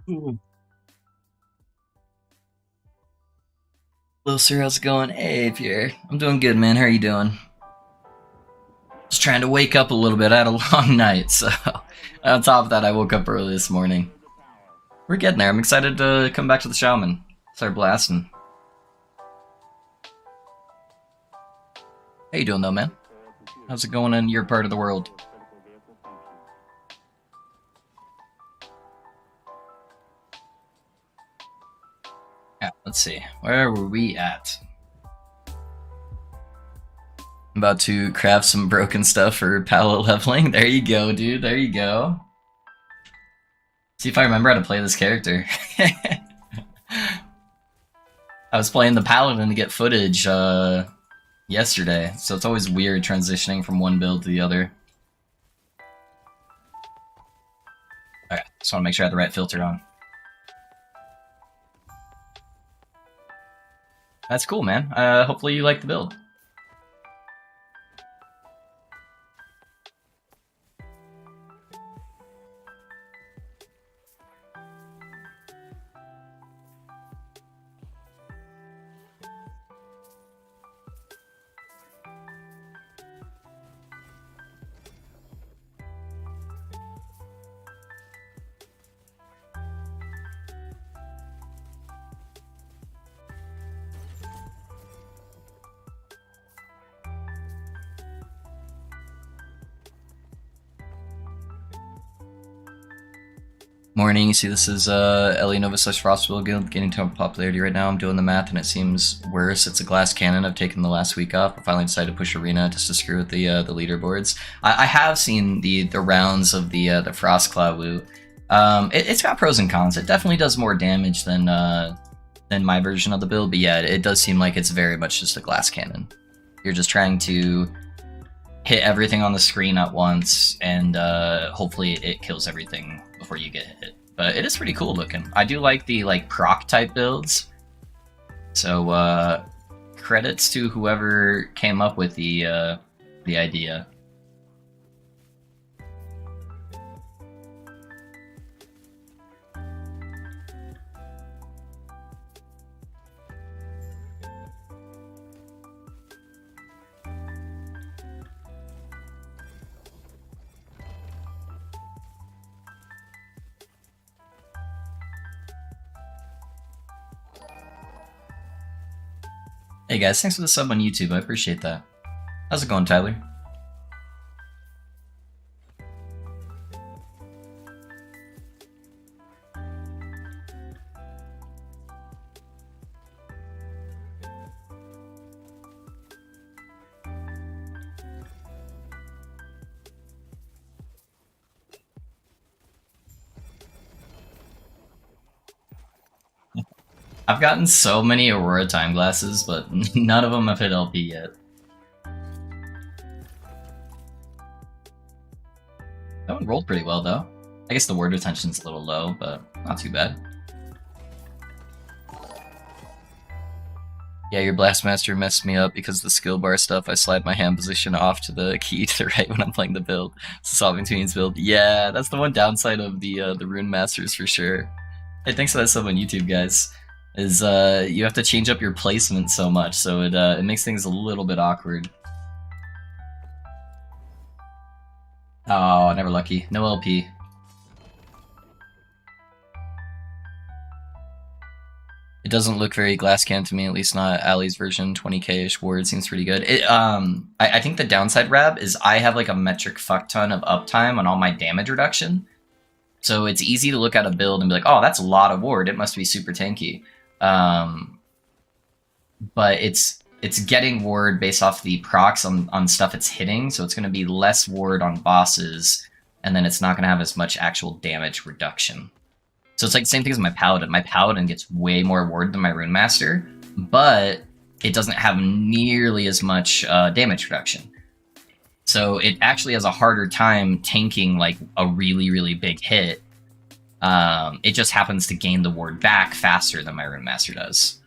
Ooh. Hello, sir. How's it going? Hey, Pierre. I'm doing good, man. How are you doing? Just trying to wake up a little bit. I had a long night, so on top of that, I woke up early this morning. We're getting there. I'm excited to come back to the Shaman. Start blasting. How you doing, though, man? How's it going in your part of the world? Yeah, let's see. Where were we at? I'm about to craft some broken stuff for pallet leveling. There you go, dude. There you go. See if I remember how to play this character. I was playing the paladin to get footage yesterday, so it's always weird transitioning from one build to the other. Okay, just want to make sure I have the right filter on. That's cool, man. Hopefully you like the build. Morning, you see this is Ellie Nova slash Frostwell Guild getting to popularity right now. I'm doing the math and it seems worse. It's a glass cannon. I've taken the last week off. I finally decided to push arena just to screw with the leaderboards. I have seen the rounds of the Frost Claw. It's got pros and cons. It definitely does more damage than my version of the build, but yeah, it does seem like it's very much just a glass cannon. You're just trying to hit everything on the screen at once, and hopefully it kills everything before you get hit. But it is pretty cool looking. I do like the proc type builds. So credits to whoever came up with the idea. Hey guys, thanks for the sub on YouTube. I appreciate that. How's it going, Tyler? I've gotten so many Aurora time glasses, but none of them have hit LP yet. That one rolled pretty well, though. I guess the word retention's a little low, but not too bad. Yeah, your Blastmaster messed me up because the skill bar stuff, I slide my hand position off to the key to the right when I'm playing the build. Solving Tweens build. Yeah, that's the one downside of the Rune Masters for sure. Hey, thanks for that sub on YouTube, guys. Is you have to change up your placement so much, so it makes things a little bit awkward. Oh, never lucky. No LP. It doesn't look very glass can to me, at least not Ali's version. 20k-ish ward seems pretty good. I think the downside, Rab, is I have like a metric fuck ton of uptime on all my damage reduction. So it's easy to look at a build and be like, oh, that's a lot of ward. It must be super tanky. But it's getting ward based off the procs on stuff it's hitting, so it's going to be less ward on bosses, and then it's not going to have as much actual damage reduction. So it's like the same thing as my Paladin. My Paladin gets way more ward than my Rune Master, but it doesn't have nearly as much damage reduction. So it actually has a harder time tanking like a really, really big hit. It just happens to gain the ward back faster than my Rune Master does.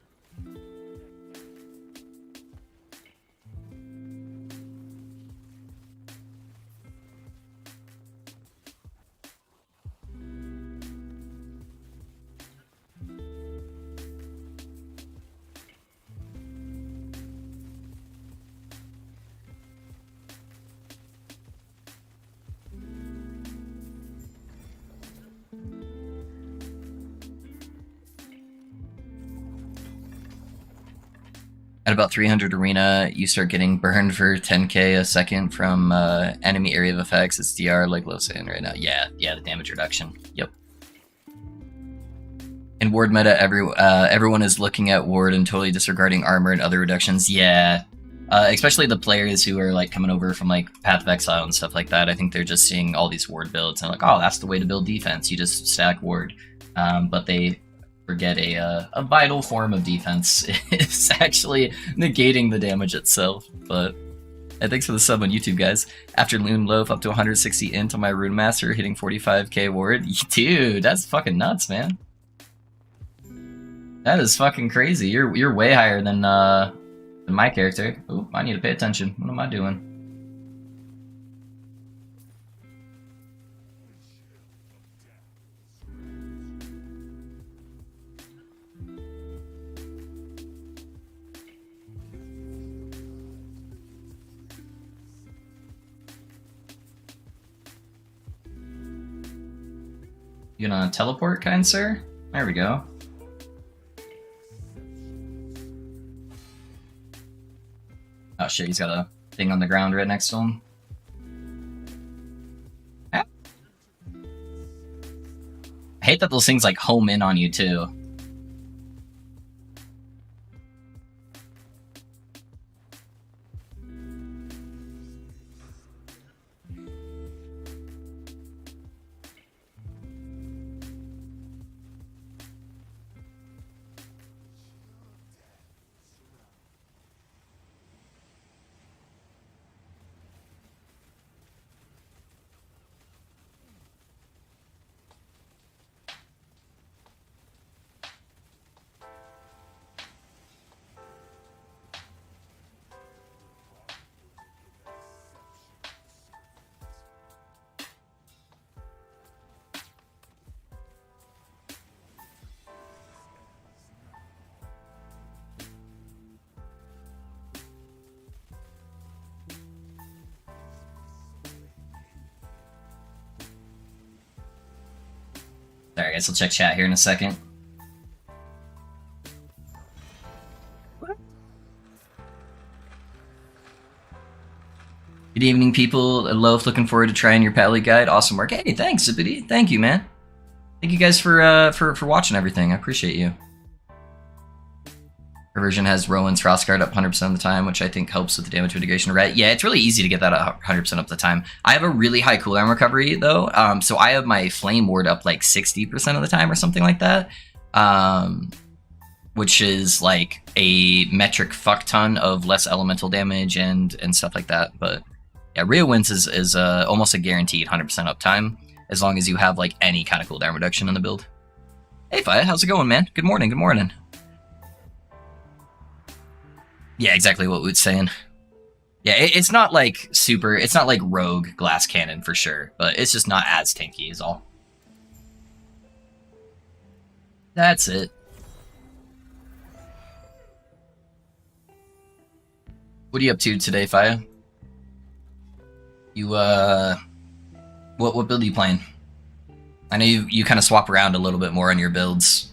At about 300 arena, you start getting burned for 10k a second from enemy area of effects. It's DR like low saying right now. Yeah, the damage reduction. Yep. In ward meta, everyone is looking at ward and totally disregarding armor and other reductions. Yeah, especially the players who are like coming over from like Path of Exile and stuff like that. I think they're just seeing all these ward builds and like, oh, that's the way to build defense. You just stack ward, but they forget a vital form of defense is actually negating the damage itself. But thanks for the sub on YouTube, guys. Afternoon loaf up to 160 int on my Rune Master, hitting 45k ward. Dude, that's fucking nuts, man. That is fucking crazy. You're way higher than my character. Oh, I need to pay attention. What am I doing? You gonna teleport, kind sir? There we go. Oh shit, he's got a thing on the ground right next to him. Ah. I hate that those things like home in on you too. Sorry guys, I'll check chat here in a second. Good evening, people. Loaf, looking forward to trying your Pally guide. Awesome work. Hey, thanks, Zippity. Thank you, man. Thank you guys for watching everything. I appreciate you. Her version has Rowan's Frostguard up 100% of the time, which I think helps with the damage mitigation, right? Yeah, it's really easy to get that up 100% of the time. I have a really high cooldown recovery, though, so I have my Flame Ward up like 60% of the time or something like that, which is like a metric fuck ton of less elemental damage and stuff like that. But yeah, Rio Wins is almost a guaranteed 100% uptime, as long as you have like any kind of cooldown reduction in the build. Hey, Fi, how's it going, man? Good morning, good morning. Yeah, exactly what Woot's saying. Yeah, it's not like super, it's not like rogue glass cannon for sure, but it's just not as tanky is all. That's it. What are you up to today, Faya? You, what build are you playing? I know you kind of swap around a little bit more on your builds.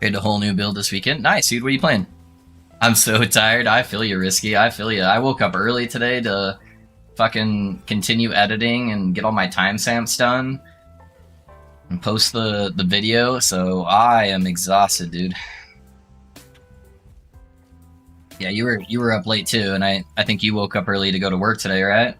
Created a whole new build this weekend. Nice, dude. What are you playing? I'm so tired. I feel you, Risky. I feel you. I woke up early today to fucking continue editing and get all my timestamps done and post the video, so I am exhausted, dude. Yeah, you were up late too, and I think you woke up early to go to work today, right?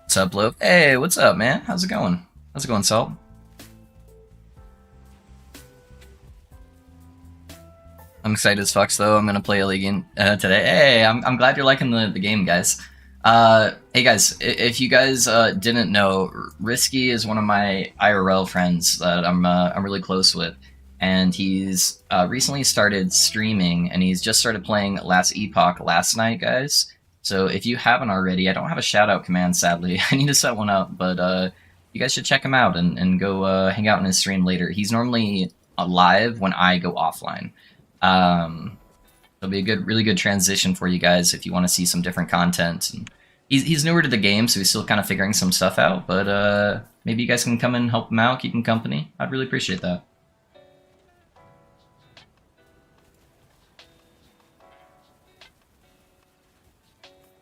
What's up, Loaf? Hey, what's up, man? How's it going? How's it going, Salt? I'm excited as fuck, though. I'm gonna play a league today. Hey, I'm glad you're liking the game, guys. Hey guys, if you guys didn't know, Risky is one of my IRL friends that I'm really close with, and he's recently started streaming, and he's just started playing Last Epoch last night, guys. So if you haven't already, I don't have a shout out command, sadly. I need to set one up, but you guys should check him out and go hang out in his stream later. He's normally live when I go offline. It'll be a really good transition for you guys if you want to see some different content. And he's newer to the game, so he's still kind of figuring some stuff out, but maybe you guys can come and help him out, keep him company. I'd really appreciate that.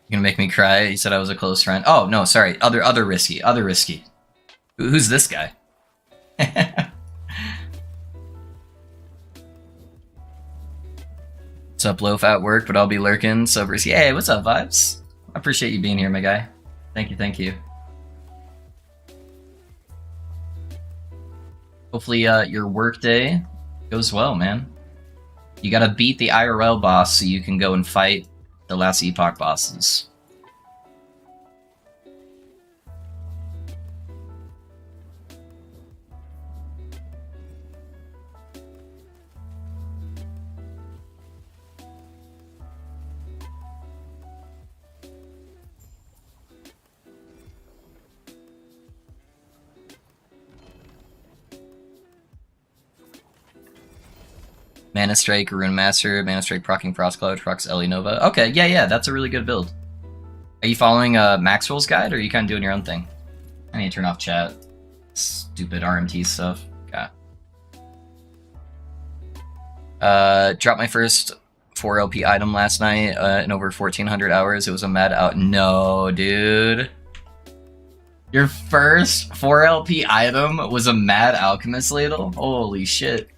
You're gonna make me cry? You said I was a close friend. Oh, no, sorry. Other risky. Other risky. Who's this guy? What's up, Loaf at work, but I'll be lurking. So risky. Hey, what's up, Vibes? I appreciate you being here, my guy. Thank you, thank you. Hopefully your work day goes well, man. You gotta beat the IRL boss so you can go and fight the last Epoch bosses. Mana Strike, Rune Master, Mana Strike procking Frostcloud, procs Ellie Nova. Okay, yeah, that's a really good build. Are you following Maxwell's guide, or are you kind of doing your own thing? I need to turn off chat. Stupid RMT stuff. God. Dropped my first 4 LP item last night in over 1,400 hours. It was a mad out. No, dude. Your first 4 LP item was a Mad Alchemist ladle? Holy shit.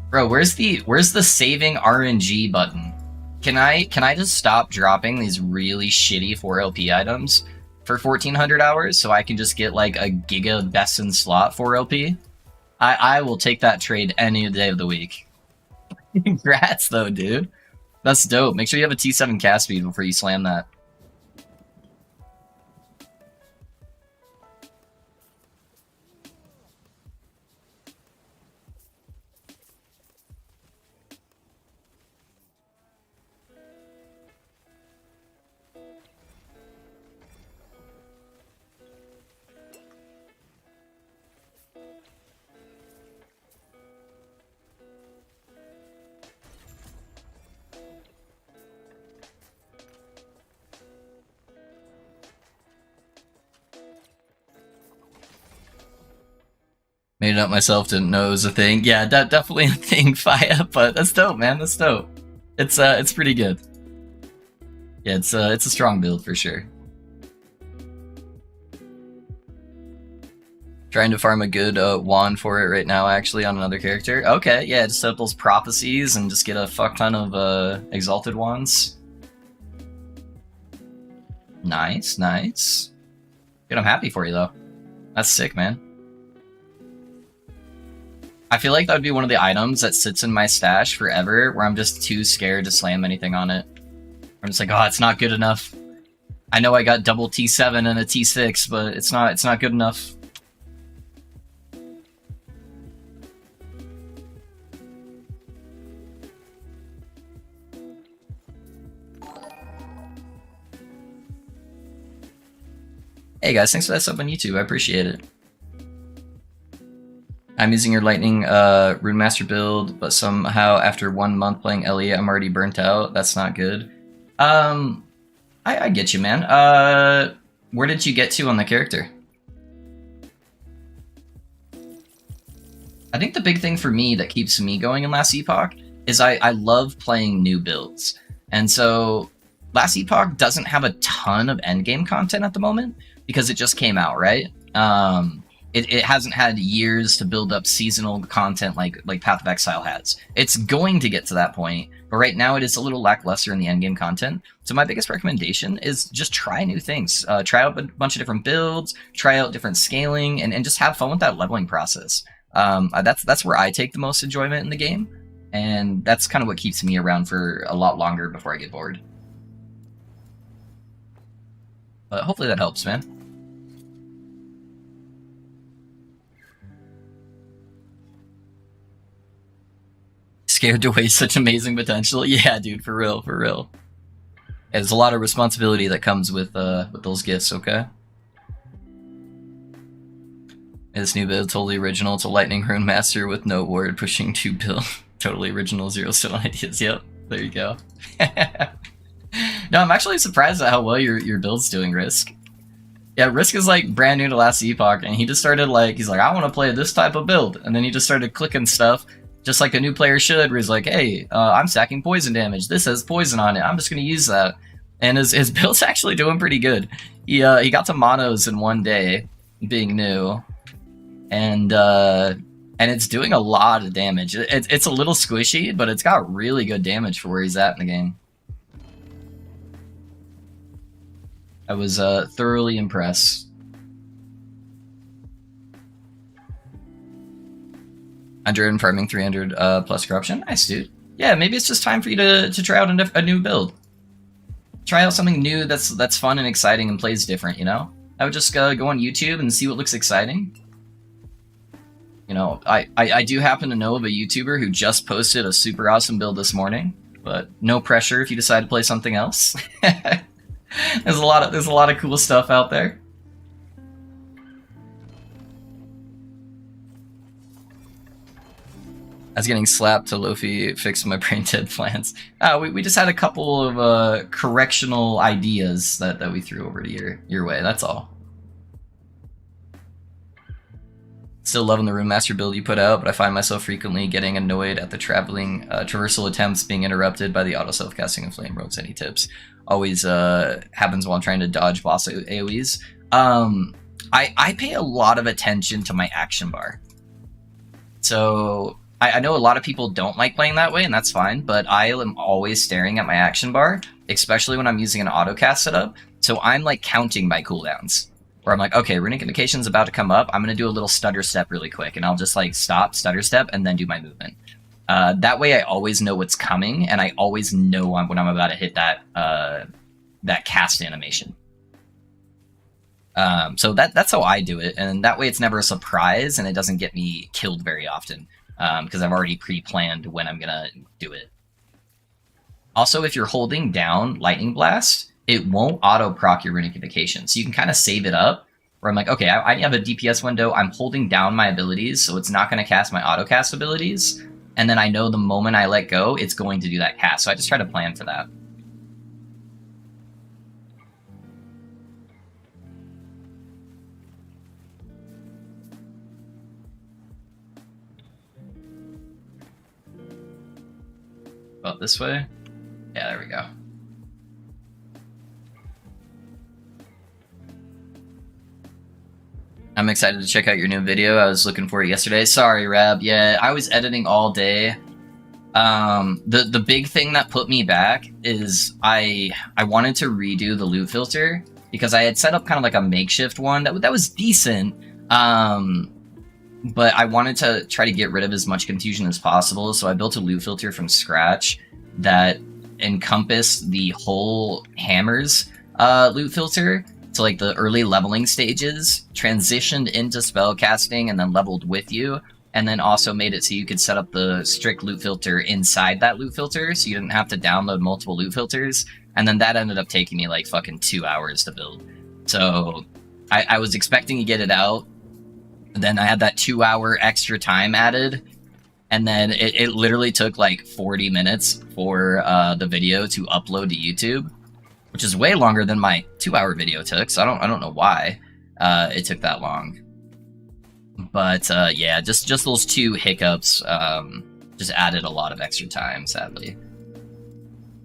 Bro, where's the saving RNG button? Can I just stop dropping these really shitty 4 LP items for 1,400 hours so I can just get like a Giga Best in Slot 4 LP? I will take that trade any day of the week. Congrats though, dude. That's dope. Make sure you have a T7 cast speed before you slam that. Made it up myself, didn't know it was a thing. Yeah, definitely a thing, Faya, but that's dope, man. That's dope. It's pretty good. Yeah, it's a strong build for sure. Trying to farm a good wand for it right now, actually, on another character. Okay, yeah, just set up those prophecies and just get a fuck ton of exalted wands. Nice, nice. Good, I'm happy for you though. That's sick, man. I feel like that would be one of the items that sits in my stash forever, where I'm just too scared to slam anything on it. I'm just like, oh, it's not good enough. I know I got double T7 and a T6, but it's not good enough. Hey guys, thanks for that sub on YouTube. I appreciate it. I'm using your Lightning Rune Master build, but somehow after 1 month playing Elliot, I'm already burnt out. That's not good. I get you, man. Where did you get to on the character? I think the big thing for me that keeps me going in Last Epoch is I love playing new builds. And so Last Epoch doesn't have a ton of endgame content at the moment because it just came out, right? It hasn't had years to build up seasonal content like Path of Exile has. It's going to get to that point, but right now it is a little lackluster in the endgame content. So my biggest recommendation is just try new things. Try out a bunch of different builds, try out different scaling, and just have fun with that leveling process. That's where I take the most enjoyment in the game, and that's kind of what keeps me around for a lot longer before I get bored. But hopefully that helps, man. Scared to waste such amazing potential? Yeah, dude, for real, for real. There's a lot of responsibility that comes with those gifts. Okay. This new build totally original. It's a Lightning Rune Master with no ward pushing 2 build. Totally original, 0 stone ideas. Yep, there you go. No, I'm actually surprised at how well your build's doing, Risk. Yeah, Risk is like brand new to Last Epoch, and he just started like, he's like, I want to play this type of build, and then he just started clicking stuff, just like a new player should, where he's like, hey, I'm stacking poison damage. This has poison on it. I'm just going to use that. And his build's actually doing pretty good. He got to monos in one day, being new, and it's doing a lot of damage. It's a little squishy, but it's got really good damage for where he's at in the game. I was thoroughly impressed. 100 and farming 300 plus corruption. Nice, dude. Yeah, maybe it's just time for you to try out a new build. Try out something new that's fun and exciting and plays different, you know? I would just go on YouTube and see what looks exciting. You know, I do happen to know of a YouTuber who just posted a super awesome build this morning, but no pressure if you decide to play something else. There's a lot of cool stuff out there. I was getting slapped to Lofi fix my brain dead plans. We just had a couple of correctional ideas that we threw over to your way. That's all. Still loving the Rune Master build you put out, but I find myself frequently getting annoyed at the traveling traversal attempts being interrupted by the auto self-casting and flame roads. Any tips? Always happens while I'm trying to dodge boss AoEs. I pay a lot of attention to my action bar. So I know a lot of people don't like playing that way, and that's fine, but I am always staring at my action bar, especially when I'm using an autocast setup. So I'm like counting my cooldowns. Where I'm like, okay, Runic Invocation's about to come up. I'm going to do a little stutter step really quick, and I'll just like stop, stutter step, and then do my movement. That way I always know what's coming, and I always know when I'm about to hit that cast animation. So that's how I do it, and that way it's never a surprise, and it doesn't get me killed very often, because I've already pre-planned when I'm going to do it. Also, if you're holding down Lightning Blast, it won't auto-proc your Runic Invocation. So you can kind of save it up, where I'm like, okay, I have a DPS window, I'm holding down my abilities, so it's not going to cast my auto-cast abilities, and then I know the moment I let go, it's going to do that cast, so I just try to plan for that. About this way? Yeah, there we go. I'm excited to check out your new video. I was looking for it yesterday. Sorry, Rab. Yeah, I was editing all day. The big thing that put me back is I wanted to redo the loot filter because I had set up kind of like a makeshift one that was decent. But I wanted to try to get rid of as much confusion as possible, so I built a loot filter from scratch that encompassed the whole hammers loot filter. So like the early leveling stages, transitioned into spellcasting and then leveled with you, and then also made it so you could set up the strict loot filter inside that loot filter, so you didn't have to download multiple loot filters, and then that ended up taking me like fucking 2 hours to build. So I was expecting to get it out, then I had that 2 hour extra time added, and then it literally took like 40 minutes for the video to upload to YouTube, which is way longer than my 2 hour video took, so I don't know why it took that long. But yeah, just those two hiccups just added a lot of extra time, sadly.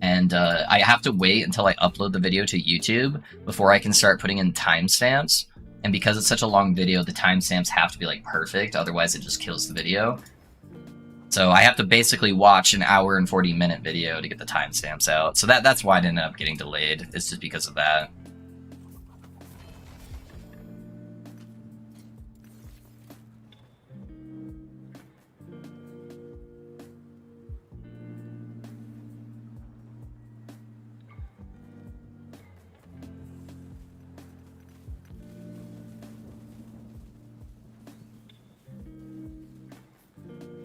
And I have to wait until I upload the video to YouTube before I can start putting in timestamps. And because it's such a long video, the timestamps have to be like perfect, otherwise it just kills the video. So I have to basically watch an 1 hour and 40-minute video to get the timestamps out. So that's why it ended up getting delayed. It's just because of that.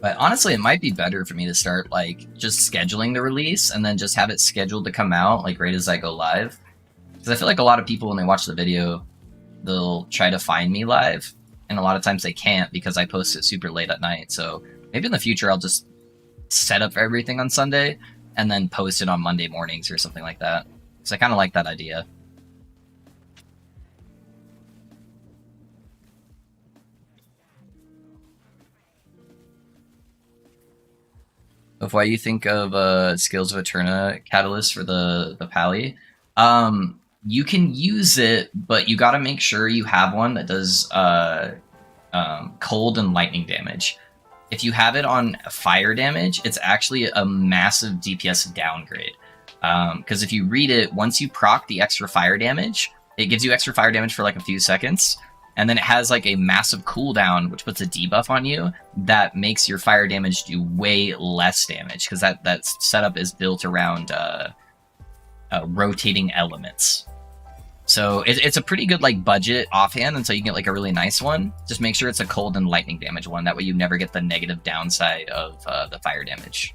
But honestly, it might be better for me to start like just scheduling the release and then just have it scheduled to come out like right as I go live. Because I feel like a lot of people when they watch the video, they'll try to find me live, and a lot of times they can't because I post it super late at night. So maybe in the future I'll just set up everything on Sunday and then post it on Monday mornings or something like that. So I kind of like that idea. Of why you think of Skills of Eterna Catalyst for the Pally. You can use it, but you got to make sure you have one that does cold and lightning damage. If you have it on fire damage, it's actually a massive DPS downgrade. Because if you read it, once you proc the extra fire damage, it gives you extra fire damage for like a few seconds, and then it has like a massive cooldown, which puts a debuff on you that makes your fire damage do way less damage, because that setup is built around rotating elements. So it's a pretty good like budget offhand, and so you can get like a really nice one. Just make sure it's a cold and lightning damage one. That way you never get the negative downside of the fire damage.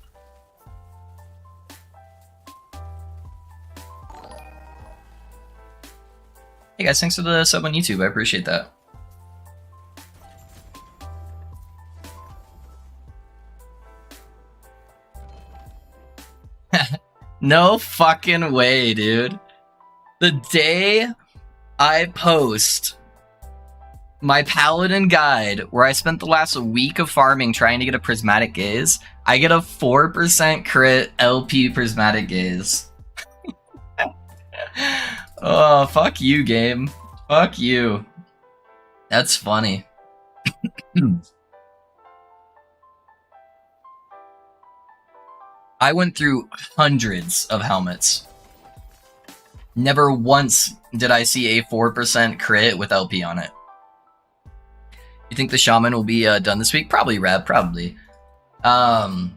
Hey guys, thanks for the sub on YouTube. I appreciate that. No fucking way, dude. The day I post my Paladin guide, where I spent the last week of farming trying to get a Prismatic Gaze, I get a 4% crit LP Prismatic Gaze. Oh, fuck you, game. Fuck you. That's funny. I went through hundreds of helmets. Never once did I see a 4% crit with LP on it. You think the Shaman will be done this week? Probably, Rab. Probably. I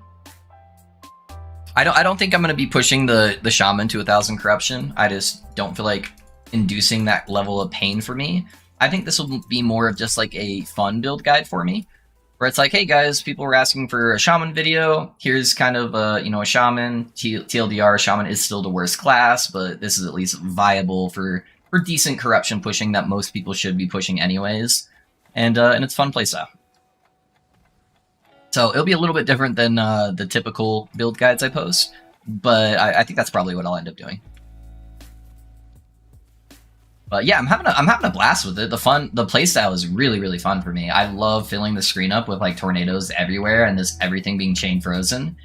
don't think I'm gonna be pushing the Shaman to 1,000 corruption. I just don't feel like inducing that level of pain for me. I think this will be more of just like a fun build guide for me, where it's like, hey guys, people were asking for a Shaman video. Here's kind of a Shaman. TLDR, Shaman is still the worst class, but this is at least viable for decent corruption pushing that most people should be pushing anyways, and it's fun playstyle. So it'll be a little bit different than the typical build guides I post, but I think that's probably what I'll end up doing. But yeah, I'm having a blast with it. The playstyle is really fun for me. I love filling the screen up with like tornadoes everywhere and this everything being chain frozen.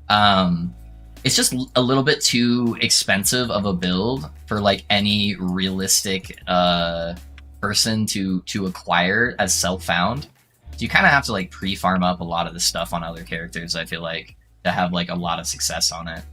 It's just a little bit too expensive of a build for like any realistic person to acquire as self-found. So you kind of have to like pre-farm up a lot of the stuff on other characters, I feel like, to have like a lot of success on it.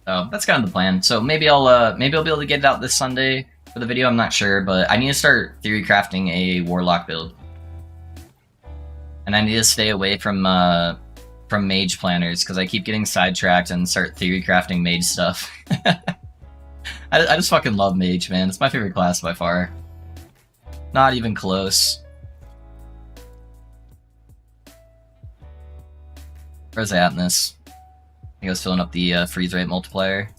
So that's kind of the plan. So maybe I'll be able to get it out this Sunday for the video. I'm not sure, but I need to start theory crafting a Warlock build, and I need to stay away from mage planners because I keep getting sidetracked and start theory crafting mage stuff. I just fucking love mage, man. It's my favorite class by far. Not even close. Where's I at in this? I think I was filling up the freeze rate multiplier.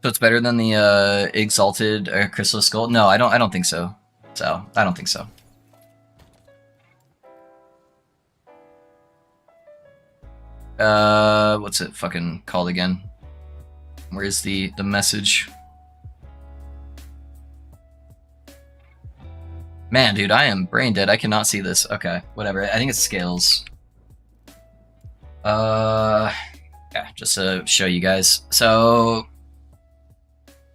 So it's better than the Exalted Crystal Skull? No, I don't think so. I don't think so. What's it fucking called again? Where's the message? Man, dude, I am brain dead. I cannot see this. Okay, whatever. I think it's scales. Yeah, just to show you guys. So,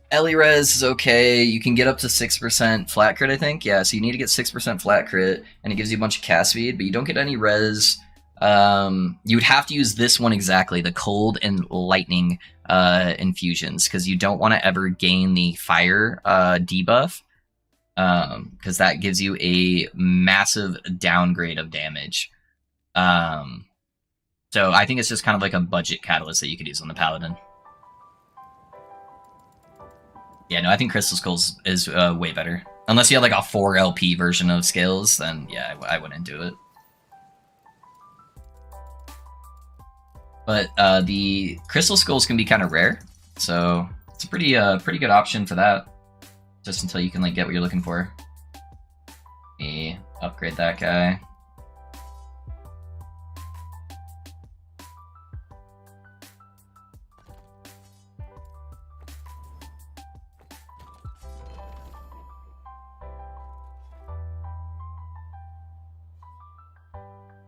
Ellie Res is okay. You can get up to 6% flat crit, I think. Yeah, so you need to get 6% flat crit, and it gives you a bunch of cast speed, but you don't get any res. you would have to use this one exactly, the cold and lightning infusions, because you don't want to ever gain the fire debuff, because that gives you a massive downgrade of damage. So I think it's just kind of like a budget catalyst that you could use on the paladin. Yeah, no, I think Crystal Skulls is way better. Unless you have like a 4 LP version of Scales, then yeah, I wouldn't do it. But the Crystal Skulls can be kind of rare, so it's a pretty good option for that. Just until you can like get what you're looking for. Upgrade that guy.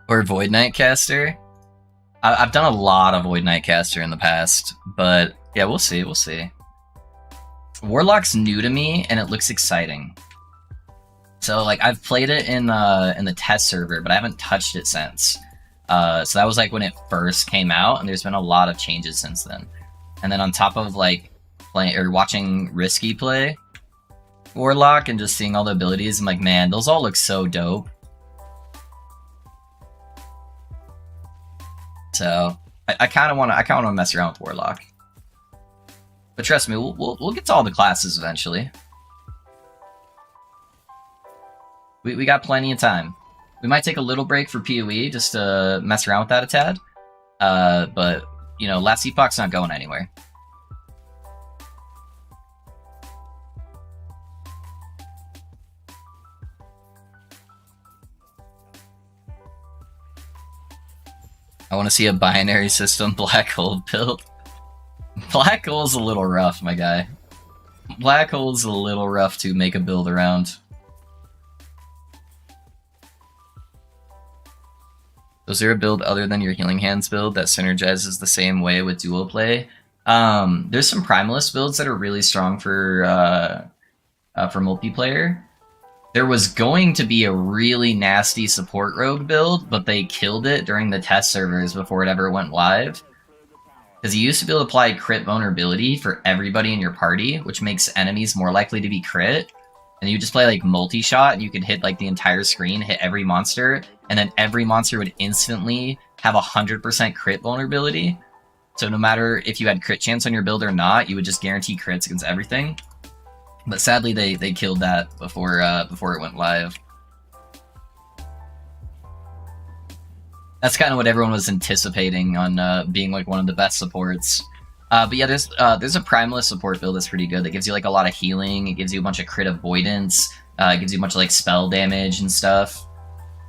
Or Void Nightcaster. I've done a lot of Void Nightcaster in the past, but yeah, we'll see. We'll see. Warlock's new to me, and it looks exciting. So like I've played it in the test server, but I haven't touched it since. So that was like when it first came out, and there's been a lot of changes since then. And then on top of like playing or watching Risky play Warlock and just seeing all the abilities, I'm like, man, those all look so dope. So I kind of want to mess around with Warlock. But trust me, we'll get to all the classes eventually. We got plenty of time. We might take a little break for PoE just to mess around with that a tad. But you know, Last Epoch's not going anywhere. I want to see a binary system black hole build. Black hole's a little rough, my guy. Black hole's a little rough to make a build around. Was there a build other than your Healing Hands build that synergizes the same way with dual play? There's some Primalist builds that are really strong for multiplayer. There was going to be a really nasty support rogue build, but they killed it during the test servers before it ever went live. Because you used to be able to apply crit vulnerability for everybody in your party, which makes enemies more likely to be crit. And you just play like multi-shot, and you could hit like the entire screen, hit every monster, and then every monster would instantly have 100% crit vulnerability. So no matter if you had crit chance on your build or not, you would just guarantee crits against everything. But sadly, they killed that before it went live. That's kind of what everyone was anticipating on being like one of the best supports. But yeah, there's a Primalist support build that's pretty good. That gives you like a lot of healing. It gives you a bunch of crit avoidance. It gives you a bunch of like spell damage and stuff.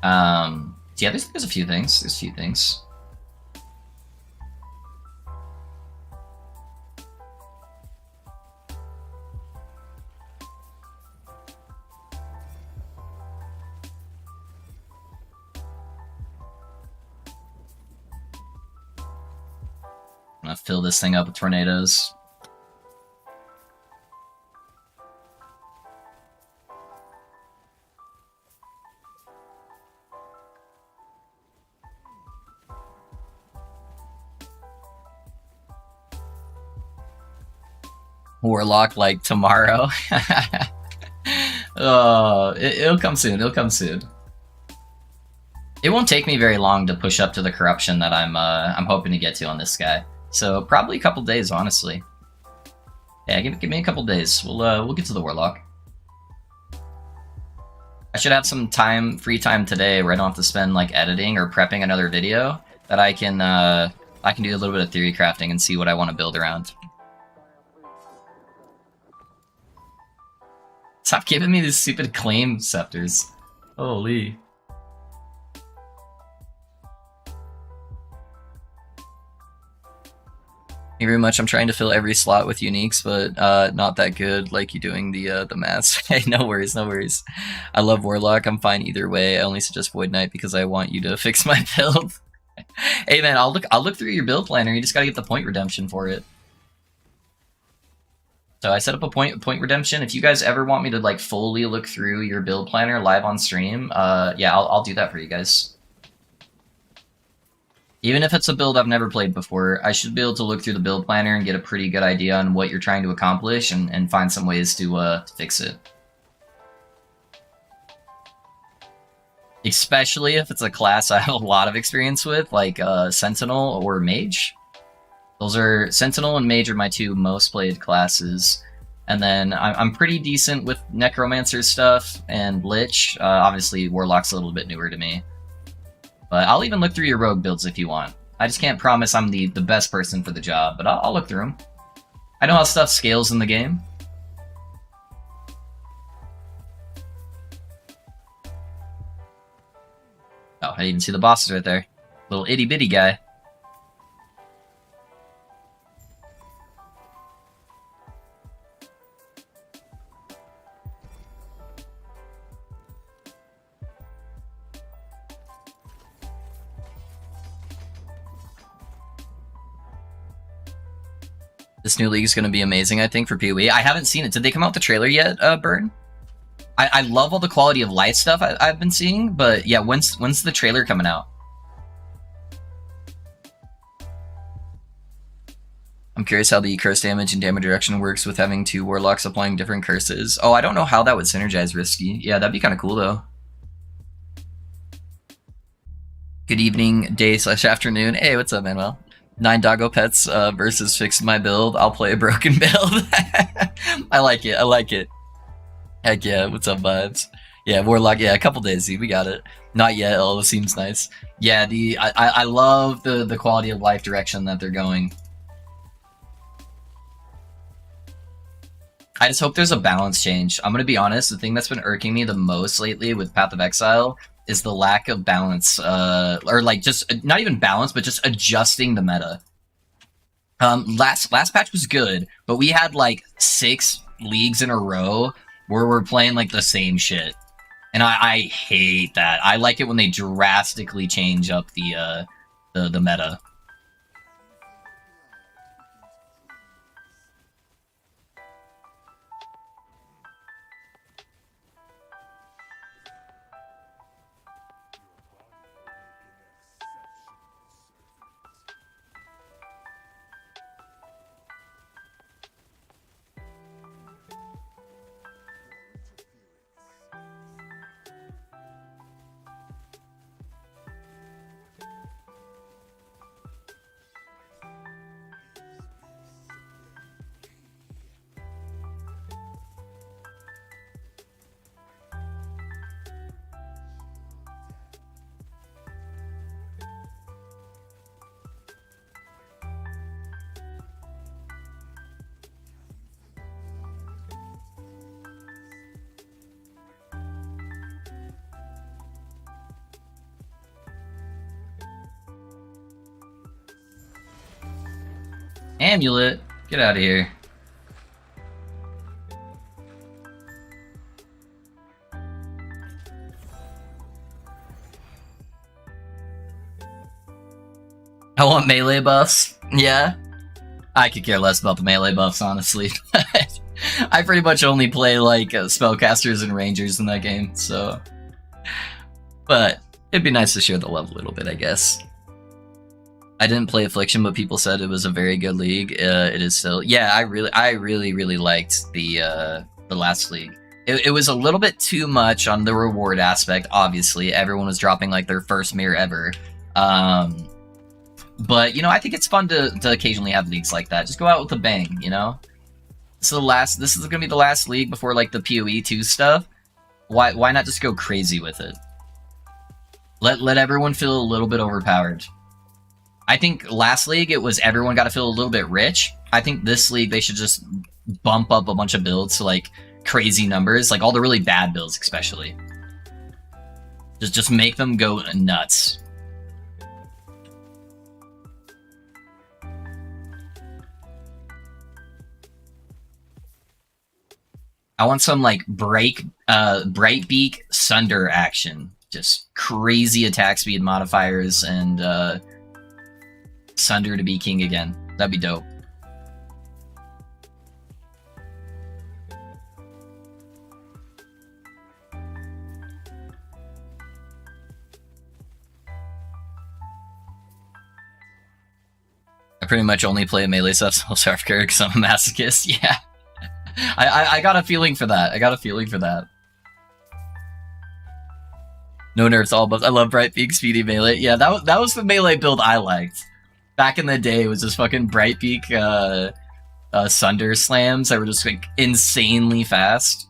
Yeah, there's a few things. There's a few things. I'm gonna fill this thing up with tornadoes. Warlock like tomorrow. Oh, it'll come soon. It'll come soon. It won't take me very long to push up to the corruption that I'm hoping to get to on this guy. So probably a couple days, honestly. Yeah, give me a couple days. We'll get to the Warlock. I should have some free time today where I don't have to spend like editing or prepping another video. That I can do a little bit of theory crafting and see what I want to build around. Stop giving me these stupid claim scepters. Holy. Thank you very much. I'm trying to fill every slot with uniques, but not that good like you doing the mass. Hey, no worries, no worries. I love Warlock. I'm fine either way. I only suggest Void Knight because I want you to fix my build. Hey man, I'll look through your build planner. You just gotta get the point redemption for it. So I set up a point redemption. If you guys ever want me to like fully look through your build planner live on stream, yeah, I'll do that for you guys. Even if it's a build I've never played before, I should be able to look through the build planner and get a pretty good idea on what you're trying to accomplish and find some ways to fix it. Especially if it's a class I have a lot of experience with, like Sentinel or Mage. Sentinel and Mage are my two most played classes. And then I'm pretty decent with Necromancer stuff and Lich. Obviously, Warlock's a little bit newer to me. But I'll even look through your rogue builds if you want. I just can't promise I'm the best person for the job, but I'll look through them. I know how stuff scales in the game. Oh, I didn't even see the bosses right there. Little itty-bitty guy. This new league is going to be amazing, I think, for PoE. I haven't seen it. Did they come out with the trailer yet, Burn? I love all the quality of life stuff I've been seeing, but yeah, when's the trailer coming out? I'm curious how the curse damage and damage reduction works with having two warlocks applying different curses. Oh, I don't know how that would synergize Risky. Yeah, that'd be kind of cool, though. Good evening, day/afternoon. Hey, what's up, Manuel? 9 doggo pets versus fixed my build. I'll play a broken build. I like it. I like it. Heck yeah. What's up, vibes? Yeah, Warlock. Yeah, a couple days. See, we got it. Not yet. Oh, it seems nice. Yeah, I love the quality of life direction that they're going. I just hope there's a balance change. I'm gonna be honest. The thing that's been irking me the most lately with Path of Exile is the lack of balance, or like just not even balance, but just adjusting the meta. Last patch was good, but we had like 6 leagues in a row where we're playing like the same shit, and I hate that. I like it when they drastically change up the meta. Amulet, get out of here. I want melee buffs. Yeah, I could care less about the melee buffs, honestly. I pretty much only play like spellcasters and rangers in that game, so. But it'd be nice to share the love a little bit, I guess. I didn't play Affliction, but people said it was a very good league. It is still. Yeah, I really liked the last league. It was a little bit too much on the reward aspect. Obviously, everyone was dropping like their first mirror ever. But you know, I think it's fun to occasionally have leagues like that. Just go out with a bang, you know. So this is gonna be the last league before like the PoE 2 stuff. Why not just go crazy with it? Let everyone feel a little bit overpowered. I think last league it was everyone got to feel a little bit rich. I think this league they should just bump up a bunch of builds to like crazy numbers, like all the really bad builds especially. Just make them go nuts. I want some like Brightbeak Sunder action. Just crazy attack speed modifiers and Sunder to be king again. That'd be dope. I pretty much only play melee stuff so because I'm a masochist. Yeah. I got a feeling for that. I got a feeling for that. No nerfs, all buffs. I love Bright Beak, Speedy Melee. Yeah, that was the melee build I liked. Back in the day, it was just fucking Bright Beak, Sunder slams that were just like insanely fast.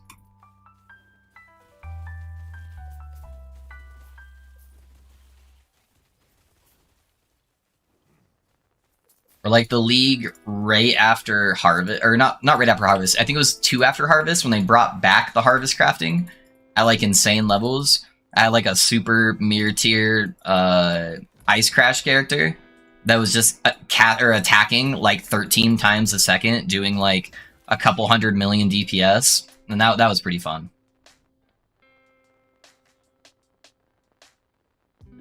Or like the league right after Harvest, or not right after Harvest. I think it was 2 after Harvest when they brought back the Harvest crafting at like insane levels. I had like a super mirror tier Ice Crash character that was just attacking like 13 times a second, doing like a couple 100 million DPS, and that was pretty fun.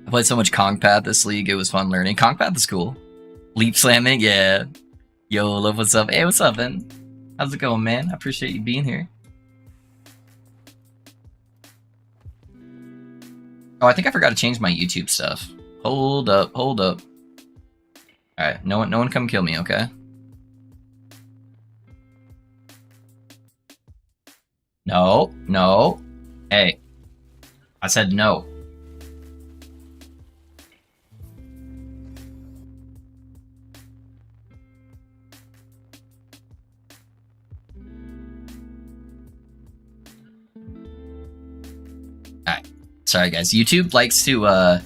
I played so much Kongpath this league, it was fun learning. Kongpath is cool. Leap slamming, yeah. Yo, love, what's up? Hey, what's up, man? How's it going, man? I appreciate you being here. Oh, I think I forgot to change my YouTube stuff. Hold up, hold up. Alright, no one come kill me, okay? No, no. Hey. I said no. Alright. Sorry, guys. YouTube likes to,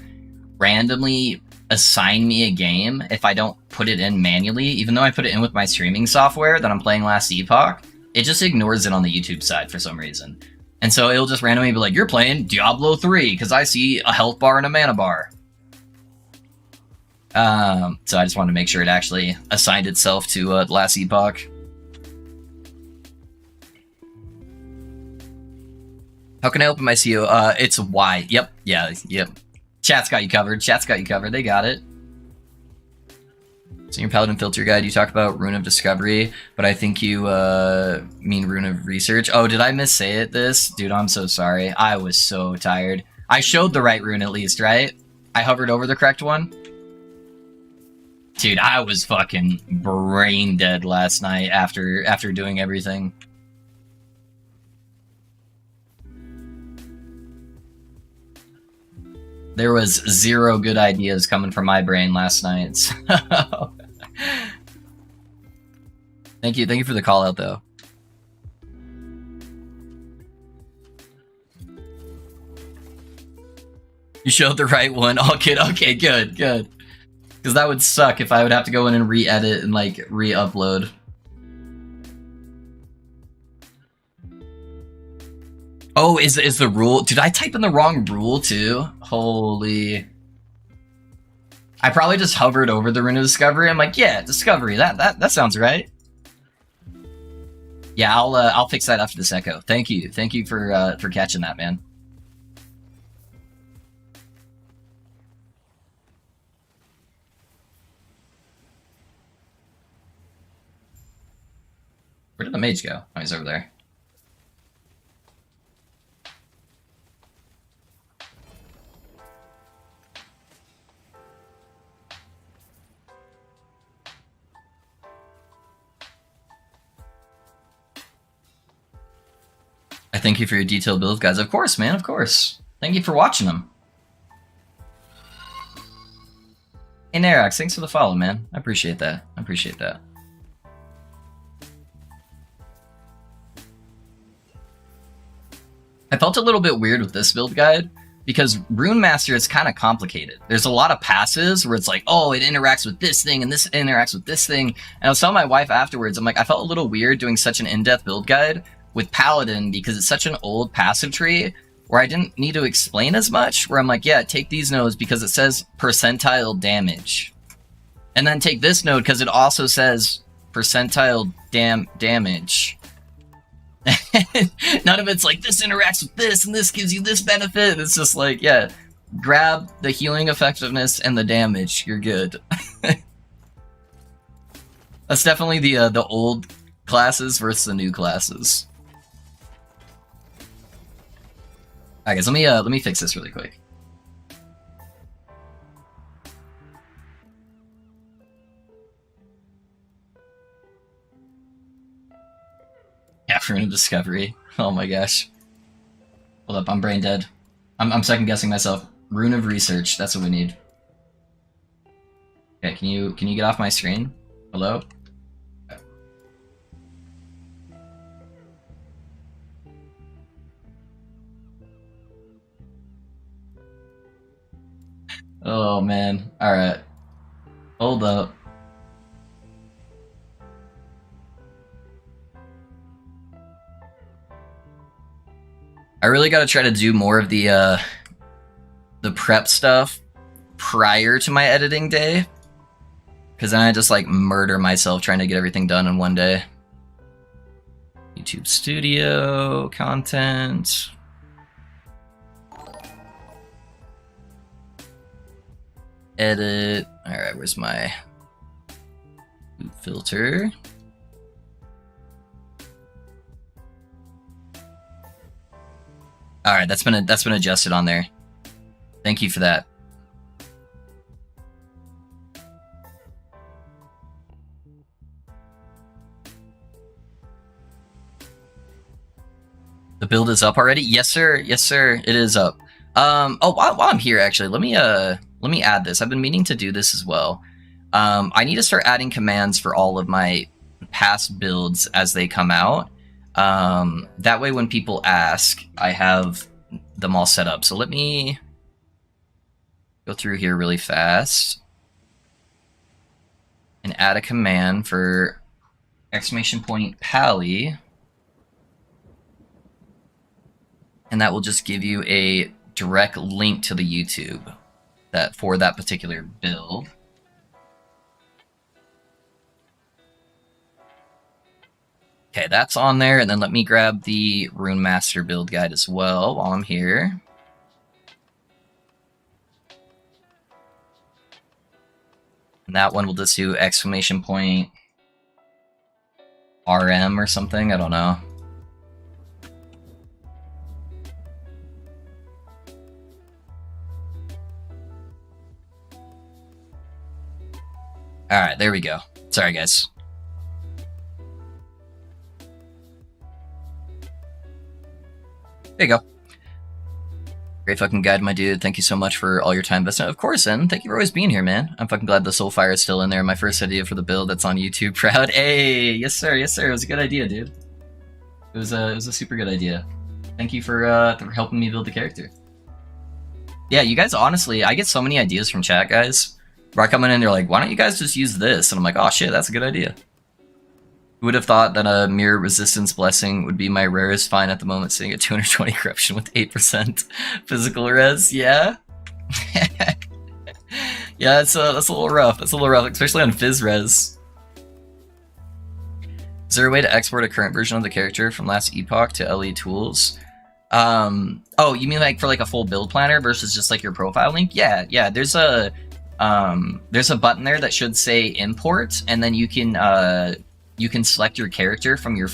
randomly assign me a game if I don't put it in manually, even though I put it in with my streaming software that I'm playing Last Epoch. It just ignores it on the YouTube side for some reason. And so it'll just randomly be like, you're playing Diablo 3, because I see a health bar and a mana bar. So I just wanted to make sure it actually assigned itself to Last Epoch. How can I open my CO? It's Y. Yep. Yeah. Yep. Chat's got you covered. Chat's got you covered. They got it. So your Paladin Filter Guide, you talk about Rune of Discovery, but I think you mean Rune of Research. Oh, did I missay it this? Dude, I'm so sorry. I was so tired. I showed the right rune at least, right? I hovered over the correct one? Dude, I was fucking brain dead last night after doing everything. There was 0 good ideas coming from my brain last night. So. Thank you for the call out though. You showed the right one. Oh, kid. Okay, good. Because that would suck if I would have to go in and re-edit and like re-upload. Oh, is the rule? Did I type in the wrong rule too? Holy. I probably just hovered over the Rune of Discovery. I'm like, yeah, Discovery. That sounds right. Yeah, I'll fix that after this echo. Thank you for catching that, man. Where did the mage go? Oh, he's over there. I thank you for your detailed build, guys. Of course, man, of course. Thank you for watching them. Hey, Nerax, thanks for the follow, man. I appreciate that. I appreciate that. I felt a little bit weird with this build guide because Rune Master is kind of complicated. There's a lot of passes where it's like, oh, it interacts with this thing and this interacts with this thing. And I was telling my wife afterwards, I'm like, I felt a little weird doing such an in-depth build guide with Paladin because it's such an old passive tree where I didn't need to explain as much, where I'm like, yeah, take these nodes because it says percentile damage. And then take this node because it also says percentile damage. None of it's like, this interacts with this and this gives you this benefit. It's just like, yeah, grab the healing effectiveness and the damage. You're good. That's definitely the old classes versus the new classes. Alright guys, let me fix this really quick. Rune of Discovery. Oh my gosh. Hold up, I'm brain dead. I'm second guessing myself. Rune of Research, that's what we need. Okay, can you get off my screen? Hello? Oh man. Alright. Hold up. I really gotta try to do more of the prep stuff prior to my editing day. Because then I just like murder myself trying to get everything done in one day. YouTube Studio, content. Edit. Alright, where's my filter? Alright, that's been adjusted on there. Thank you for that. The build is up already? Yes, sir. Yes, sir. It is up. Oh, while I'm here, actually, let me add this. I've been meaning to do this as well. I need to start adding commands for all of my past builds as they come out. That way, when people ask, I have them all set up. So let me go through here really fast and add a command for !Pally. And that will just give you a direct link to the YouTube for that particular build. Okay, that's on there, and then let me grab the Rune Master build guide as well while I'm here. And that one will just do !RM or something, I don't know. Alright, there we go. Sorry, guys. There you go. Great fucking guide, my dude. Thank you so much for all your time invested. Of course, and thank you for always being here, man. I'm fucking glad the Soulfire is still in there. My first idea for the build that's on YouTube. Proud. Hey, yes sir, yes sir. It was a good idea, dude. It was a super good idea. Thank you for helping me build the character. Yeah, you guys, honestly, I get so many ideas from chat, guys. Where I come in and they're like, why don't you guys just use this? And I'm like, oh shit, that's a good idea. Who would have thought that a Mirror Resistance Blessing would be my rarest find at the moment, sitting at 220 corruption with 8% physical res? Yeah? Yeah, that's a little rough. That's a little rough, especially on Fizz res. Is there a way to export a current version of the character from last epoch to LE tools? Oh, you mean like for like a full build planner versus just like your profile link? Yeah, there's a button there that should say import, and then you can select your character from your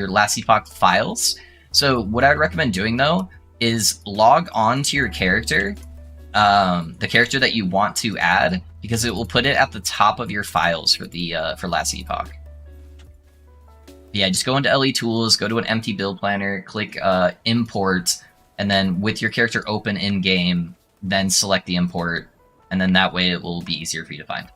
last epoch files. So what I would recommend doing though is log on to your character, the character that you want to add, because it will put it at the top of your files for last epoch. Yeah, just go into LE tools, go to an empty build planner, click import, and then with your character open in game, then select the import, and then that way it will be easier for you to find.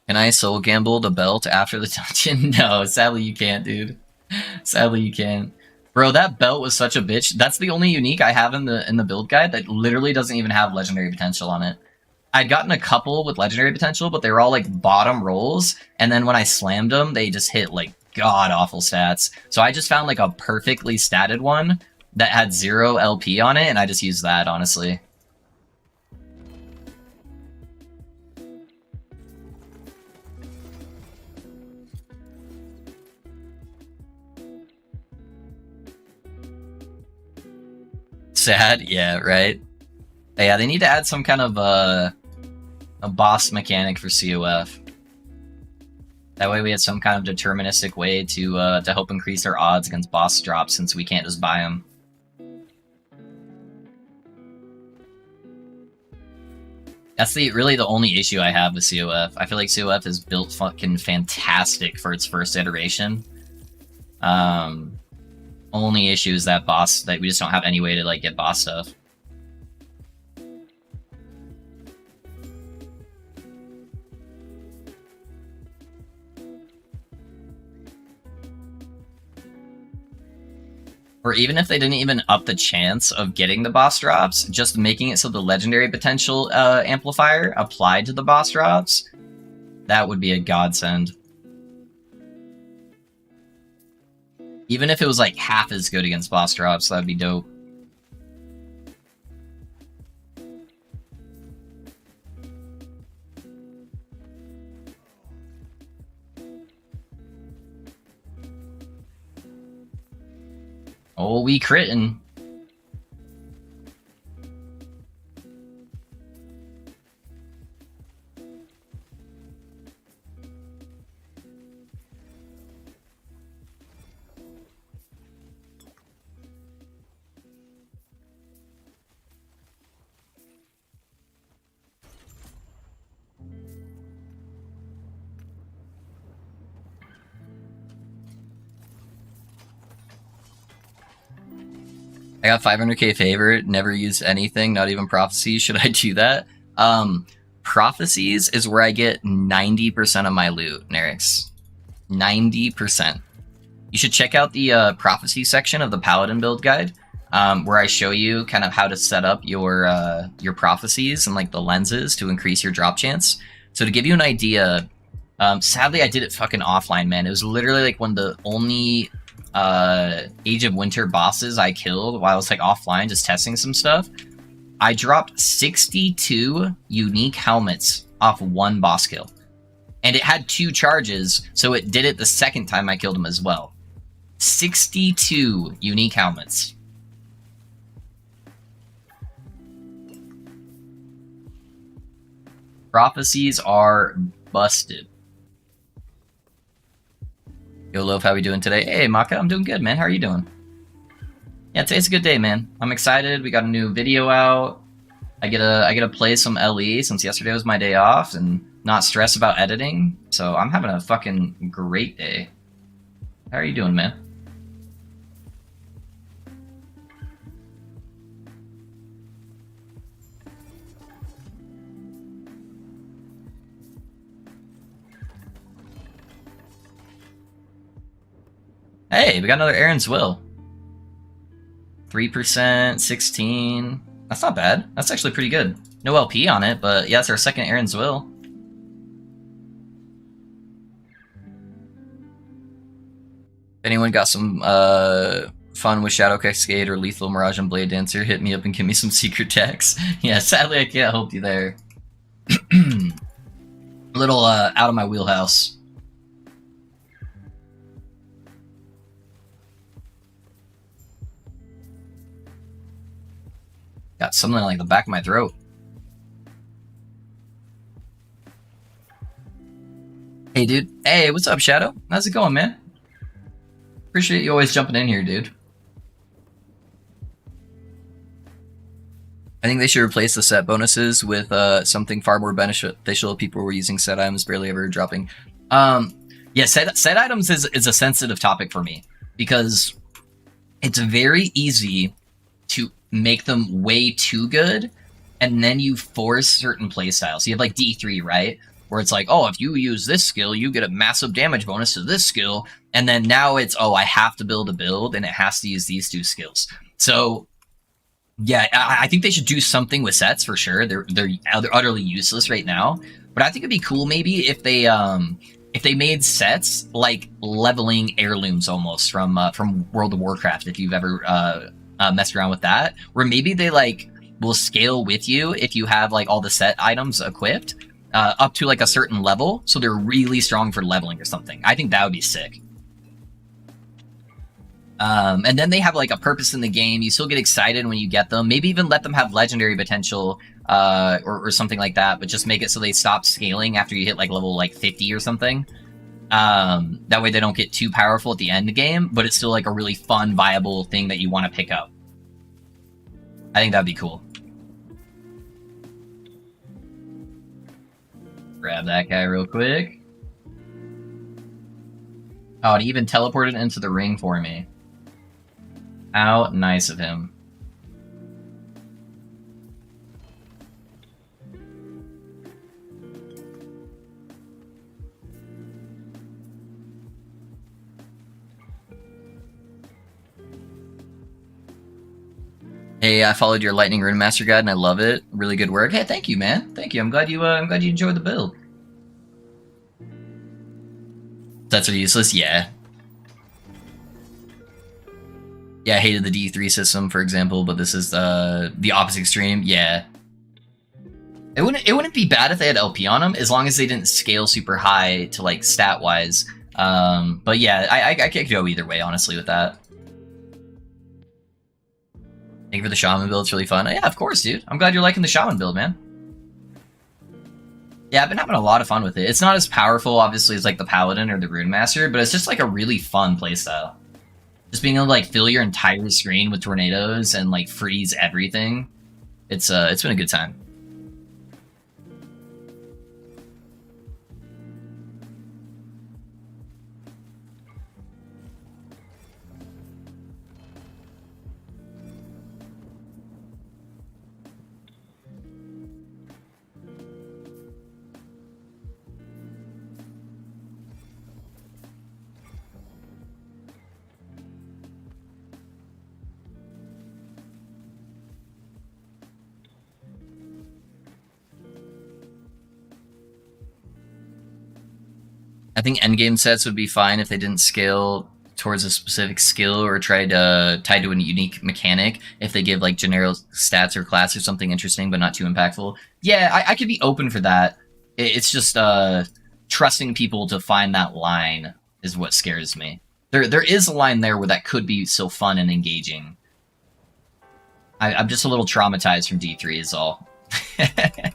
Can I soul gamble the belt after the dungeon? No, sadly you can't, dude. Sadly you can't. Bro, that belt was such a bitch. That's the only unique I have in the build guide that literally doesn't even have legendary potential on it. I'd gotten a couple with legendary potential, but they were all like bottom rolls, and then when I slammed them, they just hit like god-awful stats. So I just found like a perfectly statted one that had 0 LP on it, and I just used that, honestly. Sad? Yeah, right? Yeah, they need to add some kind of a boss mechanic for COF. That way we have some kind of deterministic way to help increase our odds against boss drops, since we can't just buy them. That's really the only issue I have with COF. I feel like COF is built fucking fantastic for its first iteration. Only issue is that boss, that we just don't have any way to like get boss stuff. Or even if they didn't even up the chance of getting the boss drops, just making it so the legendary potential amplifier applied to the boss drops, that would be a godsend. Even if it was like half as good against boss drops, that'd be dope. Oh, we critting. I got 500k favorite, never used anything, not even prophecies. Should I do that? Prophecies is where I get 90% of my loot, Nerix. 90%. You should check out the prophecy section of the Paladin build guide, where I show you kind of how to set up your prophecies and like the lenses to increase your drop chance. So to give you an idea, sadly I did it fucking offline, man. It was literally like one of the only Age of Winter bosses I killed while I was like offline just testing some stuff. I dropped 62 unique helmets off one boss kill. And it had 2 charges, so it did it the second time I killed him as well. 62 unique helmets. Prophecies are busted. Yo, Love, how we doing today? Hey, Maka, I'm doing good, man. How are you doing? Yeah, today's a good day, man. I'm excited. We got a new video out. I get to play some LE since yesterday was my day off and not stress about editing. So I'm having a fucking great day. How are you doing, man? Hey, we got another Aaron's Will. 3%, 16. That's not bad. That's actually pretty good. No LP on it, but yeah, it's our second Aaron's Will. If anyone got some fun with Shadow Cascade or Lethal Mirage and Blade Dancer, hit me up and give me some secret techs. Yeah, sadly I can't help you there. A little out of my wheelhouse. Got something like the back of my throat. Hey, dude. Hey, what's up, Shadow? How's it going, man? Appreciate you always jumping in here, dude. I think they should replace the set bonuses with something far more beneficial. People were using set items, barely ever dropping. Yeah, set items is a sensitive topic for me because it's very easy to make them way too good, and then you force certain playstyles. So you have like D3, right? Where it's like, oh, if you use this skill, you get a massive damage bonus to this skill. And then now it's, oh, I have to build a build, and it has to use these 2 skills. So, yeah, I think they should do something with sets for sure. They're utterly useless right now. But I think it'd be cool maybe if they made sets like leveling heirlooms almost from World of Warcraft, if you've ever messed around with that, where maybe they like will scale with you if you have like all the set items equipped up to like a certain level, so they're really strong for leveling or something. I think that would be sick. And then they have like a purpose in the game. You still get excited when you get them. Maybe even let them have legendary potential or something like that, but just make it so they stop scaling after you hit like level like 50 or something. That way they don't get too powerful at the end of the game, but it's still like a really fun, viable thing that you want to pick up. I think that'd be cool. Grab that guy real quick. Oh, it even teleported into the ring for me. How nice of him. Hey, I followed your Lightning Rune Master guide and I love it. Really good work. Hey, thank you, man. Thank you. I'm glad you enjoyed the build. Sets are useless. Yeah. Yeah, I hated the D3 system, for example, but this is the opposite extreme. Yeah. It wouldn't be bad if they had LP on them, as long as they didn't scale super high to like stat wise. But yeah, I could go either way, honestly, with that. Thank you for the Shaman build, it's really fun. Yeah, of course, dude. I'm glad you're liking the Shaman build, man. Yeah, I've been having a lot of fun with it. It's not as powerful, obviously, as like the Paladin or the Rune Master, but it's just like a really fun playstyle. Just being able to like fill your entire screen with tornadoes and like freeze everything. It's been a good time. I think endgame sets would be fine if they didn't scale towards a specific skill or try to tie to a unique mechanic. If they give like generic stats or class or something interesting but not too impactful. Yeah, I could be open for that. It's just trusting people to find that line is what scares me. There is a line there where that could be so fun and engaging. I'm just a little traumatized from D3 is all. There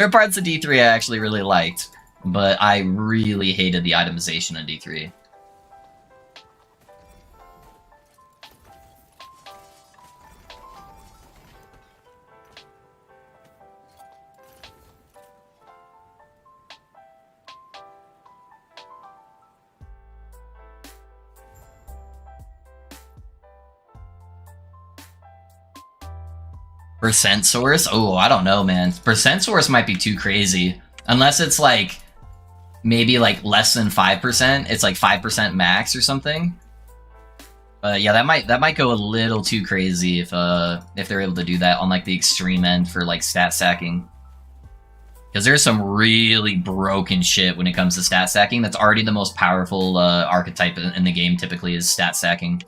are parts of D3 I actually really liked, but I really hated the itemization in D3. Percent source? Oh, I don't know, man. Percent source might be too crazy. Unless it's like maybe like less than 5%. It's like 5% max or something. Yeah, that might go a little too crazy if they're able to do that on like the extreme end for like stat stacking. Because there's some really broken shit when it comes to stat stacking. That's already the most powerful archetype in the game. Typically, is stat stacking.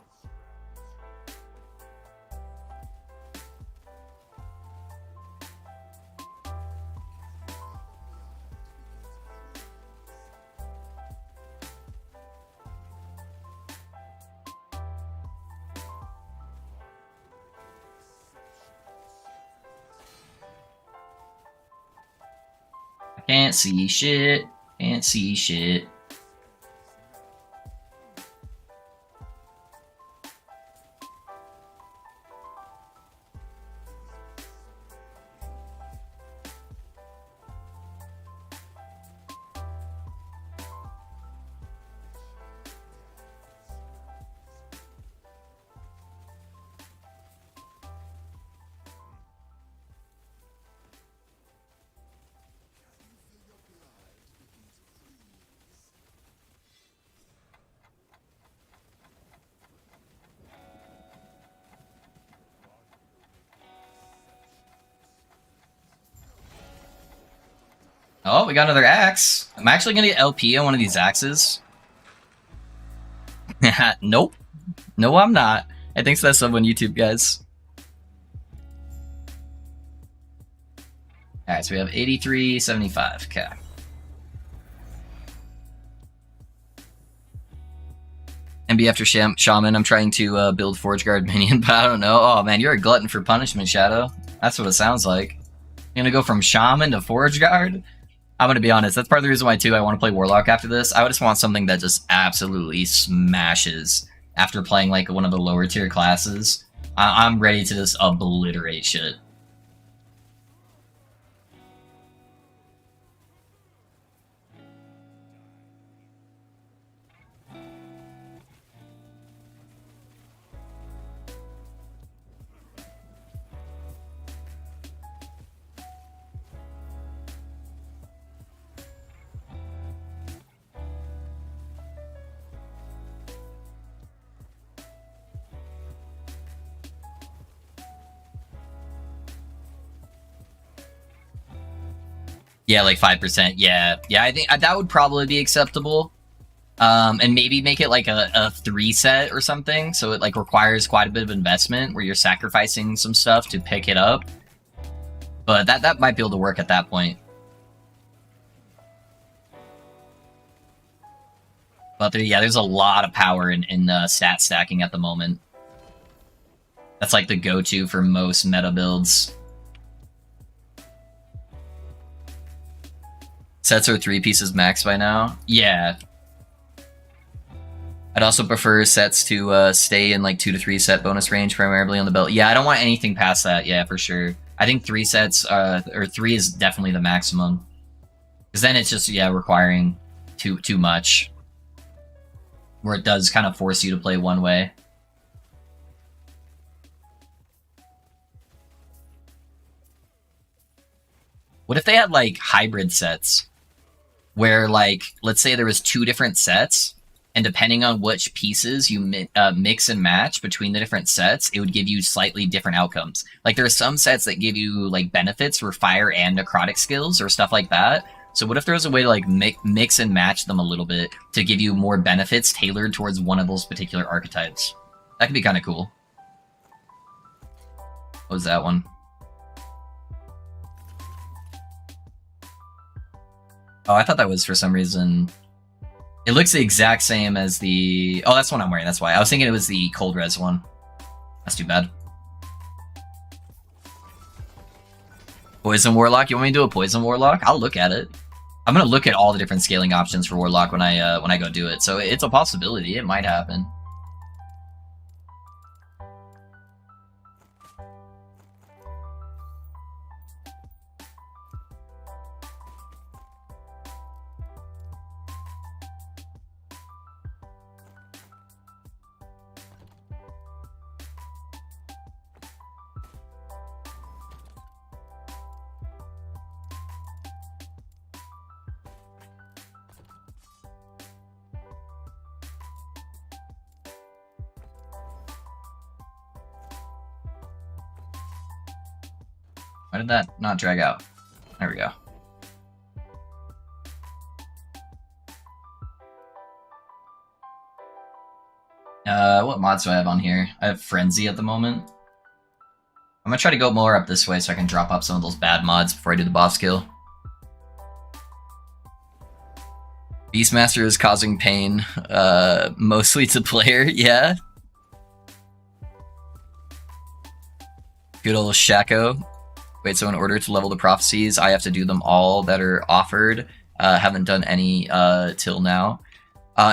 Can't see shit. Can't see shit. Oh, we got another axe. I'm actually gonna get LP on one of these axes. Nope. No, I'm not. I think that's sub on YouTube, guys. Alright, so we have 83.75. Okay. MB after Shaman, I'm trying to build Forge Guard minion, but I don't know. Oh man, you're a glutton for punishment, Shadow. That's what it sounds like. You're gonna go from Shaman to Forge Guard? I'm gonna be honest, that's part of the reason why too I want to play Warlock after this. I just want something that just absolutely smashes after playing like one of the lower tier classes. I'm ready to just obliterate shit. Yeah, like 5%. Yeah, yeah. I think that would probably be acceptable. And maybe make it like a 3 set or something, so it like requires quite a bit of investment where you're sacrificing some stuff to pick it up. But that might be able to work at that point. But there's a lot of power in stat stacking at the moment. That's like the go-to for most meta builds. Sets are 3 pieces max by now. Yeah. I'd also prefer sets to stay in like 2 to 3 set bonus range primarily on the belt. Yeah, I don't want anything past that. Yeah, for sure. I think 3 sets, or 3 is definitely the maximum. Because then it's just, yeah, requiring too much. Where it does kind of force you to play one way. What if they had like hybrid sets? Where like, let's say there was 2 different sets, and depending on which pieces you mix and match between the different sets, it would give you slightly different outcomes. Like there are some sets that give you like benefits for fire and necrotic skills or stuff like that. So what if there was a way to like mix and match them a little bit to give you more benefits tailored towards one of those particular archetypes? That could be kind of cool. What was that one? Oh, I thought that was for some reason... It looks the exact same as the... Oh, that's the one I'm wearing, that's why. I was thinking it was the Cold Res one. That's too bad. Poison Warlock? You want me to do a Poison Warlock? I'll look at it. I'm gonna look at all the different scaling options for Warlock when I go do it, so it's a possibility. It might happen. Why did that not drag out? There we go. What mods do I have on here? I have Frenzy at the moment. I'm gonna try to go more up this way so I can drop up some of those bad mods before I do the boss kill. Beastmaster is causing pain, mostly to player, yeah. Good old Shaco. Wait, so in order to level the prophecies, I have to do them all that are offered. Haven't done any till now.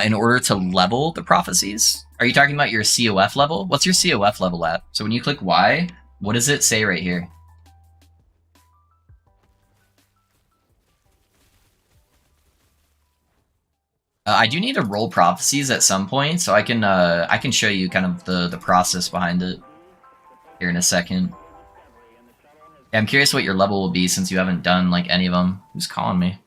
In order to level the prophecies? Are you talking about your COF level? What's your COF level at? So when you click Y, what does it say right here? I do need to roll prophecies at some point, so I can show you kind of the process behind it here in a second. Yeah, I'm curious what your level will be since you haven't done like any of them. Who's calling me?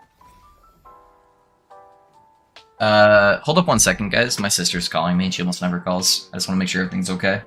Hold up 1 second, guys. My sister's calling me. She almost never calls. I just want to make sure everything's okay.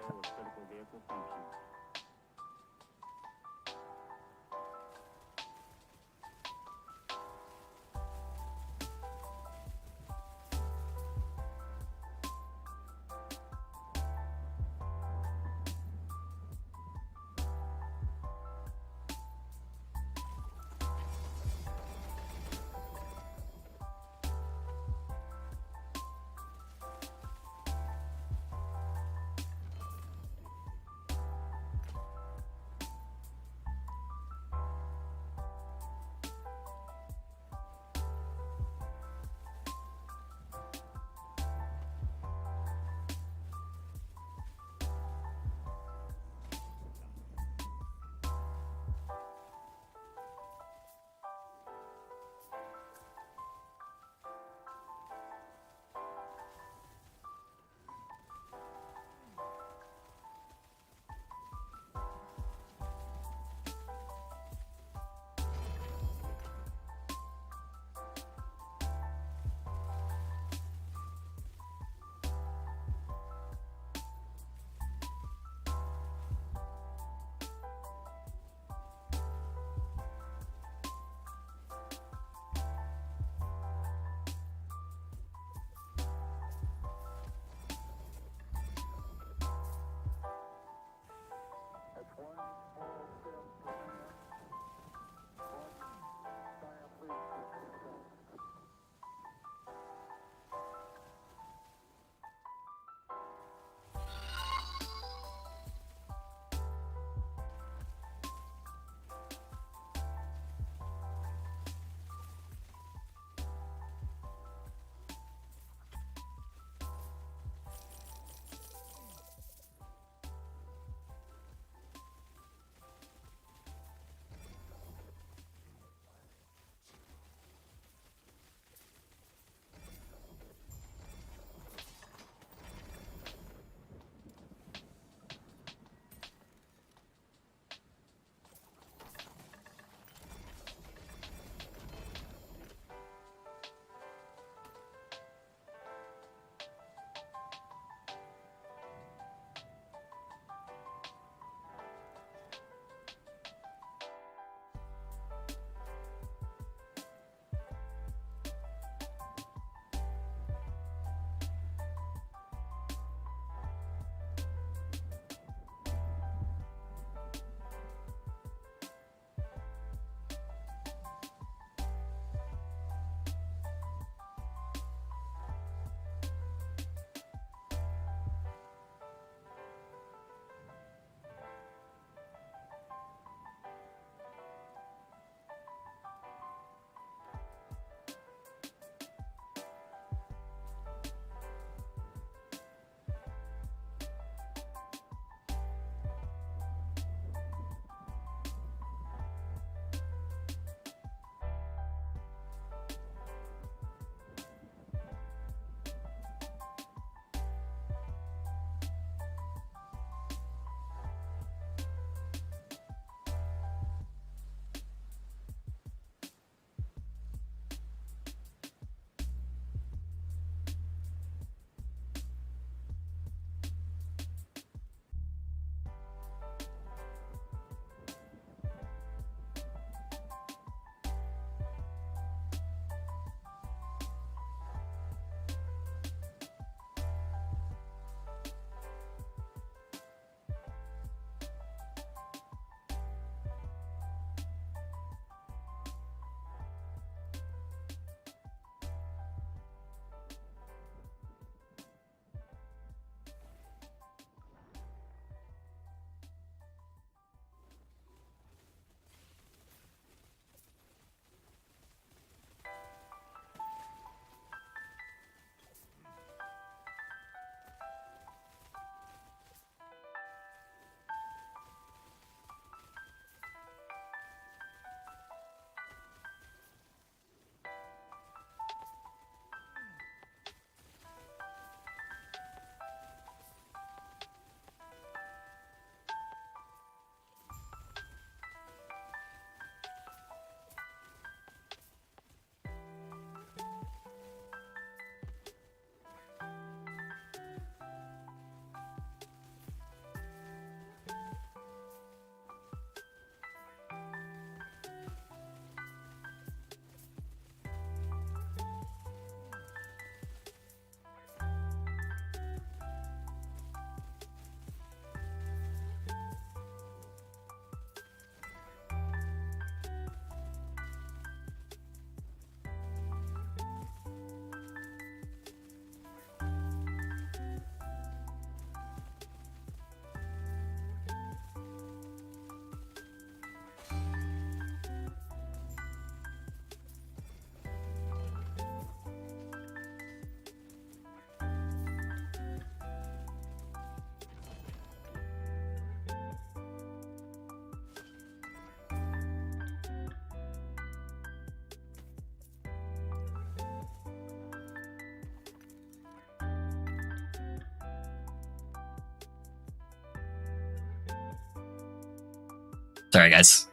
Sorry, guys.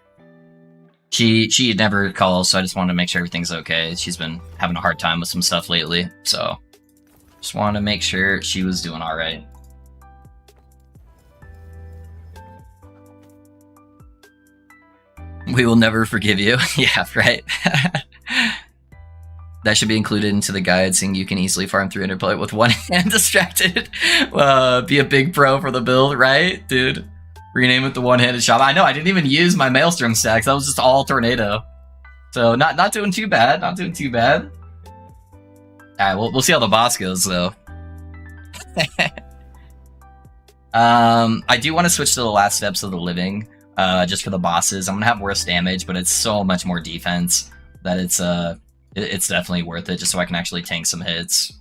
She never calls, so I just wanted to make sure everything's okay. She's been having a hard time with some stuff lately, so just wanted to make sure she was doing all right. We will never forgive you. Yeah, right. That should be included into the guide, saying you can easily farm 300 play with one hand distracted. Be a big pro for the build, right? Dude, rename it the one-handed Shaman. I know, I didn't even use my Maelstrom stacks. That was just all Tornado. So not doing too bad. Not doing too bad. Alright, we'll see how the boss goes, though. I do want to switch to the last steps of the living, just for the bosses. I'm gonna have worse damage, but it's so much more defense that it's definitely worth it, just so I can actually tank some hits.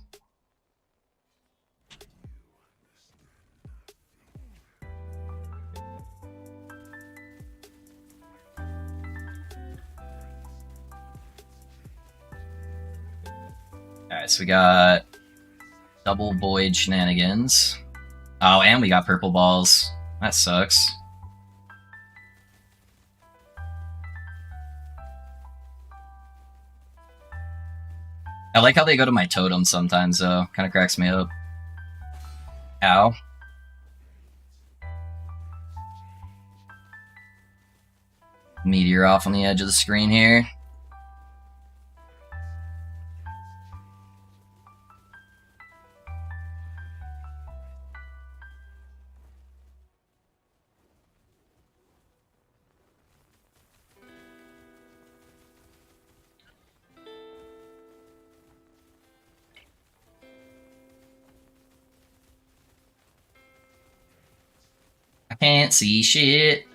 Alright, so we got double void shenanigans. Oh, and we got purple balls. That sucks. I like how they go to my totem sometimes, though. Kind of cracks me up. Ow. Meteor off on the edge of the screen here. I can't see shit.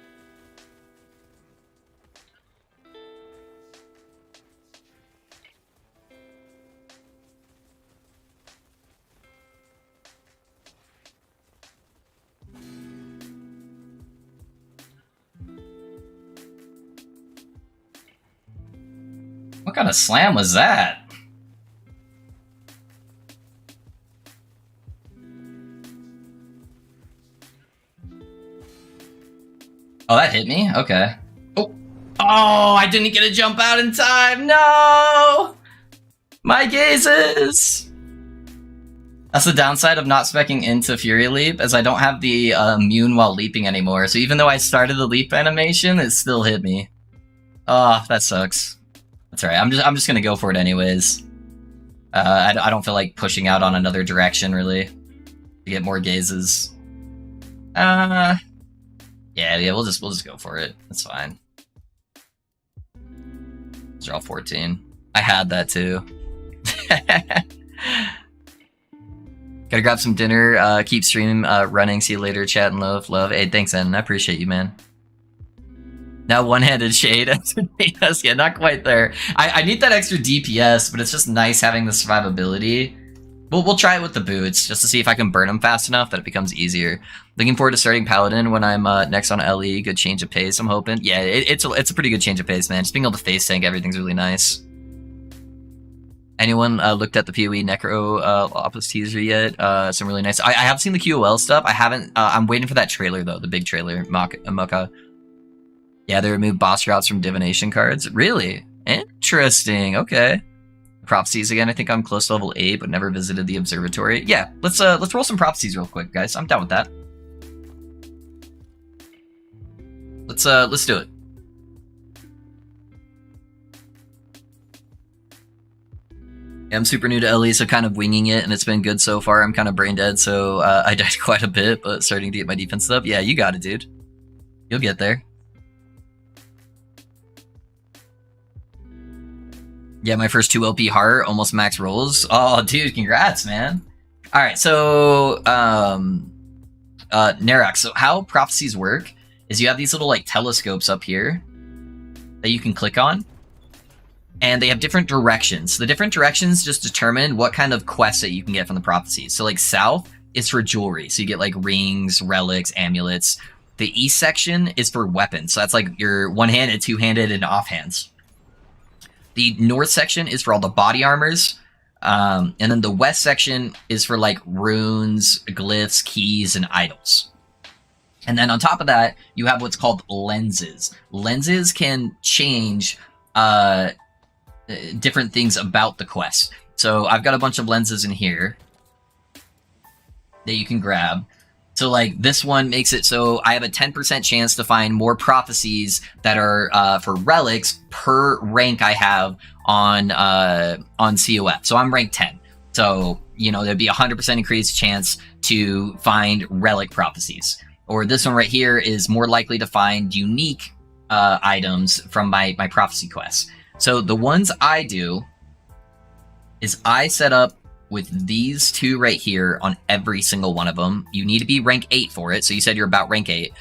What kind of slam was that? Oh, that hit me? Okay. Oh, I didn't get a jump out in time. No! My gazes! That's the downside of not speccing into Fury Leap, as I don't have the immune while leaping anymore. So even though I started the leap animation, it still hit me. Oh, that sucks. That's alright. I'm just gonna go for it anyways. I don't feel like pushing out on another direction really to get more gazes. Yeah, we'll just go for it. That's fine. Draw 14. I had that too. Gotta grab some dinner. Keep stream running. See you later. Chat and love. Hey, thanks, Ed. I appreciate you, man. Now one-handed shade. Yes, yeah, not quite there. I need that extra DPS, but it's just nice having the survivability. We'll try it with the boots, just to see if I can burn them fast enough that it becomes easier. Looking forward to starting Paladin when I'm next on LE. Good change of pace, I'm hoping. Yeah, it's a pretty good change of pace, man. Just being able to face tank everything's really nice. Anyone looked at the PoE Necro Opus teaser yet? Some really nice. I have seen the QOL stuff. I haven't. I'm waiting for that trailer though, the big trailer. Mucka. Yeah, they removed boss routes from divination cards. Really interesting. Okay. Prophecies again. I think I'm close to level 8, but never visited the observatory. Yeah, let's roll some prophecies real quick, guys. I'm down with that. Let's do it. Yeah, I'm super new to LE, so kind of winging it, and it's been good so far. I'm kind of brain dead, so I died quite a bit, but starting to get my defense up. Yeah, you got it, dude. You'll get there. Yeah, my first 2 LP heart, almost max rolls. Oh, dude, congrats, man. All right, so Nerox. So how prophecies work is you have these little like telescopes up here that you can click on, and they have different directions. The different directions just determine what kind of quests that you can get from the prophecies. So like south is for jewelry, so you get like rings, relics, amulets. The east section is for weapons, so that's like your one-handed, two-handed, and offhands. The north section is for all the body armors, and then the west section is for like runes, glyphs, keys, and idols. And then on top of that, you have what's called lenses. Lenses can change different things about the quest. So I've got a bunch of lenses in here that you can grab. So like this one makes it so I have a 10% chance to find more prophecies that are for relics per rank I have on COF. So I'm rank 10. So, you know, there'd be a 100% increased chance to find relic prophecies. Or this one right here is more likely to find unique items from my prophecy quests. So the ones I do is I set up with these two right here on every single one of them. You need to be rank 8 for it. So you said you're about rank 8.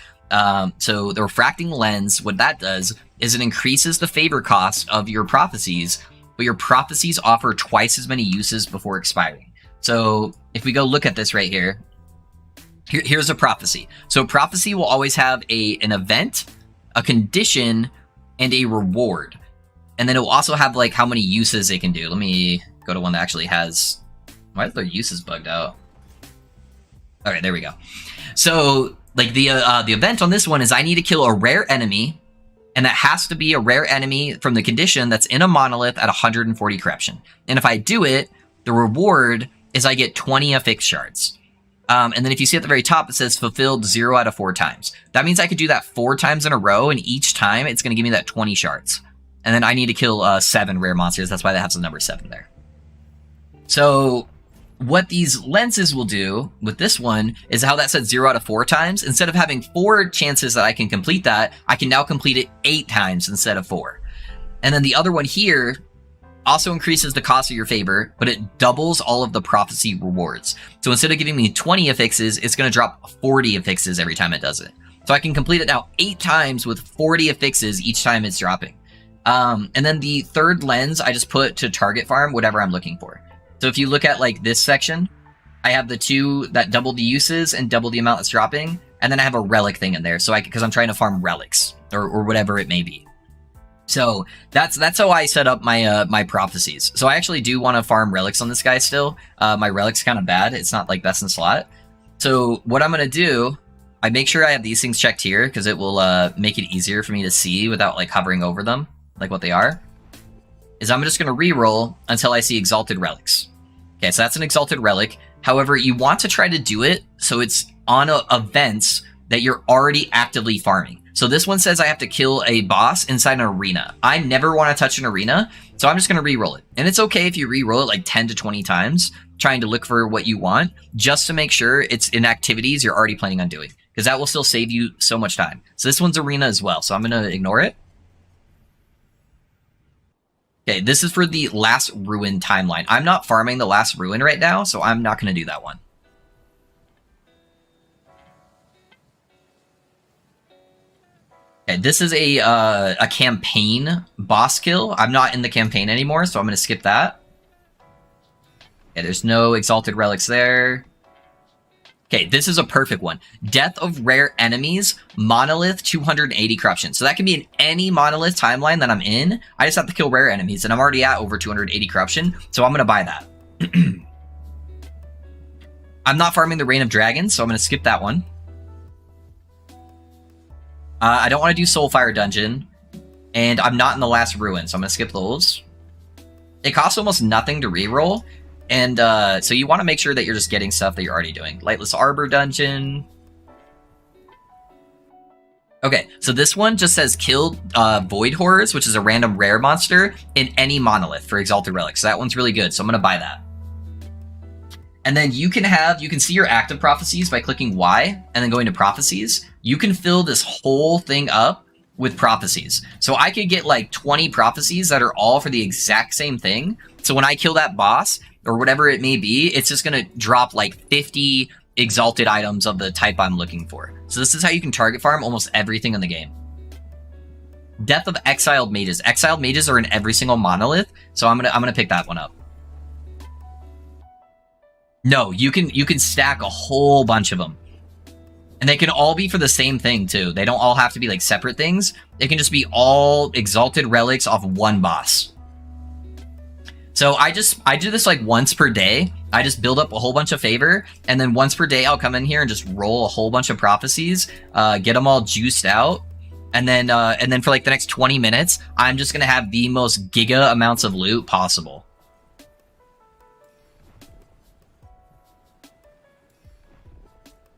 So the refracting lens, what that does is it increases the favor cost of your prophecies, but your prophecies offer twice as many uses before expiring. So if we go look at this right here, here's a prophecy. So prophecy will always have an event, a condition, and a reward. And then it will also have like how many uses it can do. Let me go to one that actually has... Why is their uses bugged out? Okay, there we go. So, like the event on this one is I need to kill a rare enemy, and that has to be a rare enemy from the condition that's in a monolith at 140 corruption. And if I do it, the reward is I get 20 affix shards. And then if you see at the very top, it says fulfilled 0 out of 4 times. That means I could do that 4 times in a row, and each time it's going to give me that 20 shards. And then I need to kill 7 rare monsters. That's why that has the number 7 there. So what these lenses will do with this one is how that said 0 out of 4 times. Instead of having 4 chances that I can complete that, I can now complete it 8 times instead of 4. And then the other one here also increases the cost of your favor, but it doubles all of the prophecy rewards. So instead of giving me 20 affixes, it's going to drop 40 affixes every time it does it. So I can complete it now 8 times with 40 affixes each time it's dropping. And then the third lens, I just put to target farm whatever I'm looking for. So if you look at like this section, I have the 2 that double the uses and double the amount that's dropping, and then I have a relic thing in there. So because I'm trying to farm relics or whatever it may be. So that's how I set up my my prophecies. So I actually do want to farm relics on this guy still. My relic's kind of bad. It's not like best in slot. So what I'm gonna do, I make sure I have these things checked here because it will make it easier for me to see without like hovering over them, like what they are. Is I'm just gonna reroll until I see exalted relics. Okay, so that's an exalted relic. However, you want to try to do it so it's on events that you're already actively farming. So this one says I have to kill a boss inside an arena. I never want to touch an arena, so I'm just going to re-roll it. And it's okay if you re-roll it like 10 to 20 times, trying to look for what you want, just to make sure it's in activities you're already planning on doing, because that will still save you so much time. So this one's arena as well, so I'm going to ignore it. Okay, this is for the last ruin timeline. I'm not farming the last ruin right now, so I'm not going to do that one. Okay, this is a campaign boss kill. I'm not in the campaign anymore, so I'm going to skip that. Okay, there's no exalted relics there. Okay, this is a perfect one. Death of rare enemies, monolith, 280 corruption. So that can be in any monolith timeline that I'm in. I just have to kill rare enemies, and I'm already at over 280 corruption, so I'm going to buy that. I'm not farming the Reign of Dragons, so I'm going to skip that one. I don't want to do Soulfire Dungeon, and I'm not in the last ruin, so I'm going to skip those. It costs almost nothing to reroll, and so you want to make sure that you're just getting stuff that you're already doing. Lightless Arbor Dungeon. Okay, so this one just says kill Void Horrors, which is a random rare monster, in any monolith for Exalted Relics. So that one's really good, so I'm going to buy that. And then you can see your active prophecies by clicking Y and then going to prophecies. You can fill this whole thing up with prophecies. So I could get like 20 prophecies that are all for the exact same thing. So when I kill that boss or whatever it may be, it's just going to drop like 50 exalted items of the type I'm looking for. So this is how you can target farm almost everything in the game. Death of Exiled Mages. Exiled Mages are in every single monolith, so I'm gonna pick that one up. No, you can stack a whole bunch of them. And they can all be for the same thing, too. They don't all have to be, like, separate things. It can just be all exalted relics off one boss. So I do this, like, once per day. I just build up a whole bunch of favor, and then once per day I'll come in here and just roll a whole bunch of prophecies, get them all juiced out, and then for like the next 20 minutes, I'm just gonna have the most giga amounts of loot possible.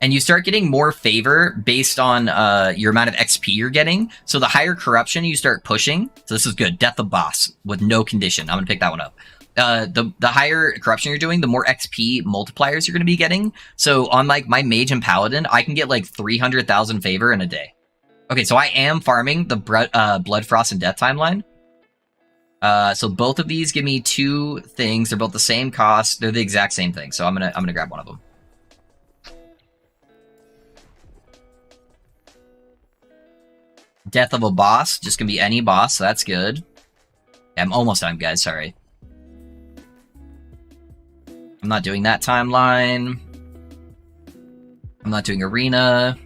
And you start getting more favor based on your amount of XP you're getting. So the higher corruption you start pushing, so this is good, Death of Boss with no condition. I'm gonna pick that one up. The higher corruption you're doing, the more XP multipliers you're going to be getting. So on like my mage and paladin, I can get like 300,000 favor in a day. Okay, so I am farming the Blood, Frost, and Death timeline. So both of these give me 2 things. They're both the same cost. They're the exact same thing. So I'm gonna grab one of them. Death of a boss, just gonna be any boss. So that's good. Yeah, I'm almost done, guys. Sorry. I'm not doing that timeline. I'm not doing arena.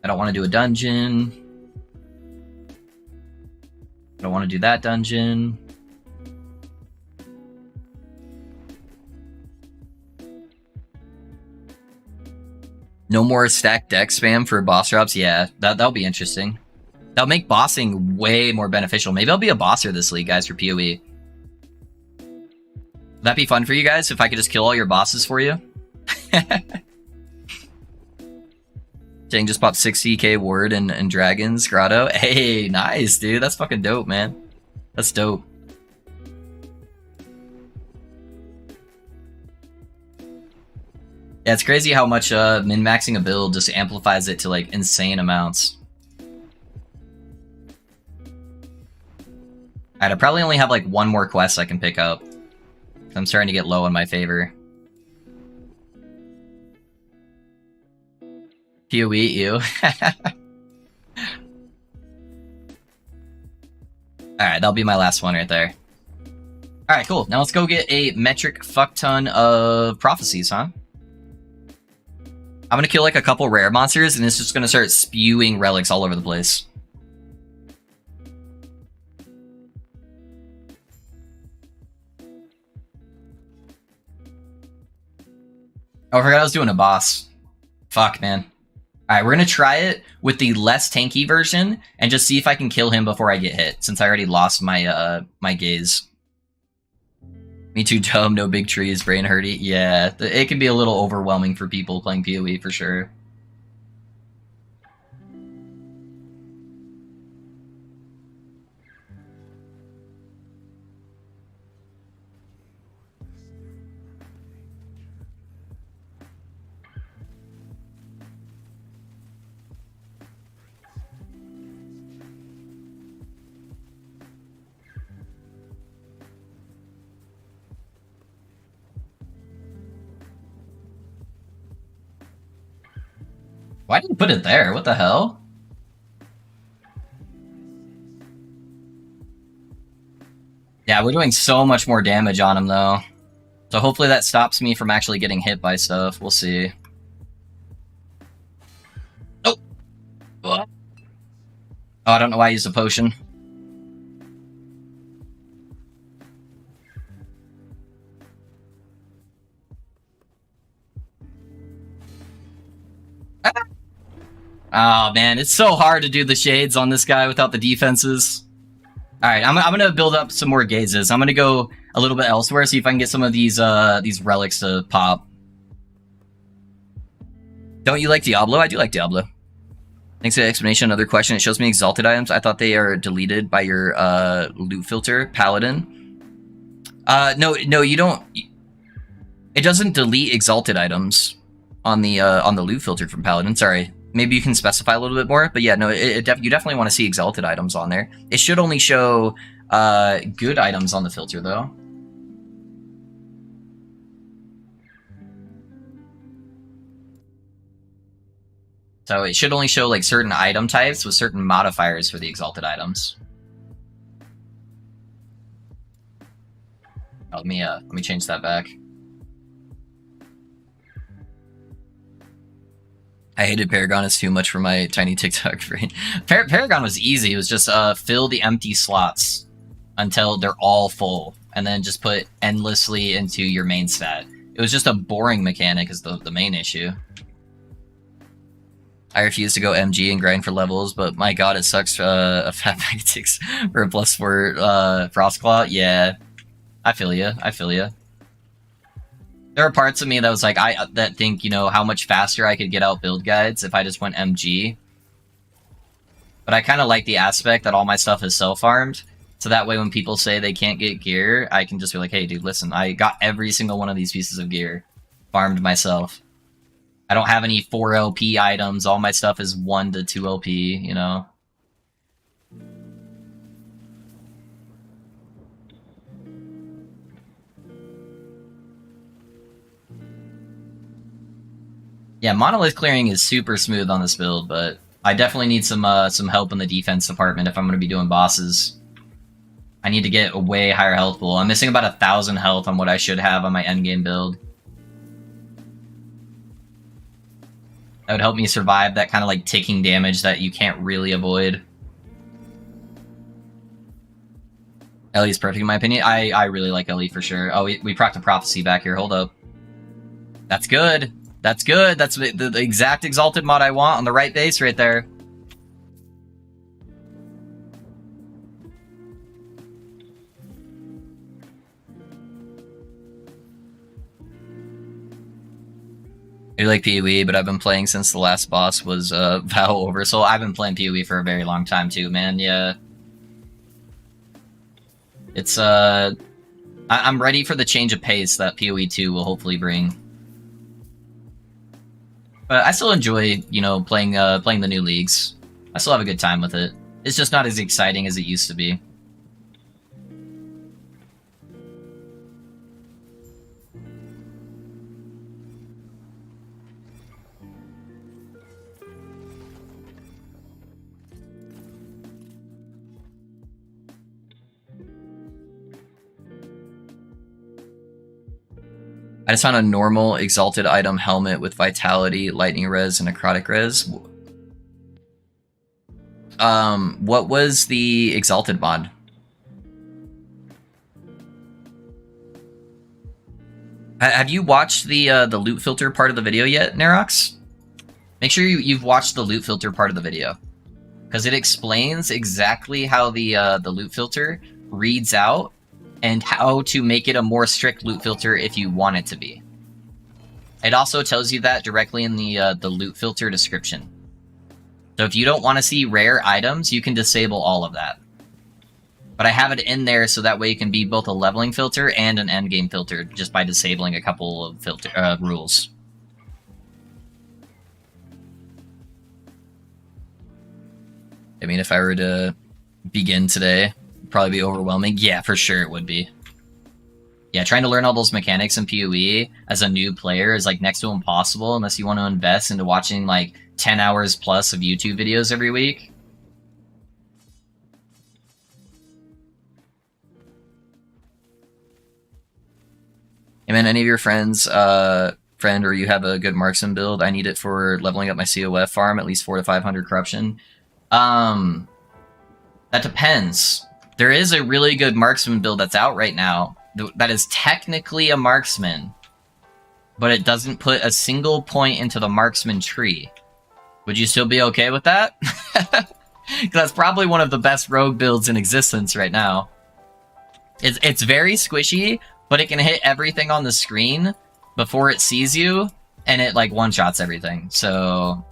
I don't want to do a dungeon. I don't want to do that dungeon. No more stacked deck spam for boss drops. Yeah, that'll be interesting. That'll make bossing way more beneficial. Maybe I'll be a bosser this league, guys, for PoE. Would that be fun for you guys if I could just kill all your bosses for you? Dang, just popped 60k ward and dragons grotto. Hey, nice, dude. That's fucking dope, man. That's dope. Yeah, it's crazy how much min-maxing a build just amplifies it to like insane amounts. Alright, I probably only have like one more quest I can pick up. I'm starting to get low in my favor. PoE, you. Alright, that'll be my last one right there. Alright, cool. Now let's go get a metric fuck ton of prophecies, huh? I'm gonna kill like a couple rare monsters, and it's just gonna start spewing relics all over the place. Oh, I forgot I was doing a boss. Fuck, man. Alright, we're gonna try it with the less tanky version, and just see if I can kill him before I get hit, since I already lost my, my gaze. Me too dumb, no big trees, brain hurty. Yeah, it can be a little overwhelming for people playing PoE, for sure. Why did you put it there? What the hell? Yeah, we're doing so much more damage on him, though. So hopefully that stops me from actually getting hit by stuff. We'll see. Oh! Oh, I don't know why I used a potion. Oh, man, it's so hard to do the shades on this guy without the defenses. Alright, I'm gonna build up some more gazes. I'm gonna go a little bit elsewhere, see if I can get some of these relics to pop. Don't you like Diablo? I do like Diablo. Thanks for the explanation. Another question. It shows me exalted items. I thought they are deleted by your loot filter, Paladin. No, you don't. It doesn't delete exalted items on the loot filter from Paladin. Sorry. Maybe you can specify a little bit more, but yeah, no, you definitely want to see exalted items on there. It should only show good items on the filter, though. So it should only show like certain item types with certain modifiers for the exalted items. Oh, let me change that back. I hated Paragon. It's too much for my tiny TikTok brain. Paragon was easy. It was just fill the empty slots until they're all full. and then just put endlessly into your main stat. It was just a boring mechanic is the main issue. I refuse to go MG and grind for levels, but my god, it sucks a Fat Magnetics for a +4 Frostclaw. Yeah, I feel you. I feel you. There are parts of me that was like, that think, you know, how much faster I could get out build guides if I just went MG. But I kind of like the aspect that all my stuff is self-farmed. So that way when people say they can't get gear, I can just be like, hey dude, listen, I got every single one of these pieces of gear. Farmed myself. I don't have any 4 LP items, all my stuff is 1 to 2 LP, you know? Yeah, monolith clearing is super smooth on this build, but I definitely need some help in the defense department if I'm going to be doing bosses. I need to get a way higher health pool. I'm missing about 1,000 health on what I should have on my endgame build. That would help me survive that kind of like ticking damage that you can't really avoid. Ellie's perfect in my opinion. I really like Ellie for sure. Oh, we procced a prophecy back here. Hold up. That's good. That's good. That's the exact exalted mod I want on the right base right there. I like PoE, but I've been playing since the last boss was Vow Oversoul. I've been playing PoE for a very long time too, man. Yeah. It's I'm ready for the change of pace that PoE 2 will hopefully bring. But I still enjoy, you know, playing the new leagues. I still have a good time with it. It's just not as exciting as it used to be. I just found a normal exalted item helmet with vitality, lightning res, and necrotic res. What was the exalted mod? Have you watched the loot filter part of the video yet, Nerox? Make sure you've watched the loot filter part of the video, because it explains exactly how the loot filter reads out and how to make it a more strict loot filter if you want it to be. It also tells you that directly in the loot filter description. So if you don't want to see rare items, you can disable all of that. But I have it in there so that way it can be both a leveling filter and an endgame filter just by disabling a couple of rules. I mean, if I were to begin today, it'd probably be overwhelming. Yeah, for sure it would be. Yeah, trying to learn all those mechanics in PoE as a new player is like next to impossible unless you want to invest into watching like 10 hours plus of YouTube videos every week. And then any of your friends, friend, or you have a good marksman build, I need it for leveling up my COF farm, at least 400 to 500 corruption. That depends. There is a really good marksman build that's out right now that is technically a marksman, but it doesn't put a single point into the marksman tree. Would you still be okay with that? Because that's probably one of the best rogue builds in existence right now. It's very squishy, but it can hit everything on the screen before it sees you, and it like one-shots everything. So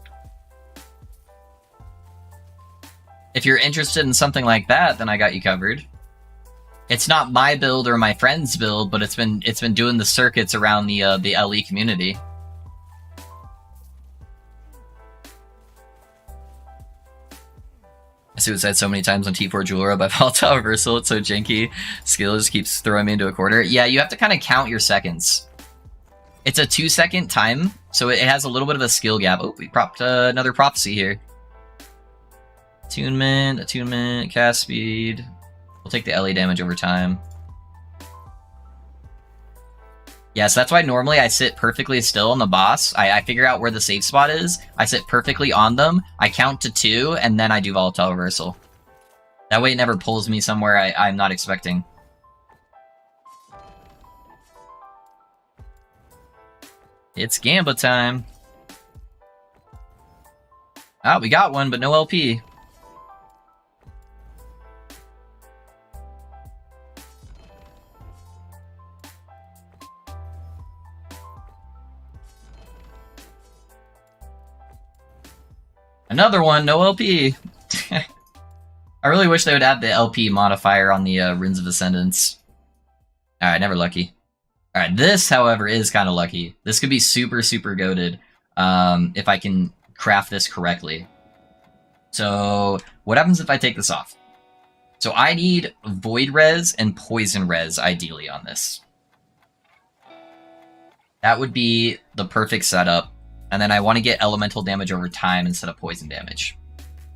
if you're interested in something like that, then I got you covered. It's not my build or my friend's build, but it's been doing the circuits around the LE community. I see what's said so many times on T4 Jewelra by Volatile Reversal. It's so janky. Skill just keeps throwing me into a corner. Yeah, you have to kind of count your seconds. It's a 2-second time, so it has a little bit of a skill gap. Oh, we propped another prophecy here. Attunement, cast speed. We'll take the LE damage over time. Yeah, so that's why normally I sit perfectly still on the boss. I figure out where the safe spot is. I sit perfectly on them. I count to 2, and then I do Volatile Reversal. That way it never pulls me somewhere I'm not expecting. It's Gamba time. Ah, we got one, but no LP. Another one, no LP. I really wish they would add the LP modifier on the Runes of Ascendance. Alright, never lucky. Alright, this, however, is kind of lucky. This could be super, super goated if I can craft this correctly. So, what happens if I take this off? So I need Void Res and Poison Res, ideally, on this. That would be the perfect setup. And then I want to get elemental damage over time instead of poison damage.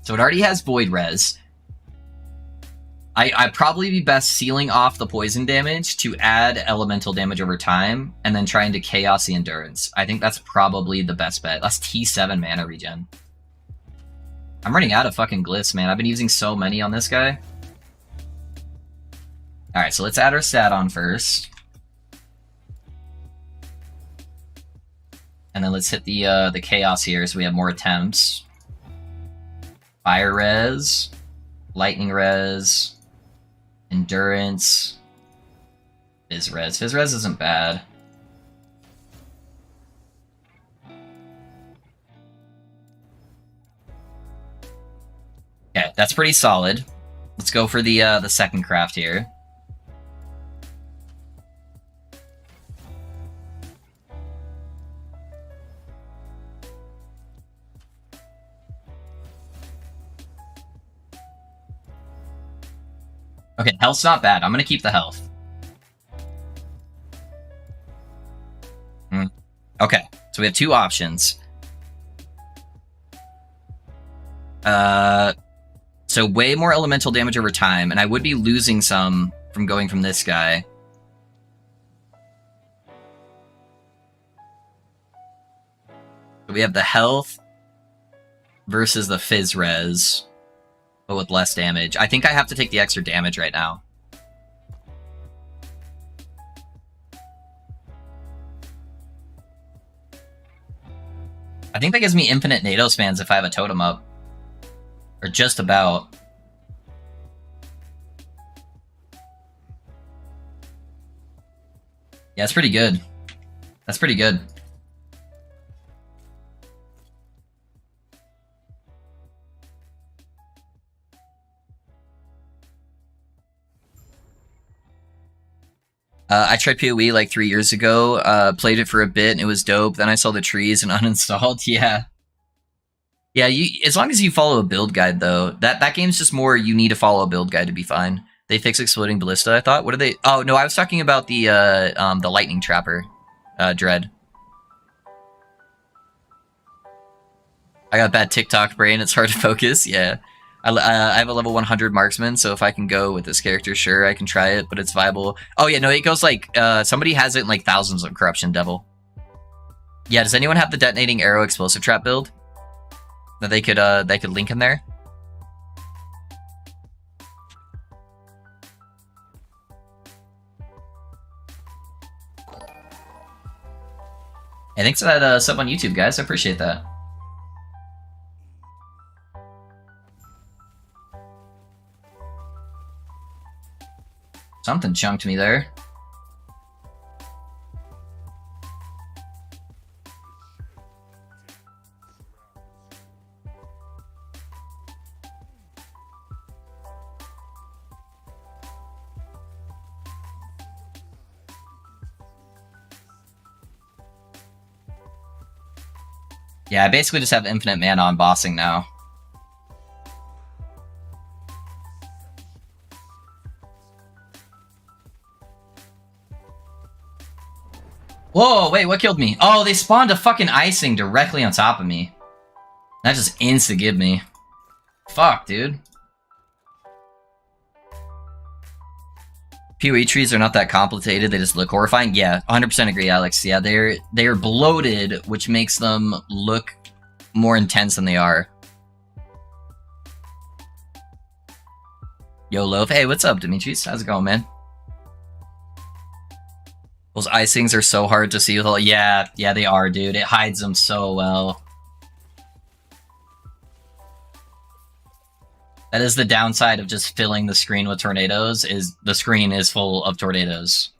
So it already has Void Res. I'd probably be best sealing off the poison damage to add elemental damage over time, and then trying to chaos the endurance. I think that's probably the best bet. That's T7 mana regen. I'm running out of fucking glyphs, man. I've been using so many on this guy. Alright, so let's add our stat on first. And then let's hit the chaos here so we have more attempts. Fire res, lightning res, endurance, fizz res. Fizz res isn't bad. Okay, that's pretty solid. Let's go for the second craft here. Okay, health's not bad. I'm gonna keep the health. Okay, so we have two options. So way more elemental damage over time, and I would be losing some from going from this guy. So we have the health versus the fizz res, but with less damage. I think I have to take the extra damage right now. I think that gives me infinite NATO spans if I have a totem up. Or just about. Yeah, it's pretty good. That's pretty good. I tried PoE like 3 years ago, played it for a bit, and it was dope. Then I saw the trees and uninstalled. Yeah. Yeah, as long as you follow a build guide, though. That game's just more you need to follow a build guide to be fine. They fixed Exploding Ballista, I thought. What are they? Oh, no, I was talking about the Lightning Trapper, Dread. I got bad TikTok brain, it's hard to focus, yeah. I have a level 100 marksman, so if I can go with this character, sure, I can try it, but it's viable. Oh yeah, no, it goes like, somebody has it in like thousands of Corruption Devil. Yeah, does anyone have the Detonating Arrow Explosive Trap build? That they could link in there? Hey, thanks for that sub on YouTube, guys, I appreciate that. Something chunked me there. Yeah, I basically just have infinite mana on bossing now. Whoa, wait, what killed me? Oh, they spawned a fucking icing directly on top of me. That just insta-give me. Fuck, dude. PoE trees are not that complicated, they just look horrifying. Yeah, 100% agree, Alex. Yeah, they're bloated, which makes them look more intense than they are. Yo, Loaf. Hey, what's up, Demetrius? How's it going, man? Those icings are so hard to see with all. Yeah, they are, dude. It hides them so well. That is the downside of just filling the screen with tornadoes, is the screen is full of tornadoes.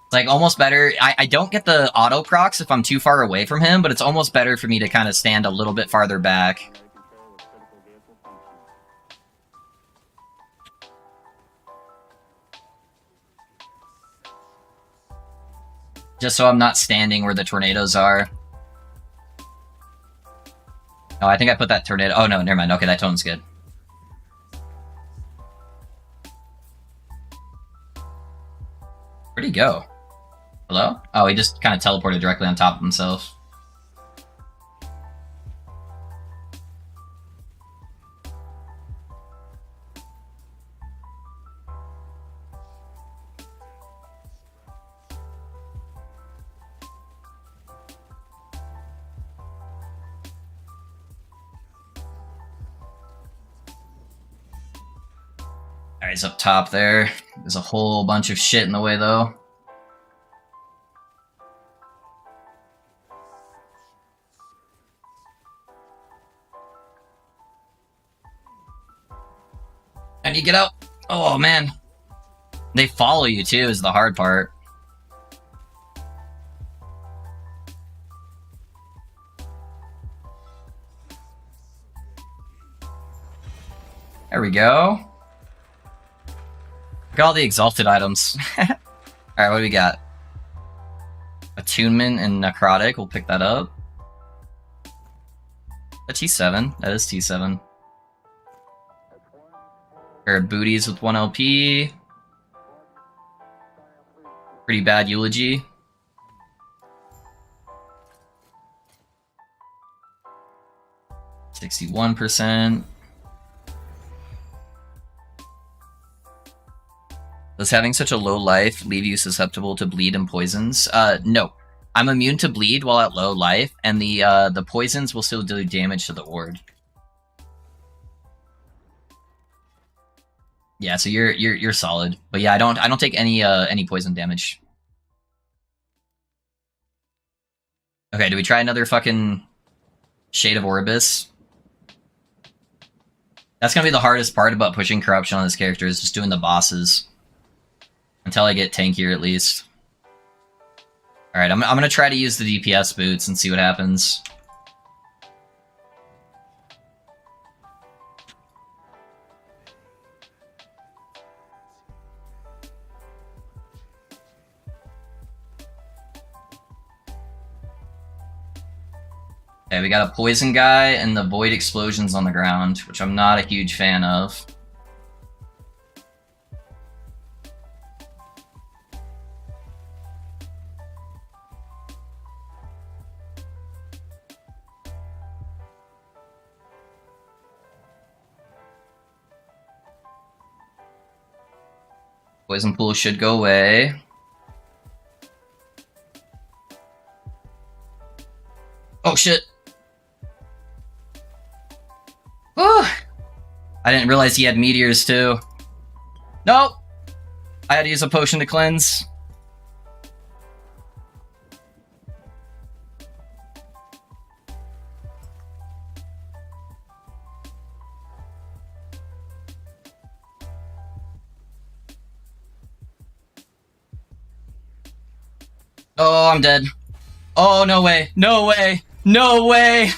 It's like almost better. I don't get the auto procs if I'm too far away from him, but it's almost better for me to kind of stand a little bit farther back. Just so I'm not standing where the tornadoes are. Oh, I think I put that tornado. Oh, no, never mind. Okay, that tone's good. Where'd he go? Hello? Oh, he just kind of teleported directly on top of himself. Alright, he's up top there. There's a whole bunch of shit in the way, though. And you get out. Oh, man. They follow you, too, is the hard part. There we go. Look at all the exalted items. Alright, what do we got? Attunement and Necrotic. We'll pick that up. A T7. That is T7. Pair of booties with 1 LP. Pretty bad eulogy. %. Does having such a low life leave you susceptible to bleed and poisons? No. I'm immune to bleed while at low life, and the poisons will still do damage to the ward. Yeah, so you're solid. But yeah, I don't take any poison damage. Okay, do we try another fucking Shade of Orbis? That's gonna be the hardest part about pushing corruption on this character, is just doing the bosses. Until I get tankier, at least. Alright, I'm gonna try to use the DPS boots and see what happens. Okay, we got a poison guy and the void explosions on the ground, which I'm not a huge fan of. Poison pool should go away. Oh shit! Whew. I didn't realize he had meteors too. Nope! I had to use a potion to cleanse. Oh, I'm dead. Oh, no way. No way. No way.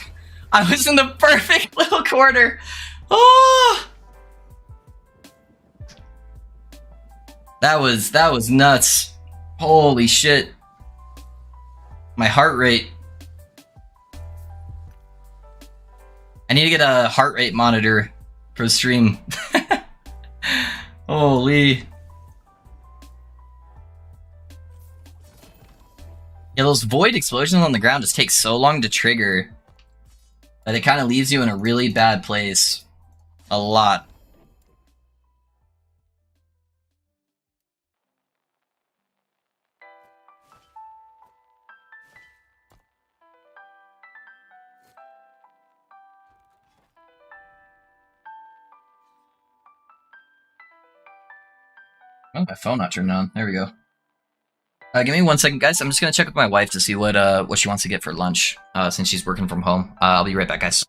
I was in the perfect little corner. Oh! That was nuts. Holy shit. My heart rate. I need to get a heart rate monitor for the stream. Holy. Yeah, those void explosions on the ground just take so long to trigger that it kind of leaves you in a really bad place. A lot. is my phone not turned on? There we go. Give me 1 second, guys. I'm just gonna check with my wife to see what she wants to get for lunch, since she's working from home. I'll be right back, guys.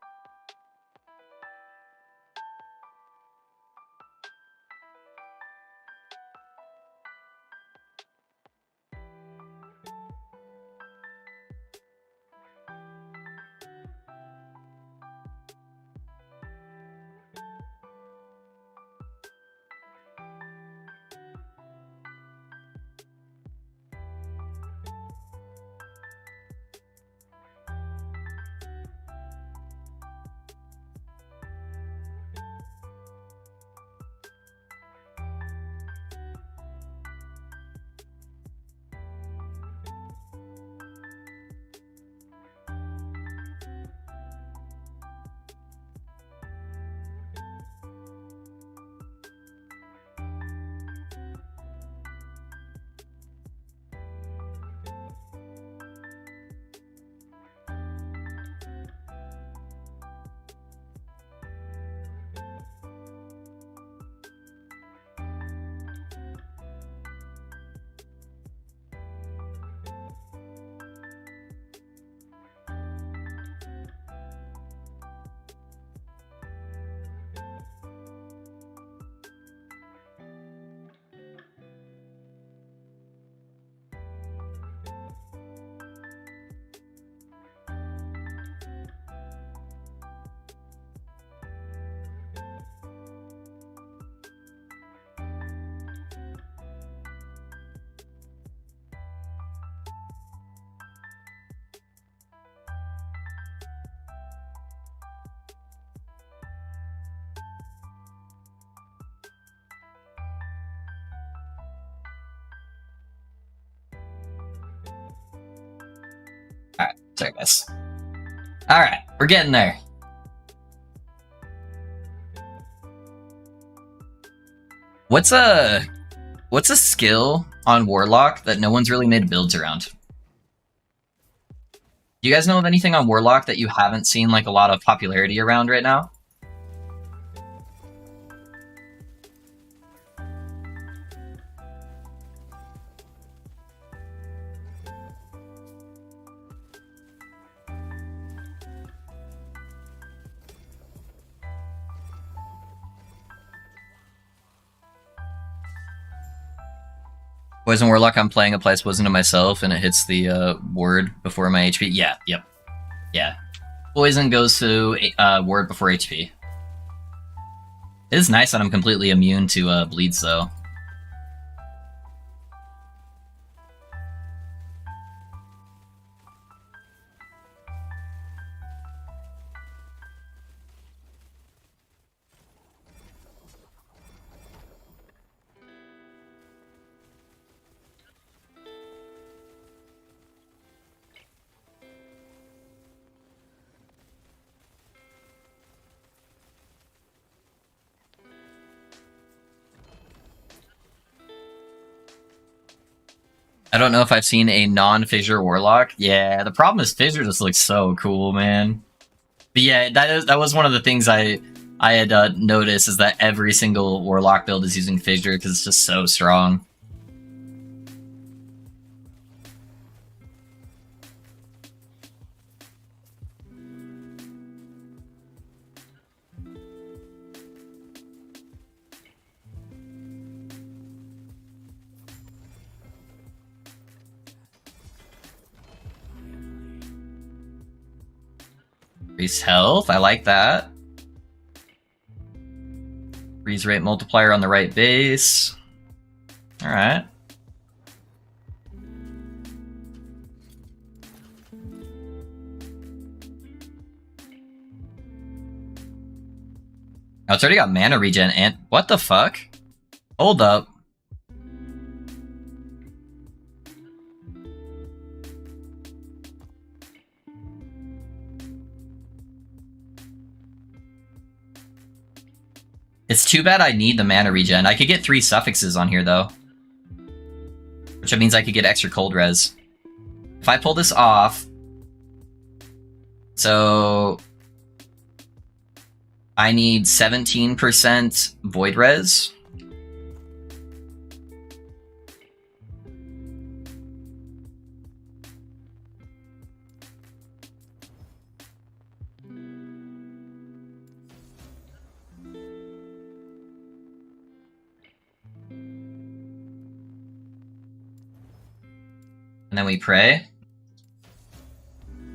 Alright, sorry guys. Alright, we're getting there. What's a skill on Warlock that no one's really made builds around? Do you guys know of anything on Warlock that you haven't seen like a lot of popularity around right now? Poison Warlock, I'm playing, applies poison to myself, and it hits the ward before my HP. Yeah, yep. Yeah. Poison goes to ward before HP. It is nice that I'm completely immune to bleeds, though. I don't know if I've seen a non-Fissure Warlock. Yeah, the problem is Fissure just looks so cool, man. But yeah, that was one of the things I had noticed, is that every single Warlock build is using Fissure because it's just so strong. Increase health, I like that. Freeze rate multiplier on the right base. Alright. Oh, it's already got mana regen and... What the fuck? Hold up. It's too bad I need the mana regen. I could get 3 suffixes on here, though. Which means I could get extra cold res. If I pull this off... So... I need 17% void res. And then we pray.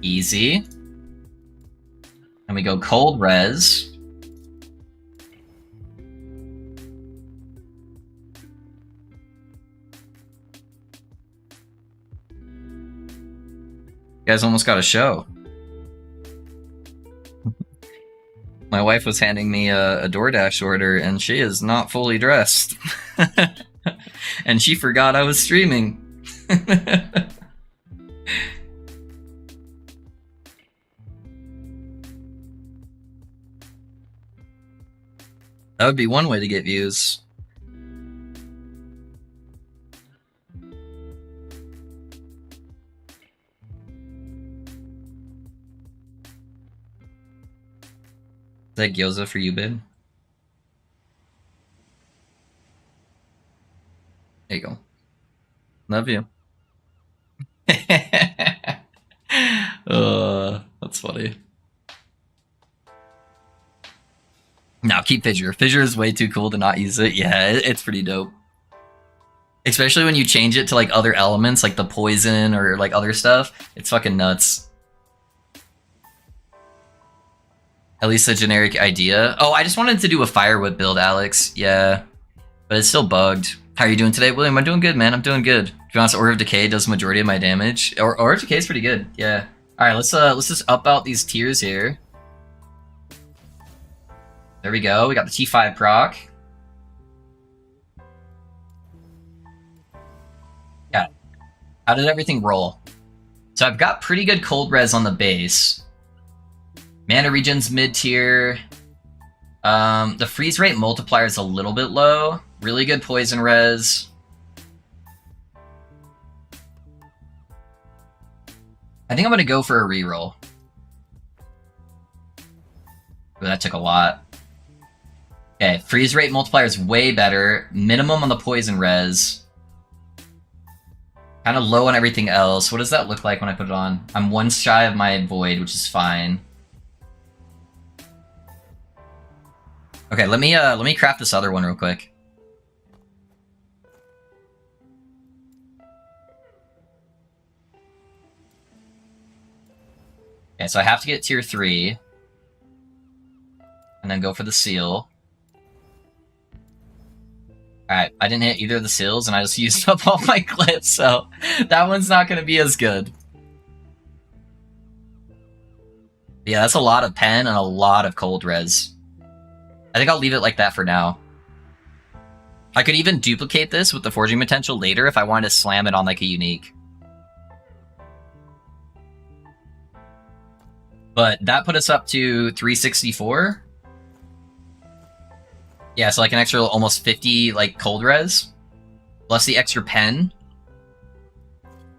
Easy. And we go cold res. You guys almost got a show. My wife was handing me a DoorDash order, and she is not fully dressed. And she forgot I was streaming. That would be one way to get views. Is that gyoza for you, babe? There you go. Love you. That's funny. No, keep Fissure. Fissure is way too cool to not use it. Yeah, it's pretty dope. Especially when you change it to like other elements, like the poison or like other stuff. It's fucking nuts. At least a generic idea. Oh, I just wanted to do a Fire Whip build, Alex. Yeah, but it's still bugged. How are you doing today, William? I'm doing good, man. I'm doing good. To be honest, Order of Decay does the majority of my damage. Order of Decay is pretty good. Yeah. All right, let's just up out these tiers here. There we go. We got the T5 proc. Yeah. How did everything roll? So I've got pretty good cold res on the base. Mana regen's mid tier. The freeze rate multiplier is a little bit low. Really good poison res. I think I'm gonna go for a reroll. Ooh, that took a lot. Okay, freeze rate multiplier is way better. Minimum on the poison res. Kind of low on everything else. What does that look like when I put it on? I'm one shy of my void, which is fine. Okay, let me craft this other one real quick. Okay, so I have to get tier 3. And then go for the seal. Alright, I didn't hit either of the seals, and I just used up all my clips, so that one's not going to be as good. Yeah, that's a lot of pen and a lot of cold res. I think I'll leave it like that for now. I could even duplicate this with the forging potential later if I wanted to slam it on like a unique. But that put us up to 364. Yeah, so like an extra almost 50 like cold res. Plus the extra pen.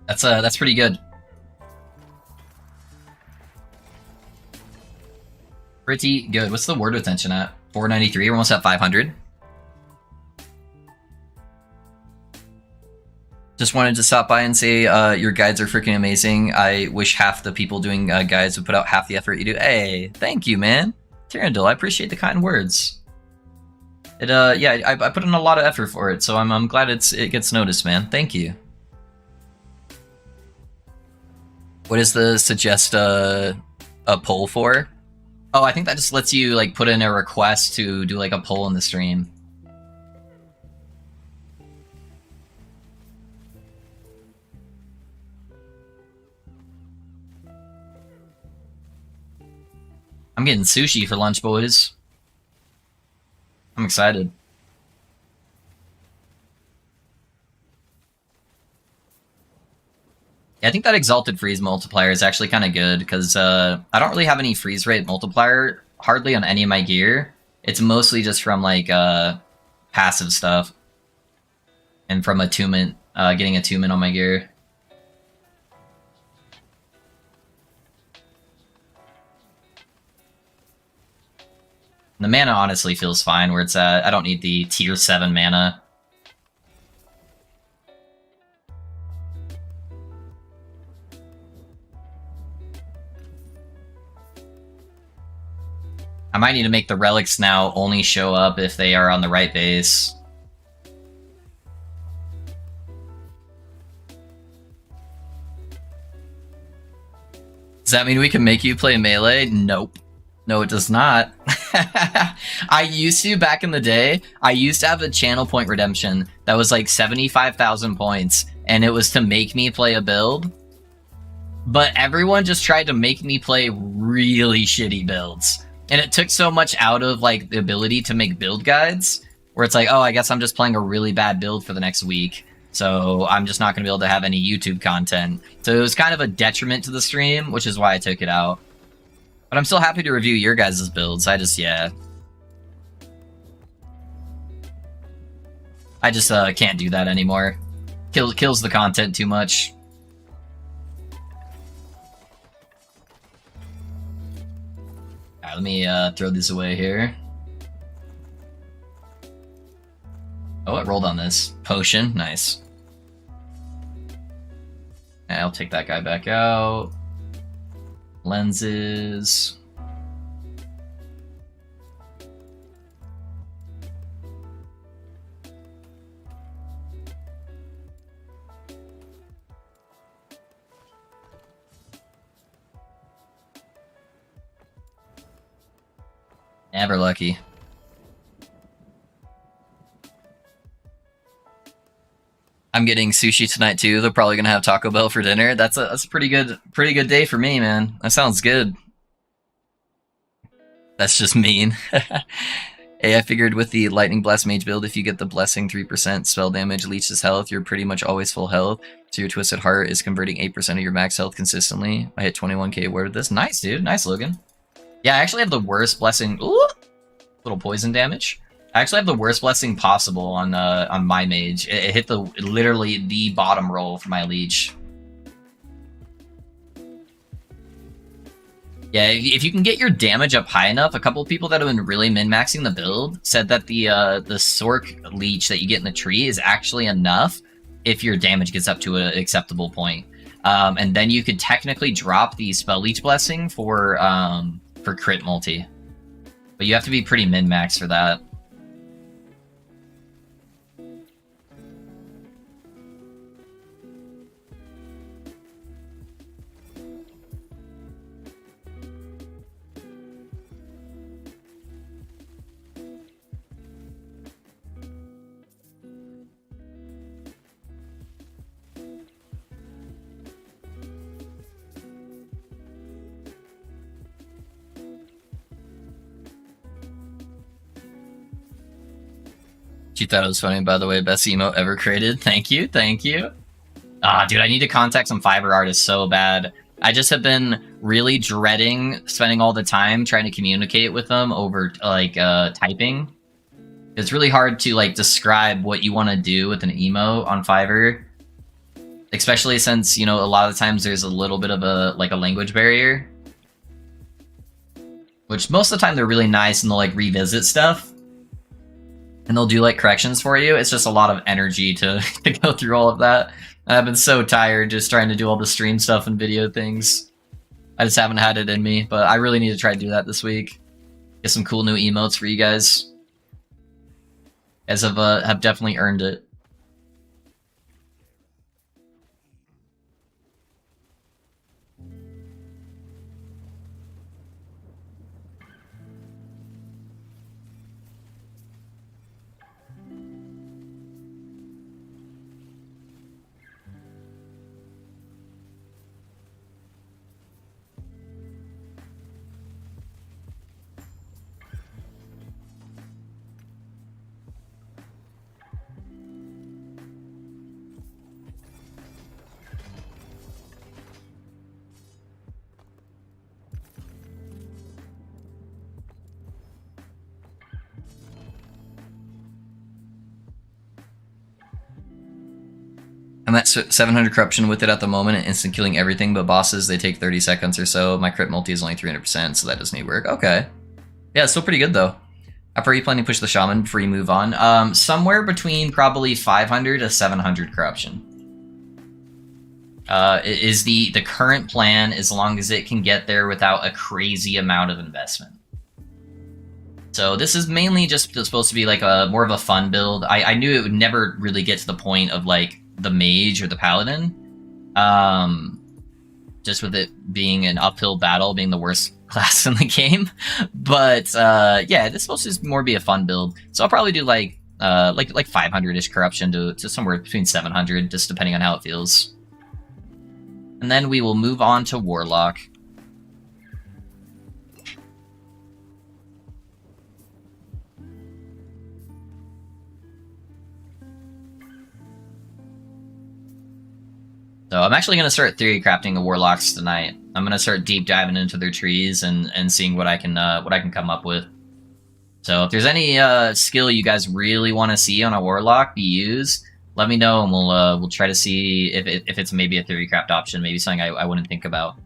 That's pretty good. Pretty good. What's the word retention at? 493, we're almost at 500. Just wanted to stop by and say your guides are freaking amazing. I wish half the people doing guides would put out half the effort you do. Hey, thank you, man. Tyrandil, I appreciate the kind words. Yeah, I put in a lot of effort for it, so I'm glad it gets noticed, man. Thank you. What is the suggest a poll for? Oh, I think that just lets you like put in a request to do like a poll in the stream. I'm getting sushi for lunch, boys. I'm excited. Yeah, I think that Exalted Freeze multiplier is actually kind of good, because I don't really have any freeze rate multiplier hardly on any of my gear. It's mostly just from like passive stuff. And from attunement, getting attunement on my gear. The mana honestly feels fine where it's at. I don't need the tier 7 mana. I might need to make the relics now only show up if they are on the right base. Does that mean we can make you play melee? Nope. No, it does not. I used to, back in the day, I used to have a channel point redemption that was like 75,000 points, and it was to make me play a build. But everyone just tried to make me play really shitty builds. And it took so much out of like the ability to make build guides, where it's like, oh, I guess I'm just playing a really bad build for the next week, so I'm just not going to be able to have any YouTube content. So it was kind of a detriment to the stream, which is why I took it out. But I'm still happy to review your guys' builds. I just can't do that anymore. Kills the content too much. Alright, let me throw these away here. Oh, it rolled on this. Potion, nice. I'll take that guy back out. Lenses. Never lucky. I'm getting sushi tonight too. They're probably gonna have Taco Bell for dinner. That's a pretty good day for me, man. That sounds good. That's just mean. Hey, I figured with the Lightning Blast Mage build, if you get the Blessing 3% spell damage, leeches health, you're pretty much always full health. So your Twisted Heart is converting 8% of your max health consistently. I hit 21k award with this. Nice, dude. Nice, Logan. Yeah, I actually have the worst Blessing. Ooh, little poison damage. I actually have the worst blessing possible on my mage. It hit literally the bottom roll for my leech. Yeah, if you can get your damage up high enough, a couple of people that have been really min-maxing the build said that the Sork leech that you get in the tree is actually enough if your damage gets up to an acceptable point. And then you could technically drop the spell leech blessing for crit multi. But you have to be pretty min-max for that. She thought it was funny, by the way. Best emote ever created. Thank you, thank you. Ah, dude, I need to contact some Fiverr artists so bad. I just have been really dreading spending all the time trying to communicate with them over, like, typing. It's really hard to, like, describe what you want to do with an emote on Fiverr. Especially since, you know, a lot of the times there's a little bit of a language barrier. Which, most of the time, they're really nice and they'll, like, revisit stuff. And they'll do, like, corrections for you. It's just a lot of energy to go through all of that. And I've been so tired just trying to do all the stream stuff and video things. I just haven't had it in me, but I really need to try to do that this week. Get some cool new emotes for you guys. You guys have definitely earned it. I'm at 700 corruption with it at the moment and instant killing everything, but bosses, they take 30 seconds or so. My crit multi is only 300%, so that doesn't need work. Okay. Yeah, it's still pretty good, though. How far are you planning to push the Shaman before you move on? Somewhere between probably 500 to 700 corruption. Is the current plan, as long as it can get there without a crazy amount of investment. So this is mainly just supposed to be like more of a fun build. I knew it would never really get to the point of like the mage or the paladin. just with it being an uphill battle, being the worst class in the game. But yeah, this will just more be a fun build. So I'll probably do like 500-ish corruption to somewhere between 700, just depending on how it feels. And then we will move on to Warlock. So I'm actually going to start theory crafting the Warlocks tonight. I'm going to start deep diving into their trees and seeing what I can come up with. So if there's any skill you guys really want to see on a Warlock be used, let me know, and we'll try to see if it's maybe a theory craft option, maybe something I wouldn't think about.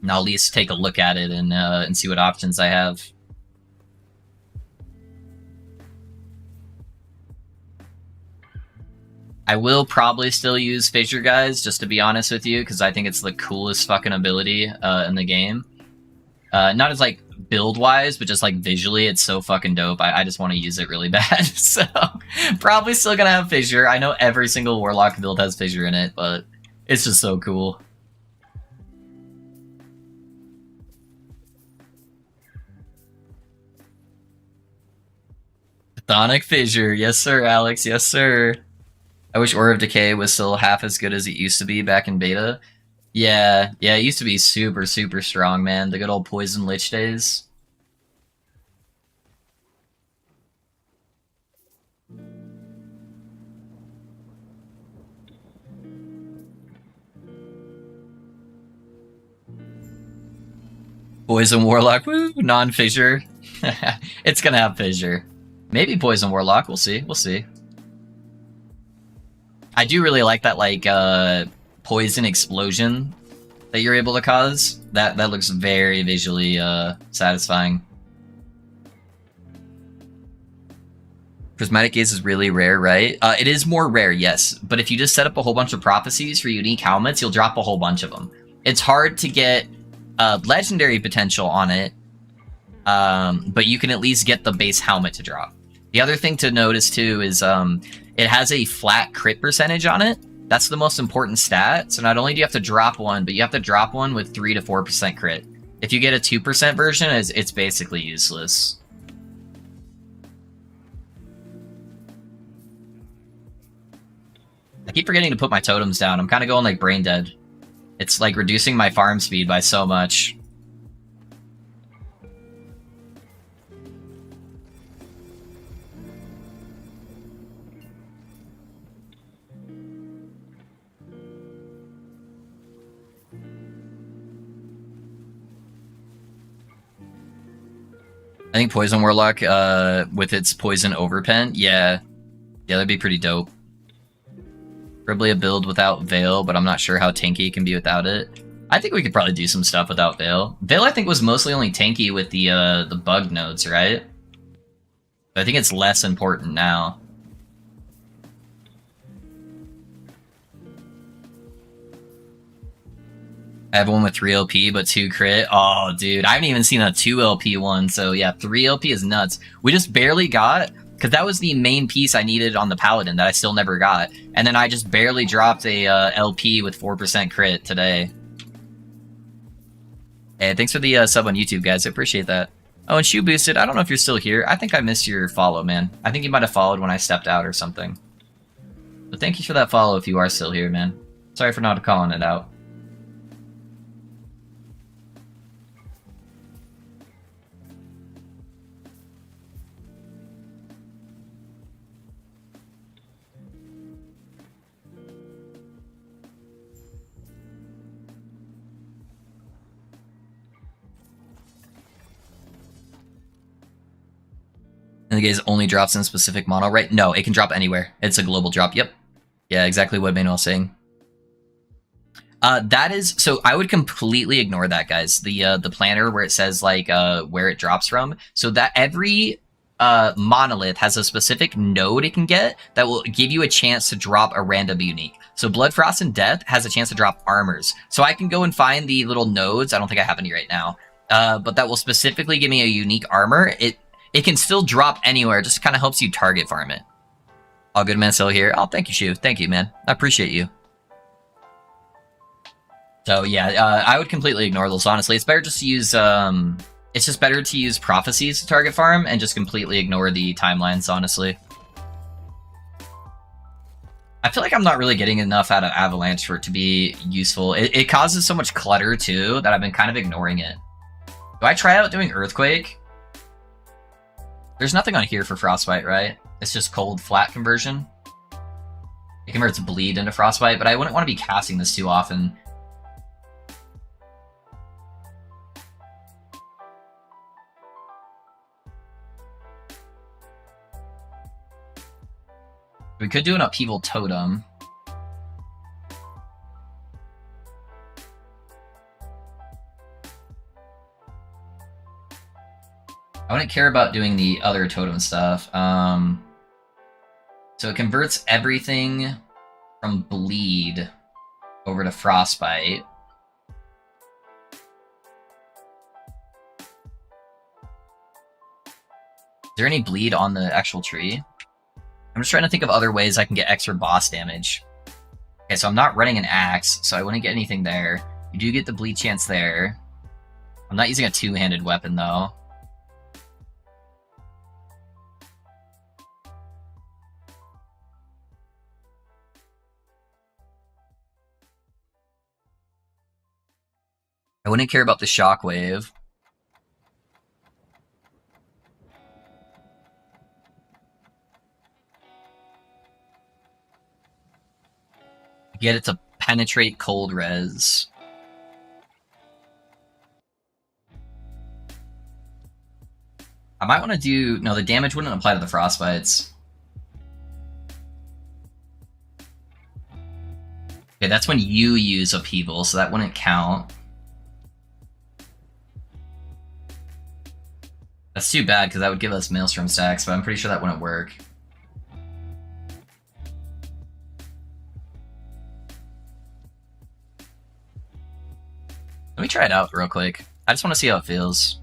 And I'll at least take a look at it and see what options I have. I will probably still use Fissure, guys, just to be honest with you, because I think it's the coolest fucking ability in the game. Not as, like, build-wise, but just, like, visually, it's so fucking dope. I just want to use it really bad, so probably still gonna have Fissure. I know every single Warlock build has Fissure in it, but it's just so cool. Chthonic Fissure, yes sir, Alex, yes sir. I wish Aura of Decay was still half as good as it used to be back in beta. Yeah, it used to be super, super strong, man. The good old Poison Lich days. Poison Warlock, woo, non-Fissure. It's gonna have Fissure. Maybe Poison Warlock, we'll see, we'll see. I do really like that, like, poison explosion that you're able to cause. That looks very visually satisfying. Prismatic Gaze is really rare, right? It is more rare, yes. But if you just set up a whole bunch of prophecies for unique helmets, you'll drop a whole bunch of them. It's hard to get legendary potential on it, but you can at least get the base helmet to drop. The other thing to notice, too, is it has a flat crit percentage on it. That's the most important stat. So not only do you have to drop one, but you have to drop one with 3 to 4% crit. If you get a 2% version, it's basically useless. I keep forgetting to put my totems down. I'm kind of going like brain dead. It's like reducing my farm speed by so much. I think Poison Warlock, with its Poison Overpen, yeah, that'd be pretty dope. Probably a build without Veil, but I'm not sure how tanky it can be without it. I think we could probably do some stuff without Veil. Veil, I think, was mostly only tanky with the bug nodes, right? But I think it's less important now. I have one with 3 LP, but 2 crit. Oh, dude, I haven't even seen a 2 LP one, so yeah, 3 LP is nuts. We just barely got, because that was the main piece I needed on the Paladin that I still never got. And then I just barely dropped a LP with 4% crit today. Hey, thanks for the sub on YouTube, guys. I appreciate that. Oh, and Shoe Boosted, I don't know if you're still here. I think I missed your follow, man. I think you might have followed when I stepped out or something. But thank you for that follow if you are still here, man. Sorry for not calling it out. And the gaze only drops in a specific model, right? No, it can drop anywhere. It's a global drop. Yep. Yeah, exactly what Manuel's saying. That is, so I would completely ignore that, guys. The planner where it says like where it drops from. So that every monolith has a specific node it can get that will give you a chance to drop a random unique. So Blood, Frost, and Death has a chance to drop armors. So I can go and find the little nodes. I don't think I have any right now. But that will specifically give me a unique armor. It can still drop anywhere. It just kind of helps you target farm it. All good, man. Still here. Oh, thank you, Shu. Thank you, man. I appreciate you. So yeah, I would completely ignore those. Honestly, it's better just to use. It's just better to use prophecies to target farm and just completely ignore the timelines. Honestly, I feel like I'm not really getting enough out of Avalanche for it to be useful. It causes so much clutter too that I've been kind of ignoring it. Do I try out doing Earthquake? There's nothing on here for Frostbite, right? It's just cold flat conversion. It converts bleed into Frostbite, but I wouldn't want to be casting this too often. We could do an Upheaval Totem. I wouldn't care about doing the other totem stuff. So it converts everything from bleed over to Frostbite. Is there any bleed on the actual tree? I'm just trying to think of other ways I can get extra boss damage. Okay, so I'm not running an axe, so I wouldn't get anything there. You do get the bleed chance there. I'm not using a two-handed weapon, though. I wouldn't care about the shockwave. Get it to penetrate cold res. I might want to do... No, the damage wouldn't apply to the frostbites. Okay, that's when you use upheaval, so that wouldn't count. That's too bad, because that would give us Maelstrom stacks, but I'm pretty sure that wouldn't work. Let me try it out real quick. I just want to see how it feels.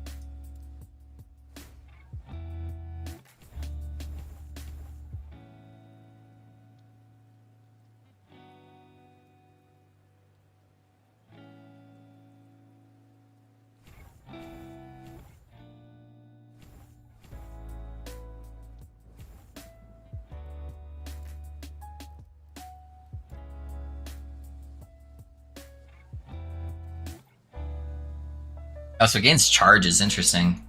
Oh, so it gains charges. Interesting.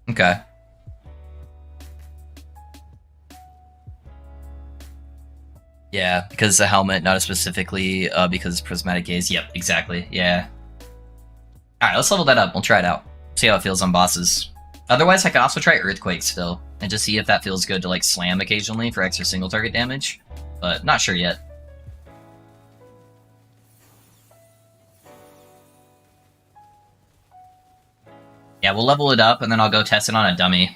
Okay. Yeah, because the helmet, not specifically because prismatic gaze. Yep, exactly. Yeah. Alright, let's level that up. We'll try it out. See how it feels on bosses. Otherwise, I can also try Earthquake still, and just see if that feels good to like slam occasionally for extra single target damage. But not sure yet. Yeah, we'll level it up, and then I'll go test it on a dummy.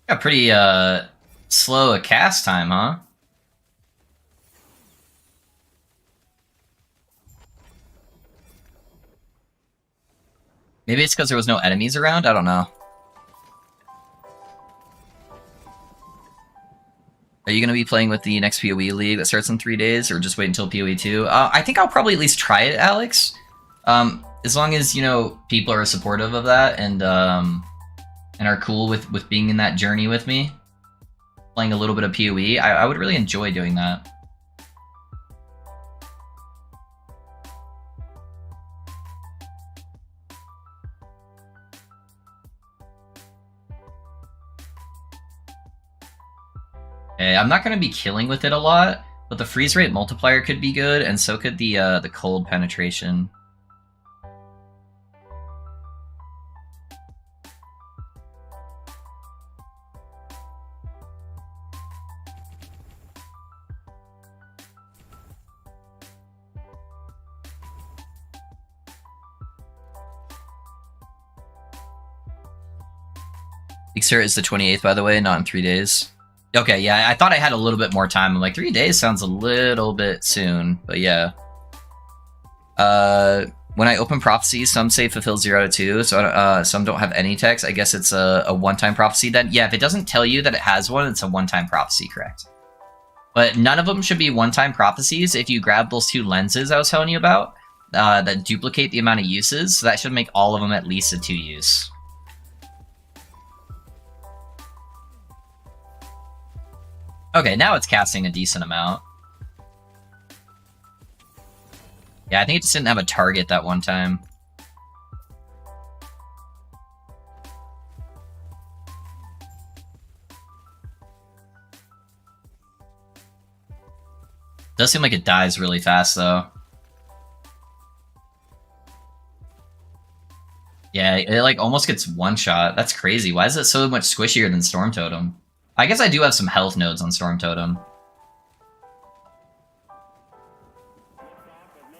Got pretty slow a cast time, huh? Maybe it's because there was no enemies around? I don't know. Are you going to be playing with the next PoE League that starts in 3 days, or just wait until PoE 2? I think I'll probably at least try it, Alex. As long as, you know, people are supportive of that and are cool with being in that journey with me. Playing a little bit of PoE, I would really enjoy doing that. Okay, I'm not going to be killing with it a lot, but the freeze rate multiplier could be good, and so could the cold penetration. Xer is the 28th, by the way, not in 3 days. Okay, yeah, I thought I had a little bit more time. I'm like, 3 days sounds a little bit soon, but yeah. When I open prophecies, some say fulfill 0 out of 2, so some don't have any text. I guess it's a one-time prophecy then. Yeah, if it doesn't tell you that it has one, it's a one-time prophecy, correct? But none of them should be one-time prophecies if you grab those 2 lenses I was telling you about that duplicate the amount of uses, so that should make all of them at least a 2 use. Okay, now it's casting a decent amount. Yeah, I think it just didn't have a target that one time. Does seem like it dies really fast, though. Yeah, it like almost gets one-shot. That's crazy. Why is it so much squishier than Storm Totem? I guess I do have some health nodes on Storm Totem.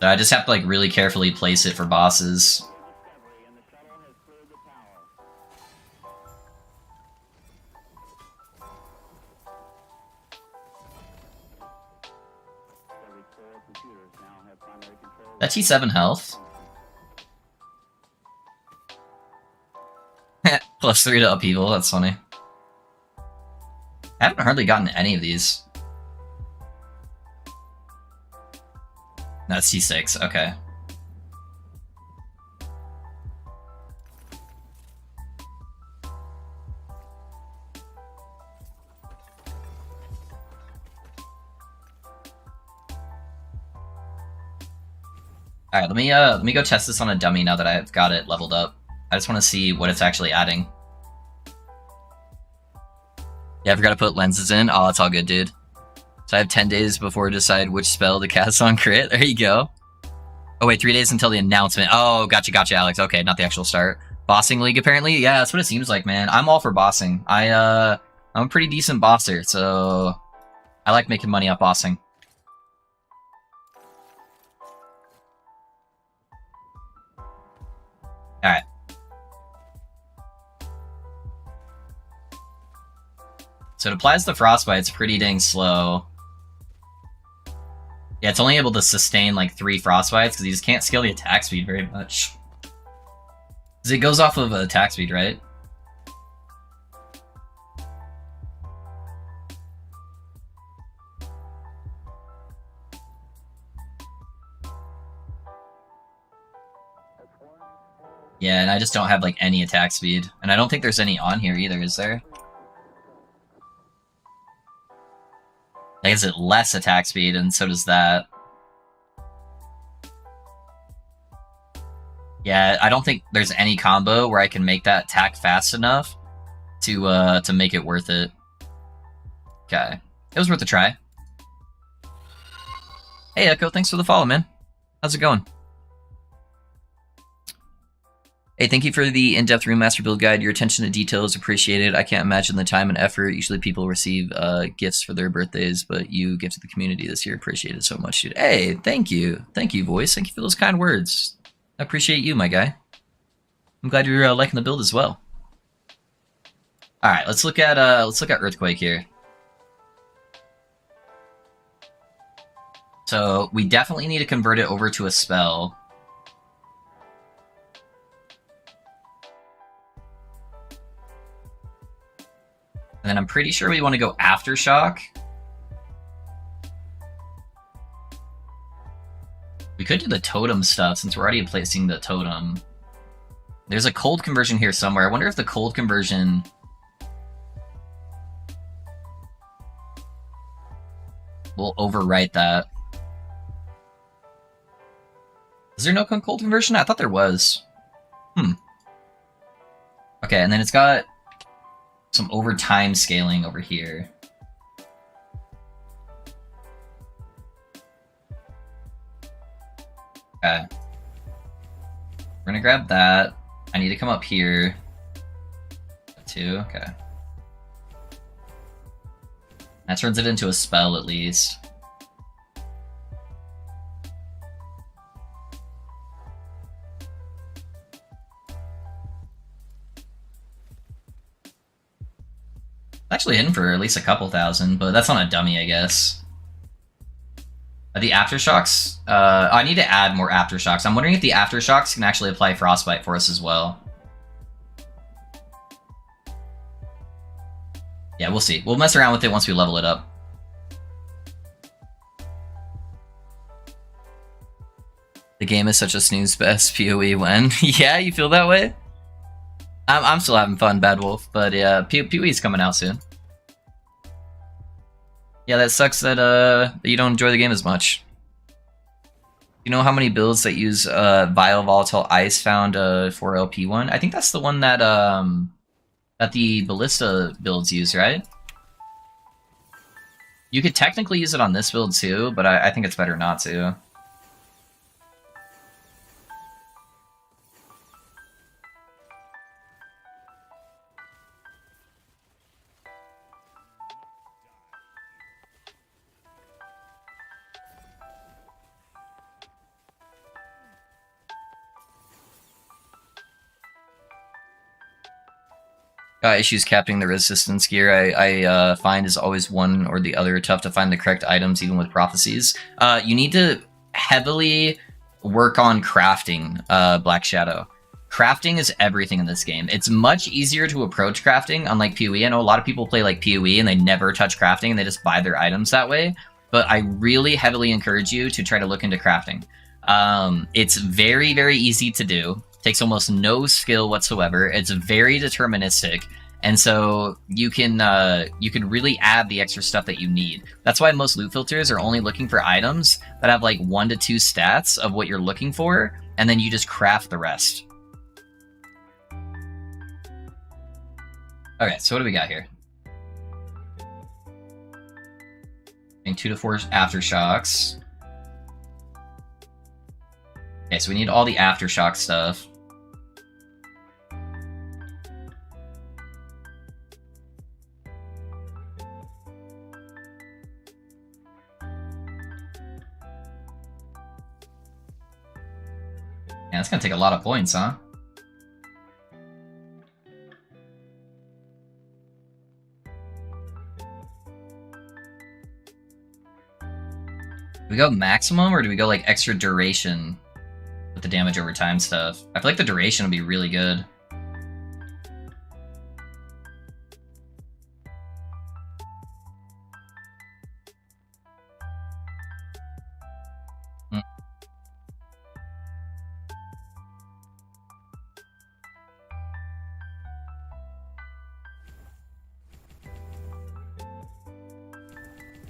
So I just have to like really carefully place it for bosses. That T7 health. +3 to upheaval, that's funny. I haven't hardly gotten any of these. That's C6, okay. Alright, let me go test this on a dummy now that I've got it leveled up. I just want to see what it's actually adding. Yeah, I forgot to put lenses in. Oh, it's all good, dude. So I have 10 days before I decide which spell to cast on crit. There you go. Oh, wait, 3 days until the announcement. Oh, gotcha, Alex. Okay, not the actual start. Bossing League, apparently? Yeah, that's what it seems like, man. I'm all for bossing. I'm a pretty decent bosser, so I like making money off bossing. Alright. So it applies the Frostbite. It's pretty dang slow. Yeah, it's only able to sustain like 3 Frostbites because you just can't scale the attack speed very much. Because it goes off of attack speed, right? Yeah, and I just don't have like any attack speed. And I don't think there's any on here either, is there? I guess it less attack speed, and so does that. Yeah, I don't think there's any combo where I can make that attack fast enough to make it worth it. Okay. It was worth a try. Hey Echo, thanks for the follow, man. How's it going? Hey, thank you for the in-depth Rune Master build guide. Your attention to detail is appreciated. I can't imagine the time and effort. Usually people receive gifts for their birthdays, but you gifted the community this year. Appreciate it so much, dude. Hey, thank you. Thank you, Voice. Thank you for those kind words. I appreciate you, my guy. I'm glad you're liking the build as well. All right, let's look at Earthquake here. So we definitely need to convert it over to a spell. And then I'm pretty sure we want to go Aftershock. We could do the totem stuff since we're already placing the totem. There's a cold conversion here somewhere. I wonder if the cold conversion... will overwrite that. Is there no cold conversion? I thought there was. Okay, and then it's got some over time scaling over here. Okay. We're gonna grab that. I need to come up here. 2, okay. That turns it into a spell at least. Actually hitting for at least a couple thousand, but that's on a dummy, I guess. The aftershocks? I need to add more aftershocks. I'm wondering if the aftershocks can actually apply frostbite for us as well. Yeah, we'll see. We'll mess around with it once we level it up. The game is such a snooze fest. PoE when? Yeah, you feel that way? I'm still having fun, Bad Wolf, but yeah, PoE's coming out soon. Yeah, that sucks that you don't enjoy the game as much. You know how many builds that use Vile Volatile Ice found 4LP1? I think that's the one that that the Ballista builds use, right? You could technically use it on this build too, but I think it's better not to. Issues capturing the resistance gear I find is always one or the other. Tough to find the correct items even with prophecies. You need to heavily work on crafting, Black Shadow. Crafting is everything in this game. It's much easier to approach crafting, unlike PoE. I know a lot of people play like PoE and they never touch crafting and they just buy their items that way. But I really heavily encourage you to try to look into crafting. It's very, very easy to do. Takes almost no skill whatsoever. It's very deterministic, and so you can really add the extra stuff that you need. That's why most loot filters are only looking for items that have like 1 to 2 stats of what you're looking for, and then you just craft the rest. Okay, so what do we got here? 2 to 4 aftershocks. Okay, so we need all the aftershock stuff. Yeah, that's gonna take a lot of points, huh? Do we go maximum, or do we go like extra duration with the damage over time stuff? I feel like the duration would be really good.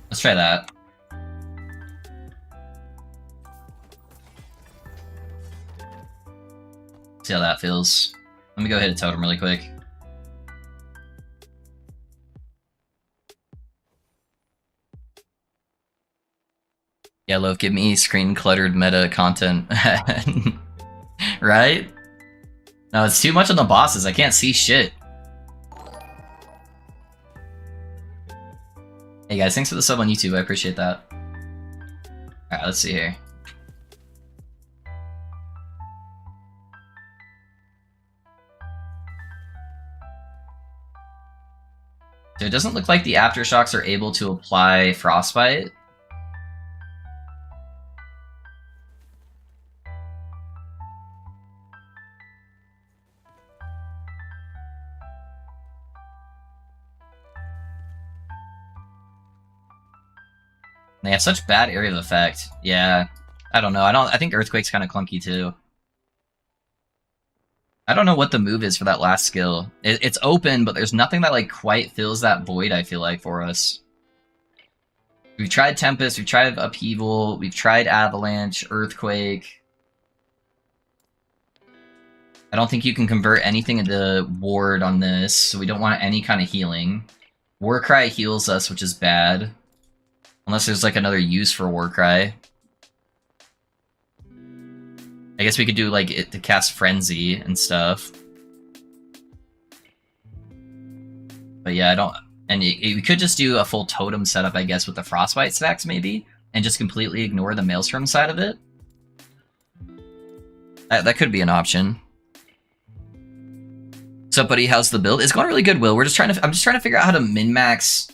Let's try that. See how that feels. Let me go hit a totem really quick. Yeah, Loaf, give me screen cluttered meta content. Right? No, it's too much on the bosses. I can't see shit. Hey guys, thanks for the sub on YouTube. I appreciate that. Alright, let's see here. So it doesn't look like the aftershocks are able to apply frostbite. They have such bad area of effect. Yeah. I don't know. I think Earthquake's kind of clunky too. I don't know what the move is for that last skill. It's open, but there's nothing that like quite fills that void, I feel like, for us. We've tried Tempest, we've tried Upheaval, we've tried Avalanche, Earthquake. I don't think you can convert anything into Ward on this, so we don't want any kind of healing. Warcry heals us, which is bad. Unless there's like another use for Warcry. I guess we could do like it to cast Frenzy and stuff. But yeah, I don't... And we could just do a full totem setup, I guess, with the Frostbite stacks maybe, and just completely ignore the Maelstrom side of it. That could be an option. What's up, buddy? How's the build? It's going really good, Will. I'm just trying to figure out how to min-max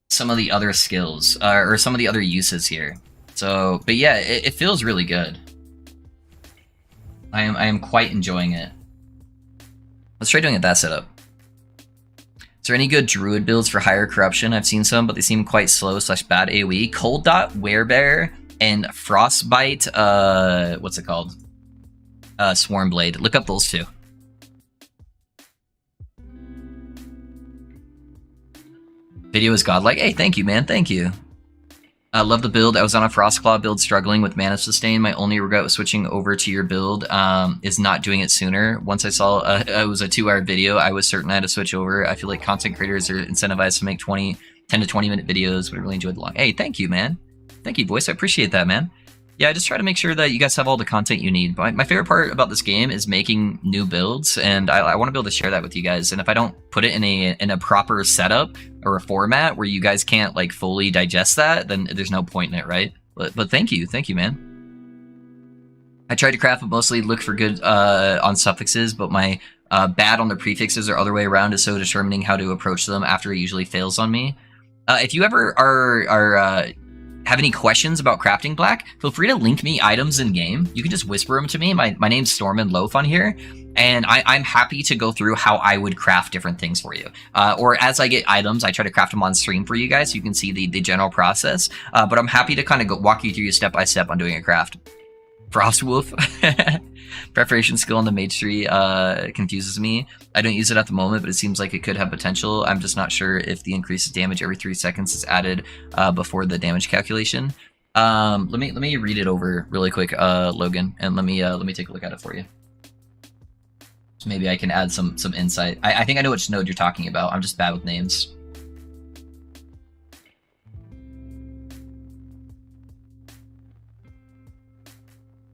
some of the other skills, or some of the other uses here. So, but yeah, it feels really good. I am quite enjoying it. Let's try doing it that setup. Is there any good druid builds for higher corruption? I've seen some, but they seem quite slow / bad AoE. Cold Dot, Werebear, and Frostbite, what's it called? Swarmblade. Look up those two. Video is godlike. Hey, thank you, man. Thank you. I love the build. I was on a Frostclaw build struggling with Mana Sustain. My only regret with switching over to your build is not doing it sooner. Once I saw it was a 2-hour video, I was certain I had to switch over. I feel like content creators are incentivized to make 10 to 20 minute videos, but I really enjoyed the long. Hey, thank you, man. Thank you, voice. I appreciate that, man. Yeah, I just try to make sure that you guys have all the content you need. But my favorite part about this game is making new builds, and I want to be able to share that with you guys. And if I don't put it in a proper setup or a format where you guys can't like fully digest that, then there's no point in it, right? But thank you, man. I tried to craft, but mostly look for good on suffixes, but my bad on the prefixes or other way around is so determining how to approach them after it usually fails on me. If you ever have any questions about crafting black, feel free to link me items in game. You can just whisper them to me. My name's Stormin Loaf on here, and I'm happy to go through how I would craft different things for you. Or as I get items, I try to craft them on stream for you guys so you can see the general process. But I'm happy to kind of walk you through step by step on doing a craft. Frostwolf. Preparation skill on the mage tree confuses me. I don't use it at the moment, but it seems like it could have potential. I'm just not sure if the increased damage every 3 seconds is added before the damage calculation. Let me read it over really quick, Logan, and let me take a look at it for you. So maybe I can add some insight. I think I know which node you're talking about. I'm just bad with names.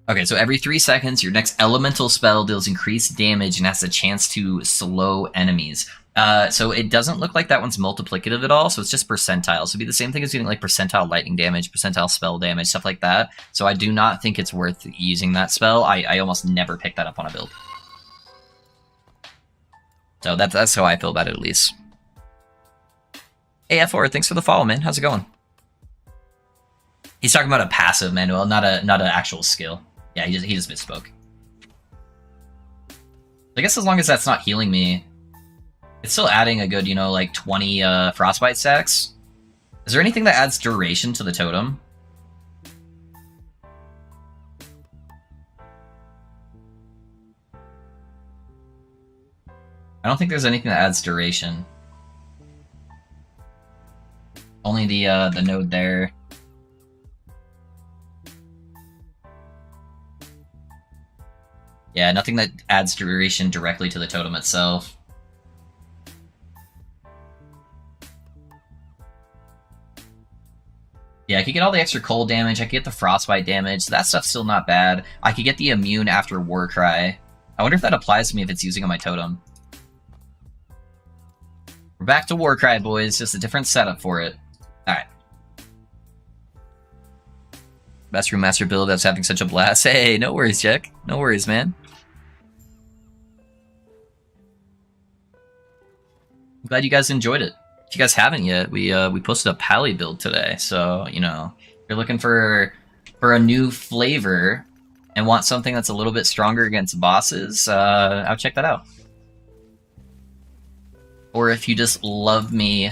Okay, so every 3 seconds, your next elemental spell deals increased damage and has a chance to slow enemies. So it doesn't look like that one's multiplicative at all, so it's just percentile. So it'd be the same thing as getting like percentile lightning damage, percentile spell damage, stuff like that. So I do not think it's worth using that spell. I almost never pick that up on a build. So that's how I feel about it, at least. Hey, F4, thanks for the follow, man. How's it going? He's talking about a passive, Manuel, not an actual skill. Yeah, he just misspoke. I guess as long as that's not healing me, it's still adding a good, like 20 frostbite stacks. Is there anything that adds duration to the totem? I don't think there's anything that adds duration. Only the node there. Yeah, nothing that adds duration directly to the totem itself. Yeah, I could get all the extra cold damage, I could get the frostbite damage, so that stuff's still not bad. I could get the immune after Warcry. I wonder if that applies to me if it's using on my totem. We're back to Warcry, boys, just a different setup for it. Alright. Best Room Master build that's having such a blast. Hey, no worries, Jack. No worries, man. I'm glad you guys enjoyed it. If you guys haven't yet, we posted a Pally build today, so if you're looking for a new flavor and want something that's a little bit stronger against bosses, I'll check that out. Or if you just love me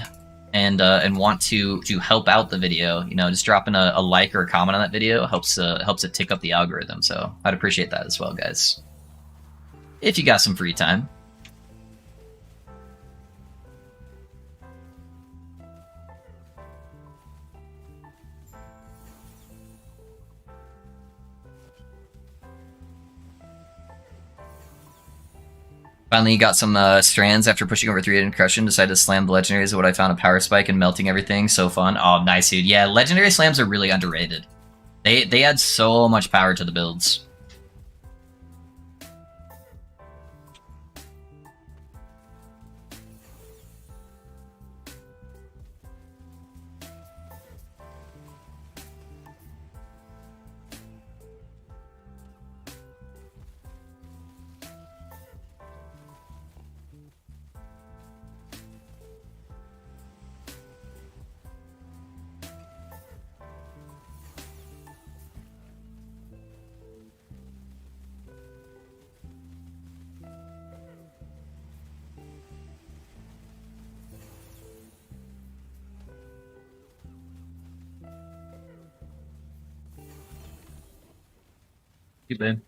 and want to help out the video, just dropping a like or a comment on that video helps it tick up the algorithm. So I'd appreciate that as well, guys. If you got some free time. Finally got some strands after pushing over 3 Concussion. Decided to slam the legendaries. What I found, a power spike and melting everything. So fun. Oh, nice, dude. Yeah, legendary slams are really underrated. They add so much power to the builds. You babe.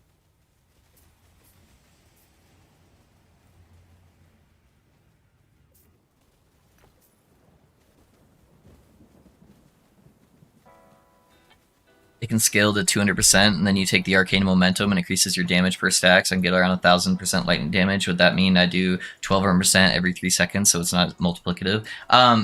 It can scale to 200%, and then you take the arcane momentum and increases your damage per stack, so I can get around 1,000% lightning damage. Would that mean I do 12% every 3 seconds, so it's not multiplicative?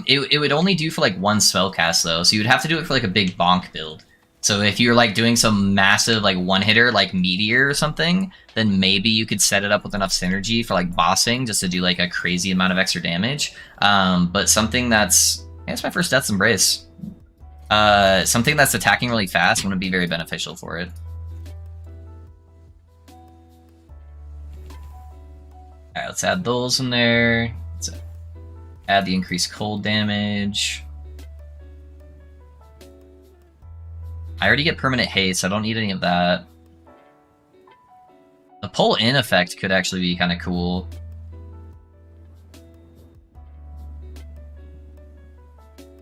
It would only do for like one spell cast, though, so you'd have to do it for like a big bonk build. So if you're like doing some massive like one-hitter like Meteor or something, then maybe you could set it up with enough synergy for like bossing just to do like a crazy amount of extra damage. But something that's... Yeah, it's my first Death's Embrace. Something that's attacking really fast wouldn't be very beneficial for it. Alright, let's add those in there. Let's add the increased cold damage. I already get permanent haste, so I don't need any of that. The pull-in effect could actually be kind of cool.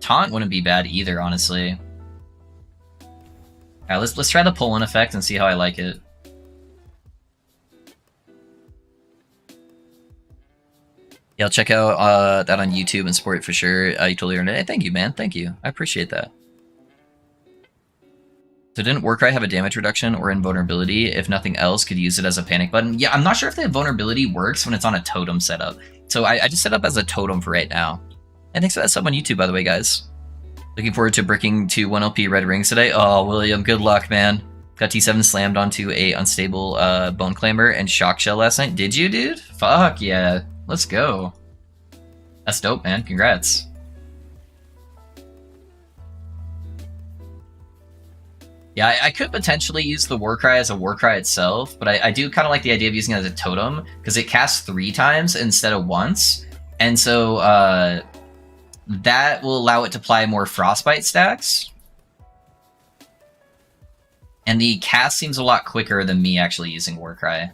Taunt wouldn't be bad either, honestly. Alright, let's try the pull-in effect and see how I like it. Yeah, I'll check out that on YouTube and support it for sure. You totally earned it. Hey, thank you, man. Thank you. I appreciate that. So didn't Warcry have a damage reduction or invulnerability? If nothing else, could use it as a panic button? Yeah, I'm not sure if the invulnerability works when it's on a totem setup. So I just set up as a totem for right now. And thanks for that sub on YouTube, by the way, guys. Looking forward to bricking to 1LP red rings today. Oh, William, good luck, man. Got T7 slammed onto a unstable bone clamber and shock shell last night. Did you, dude? Fuck yeah. Let's go. That's dope, man. Congrats. Yeah, I could potentially use the Warcry as a Warcry itself, but I do kind of like the idea of using it as a totem, because it casts 3 times instead of once, and so that will allow it to apply more Frostbite stacks. And the cast seems a lot quicker than me actually using Warcry.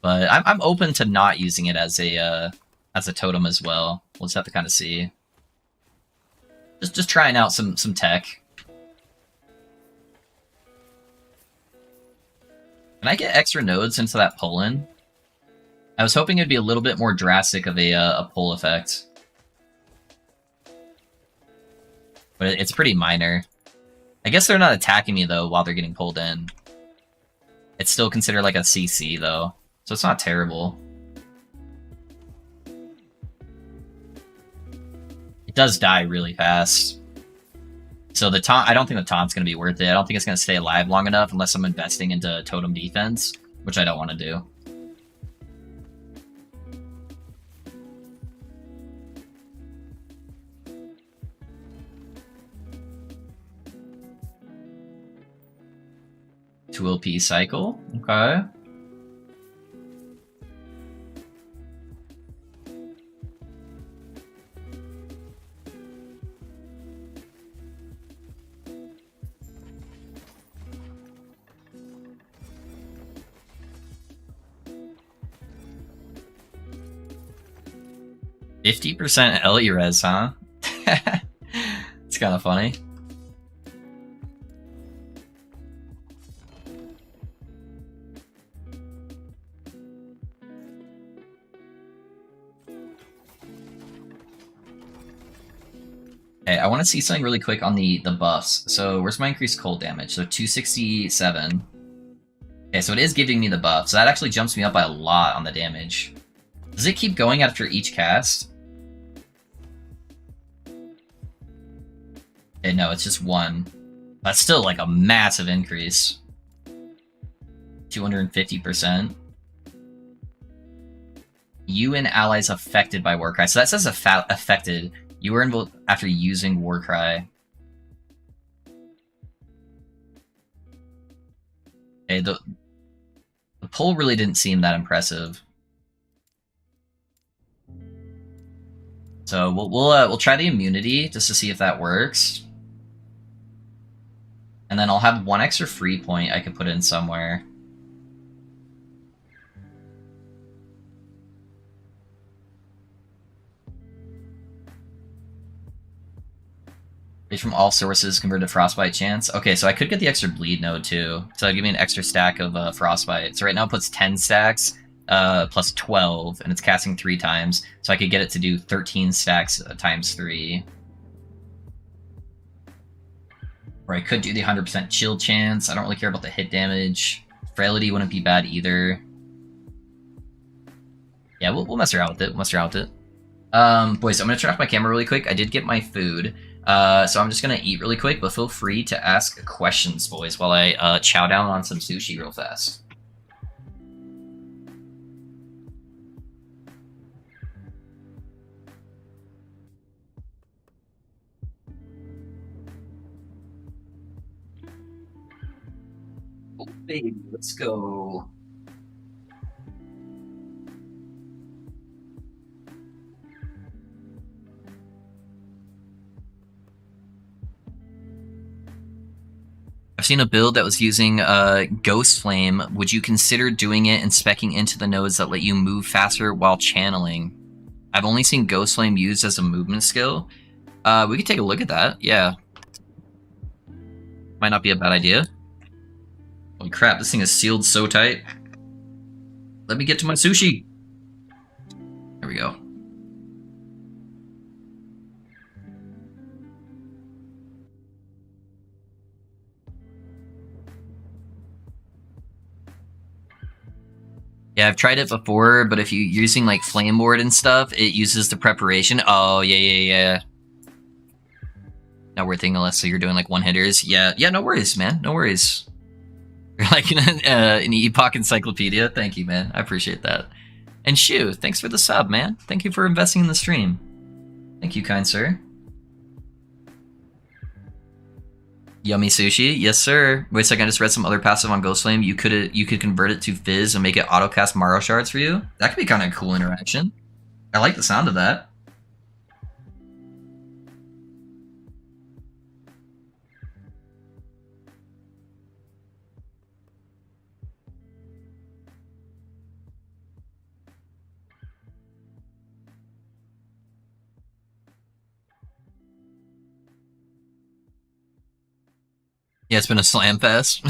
But I'm open to not using it as a totem as well. We'll just have to kind of see. Just trying out some tech. Can I get extra nodes into that pull-in? I was hoping it'd be a little bit more drastic of a pull effect. But it's pretty minor. I guess they're not attacking me, though, while they're getting pulled in. It's still considered like a CC, though. So it's not terrible. It does die really fast. So the taunt, I don't think the taunt's going to be worth it. I don't think it's going to stay alive long enough unless I'm investing into totem defense, which I don't want to do. Two LP cycle? Okay. %, Ellie res, huh? It's kind of funny. Okay, I want to see something really quick on the buffs. So where's my increased cold damage? So 267. Okay, so it is giving me the buff. So that actually jumps me up by a lot on the damage. Does it keep going after each cast? Okay, no, it's just one. That's still like a massive increase. 250%. You and allies affected by Warcry. So that says affected. You were involved after using Warcry. Okay, the pull really didn't seem that impressive. So we'll try the immunity just to see if that works. And then I'll have one extra free point I could put in somewhere. Bleed from all sources converted to frostbite chance. Okay, so I could get the extra bleed node too. So that'd give me an extra stack of frostbite. So right now it puts 10 stacks plus 12, and it's casting 3 times. So I could get it to do 13 stacks times 3. Or I could do the 100% chill chance. I don't really care about the hit damage. Frailty wouldn't be bad either. Yeah, we'll mess around with it. Boys, I'm going to turn off my camera really quick. I did get my food. So I'm just going to eat really quick, but feel free to ask questions, boys, while I chow down on some sushi real fast. Oh, baby, let's go. I've seen a build that was using Ghost Flame. Would you consider doing it and speccing into the nodes that let you move faster while channeling? I've only seen Ghost Flame used as a movement skill. We could take a look at that, yeah. Might not be a bad idea. Holy crap, this thing is sealed so tight. Let me get to my sushi. There we go. Yeah, I've tried it before, but if you're using like Flame Ward and stuff, it uses the preparation. Oh, yeah. Not worth it unless so you're doing like one-hitters. Yeah, no worries, man. No worries. You're like an Epoch Encyclopedia. Thank you, man. I appreciate that. And Shu, thanks for the sub, man. Thank you for investing in the stream. Thank you, kind sir. Yummy sushi, yes sir. Wait a second, I just read some other passive on Ghost Flame. You could convert it to Fizz and make it autocast Maro shards for you. That could be kind of a cool interaction. I like the sound of that. Yeah, it's been a slam fest.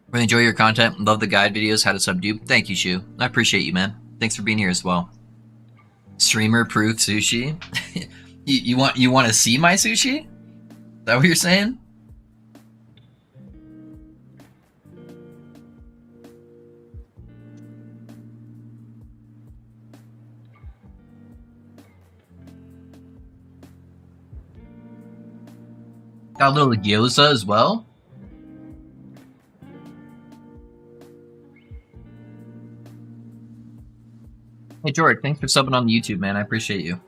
Really enjoy your content. Love the guide videos, how to subdue. Thank you, Shu. I appreciate you, man. Thanks for being here as well. Streamer proof sushi. you want to see my sushi? Is that what you're saying? Got a little gyoza as well. Hey George, thanks for subbing on YouTube, man. I appreciate you.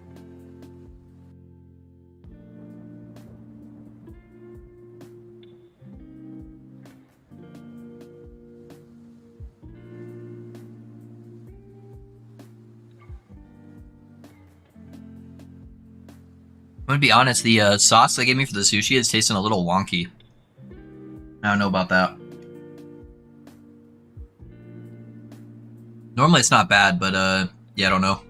I'm gonna be honest, the sauce they gave me for the sushi is tasting a little wonky. I don't know about that. Normally it's not bad, but yeah, I don't know.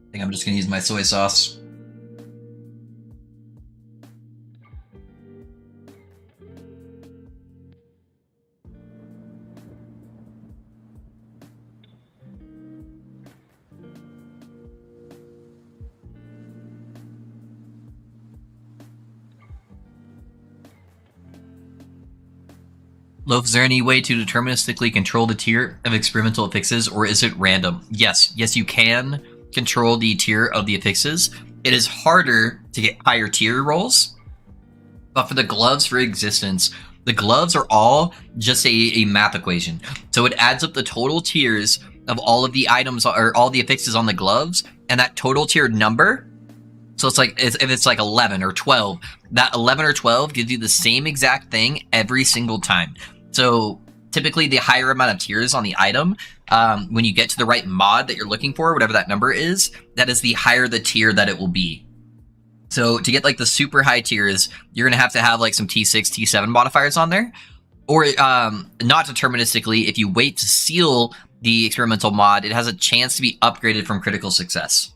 I think I'm just gonna use my soy sauce. Loaf, is there any way to deterministically control the tier of experimental affixes, or is it random? Yes, you can control the tier of the affixes. It is harder to get higher tier rolls, but for the gloves for existence, the gloves are all just a math equation. So it adds up the total tiers of all of the items or all the affixes on the gloves, and that total tier number So it's like if it's like 11 or 12, that 11 or 12 gives you the same exact thing every single time. So typically the higher amount of tiers on the item, when you get to the right mod that you're looking for, whatever that number is, that is the higher the tier that it will be. So to get like the super high tiers, you're going to have like some T6, T7 modifiers on there. Or not deterministically, if you wait to seal the experimental mod, it has a chance to be upgraded from critical success.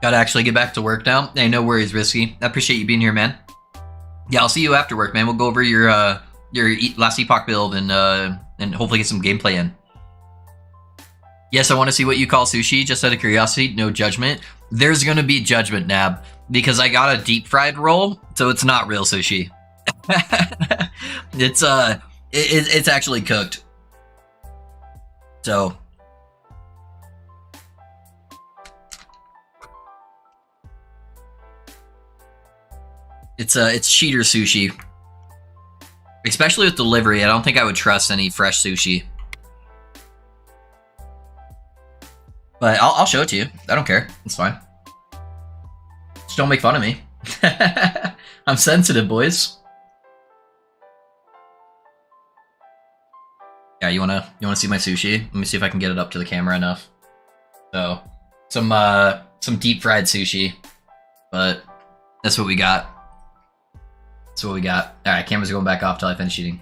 Gotta actually get back to work now. Hey, no worries, Risky. I appreciate you being here, man. Yeah, I'll see you after work, man. We'll go over your last Epoch build and hopefully get some gameplay in. Yes, I want to see what you call sushi, just out of curiosity. No judgment. There's gonna be judgment, Nab, because I got a deep fried roll, so it's not real sushi. It's actually cooked. So it's cheater sushi. Especially with delivery, I don't think I would trust any fresh sushi. But I'll show it to you. I don't care. It's fine. Just don't make fun of me. I'm sensitive, boys. Yeah, you wanna see my sushi? Let me see if I can get it up to the camera enough. So some deep fried sushi. But that's what we got. That's what we got. Alright, cameras are going back off till I finish eating.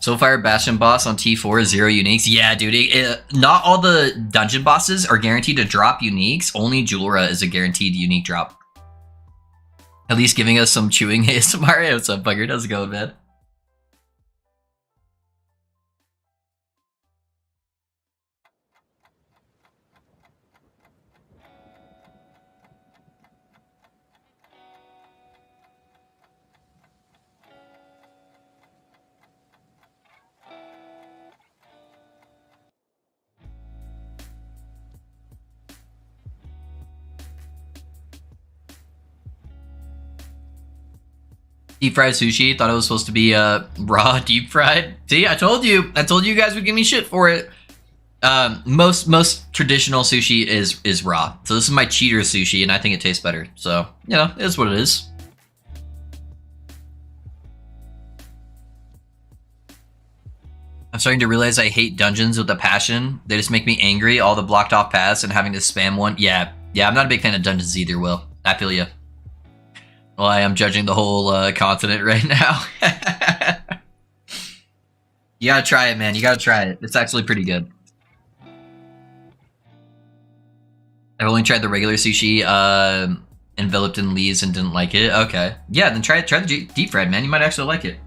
Soulfire Bastion boss on T4 0 uniques. Yeah, dude. Not all the dungeon bosses are guaranteed to drop uniques. Only Julra is a guaranteed unique drop. At least giving us some chewing ASMR. Hey, what's up, bugger? How's it going, man? Deep fried sushi. Thought it was supposed to be raw deep fried. See, I told you guys would give me shit for it. Most traditional sushi is raw. So this is my cheater sushi, and I think it tastes better. So you know, it is what it is. I'm starting to realize I hate dungeons with a passion. They just make me angry. All the blocked off paths and having to spam one. Yeah, I'm not a big fan of dungeons either, Will. I feel you. Well, I am judging the whole continent right now. You gotta try it, man. You gotta try it. It's actually pretty good. I've only tried the regular sushi enveloped in leaves and didn't like it. Okay. Yeah, then try the deep fried, man. You might actually like it.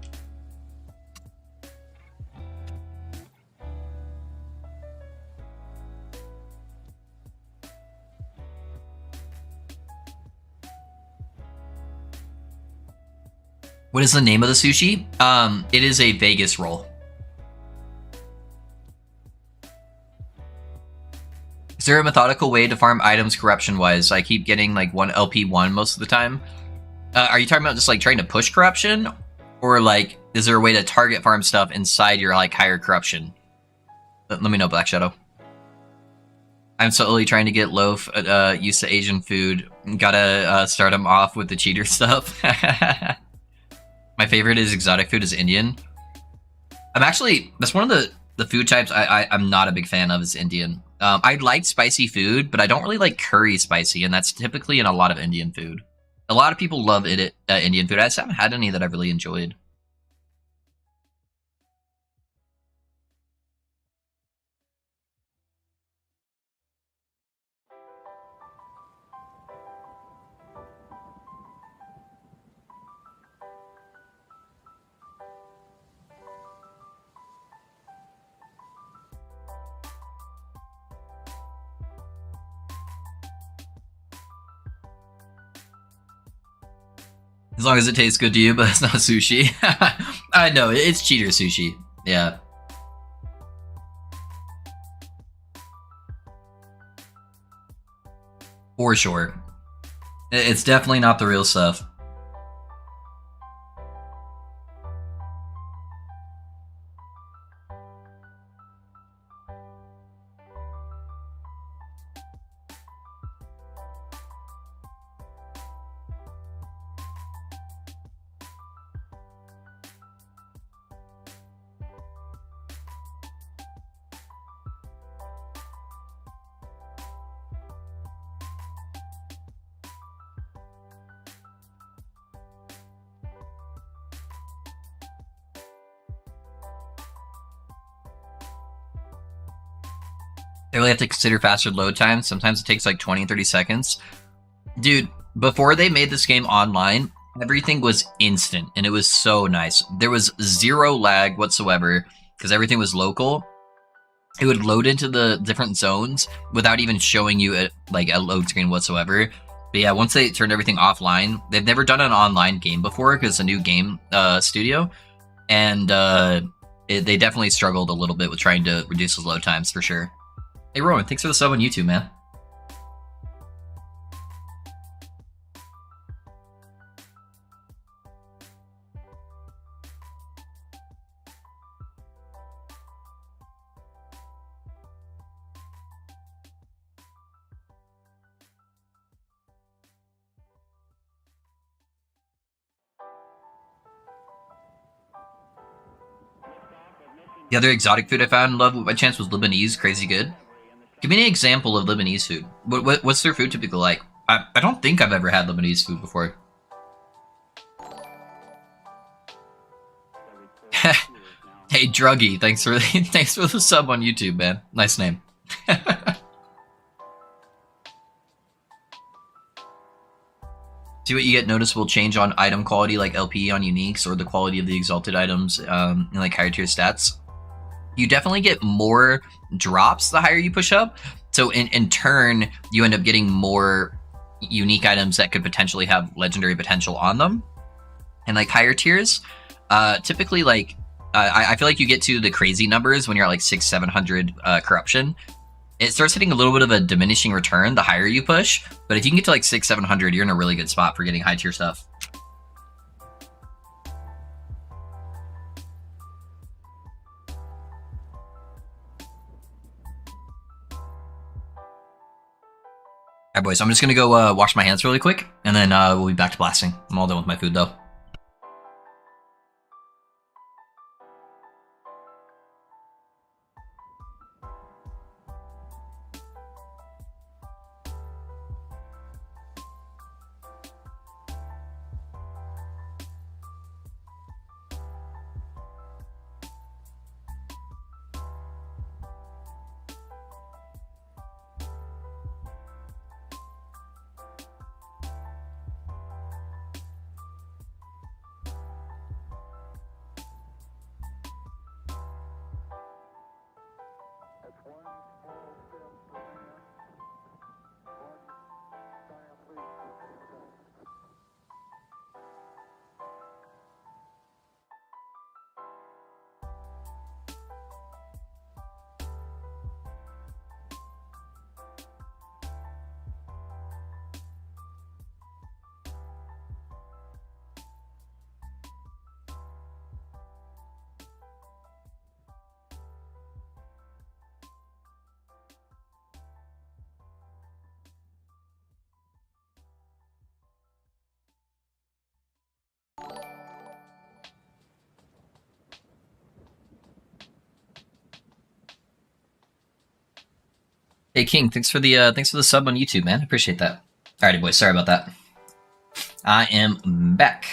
What is the name of the sushi? It is a Vegas roll. Is there a methodical way to farm items corruption-wise? I keep getting like one LP1 most of the time. Are you talking about just like trying to push corruption? Or like, is there a way to target farm stuff inside your like higher corruption? Let me know, Black Shadow. I'm slowly trying to get Loaf used to Asian food. Gotta start him off with the cheater stuff. My favorite is exotic food is Indian. That's one of the food types I'm not a big fan of is Indian. I like spicy food, but I don't really like curry spicy, and that's typically in a lot of Indian food. A lot of people love Indian food. I just haven't had any that I've really enjoyed. As long as it tastes good to you, but it's not sushi. I know, it's cheater sushi. Yeah. For sure. It's definitely not the real stuff. They really have to consider faster load times. Sometimes it takes like 20 and 30 seconds. Dude, before they made this game online, everything was instant and it was so nice. There was zero lag whatsoever because everything was local. It would load into the different zones without even showing you a load screen whatsoever. But yeah, once they turned everything offline, they've never done an online game before because it's a new game studio, and they definitely struggled a little bit with trying to reduce those load times for sure. Hey Rowan, thanks for the sub on YouTube, man. The other exotic food I found in love by chance was Lebanese, crazy good. Give me an example of Lebanese food. What's their food typically like? I don't think I've ever had Lebanese food before. Hey Druggy, thanks for the sub on YouTube, man. Nice name. See what you get noticeable change on item quality like LP on uniques or the quality of the exalted items in like higher tier stats. You definitely get more drops the higher you push up. So in turn, you end up getting more unique items that could potentially have legendary potential on them. And like higher tiers, typically like I feel like you get to the crazy numbers when you're at like 600-700 corruption. It starts hitting a little bit of a diminishing return the higher you push, but if you can get to like 600-700, you're in a really good spot for getting high tier stuff. Alright boys, I'm just gonna go wash my hands really quick, and then we'll be back to blasting. I'm all done with my food though. Hey King, thanks for the sub on YouTube, man. Appreciate that. Alrighty, boys. Sorry about that. I am back.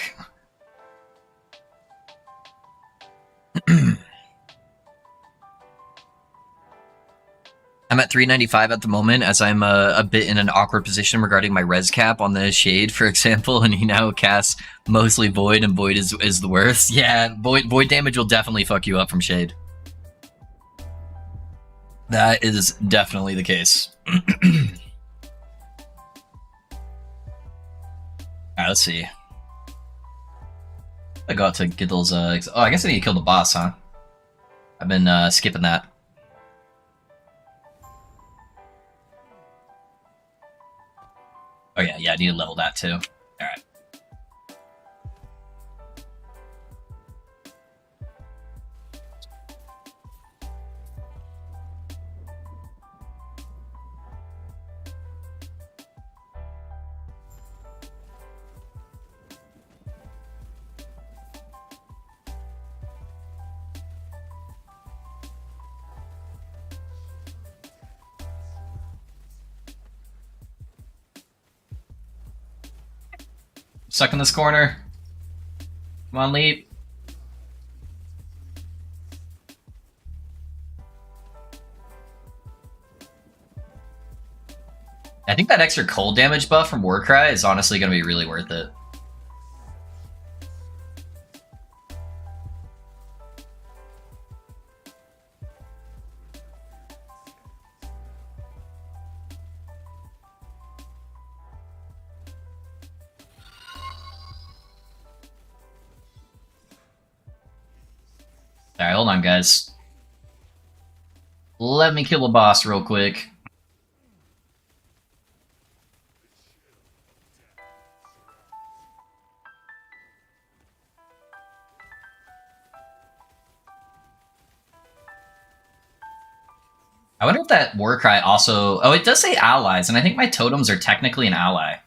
I'm at 395 at the moment, as I'm a bit in an awkward position regarding my res cap on the Shade, for example, and he now casts mostly Void, and Void is the worst. Yeah, Void damage will definitely fuck you up from Shade. That is definitely the case. Alright, let's see. I go out to get those, oh, I guess I need to kill the boss, huh? I've been, skipping that. Oh yeah, I need to level that too. Alright. Stuck in this corner. Come on, leap. I think that extra cold damage buff from Warcry is honestly going to be really worth it. Alright, hold on, guys. Let me kill the boss real quick. I wonder if that Warcry also... Oh, it does say allies, and I think my totems are technically an ally.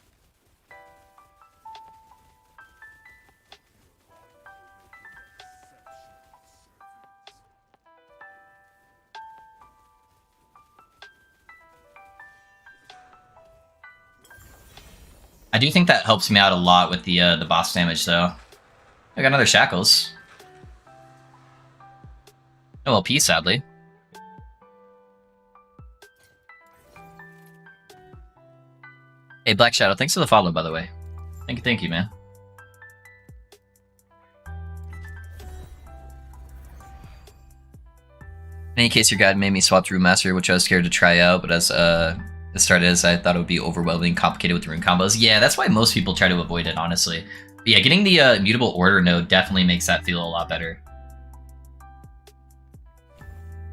I do think that helps me out a lot with the boss damage, though. I got another Shackles. No LP, sadly. Hey, Black Shadow, thanks for the follow, by the way. Thank you, man. In any case, your guide made me swap to Rune Master, which I was scared to try out, but as it started as I thought it would be overwhelming, complicated with the rune combos. Yeah, that's why most people try to avoid it, honestly. But yeah, getting the Immutable Order node definitely makes that feel a lot better.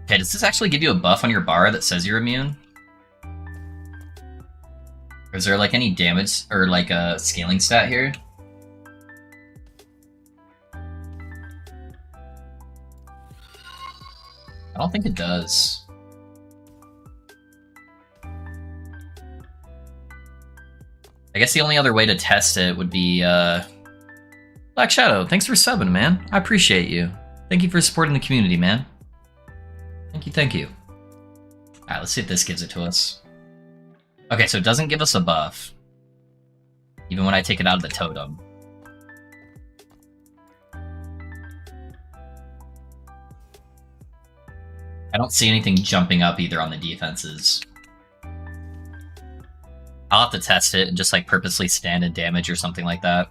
Okay, does this actually give you a buff on your bar that says you're immune? Or is there like any damage or like a scaling stat here? I don't think it does. I guess the only other way to test it would be, Black Shadow, thanks for subbing, man. I appreciate you. Thank you for supporting the community, man. Thank you. Alright, let's see if this gives it to us. Okay, so it doesn't give us a buff. Even when I take it out of the totem. I don't see anything jumping up either on the defenses. I'll have to test it and just like purposely stand in damage or something like that.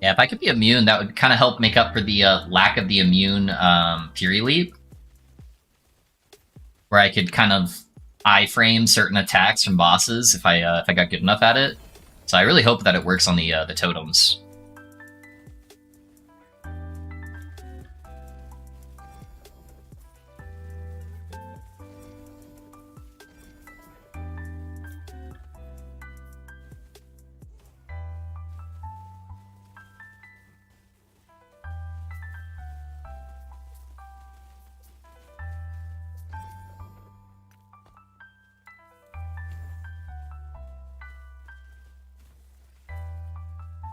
Yeah, if I could be immune, that would kind of help make up for the lack of the immune Fury Leap. Where I could kind of iframe certain attacks from bosses if I got good enough at it. So I really hope that it works on the totems.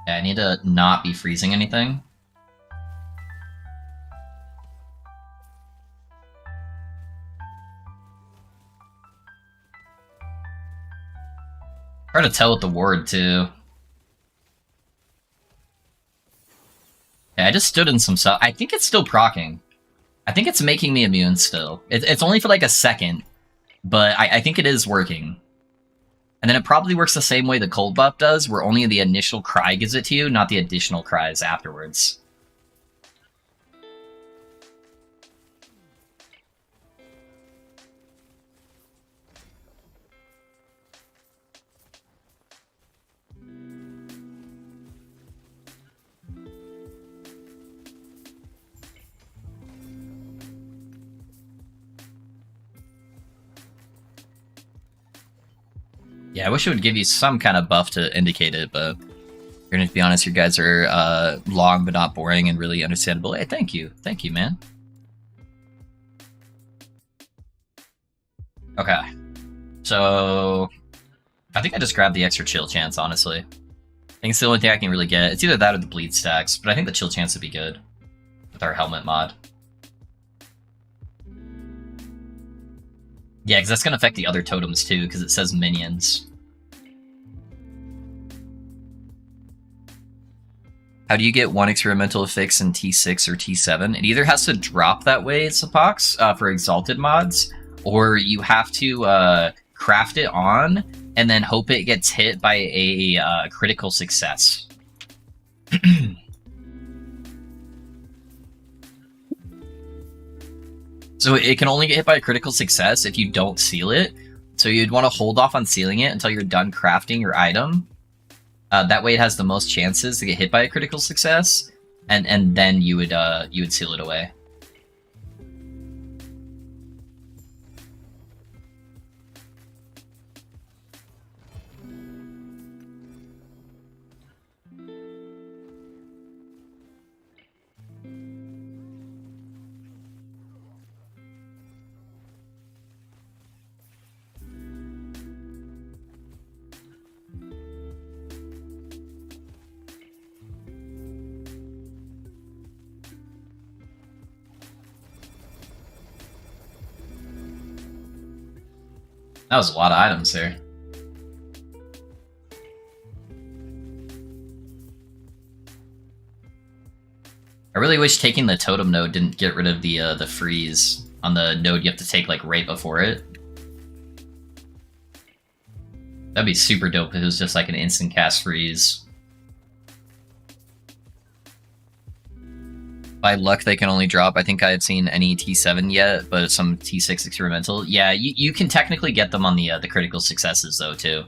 Yeah, I need to not be freezing anything. Hard to tell with the ward, too. Yeah, I just stood in some stuff. I think it's still proccing. I think it's making me immune still. It's only for like a second. but I think it is working. And then it probably works the same way the cold buff does, where only the initial cry gives it to you, not the additional cries afterwards. Yeah, I wish it would give you some kind of buff to indicate it, but you're gonna be honest, you guys are long but not boring and really understandable. Hey, thank you, man. Okay, so I think I just grabbed the extra chill chance. Honestly, I think it's the only thing I can really get. It's either that or the bleed stacks, but I think the chill chance would be good with our helmet mod. Yeah, because that's gonna affect the other totems too, because it says minions. How do you get one experimental fix in T6 or T7? It either has to drop that way, Sapox, for exalted mods, or you have to craft it on and then hope it gets hit by a critical success. So it can only get hit by a critical success if you don't seal it. So you'd want to hold off on sealing it until you're done crafting your item. That way it has the most chances to get hit by a critical success, and then you would seal it away. That was a lot of items there. I really wish taking the totem node didn't get rid of the freeze on the node you have to take like right before it. That'd be super dope if it was just like an instant cast freeze. By luck, they can only drop. I think I had seen any T7 yet, but some T6 experimental. Yeah, you can technically get them on the critical successes though too.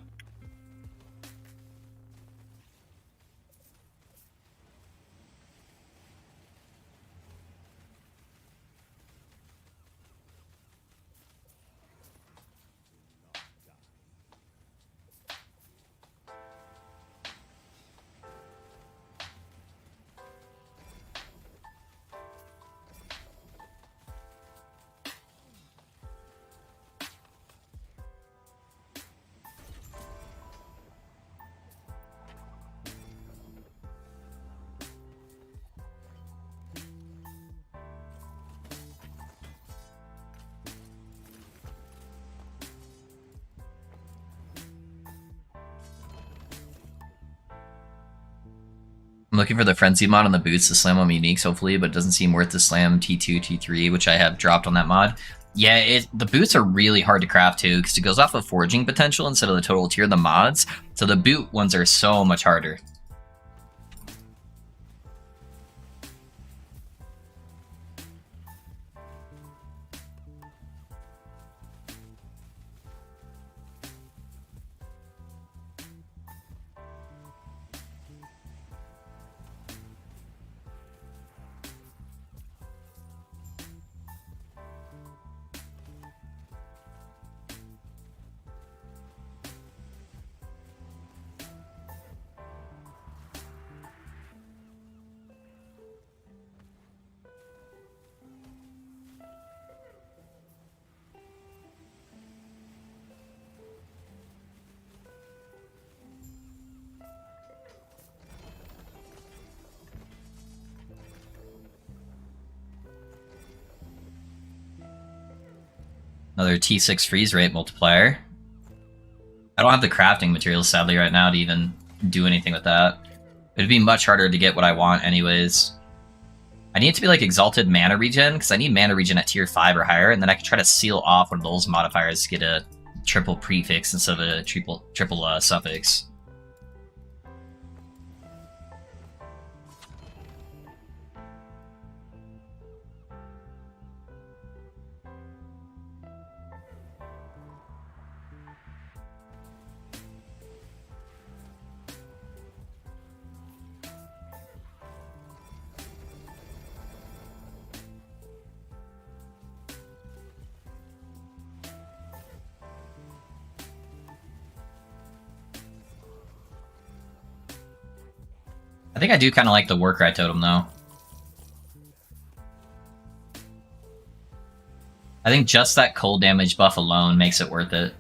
I'm looking for the Frenzy mod on the boots to slam on uniques, hopefully, but it doesn't seem worth to slam T2, T3, which I have dropped on that mod. Yeah, the boots are really hard to craft too, because it goes off of foraging potential instead of the total tier of the mods, so the boot ones are so much harder. Another T6 freeze rate multiplier. I don't have the crafting materials, sadly, right now to even do anything with that. It'd be much harder to get what I want anyways. I need it to be like exalted mana regen, because I need mana regen at tier 5 or higher, and then I can try to seal off one of those modifiers to get a triple prefix instead of a triple suffix. I think I do kind of like the Warcry totem, though. I think just that cold damage buff alone makes it worth it.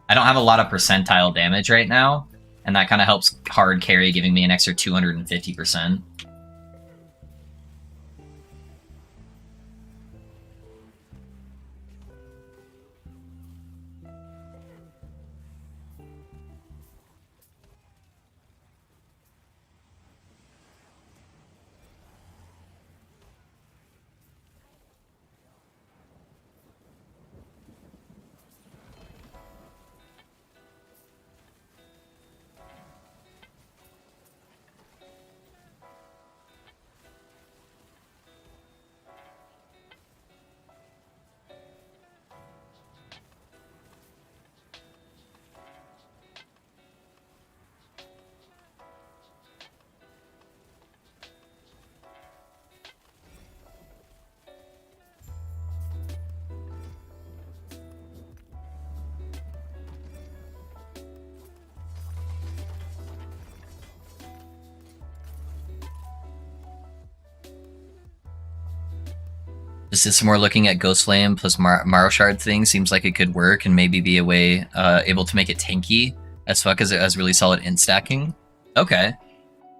I don't have a lot of percentile damage right now, and that kind of helps hard carry, giving me an extra 250%. Just did some more looking at Ghost Flame plus Marrow Shard thing. Seems like it could work and maybe be a way able to make it tanky as fuck as it has really solid int stacking. Okay.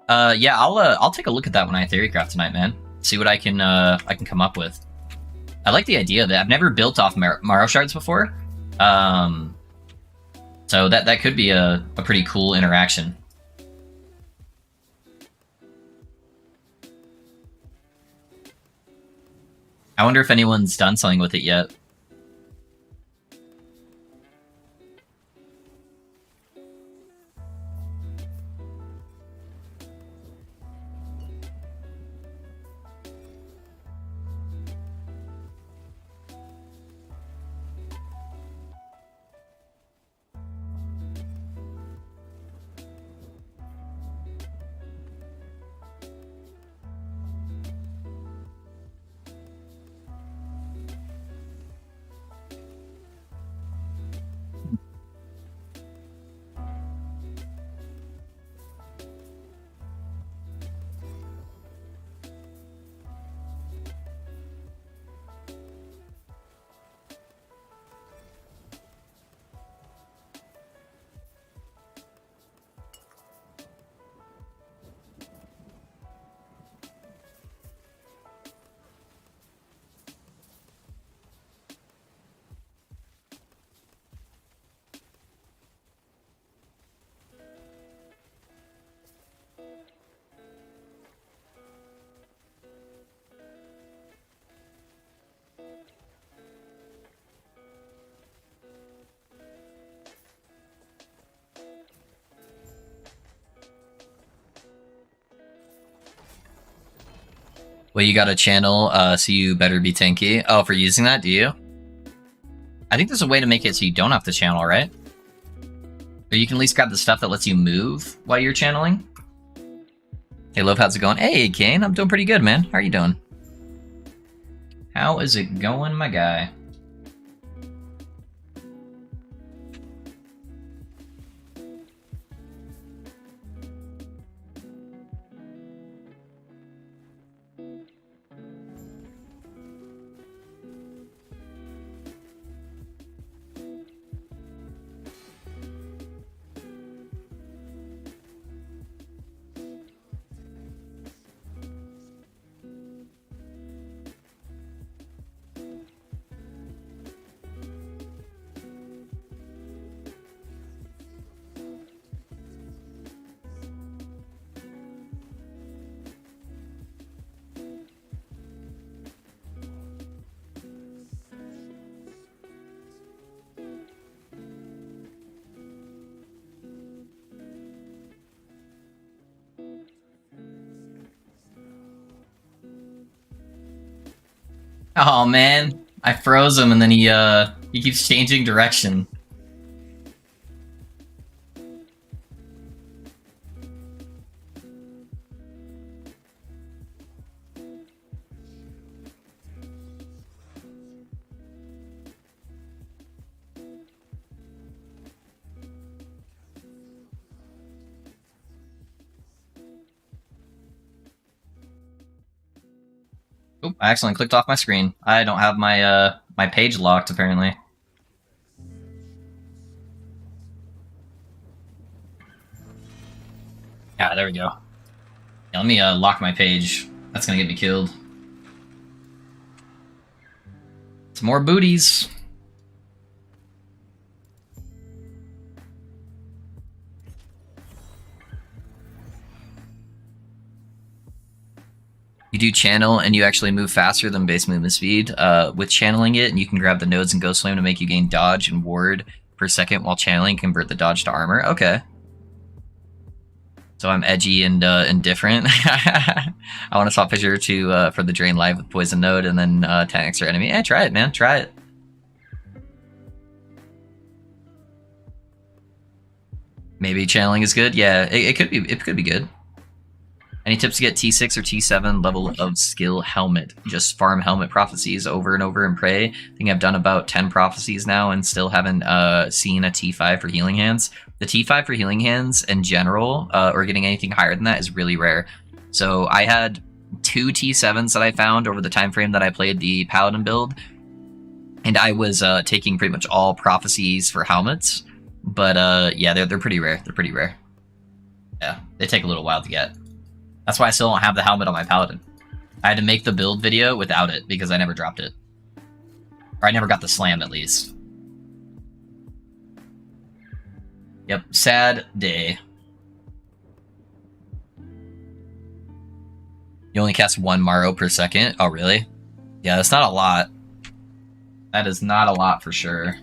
Yeah, I'll take a look at that when I theorycraft tonight, man. See what I can come up with. I like the idea of that. I've never built off Marrow Shards before. So that could be a pretty cool interaction. I wonder if anyone's done something with it yet. Well, you got a channel, so you better be tanky. Oh, for using that, do you? I think there's a way to make it so you don't have to channel, right? Or you can at least grab the stuff that lets you move while you're channeling. Hey, Love, how's it going? Hey, Kane, I'm doing pretty good, man. How are you doing? How is it going, my guy? Oh man, I froze him and then he keeps changing direction. Oop, I accidentally clicked off my screen. I don't have my page locked apparently. Yeah, there we go. Yeah, let me lock my page. That's gonna get me killed. It's more booties. You do channel and you actually move faster than base movement speed with channeling it, and you can grab the nodes and go slam to make you gain dodge and ward per second while channeling, convert the dodge to armor. Okay. So I'm edgy and indifferent. I want to swap picture to for the drain live with poison node and then 10 extra enemy. Yeah, try it, man. Try it. Maybe channeling is good. Yeah, it could be. It could be good. Any tips to get T6 or T7 level of skill helmet? Just farm helmet prophecies over and over and pray. I think I've done about 10 prophecies now and still haven't seen a T5 for healing hands. The T5 for healing hands in general, or getting anything higher than that, is really rare. So I had 2 T7s that I found over the time frame that I played the Paladin build, and I was taking pretty much all prophecies for helmets. But yeah, they're pretty rare. They're pretty rare. Yeah, they take a little while to get. That's why I still don't have the helmet on my Paladin. I had to make the build video without it because I never dropped it. Or I never got the slam, at least. Yep, sad day. You only cast 1 Maro per second? Oh, really? Yeah, that's not a lot. That is not a lot for sure.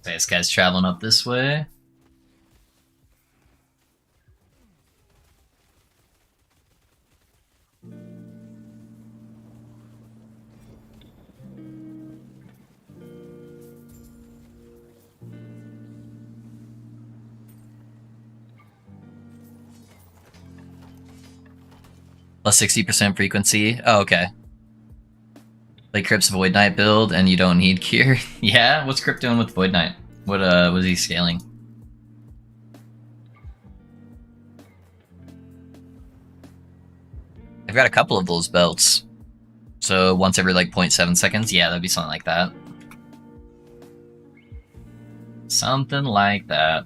Okay, this guy's traveling up this way. Plus 60% frequency. Oh, okay. Like Crypt's Void Knight build and you don't need cure. Yeah? What's Crypt doing with Void Knight? What was he scaling? I've got a couple of those belts. So once every like 0.7 seconds, yeah, that'd be something like that. Something like that.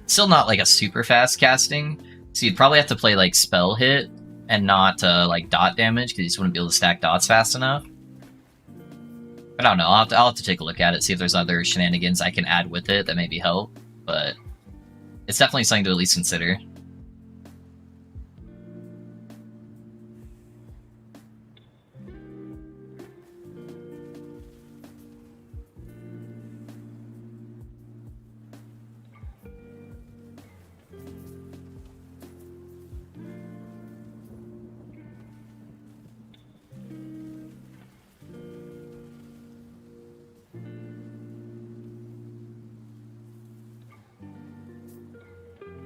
Still not like a super fast casting, so you'd probably have to play like spell hit and not like dot damage because you just wouldn't be able to stack dots fast enough. But I don't know. I'll have to take a look at it, see if there's other shenanigans I can add with it that maybe help. But it's definitely something to at least consider.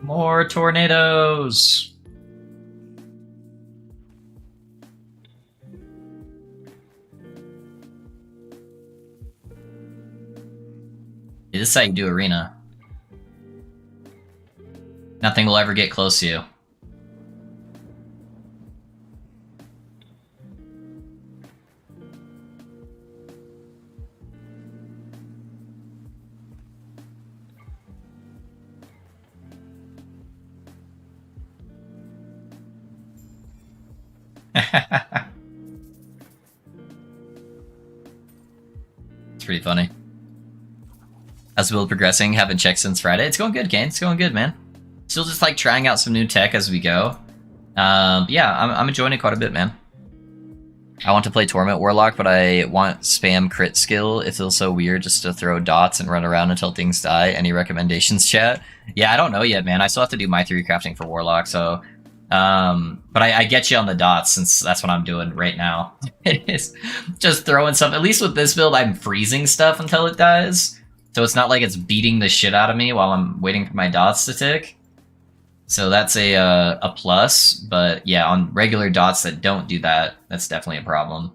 More tornadoes! This is how you do arena. Nothing will ever get close to you. It's pretty funny. How's the build progressing? Haven't checked since Friday. It's going good, Kane. It's going good, man. Still just like trying out some new tech as we go. Yeah, I'm enjoying it quite a bit, man. I want to play Torment Warlock, but I want spam crit skill. It feels so weird just to throw dots and run around until things die. Any recommendations, chat? Yeah, I don't know yet, man. I still have to do my 3 crafting for Warlock, so... but I get you on the dots since that's what I'm doing right now. It's just throwing stuff. At least with this build, I'm freezing stuff until it dies. So it's not like it's beating the shit out of me while I'm waiting for my dots to tick. So that's a plus, but yeah, on regular dots that don't do that, that's definitely a problem.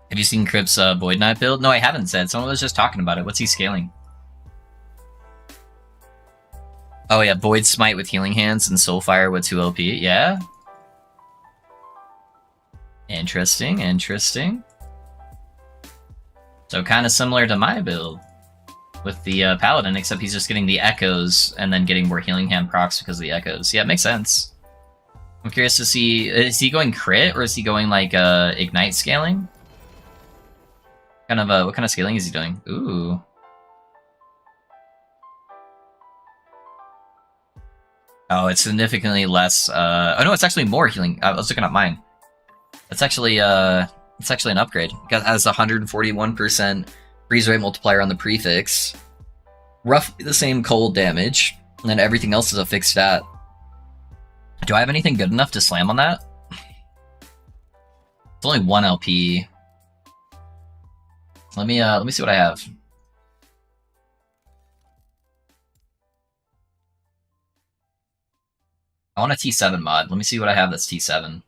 Have you seen Crip's Void Knight build? No, I haven't, said. Someone was just talking about it. What's he scaling? Oh yeah, Void Smite with Healing Hands and Soulfire with 2 LP. Yeah. Interesting, interesting. So kind of similar to my build with the Paladin, except he's just getting the Echoes and then getting more Healing Hand procs because of the Echoes. Yeah, it makes sense. I'm curious to see, is he going crit or is he going like Ignite scaling? What kind of scaling is he doing? Ooh. Oh, it's significantly less. Oh no, it's actually more healing. I was looking at mine. It's actually an upgrade. It has 141% freeze rate multiplier on the prefix, roughly the same cold damage, and then everything else is a fixed stat. Do I have anything good enough to slam on that? It's only 1 LP. Let me see what I have. I want a T7 mod. Let me see what I have that's T7.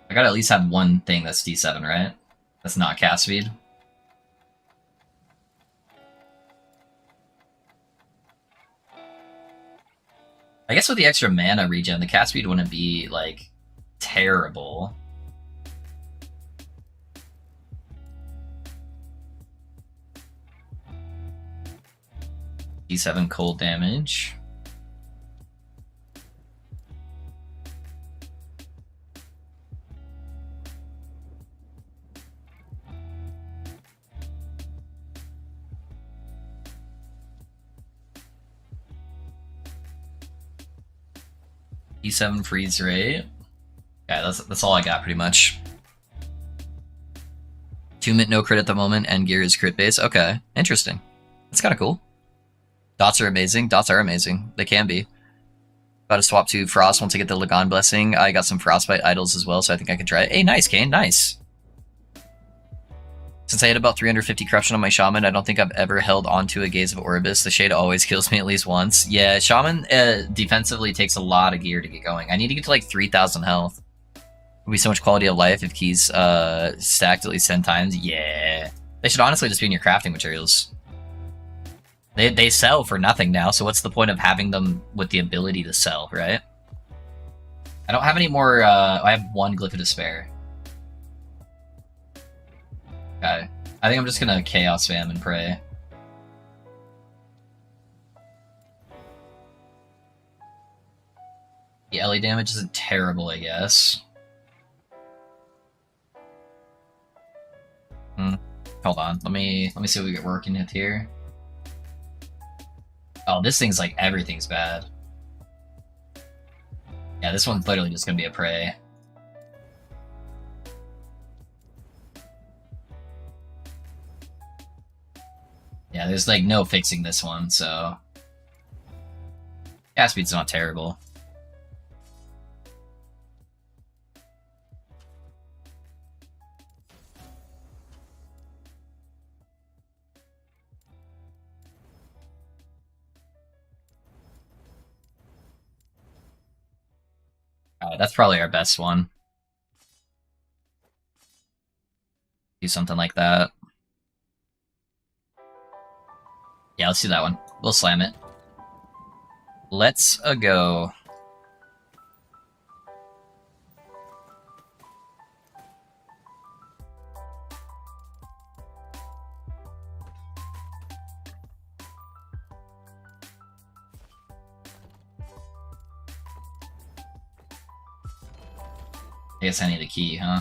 I gotta at least have one thing that's T7, right? That's not cast speed. I guess with the extra mana regen, the cast speed wouldn't be, like, terrible. D7 cold damage. D7 freeze rate. Yeah, that's all I got pretty much. 2-mint no crit at the moment, and gear is crit base. Okay, interesting. That's kind of cool. Dots are amazing. Dots are amazing. They can be. About to swap to Frost once I get the Lagan Blessing. I got some Frostbite idols as well, so I think I can try it. Hey, nice, Kane. Nice. Since I hit about 350 corruption on my Shaman, I don't think I've ever held onto a Gaze of Orbis. The Shade always kills me at least once. Yeah, Shaman defensively takes a lot of gear to get going. I need to get to like 3,000 health. It would be so much quality of life if keys stacked at least 10 times. Yeah. They should honestly just be in your crafting materials. They sell for nothing now, so what's the point of having them with the ability to sell, right? I don't have any more, I have 1 Glyph of Despair. Okay. I think I'm just gonna Chaos Spam and pray. Ellie damage isn't terrible, I guess. Hold on, let me see what we get working with here. Oh, this thing's like everything's bad. Yeah, this one's literally just gonna be a prey. Yeah, there's like no fixing this one, so gas speed's not terrible. That's probably our best one. Do something like that. Yeah, let's do that one. We'll slam it. Let's go. I guess I need a key, huh?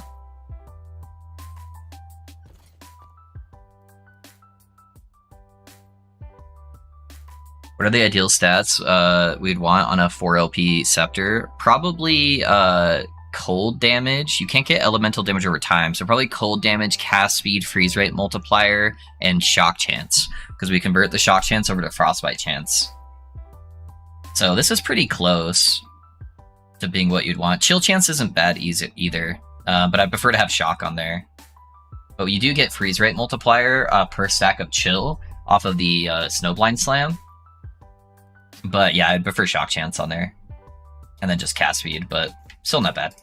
What are the ideal stats we'd want on a 4LP Scepter? Probably cold damage. You can't get elemental damage over time, so probably cold damage, cast speed, freeze rate multiplier, and shock chance. Because we convert the shock chance over to frostbite chance. So this is pretty close to being what you'd want. Chill chance isn't bad either, but I prefer to have shock on there. But you do get freeze rate multiplier per stack of chill off of the Snowblind Slam. But yeah, I'd prefer shock chance on there. And then just cast speed, but still not bad.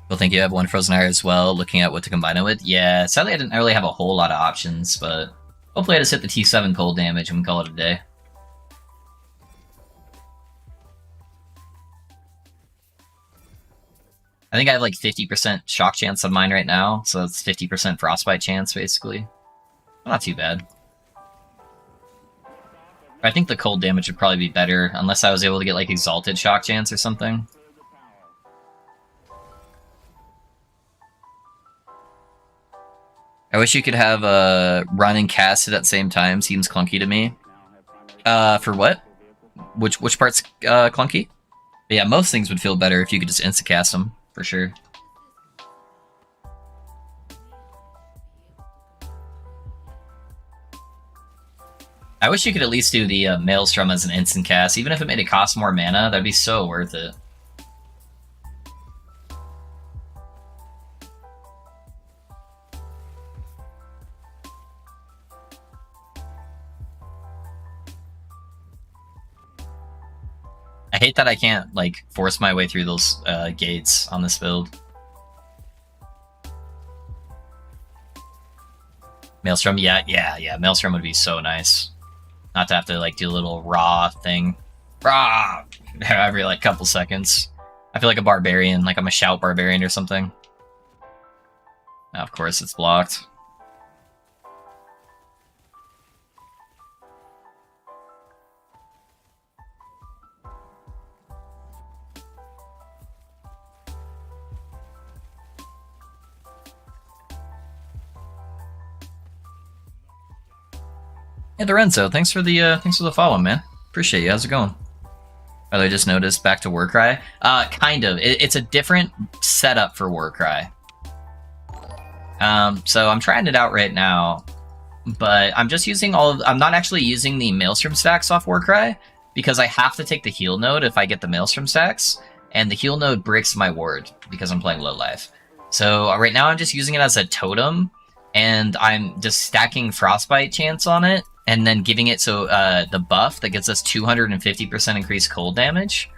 Well, think you have one Frozen Ire as well, looking at what to combine it with. Yeah, sadly I didn't really have a whole lot of options, but hopefully I just hit the T7 cold damage and we call it a day. I think I have like 50% shock chance on mine right now, so it's 50% frostbite chance, basically. Not too bad. I think the cold damage would probably be better, unless I was able to get like exalted shock chance or something. I wish you could have run and cast at that same time. Seems clunky to me. For what? Which part's clunky? But yeah, most things would feel better if you could just insta-cast them, for sure. I wish you could at least do the Maelstrom as an instant cast. Even if it made it cost more mana, that'd be so worth it. I hate that I can't, like, force my way through those gates on this build. Maelstrom, yeah, Maelstrom would be so nice. Not to have to, like, do a little raw thing. Raw! Every, like, couple seconds. I feel like a barbarian, like I'm a shout barbarian or something. Now, of course, it's blocked. Hey, Lorenzo, thanks for the follow, man. Appreciate you. How's it going? By the way, just noticed back to Warcry. Kind of. It's a different setup for Warcry. So I'm trying it out right now, but I'm just using I'm not actually using the Maelstrom stacks off Warcry because I have to take the heal node if I get the Maelstrom stacks, and the heal node breaks my ward because I'm playing low life. So right now I'm just using it as a totem and I'm just stacking Frostbite chance on it, and then giving it the buff that gets us 250% increased cold damage.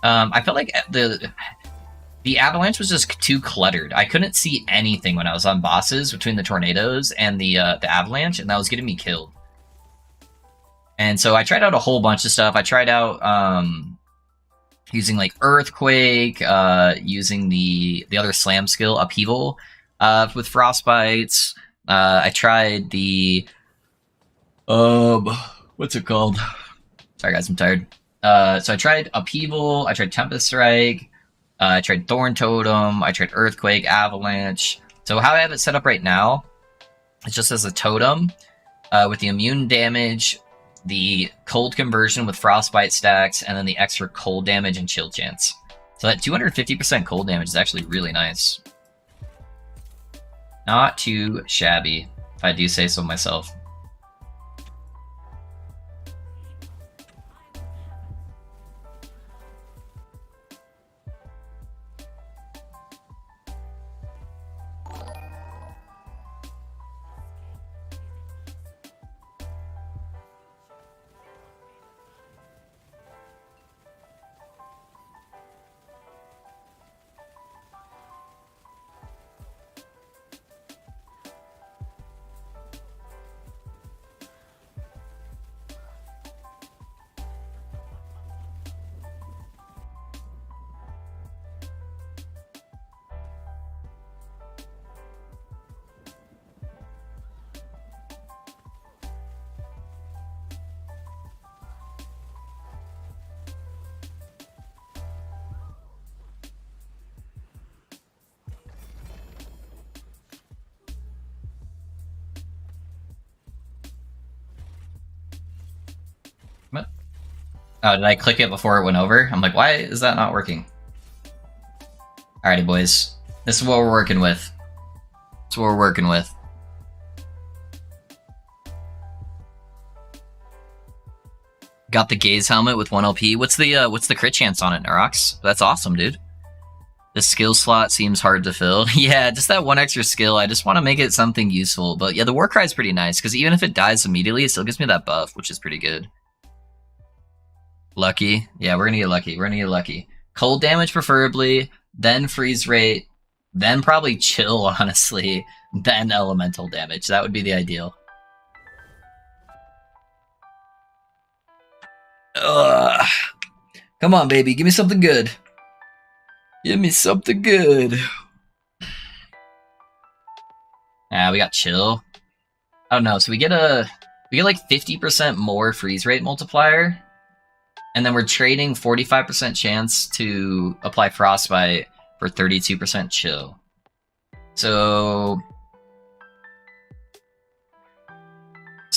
I felt like the avalanche was just too cluttered. I couldn't see anything when I was on bosses between the tornadoes and the avalanche, and that was getting me killed. And so I tried out a whole bunch of stuff. I tried out using like Earthquake, using the other slam skill, Upheaval, with Frostbites. I tried the what's it called? Sorry guys, I'm tired. So I tried Upheaval, I tried Tempest Strike, I tried Thorn Totem, I tried Earthquake, Avalanche. So how I have it set up right now, it's just as a totem with the immune damage, the cold conversion with Frostbite stacks, and then the extra cold damage and chill chance. So that 250% cold damage is actually really nice. Not too shabby, if I do say so myself. What? Oh, did I click it before it went over? I'm like, why is that not working? Alrighty, boys. This is what we're working with. This is what we're working with. Got the Gaze helmet with 1 LP. What's the crit chance on it, Narox? That's awesome, dude. The skill slot seems hard to fill. Yeah, just that one extra skill. I just want to make it something useful. But yeah, the Warcry is pretty nice, because even if it dies immediately, it still gives me that buff, which is pretty good. Lucky. Yeah, we're gonna get lucky. We're gonna get lucky. Cold damage preferably, then freeze rate, then probably chill, honestly, then elemental damage. That would be the ideal. Ugh. Come on, baby. Give me something good. Give me something good. Ah, we got chill. I don't know. So we get like 50% more freeze rate multiplier, and then we're trading 45% chance to apply Frostbite for 32% chill. So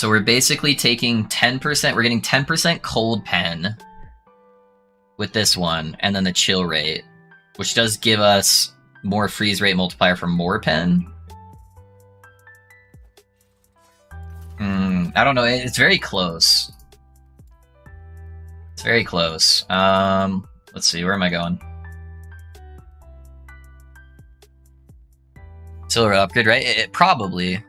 we're basically taking 10%, we're getting 10% cold pen with this one, and then the chill rate, which does give us more freeze rate multiplier for more pen. I don't know, it's very close. It's very close. Let's see, where am I going? Silver upgrade, right? It probably.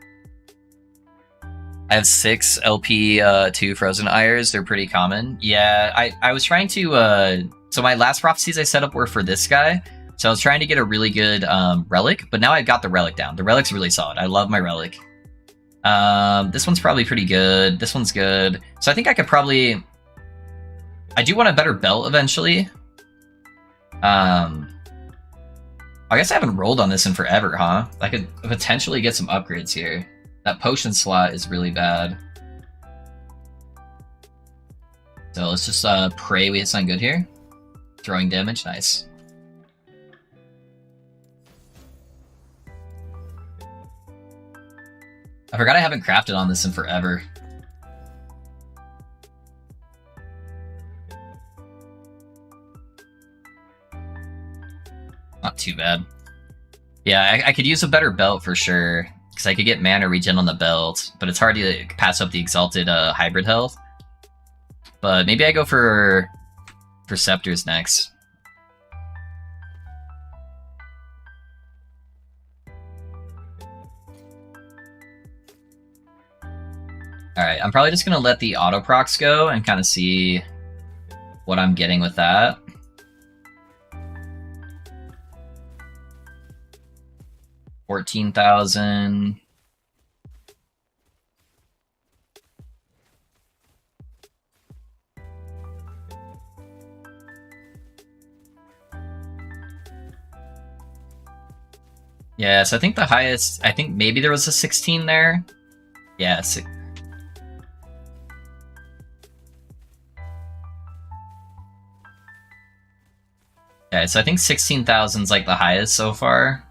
I have 6 LP 2 Frozen Ires. They're pretty common. Yeah, I was trying to... so my last prophecies I set up were for this guy. So I was trying to get a really good relic, but now I got the relic down. The relic's really solid. I love my relic. This one's probably pretty good. This one's good. So I think I could probably... I do want a better belt eventually. I guess I haven't rolled on this in forever, huh? I could potentially get some upgrades here. That potion slot is really bad. So let's just pray we hit something good here. Throwing damage, nice. I forgot I haven't crafted on this in forever. Not too bad. Yeah, I could use a better belt for sure, because I could get mana regen on the belt, but it's hard to pass up the Exalted hybrid health. But maybe I go for Scepters next. Alright, I'm probably just gonna let the auto procs go and kind of see what I'm getting with that. $14,000. Yeah, so I think the highest, I think maybe there was a 16 there. Yeah, yeah, so I think 16,000 is like the highest so far.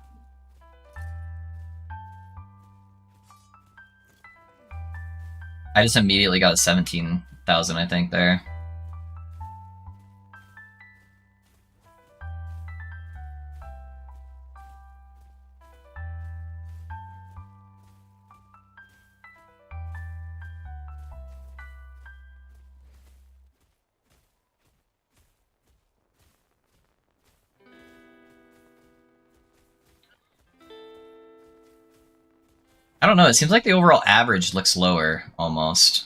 I just immediately got a 17,000, I think, there. I don't know, it seems like the overall average looks lower, almost.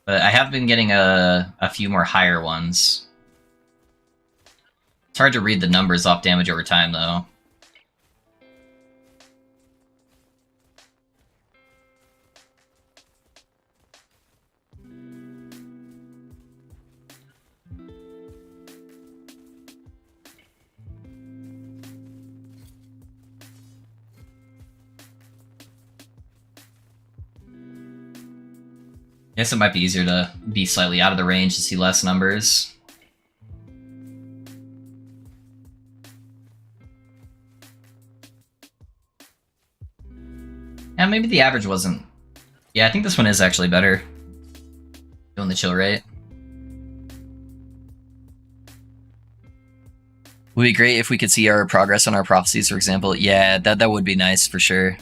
But I have been getting a few more higher ones. It's hard to read the numbers off damage over time, though. I guess it might be easier to be slightly out of the range to see less numbers. Yeah, maybe the average wasn't... Yeah, I think this one is actually better. Doing the chill rate. Would be great if we could see our progress on our prophecies, for example. Yeah, that would be nice for sure.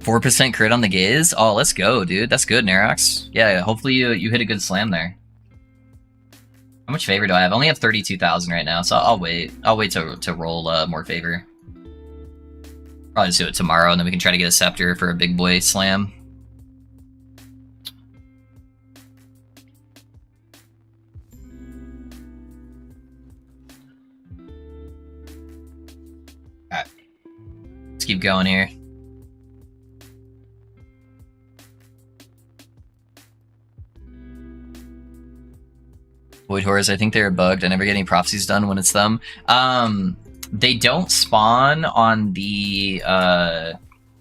4% crit on the gaze? Oh, let's go, dude. That's good, Nerox. Yeah, hopefully you hit a good slam there. How much favor do I have? I only have 32,000 right now, so I'll wait. I'll wait to roll more favor. Probably just do it tomorrow, and then we can try to get a scepter for a big boy slam. Alright. Let's keep going here. Void Horrors, I think they're bugged. I never get any prophecies done when it's them. They don't spawn on the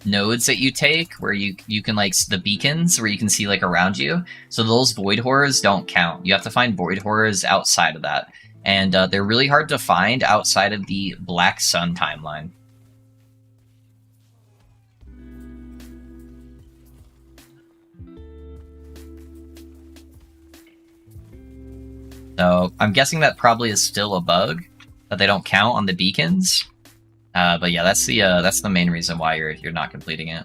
nodes that you take, where you can, like, the beacons, where you can see, like, around you. So those Void Horrors don't count. You have to find Void Horrors outside of that. And they're really hard to find outside of the Black Sun timeline. So I'm guessing that probably is still a bug, that they don't count on the beacons. But yeah, that's the main reason why you're not completing it.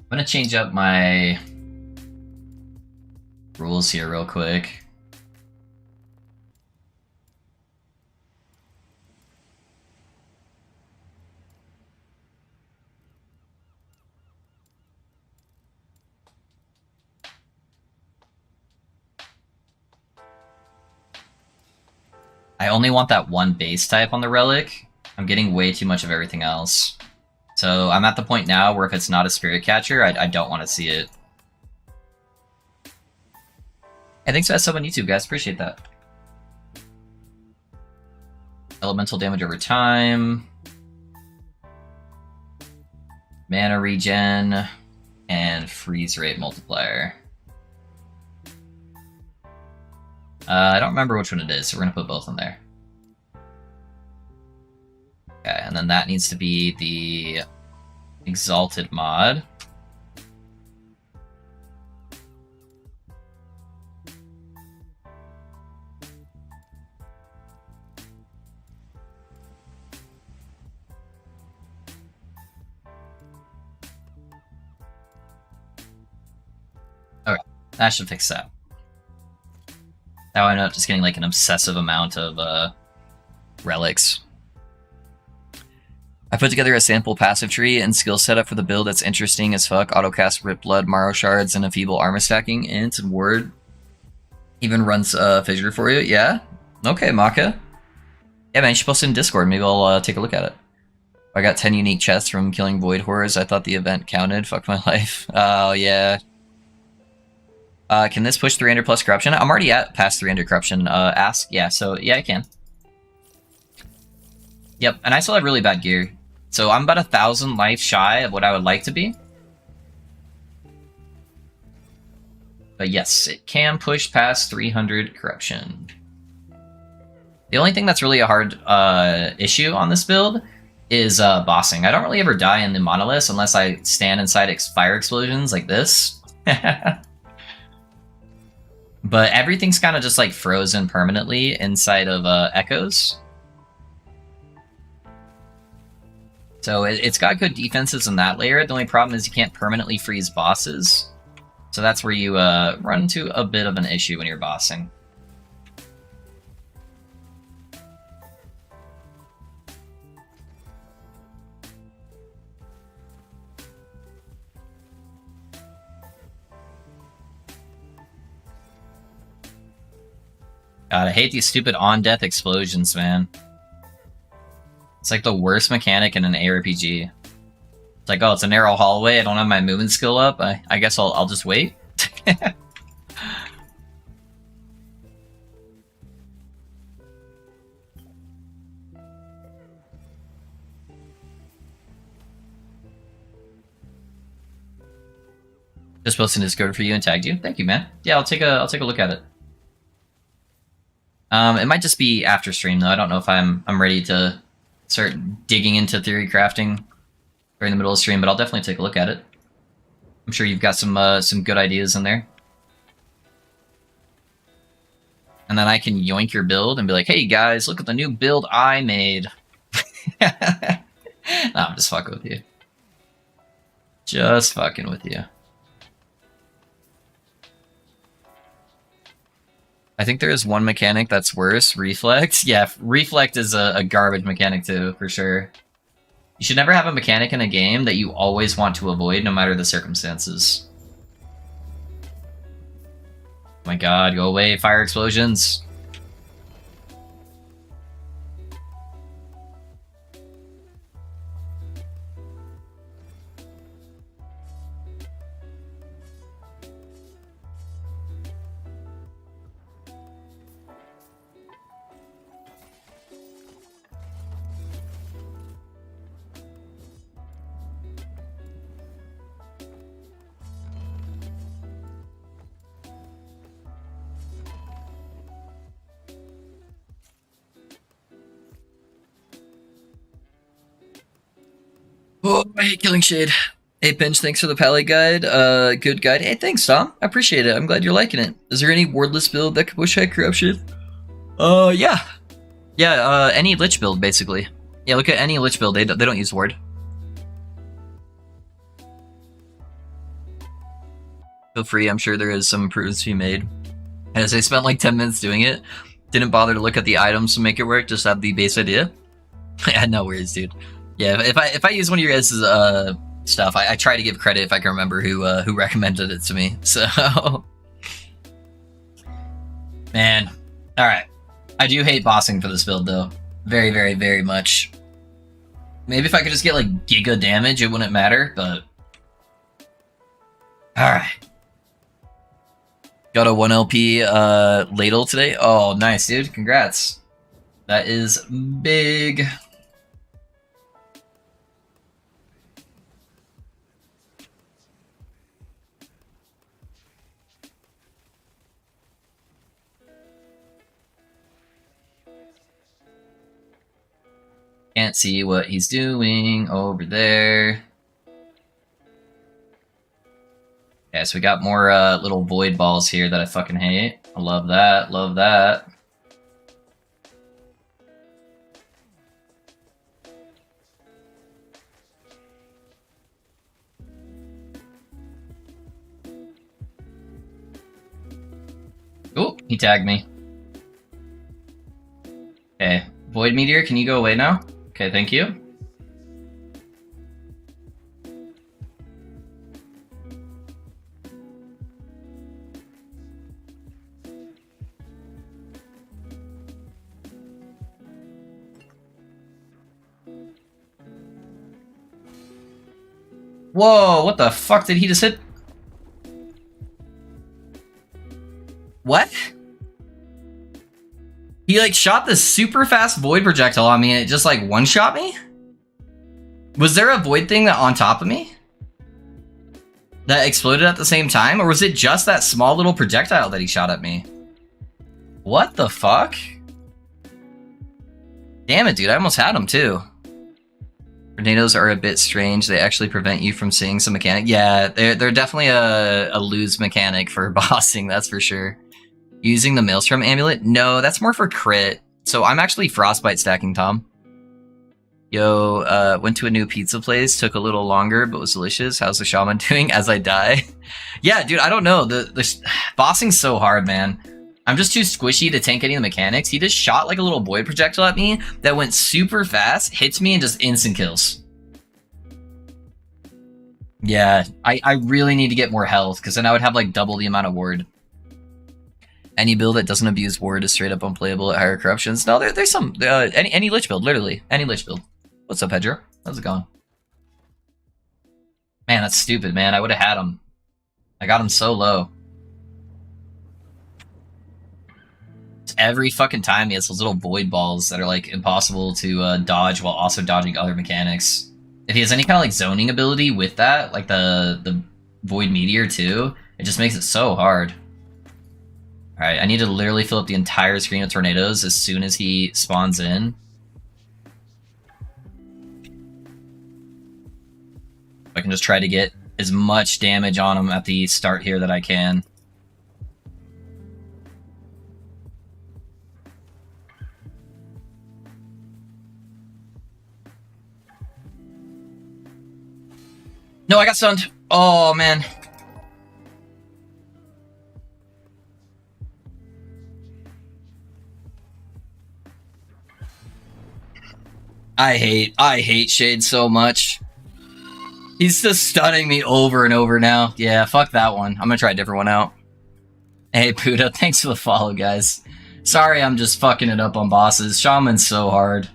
I'm gonna change up my rules here real quick. I only want that one base type on the relic. I'm getting way too much of everything else. So I'm at the point now where if it's not a spirit catcher, I don't want to see it. Hey, thanks for that sub on YouTube, guys. Appreciate that. Elemental damage over time. Mana regen. And freeze rate multiplier. I don't remember which one it is, so we're going to put both in there. Okay, and then that needs to be the Exalted mod. That should fix that. Now I end up just getting like an obsessive amount of relics. I put together a sample passive tree and skill setup for the build that's interesting as fuck. Autocast Rip Blood, Marrow Shards, and a feeble armor stacking. Int and Word even runs Fissure for you. Yeah? Okay, Maka. Yeah, man, you should post it in Discord. Maybe I'll take a look at it. I got 10 unique chests from killing Void Horrors. I thought the event counted. Fuck my life. Oh, yeah. Can this push 300 plus corruption? I'm already at past 300 corruption. Ask? Yeah, so yeah, I can. Yep, and I still have really bad gear. So I'm about 1,000 life shy of what I would like to be. But yes, it can push past 300 corruption. The only thing that's really a hard issue on this build is bossing. I don't really ever die in the monoliths unless I stand inside fire explosions like this. But everything's kind of just like frozen permanently inside of echoes. So it's got good defenses in that layer. The only problem is you can't permanently freeze bosses. So that's where you run into a bit of an issue when you're bossing. God, I hate these stupid on-death explosions, man. It's like the worst mechanic in an ARPG. It's like, oh, it's a narrow hallway. I don't have my movement skill up. I guess I'll just wait. Just posted in Discord for you and tagged you. Thank you, man. Yeah, I'll take a look at it. It might just be after stream though. I don't know if I'm ready to start digging into theory crafting during the middle of the stream, but I'll definitely take a look at it. I'm sure you've got some good ideas in there. And then I can yoink your build and be like, hey guys, look at the new build I made. No, I'm just fucking with you. Just fucking with you. I think there is one mechanic that's worse, Reflect. Yeah, Reflect is a garbage mechanic too, for sure. You should never have a mechanic in a game that you always want to avoid, no matter the circumstances. Oh my god, go away, fire explosions. Oh, I hate killing Shade. Hey, Pinch, thanks for the Pally guide. Good guide. Hey, thanks, Tom. I appreciate it. I'm glad you're liking it. Is there any wordless build that could push high corruption? Yeah. Yeah, any Lich build, basically. Yeah, look at any Lich build. They don't use ward. Feel free. I'm sure there is some improvements to be made. As I spent like 10 minutes doing it, didn't bother to look at the items to make it work, just have the base idea. Yeah, no worries, dude. Yeah, if I use one of your guys' stuff, I try to give credit if I can remember who recommended it to me. So, man, all right. I do hate bossing for this build though, very, very, very much. Maybe if I could just get like giga damage, it wouldn't matter. But all right, got a 1 LP ladle today. Oh, nice, dude. Congrats. That is big. Can't see what he's doing over there. Yeah, so we got more little void balls here that I fucking hate. I love that, love that. He tagged me. Okay. Void Meteor, can you go away now? Okay, thank you. Whoa, what the fuck did he just hit? What? He like shot this super fast void projectile on me and it just like one-shot me? Was there a void thing that on top of me? That exploded at the same time? Or was it just that small little projectile that he shot at me? What the fuck? Damn it, dude, I almost had him too. Tornadoes are a bit strange. They actually prevent you from seeing some mechanic. Yeah, they're definitely a lose mechanic for bossing, that's for sure. Using the Maelstrom Amulet? No, that's more for crit. So I'm actually Frostbite stacking, Tom. Yo, went to a new pizza place. Took a little longer, but was delicious. How's the Shaman doing as I die? Yeah, dude, I don't know. The bossing's so hard, man. I'm just too squishy to tank any of the mechanics. He just shot like a little void projectile at me that went super fast, hits me, and just instant kills. Yeah, I really need to get more health, because then I would have like double the amount of ward. Any build that doesn't abuse ward is straight up unplayable at higher corruptions. No, there's some, any lich build, literally. Any lich build. What's up, Pedro? How's it going? Man, that's stupid, man. I would have had him. I got him so low. Every fucking time he has those little void balls that are like impossible to dodge while also dodging other mechanics. If he has any kind of like zoning ability with that, like the void meteor too, it just makes it so hard. Alright, I need to literally fill up the entire screen with tornadoes as soon as he spawns in. I can just try to get as much damage on him at the start here that I can. No, I got stunned. Oh, man. I hate Shade so much. He's just stunning me over and over now. Yeah, fuck that one. I'm gonna try a different one out. Hey, Puda, thanks for the follow, guys. Sorry I'm just fucking it up on bosses. Shaman's so hard.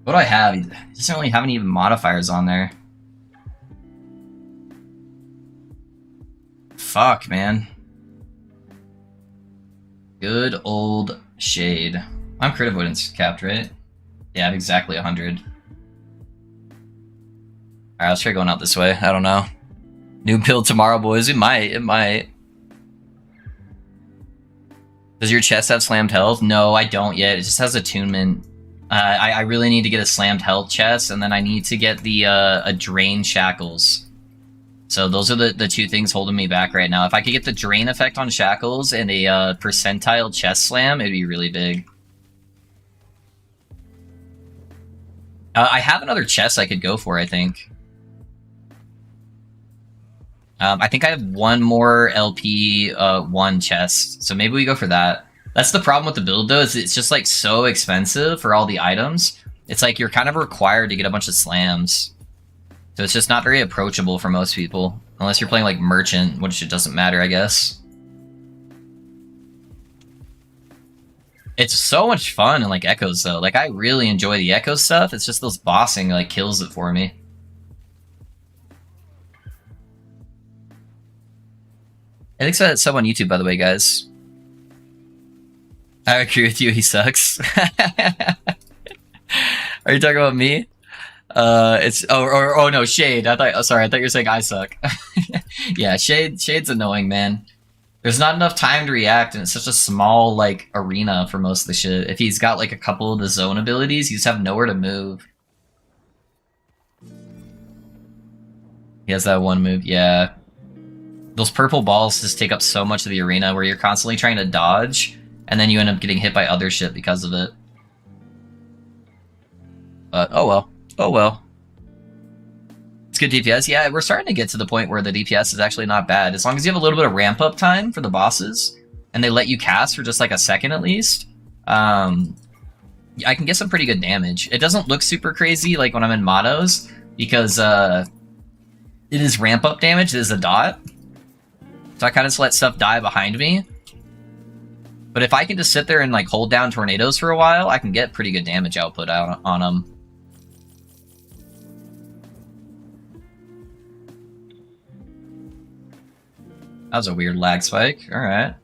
What do I have? He doesn't really have any modifiers on there. Fuck, man. Good old Shade. I'm crit avoidance capped, right? Yeah, I have exactly 100. Alright, let's try going out this way. I don't know. New build tomorrow, boys. It might. Does your chest have slammed health? No, I don't yet. It just has attunement. I really need to get a slammed health chest, and then I need to get the a drain shackles. So those are the two things holding me back right now. If I could get the drain effect on shackles and a percentile chest slam, it'd be really big. I have another chest I could go for, I think. I think I have one more LP 1 chest, so maybe we go for that. That's the problem with the build, though, is it's just like so expensive for all the items. It's like you're kind of required to get a bunch of slams. So it's just not very approachable for most people. Unless you're playing like Merchant, which it doesn't matter, I guess. It's so much fun in like Echoes, though. Like, I really enjoy the Echo stuff. It's just those bossing like kills it for me. I think so. Sub on YouTube, by the way, guys. I agree with you. He sucks. Are you talking about me? Oh no, Shade. I thought you were saying I suck. Yeah, Shade's annoying, man. There's not enough time to react, and it's such a small like arena for most of the shit. If he's got like a couple of the zone abilities, you just have nowhere to move. He has that one move, yeah. Those purple balls just take up so much of the arena where you're constantly trying to dodge, and then you end up getting hit by other shit because of it. But, oh well. Oh well. It's good DPS. Yeah, we're starting to get to the point where the DPS is actually not bad. As long as you have a little bit of ramp-up time for the bosses, and they let you cast for just like a second at least, I can get some pretty good damage. It doesn't look super crazy like when I'm in monos, because it is ramp up damage, it is a dot. So I kind of just let stuff die behind me. But if I can just sit there and like hold down tornadoes for a while, I can get pretty good damage output out on them. That was a weird lag spike. Alright.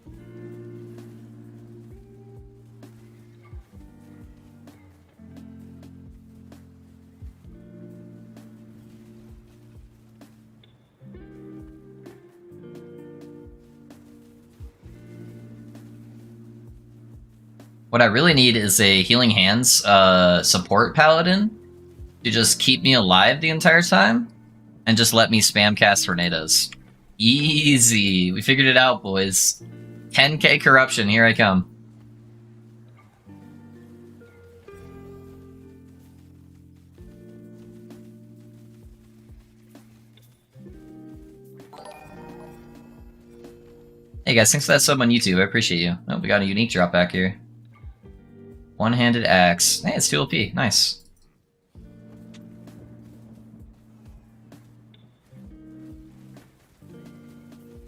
What I really need is a Healing Hands support paladin to just keep me alive the entire time and just let me spam cast tornadoes. Easy. We figured it out, boys. 10k corruption, here I come. Hey guys, thanks for that sub on YouTube, I appreciate you. Oh, we got a unique drop back here. One-handed axe. Hey, it's 2 LP, nice.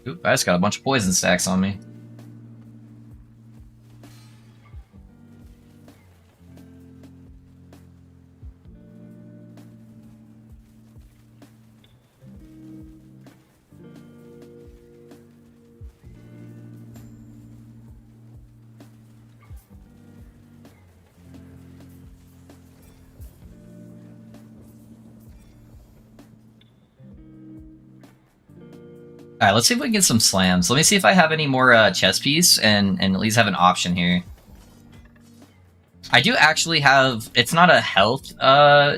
Oop, I just got a bunch of poison stacks on me. Alright, let's see if we can get some slams. Let me see if I have any more chess piece and at least have an option here. I do actually have, it's not a health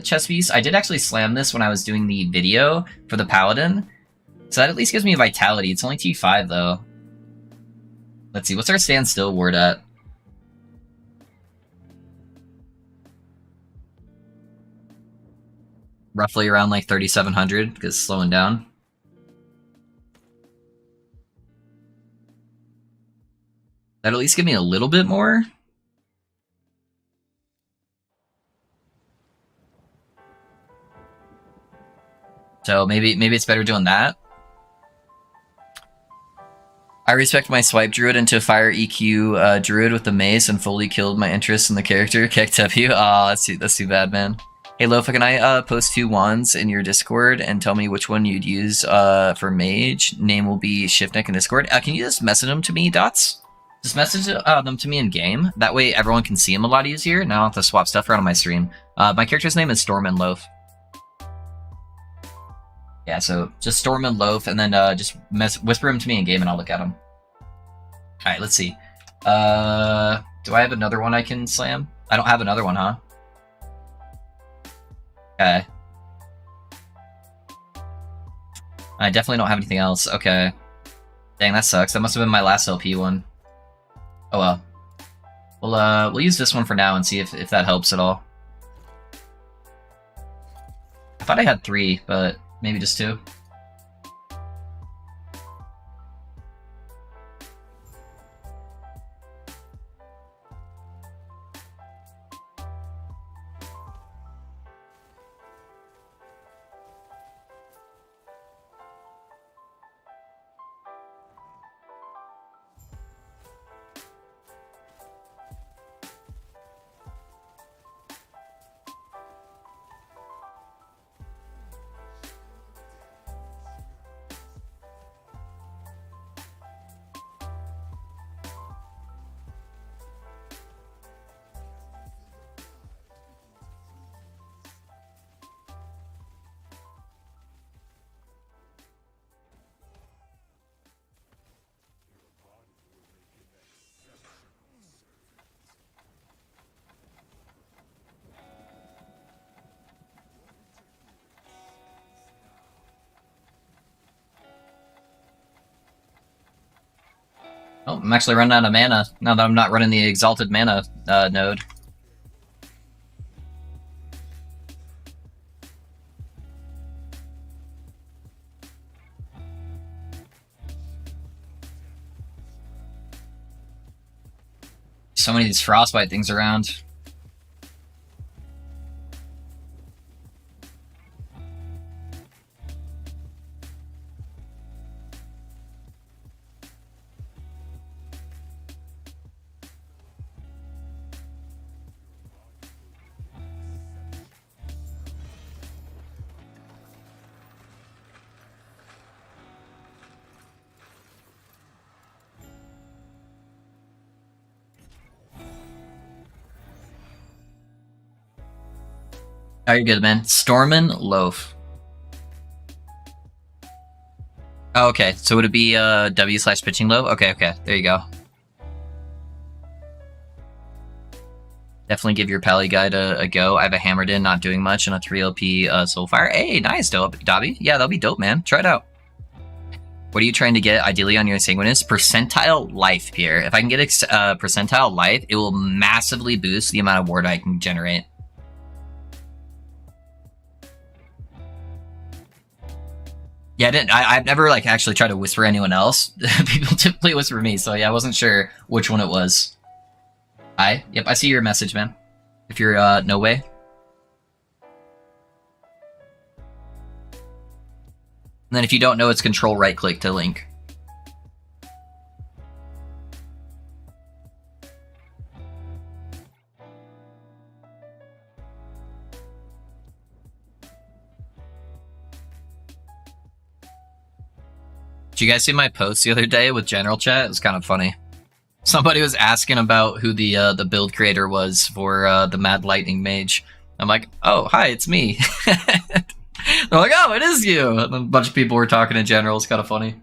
chess piece. I did actually slam this when I was doing the video for the paladin. So that at least gives me a vitality. It's only T5 though. Let's see, what's our standstill ward at? Roughly around like 3,700 because it's slowing down. That'd at least give me a little bit more. So maybe it's better doing that. I respect my swipe druid into fire EQ druid with the mace and fully killed my interest in the character. Keck W. Aw, that's too bad, man. Hey Lofa, can I post 2 wands in your Discord and tell me which one you'd use for mage? Name will be Shiftneck in Discord. Can you just message them to me, Dots? Just message them to me in game. That way everyone can see them a lot easier. Now I don't have to swap stuff around on my stream. My character's name is Storm and Loaf. Yeah, so just Storm and Loaf, and then just whisper him to me in game, and I'll look at him. All right, let's see. Do I have another one I can slam? I don't have another one, huh? Okay. I definitely don't have anything else. Okay. Dang, that sucks. That must have been my last LP one. Oh well. We'll use this one for now and see if that helps at all. I thought I had 3, but maybe just 2. Oh, I'm actually running out of mana now that I'm not running the Exalted Mana node. so many of these frostbite things around. Oh, you're good, man. Stormin' Loaf. Oh, okay. So would it be W/pitching loaf? Okay, okay. There you go. Definitely give your Pally Guide a go. I have a Hammered In, not doing much, and a 3LP Soulfire. Hey, nice, Dobby. Yeah, that'll be dope, man. Try it out. What are you trying to get, ideally, on your Sanguinus? Percentile Life here. If I can get Percentile Life, it will massively boost the amount of ward I can generate. Yeah, I've never like actually tried to whisper anyone else. People typically whisper me, so yeah, I wasn't sure which one it was. Hi. Yep, I see your message, man. If you're no way. And then if you don't know, it's control right click to link. Did you guys see my post the other day with general chat? It was kind of funny. Somebody was asking about who the build creator was for the Mad Lightning Mage. I'm like, oh, hi, it's me. They're like, oh, it is you. And then a bunch of people were talking in general. It's kind of funny.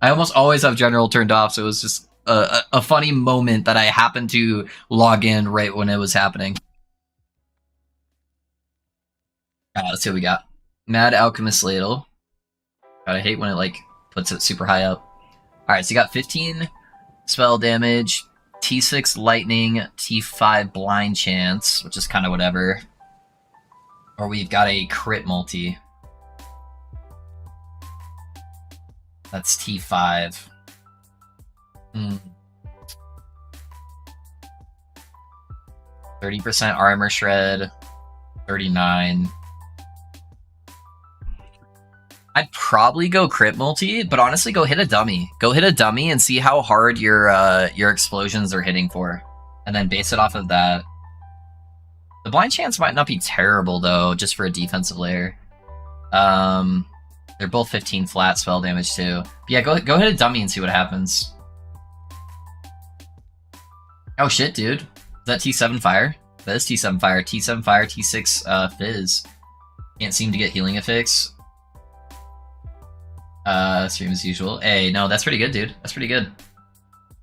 I almost always have general turned off, so it was just a funny moment that I happened to log in right when it was happening. Let's see what we got. Mad Alchemist Ladle. God, I hate when it like puts it super high up. Alright, so you got 15 spell damage, T6 lightning, T5 blind chance, which is kind of whatever. Or we've got a crit multi. That's T5. 30% armor shred, 39. I'd probably go crit multi, but honestly, go hit a dummy. Go hit a dummy and see how hard your explosions are hitting for, and then base it off of that. The blind chance might not be terrible though, just for a defensive layer. They're both 15 flat spell damage too. But yeah, go hit a dummy and see what happens. Oh shit, dude! Is that T7 fire? That is T7 fire. T7 fire. T6 fizz. Can't seem to get healing affix. Stream as usual. Hey, no, that's pretty good, dude. That's pretty good.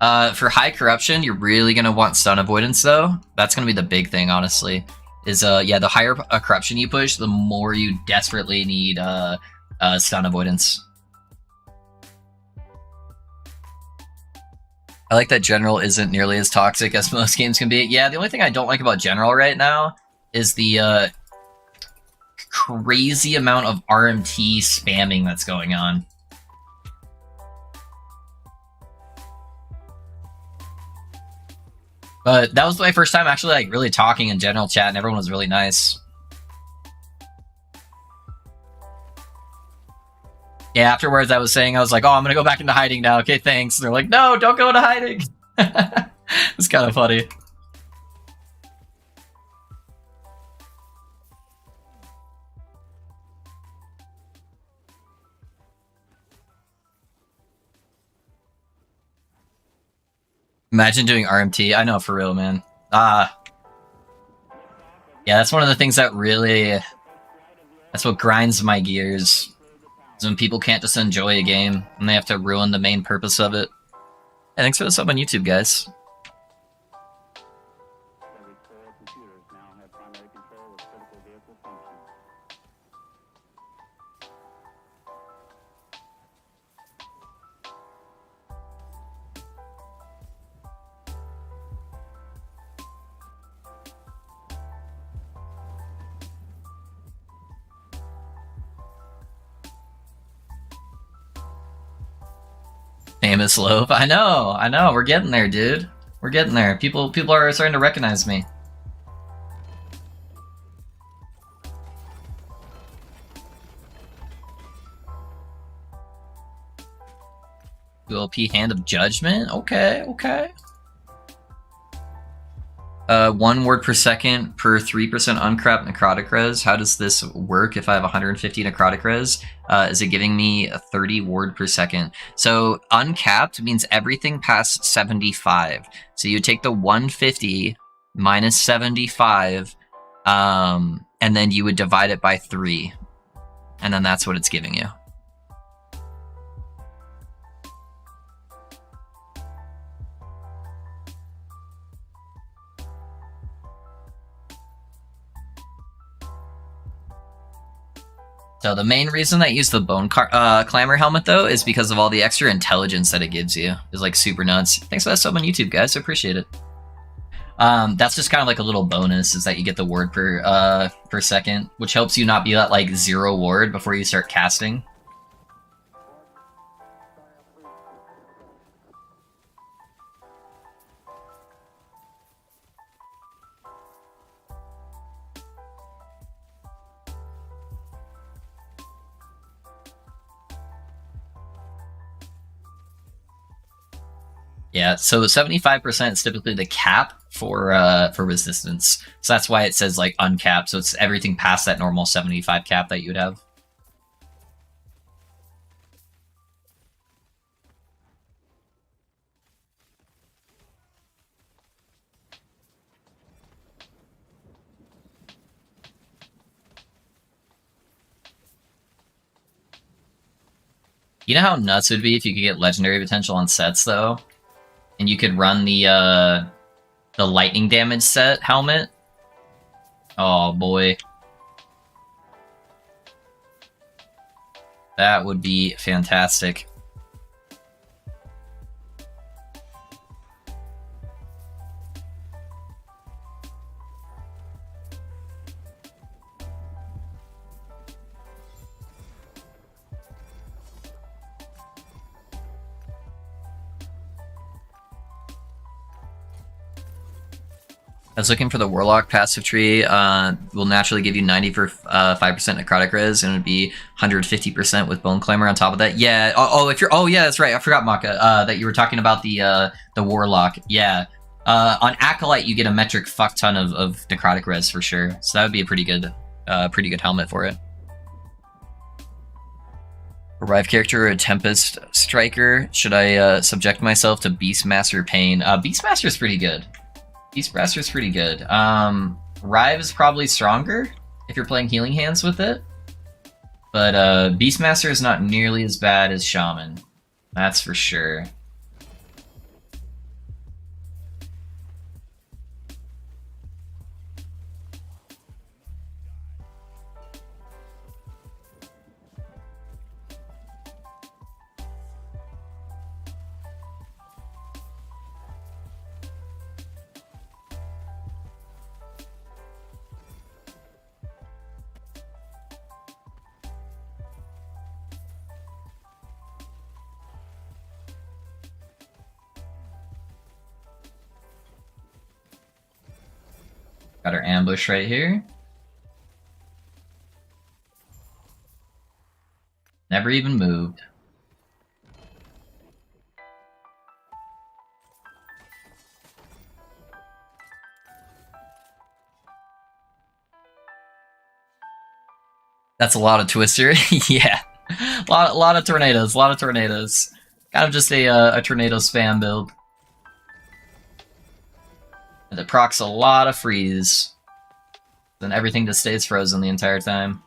For high corruption, you're really gonna want stun avoidance, though. That's gonna be the big thing, honestly. Is yeah, the higher corruption you push, the more you desperately need stun avoidance. I like that General isn't nearly as toxic as most games can be. Yeah, the only thing I don't like about General right now is the crazy amount of RMT spamming that's going on. But that was my first time actually like really talking in general chat, and everyone was really nice. Yeah, afterwards I was saying, I was like, oh, I'm gonna go back into hiding now. Okay, thanks. And they're like, no, don't go into hiding. It's kind of funny. Imagine doing RMT. I know, for real, man. Yeah, that's one of the things that really... That's what grinds my gears. Is when people can't just enjoy a game, and they have to ruin the main purpose of it. Hey, thanks for the sub on YouTube, guys. Famous loaf. I know. We're getting there, dude. We're getting there. People are starting to recognize me. ULP Hand of Judgment? Okay, okay. 1 ward per second per 3% uncapped necrotic res. How does this work if I have 150 necrotic res? Is it giving me a 30 ward per second? So uncapped means everything past 75. So you take the 150 minus 75, and then you would divide it by 3. And then that's what it's giving you. So the main reason I use the Bone Clamor helmet, though, is because of all the extra intelligence that it gives you. It's like super nuts. Thanks for that sub on YouTube, guys. I appreciate it. That's just kind of like a little bonus, is that you get the ward per second, which helps you not be at like 0 ward before you start casting. Yeah, so 75% is typically the cap for resistance. So that's why it says like uncapped. So it's everything past that normal 75 cap that you would have. You know how nuts it would be if you could get legendary potential on sets, though? And you could run the lightning damage set helmet? Oh boy. That would be fantastic. I was looking for the Warlock passive tree. Will naturally give you 90 for 5% necrotic res, and it would be 150% with Bone Clamor on top of that. Yeah. Oh, yeah, that's right. I forgot, Maka, that you were talking about the Warlock. Yeah. On Acolyte, you get a metric fuck ton of necrotic res for sure. So that would be a pretty good helmet for it. Arrive character or a Tempest Striker? Should I subject myself to Beastmaster Pain? Beastmaster's pretty good. Beastmaster's pretty good. Rive is probably stronger if you're playing Healing Hands with it. But Beastmaster is not nearly as bad as Shaman. That's for sure. Got our ambush right here. Never even moved. That's a lot of Twister. Yeah. A lot of tornadoes. Kind of just a tornado spam build. And it procs a lot of freeze. Then everything just stays frozen the entire time.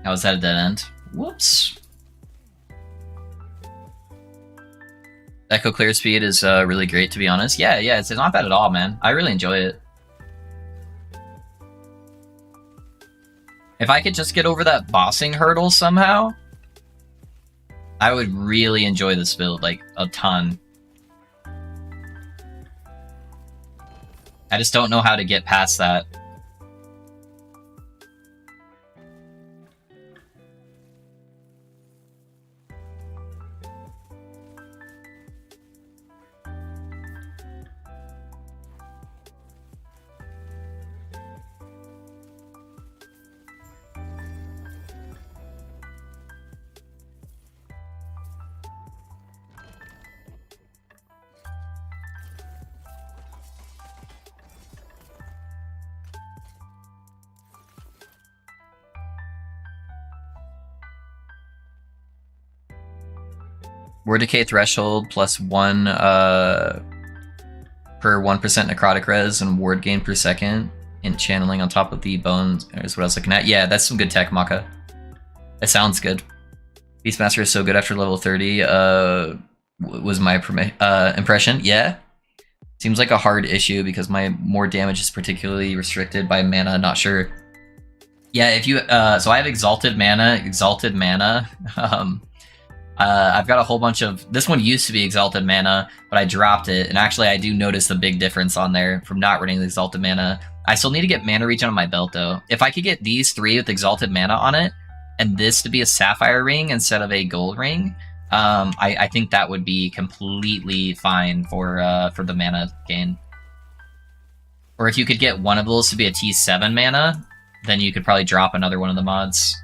I was at a dead end. Whoops. Echo clear speed is really great, to be honest. Yeah, it's not bad at all, man. I really enjoy it. If I could just get over that bossing hurdle somehow, I would really enjoy this build, like, a ton. I just don't know how to get past that. Word decay threshold plus 1 per 1% necrotic res and ward gain per second. And channeling on top of the bones is what I was looking at. Yeah, that's some good tech, Maka. It sounds good. Beastmaster is so good after level 30, was my impression. Yeah. Seems like a hard issue because my more damage is particularly restricted by mana, not sure. Yeah, if you, so I have Exalted Mana. I've got a whole bunch of, this one used to be Exalted Mana, but I dropped it, and actually I do notice the big difference on there from not running the Exalted Mana. I still need to get Mana Regen on my belt, though. If I could get these 3 with Exalted Mana on it, and this to be a Sapphire Ring instead of a Gold Ring, I think that would be completely fine for the mana gain. Or if you could get one of those to be a T7 mana, then you could probably drop another one of the mods.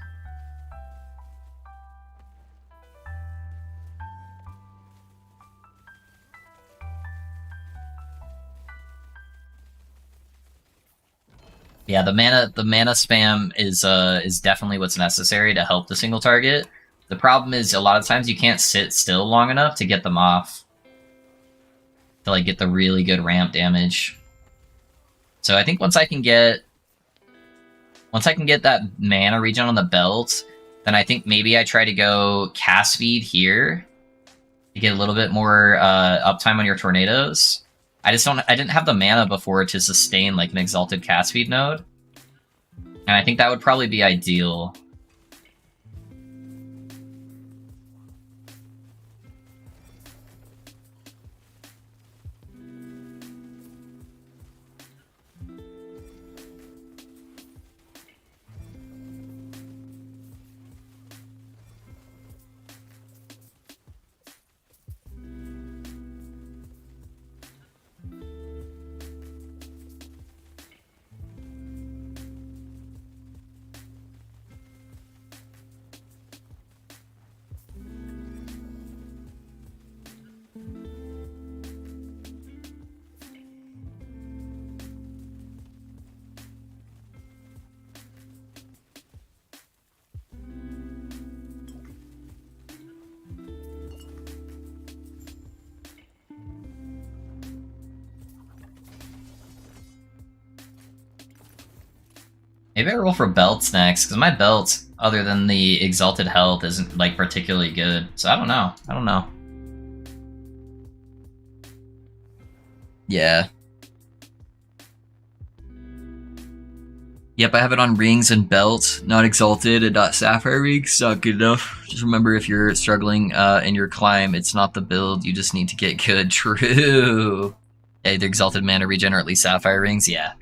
Yeah, the mana spam is definitely what's necessary to help the single target. The problem is a lot of times you can't sit still long enough to get them off. To like get the really good ramp damage. So I think once I can get that mana regen on the belt, then I think maybe I try to go cast speed here to get a little bit more uptime on your tornadoes. I didn't have the mana before to sustain like an exalted cast speed node. And I think that would probably be ideal. Maybe I roll for belts next, because my belt, other than the exalted health, isn't like particularly good. So I don't know. Yeah. Yep, I have it on rings and belt, not exalted and not sapphire rings. Not good enough. Just remember, if you're struggling in your climb, it's not the build. You just need to get good. True. Yeah, either exalted mana regen or at least sapphire rings. Yeah.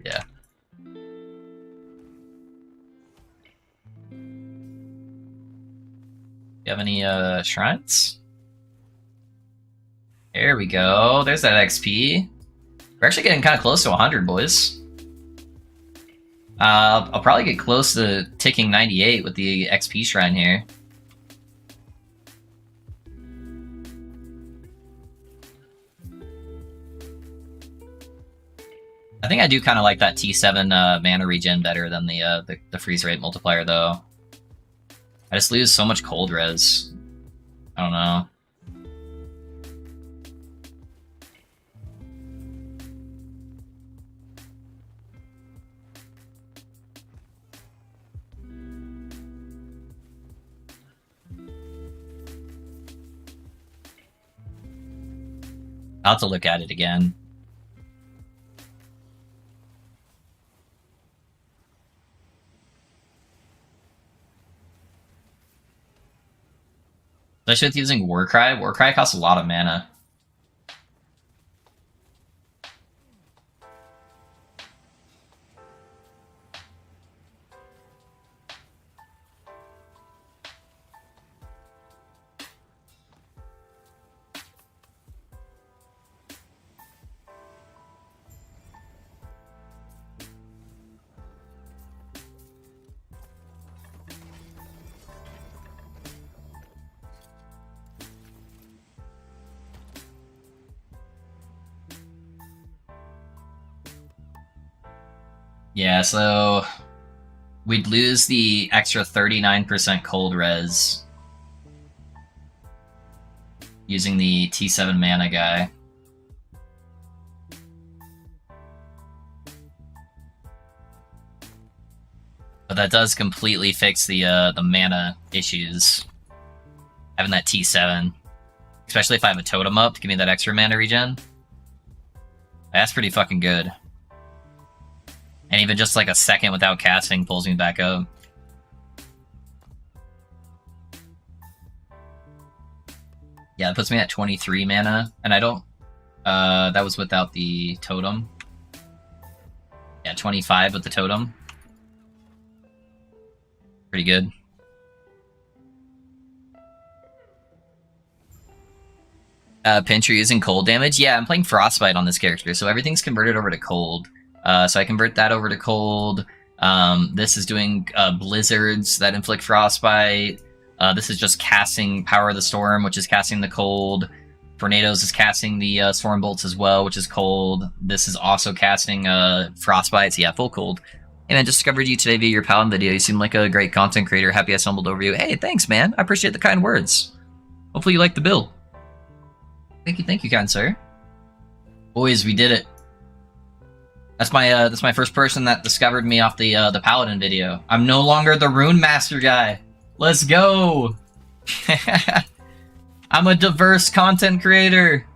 You have any shrines? There we go. There's that XP. We're actually getting kind of close to 100, boys. I'll probably get close to ticking 98 with the XP shrine here. I think I do kind of like that T7 mana regen better than the freeze rate multiplier, though. I just lose so much cold res. I don't know. I'll have to look at it again. Especially with using Warcry. Warcry costs a lot of mana. Yeah, so we'd lose the extra 39% cold res using the T7 mana guy. But that does completely fix the mana issues. Having that T7. Especially if I have a totem up to give me that extra mana regen. That's pretty fucking good. And even just like a second without casting pulls me back up. Yeah, that puts me at 23 mana. And I don't... that was without the totem. Yeah, 25 with the totem. Pretty good. Pinch, you're using cold damage? Yeah, I'm playing Frostbite on this character, so everything's converted over to cold. So I convert that over to cold. This is doing blizzards that inflict frostbite. This is just casting Power of the Storm, which is casting the cold. Tornadoes is casting the Storm Bolts as well, which is cold. This is also casting Frostbite, so yeah, full cold. Hey man, just discovered you today via your Paladin video. You seem like a great content creator. Happy I stumbled over you. Hey, thanks man. I appreciate the kind words. Hopefully you like the build. Thank you, kind sir. Boys, we did it. That's my first person that discovered me off the Paladin video. I'm no longer the Rune Master guy. Let's go! I'm a diverse content creator.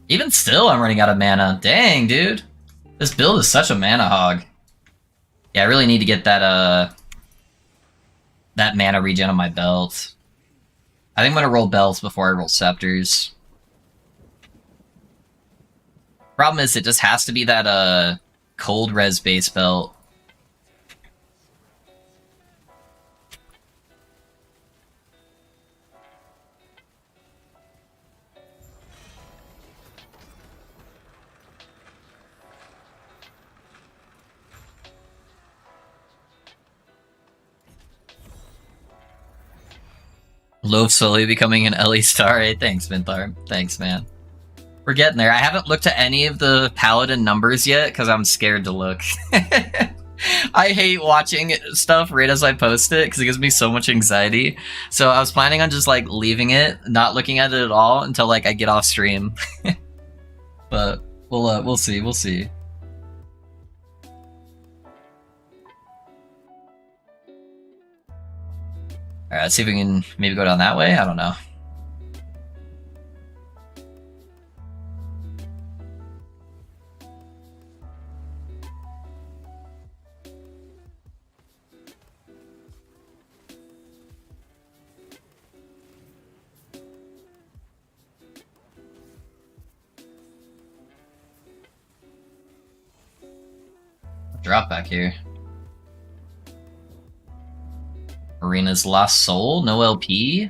Even still, I'm running out of mana. Dang, dude. This build is such a mana hog. Yeah, I really need to get that that mana regen on my belt. I think I'm gonna roll belts before I roll scepters. Problem is, it just has to be that cold res base belt. Loaf slowly becoming an LE star. Hey, thanks, Minthar. Thanks, man. We're getting there. I haven't looked at any of the Paladin numbers yet because I'm scared to look. I hate watching stuff right as I post it because it gives me so much anxiety. So I was planning on just like leaving it, not looking at it at all until like I get off stream. But we'll see. We'll see. Alright, let's see if we can maybe go down that way. I don't know. Drop back here. Arena's Lost Soul, no LP.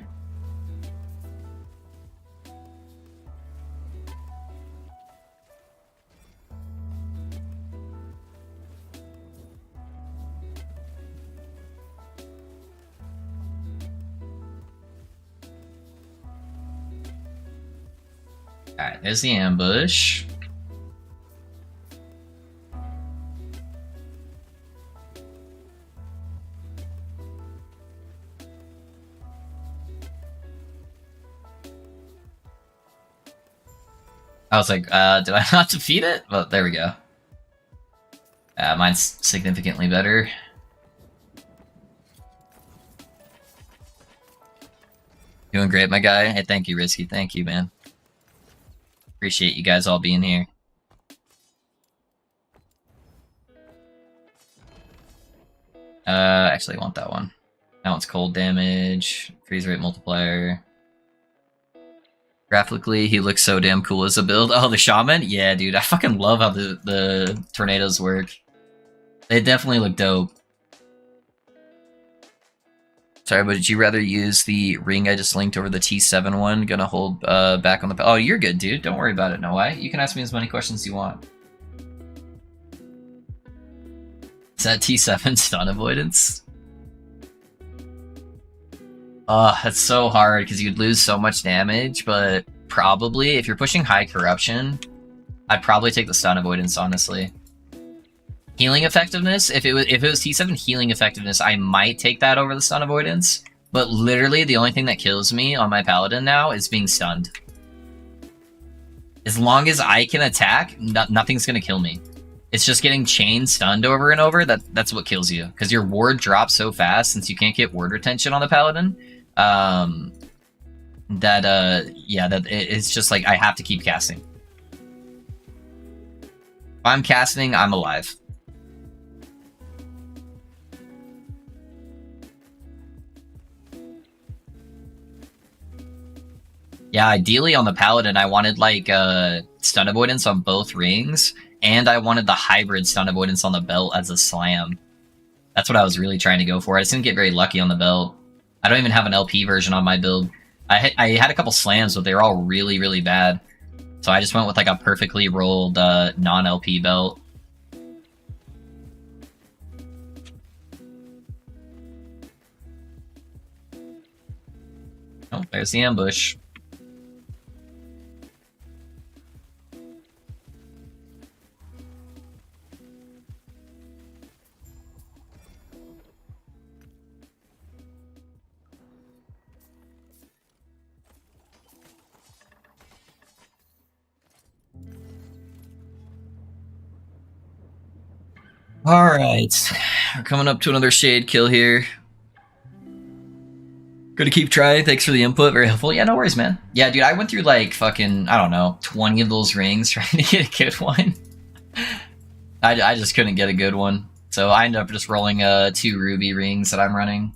Alright, there's the ambush. I was like, did I not defeat it? Well, there we go. Mine's significantly better. Doing great, my guy. Hey, thank you, Risky. Thank you, man. Appreciate you guys all being here. Actually, I want that one. That one's cold damage, freeze rate multiplier. Graphically, he looks so damn cool as a build. Oh, the Shaman? Yeah, dude, I fucking love how the tornadoes work. They definitely look dope. Sorry, but did you rather use the ring I just linked over the T7 one? Gonna hold back on the... Oh, you're good, dude. Don't worry about it, no way. You can ask me as many questions as you want. Is that T7 stun avoidance? That's so hard because you'd lose so much damage, but probably if you're pushing high corruption, I'd probably take the stun avoidance, honestly. Healing effectiveness, if it was T7 healing effectiveness, I might take that over the stun avoidance, but literally the only thing that kills me on my paladin now is being stunned. As long as I can attack, nothing's gonna kill me. It's just getting chain stunned over and over, that's what kills you. Because your ward drops so fast, since you can't get ward retention on the paladin, it's just like, I have to keep casting. If I'm casting, I'm alive. Yeah, ideally on the paladin, I wanted like stun avoidance on both rings, and I wanted the hybrid stun avoidance on the belt as a slam. That's what I was really trying to go for. I just didn't get very lucky on the belt. I don't even have an LP version on my build. I had a couple slams, but they were all really, really bad. So I just went with like a perfectly rolled non-LP belt. Oh, there's the ambush. Alright, we're coming up to another shade kill here. Gonna keep trying, thanks for the input, very helpful. Yeah, no worries, man. Yeah, dude, I went through like fucking, I don't know, 20 of those rings trying to get a good one. I just couldn't get a good one. So I ended up just rolling 2 ruby rings that I'm running.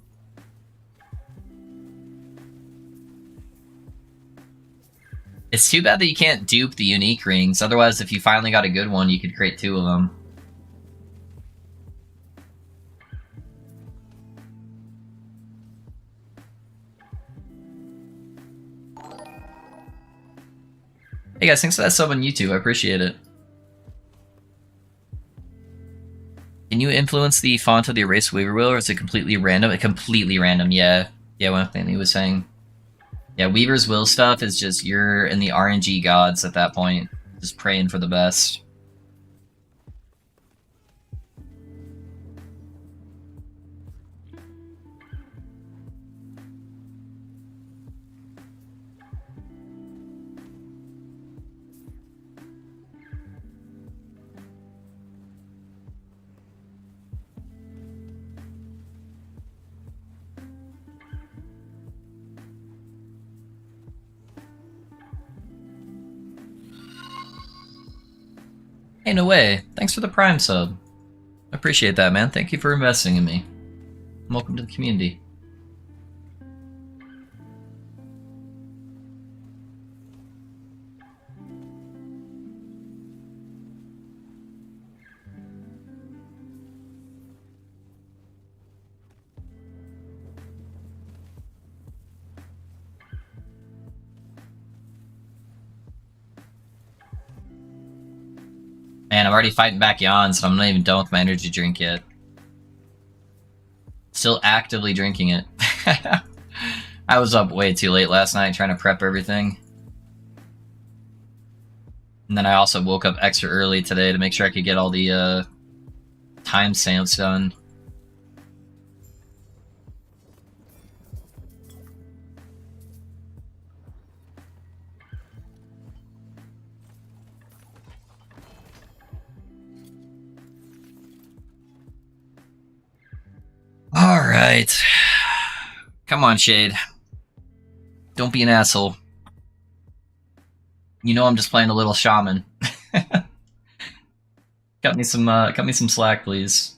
It's too bad that you can't dupe the unique rings, otherwise if you finally got a good one, you could create 2 of them. Hey guys, thanks for that sub on YouTube, I appreciate it. Can you influence the font of the erase weaver wheel, or is it completely random? Completely random, yeah. Yeah, one thing he was saying. Yeah, Weaver's Will stuff is just you're in the RNG gods at that point. Just praying for the best. Hey, no way. Thanks for the Prime sub. I appreciate that, man. Thank you for investing in me. Welcome to the community. Man, I'm already fighting back yawns, and I'm not even done with my energy drink yet. Still actively drinking it. I was up way too late last night trying to prep everything. And then I also woke up extra early today to make sure I could get all the timestamps done. All right. Come on, Shade. Don't be an asshole. You know I'm just playing a little shaman. cut me some slack, please.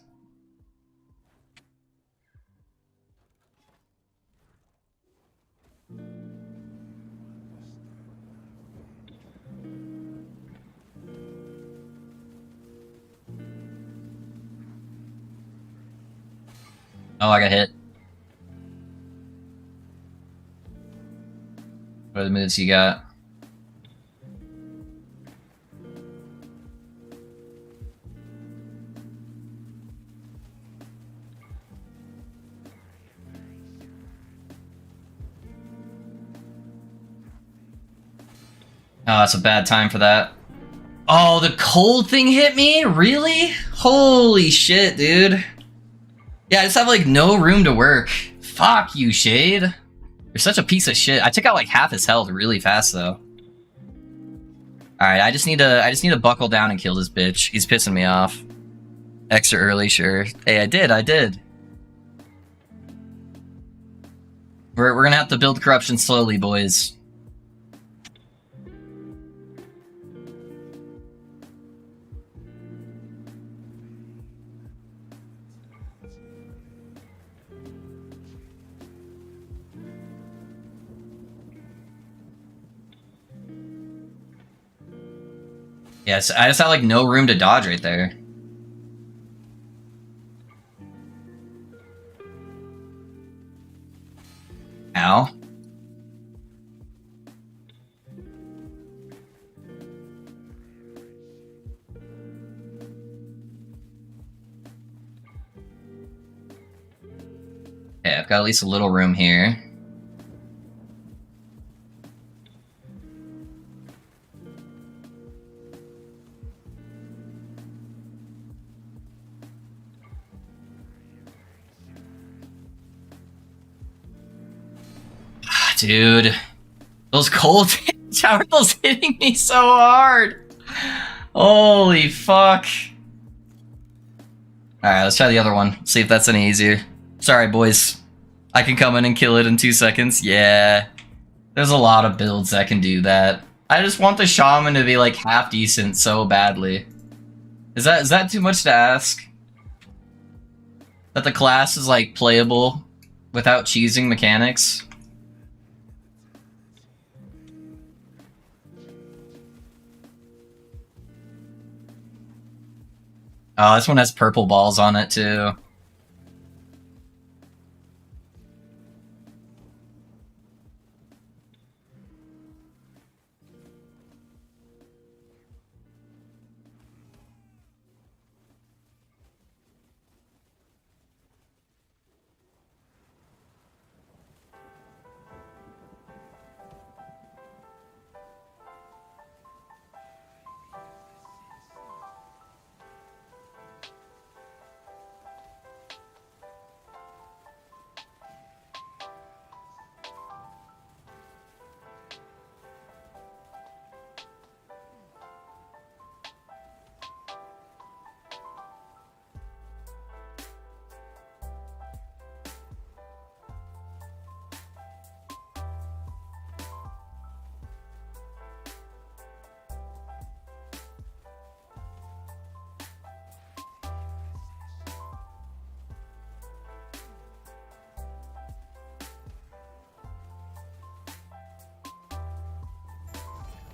Oh, I got hit. What are the moves you got? Oh, that's a bad time for that. Oh, the cold thing hit me? Really? Holy shit, dude. Yeah, I just have, like, no room to work. Fuck you, Shade. You're such a piece of shit. I took out, like, half his health really fast, though. Alright, I just need to buckle down and kill this bitch. He's pissing me off. Extra early, sure. Hey, I did. We're gonna have to build corruption slowly, boys. Yes, I just have, like, no room to dodge right there. Ow. Okay, I've got at least a little room here. Dude, those cold how are those hitting me so hard? Holy fuck. Alright, let's try the other one. See if that's any easier. Sorry, boys. I can come in and kill it in 2 seconds. Yeah. There's a lot of builds that can do that. I just want the shaman to be, like, half decent so badly. Is that too much to ask? That the class is, like, playable without cheesing mechanics? Oh, this one has purple balls on it, too.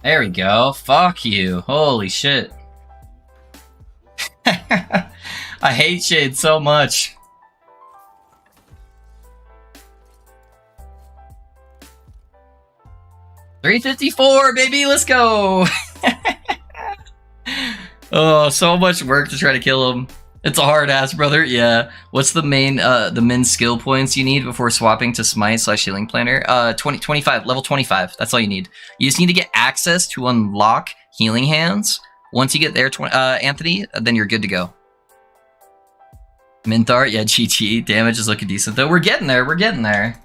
There we go. Fuck you. Holy shit. I hate Shade so much. $354, baby. Let's go. Oh, so much work to try to kill him. It's a hard ass, brother. Yeah. What's the min skill points you need before swapping to Smite / Healing Planner? 25, level 25. That's all you need. You just need to get access to unlock Healing Hands. Once you get there, Anthony, then you're good to go. Minthar, yeah, GG. Damage is looking decent, though. We're getting there. We're getting there.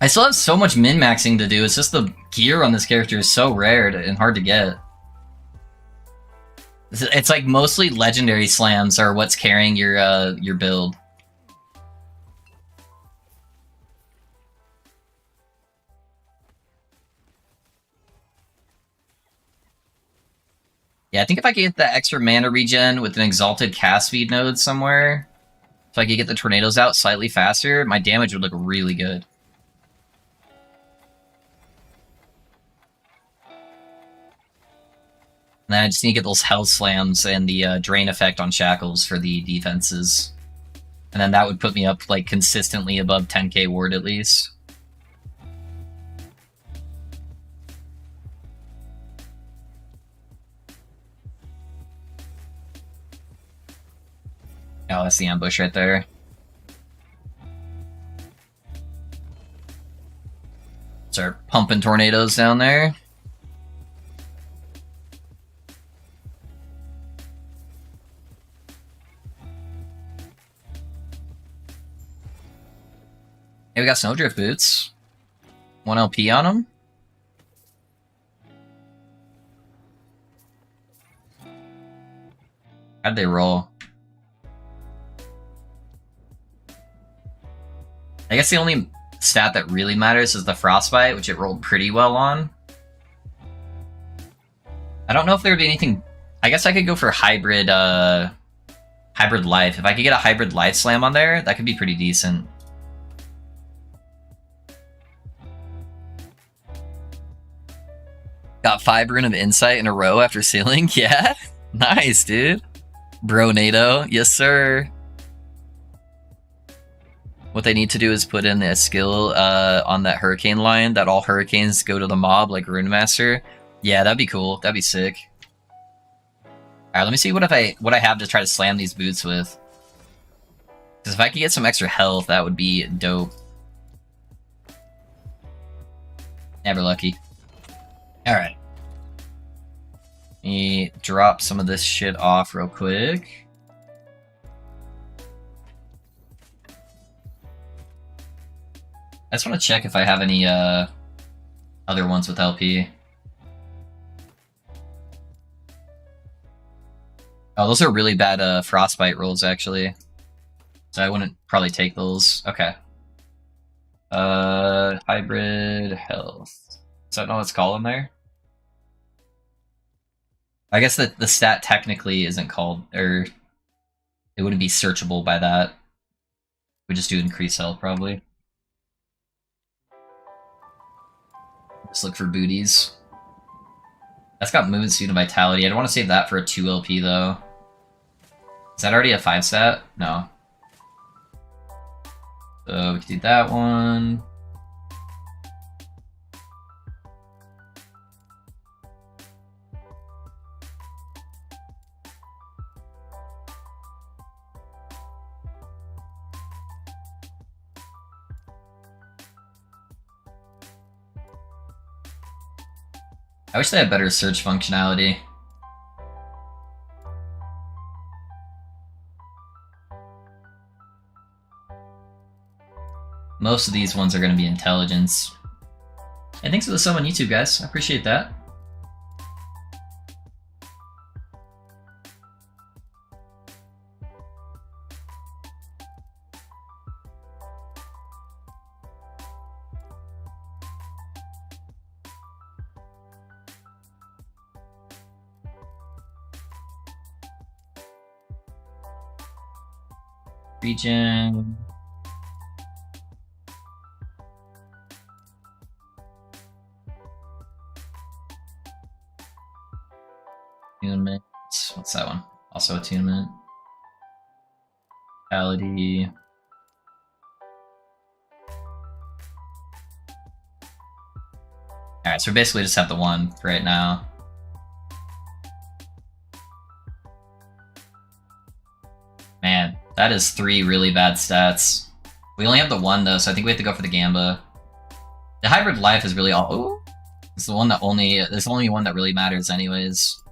I still have so much min-maxing to do. It's just the gear on this character is so rare and hard to get. It's like mostly legendary slams are what's carrying your build. Yeah, I think if I could get that extra mana regen with an exalted cast speed node somewhere, if I could get the tornadoes out slightly faster, my damage would look really good. And then I just need to get those Hell Slams and the Drain effect on Shackles for the defenses. And then that would put me up, like, consistently above 10k ward at least. Oh, that's the ambush right there. Start pumping tornadoes down there. Hey, we got Snowdrift Boots. 1 LP on them. How'd they roll? I guess the only stat that really matters is the Frostbite, which it rolled pretty well on. I don't know if there would be anything... I guess I could go for Hybrid Hybrid Life. If I could get a Hybrid Life Slam on there, that could be pretty decent. Got 5 Rune of Insight in a row after sealing? Yeah? Nice, dude. Bro-nado. Yes, sir. What they need to do is put in a skill on that Hurricane line that all Hurricanes go to the mob like Rune Master. Yeah, that'd be cool. That'd be sick. Alright, let me see what I have to try to slam these boots with. Because if I could get some extra health, that would be dope. Never lucky. Alright. Let me drop some of this shit off real quick. I just want to check if I have any other ones with LP. Oh, those are really bad Frostbite rolls, actually. So I wouldn't probably take those. Okay. Hybrid Health. Is that not what it's called in there? I guess that the stat technically isn't called, or it wouldn't be searchable by that. We just do increase health, probably. Just look for booties. That's got movement speed and vitality. I don't want to save that for a 2 LP though. Is that already a 5 stat? No. So we can do that one. I wish they had better search functionality. Most of these ones are going to be intelligence. And thanks for the sub on YouTube, guys. I appreciate that. Regen. Attunement. What's that one? Also attunement. Vitality. Alright, so we basically just have the one for right now. Man, that is 3 really bad stats. We only have the one though, so I think we have to go for the Gamba. The hybrid life is really all. Ooh, it's the one that only. There's only one that really matters, anyways.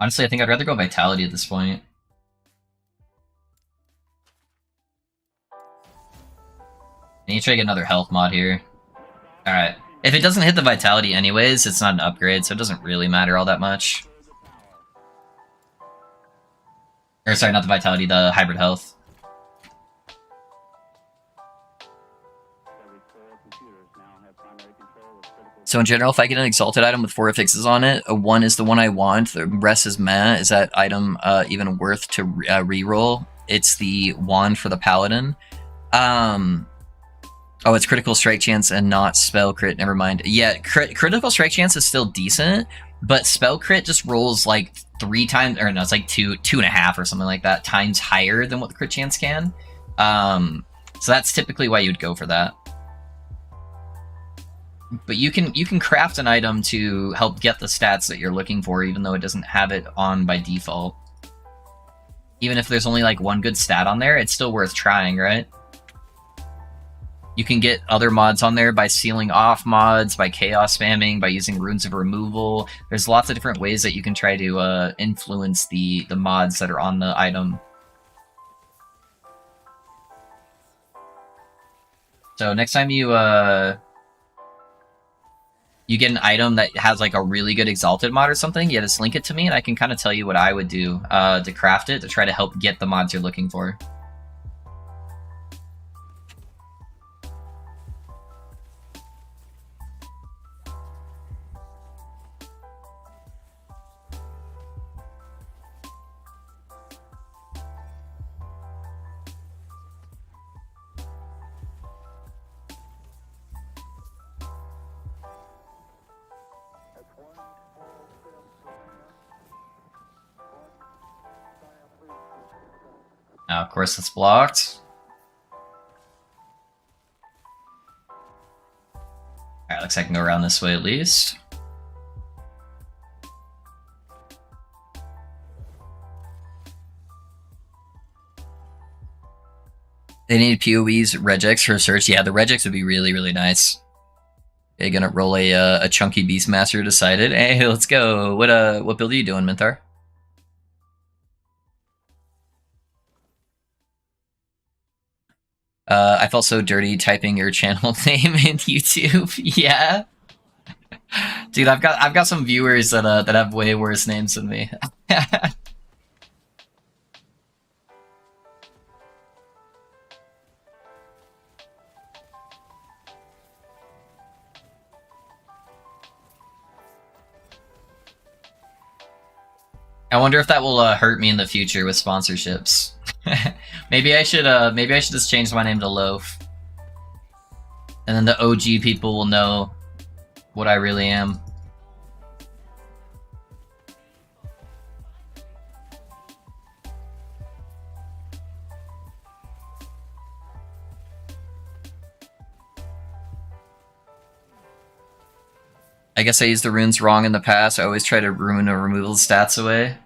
Honestly, I think I'd rather go Vitality at this point. I need to try to get another health mod here. Alright. If it doesn't hit the Vitality anyways, it's not an upgrade, so it doesn't really matter all that much. Or sorry, not the Vitality, the Hybrid Health. So in general, if I get an Exalted item with 4 affixes on it, a 1 is the one I want, the rest is meh. Is that item even worth to reroll? It's the Wand for the Paladin. Oh, it's critical strike chance and not spell crit. Never mind. Yeah, critical strike chance is still decent, but spell crit just rolls like 3 times, or no, it's like 2.5 or something like that times higher than what the crit chance can. So that's typically why you'd go for that. But you can craft an item to help get the stats that you're looking for, even though it doesn't have it on by default. Even if there's only like 1 good stat on there, it's still worth trying, right? You can get other mods on there by sealing off mods, by chaos spamming, by using runes of removal. There's lots of different ways that you can try to influence the mods that are on the item. So next time you get an item that has like a really good Exalted mod or something, yeah, just link it to me and I can kind of tell you what I would do to craft it to try to help get the mods you're looking for. Now, of course, it's blocked. Alright, looks like I can go around this way at least. They need PoEs, regex for a search. Yeah, the regex would be really, really nice. Okay, gonna roll a chunky Beastmaster decided. Hey, let's go. What build are you doing, Minthar? I felt so dirty typing your channel name in YouTube. Yeah, dude, I've got some viewers that have way worse names than me. I wonder if that will hurt me in the future with sponsorships. Maybe I should just change my name to Loaf, and then the OG people will know what I really am. I guess I used the runes wrong in the past. I always try to ruin or remove the stats away.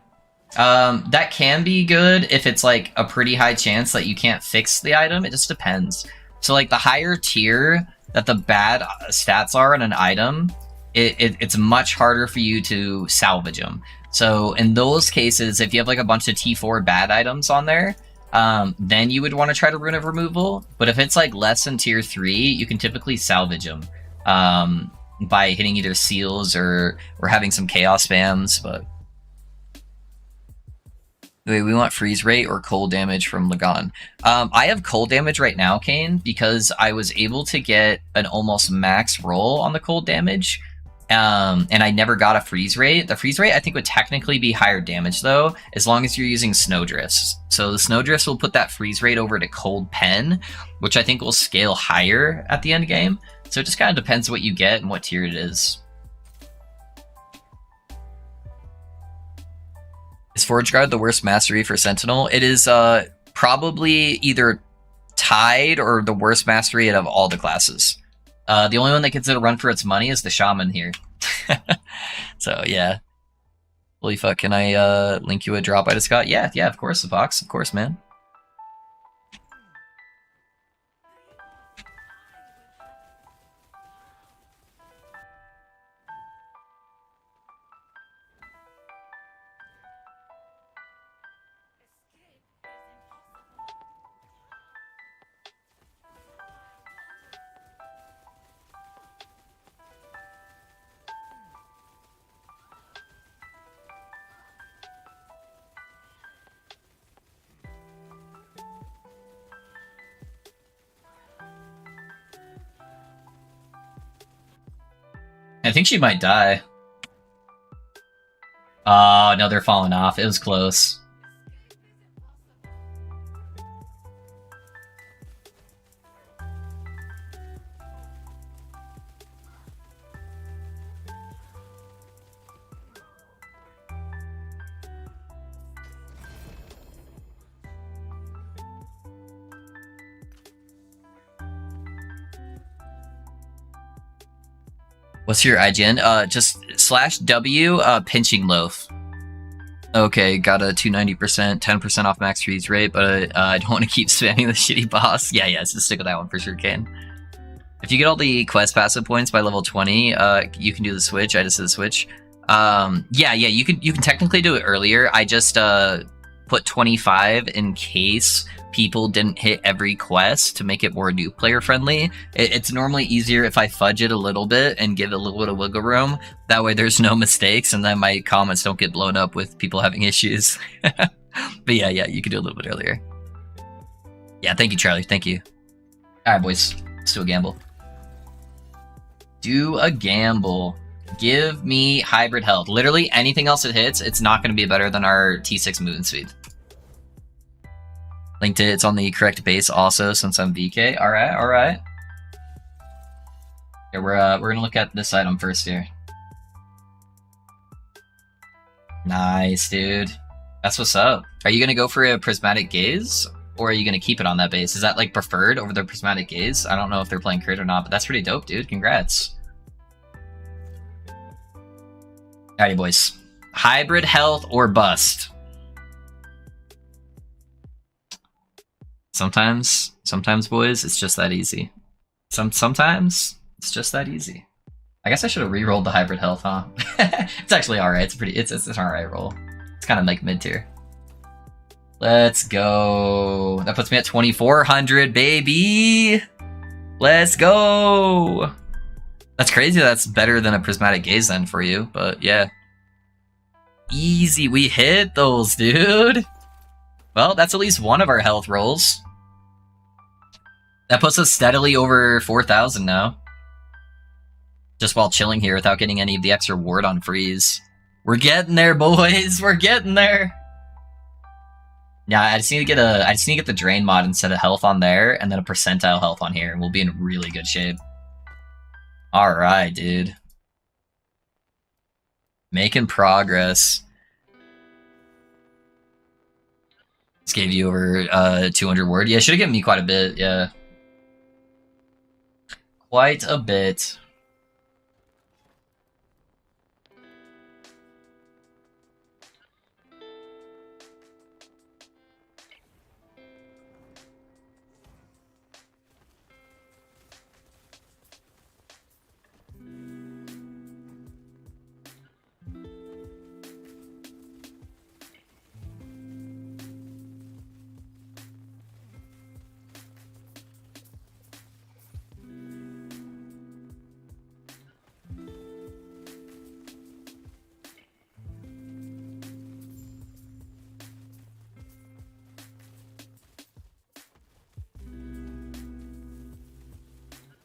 That can be good if it's like a pretty high chance that you can't fix the item. It just depends. So like the higher tier that the bad stats are on an item, it's much harder for you to salvage them. So in those cases, if you have like a bunch of T4 bad items on there, then you would want to try to rune of removal. But if it's like less than tier 3, you can typically salvage them by hitting either seals or having some chaos spams. But wait, we want freeze rate or cold damage from Lagan. I have cold damage right now, Kane, because I was able to get an almost max roll on the cold damage, and I never got a freeze rate. The freeze rate I think would technically be higher damage though, as long as you're using snowdrifts. So the snowdrifts will put that freeze rate over to cold pen, which I think will scale higher at the end game. So it just kind of depends what you get and what tier it is. Is Forge Guard the worst mastery for Sentinel? It is probably either tied or the worst mastery out of all the classes. The only one that gets it a run for its money is the Shaman here. So yeah. Holy fuck, can I link you a drop I just got? Yeah, of course, the box. Of course, man. I think she might die. Oh, no, they're falling off. It was close. What's your IGN? Just /W pinching loaf. Okay, got a 290%, 10% off max freeze rate, but I don't want to keep spamming the shitty boss. Yeah, just stick with that one for sure, Kane. If you get all the quest passive points by level 20, you can do the switch. I just did the switch. Yeah, you can technically do it earlier. I just put 25 in case people didn't hit every quest to make it more new player friendly. It's normally easier if I fudge it a little bit and give it a little bit of wiggle room. That way there's no mistakes and then my comments don't get blown up with people having issues. But yeah, you can do a little bit earlier. Yeah, thank you, Charlie. Thank you. All right, boys. Let's do a gamble. Do a gamble. Give me hybrid health. Literally anything else it hits, it's not going to be better than our T6 movement speed. Linked it. It's on the correct base also since I'm VK. All right. Yeah, we're gonna look at this item first here. Nice, dude. That's what's up. Are you gonna go for a prismatic gaze, or are you gonna keep it on that base? Is that like preferred over the prismatic gaze? I don't know if they're playing crit or not, but that's pretty dope, dude. Congrats. Alrighty, boys. Hybrid health or bust. Sometimes, boys, it's just that easy. Sometimes it's just that easy. I guess I should have re-rolled the hybrid health, huh? It's actually alright. It's an alright roll. It's kind of like mid tier. Let's go. That puts me at 2,400, baby. Let's go. That's crazy. That's better than a prismatic gaze then for you, but yeah. Easy. We hit those, dude. Well, that's at least one of our health rolls. That puts us steadily over 4,000 now. Just while chilling here without getting any of the extra ward on freeze. We're getting there, boys. We're getting there. Yeah, I just need to get the drain mod instead of health on there, and then a percentile health on here, and we'll be in really good shape. All right, dude. Making progress. Just gave you over 200 ward. Yeah, should have given me quite a bit. Yeah, quite a bit.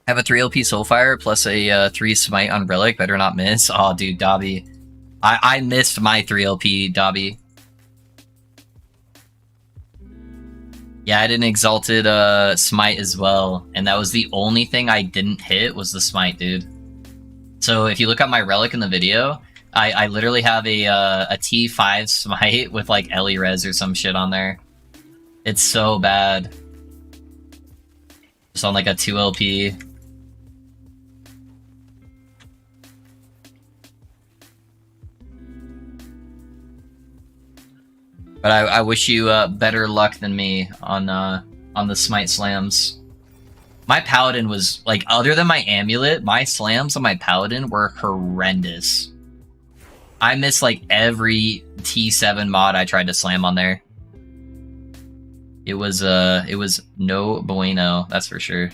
Have a 3 LP Soulfire plus a 3 Smite on Relic. Better not miss. Oh, dude, Dobby. I missed my 3 LP, Dobby. Yeah, I did an Exalted Smite as well. And that was the only thing I didn't hit was the Smite, dude. So if you look at my Relic in the video, I literally have a T5 Smite with like Ellie Res or some shit on there. It's so bad. Just on like a 2 LP. But I wish you better luck than me on the smite slams. My paladin was like, other than my amulet, my slams on my paladin were horrendous. I missed like every T7 mod I tried to slam on there. It was no bueno, that's for sure.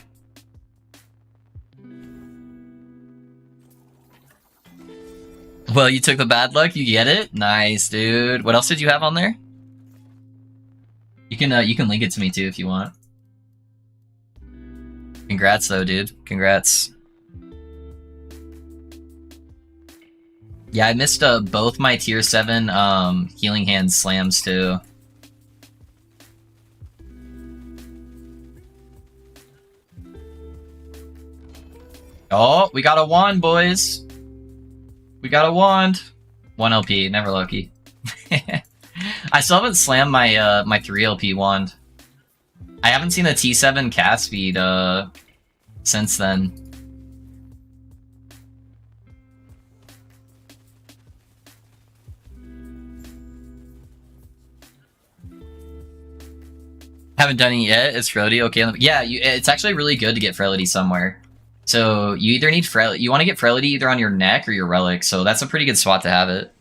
Well, you took the bad luck. You get it. Nice, dude. What else did you have on there? You can link it to me too if you want. Congrats though, dude. Congrats. Yeah, I missed both my tier 7 healing hand slams too. Oh, we got a wand, boys. We got a wand. 1 LP, never lucky. I still haven't slammed my my 3 LP wand. I haven't seen the T7 cast speed since then. Haven't done it yet. Is Frailty okay? Yeah, it's actually really good to get Frailty somewhere. So you either need Frailty, you want to get Frailty either on your neck or your relic. So that's a pretty good spot to have it.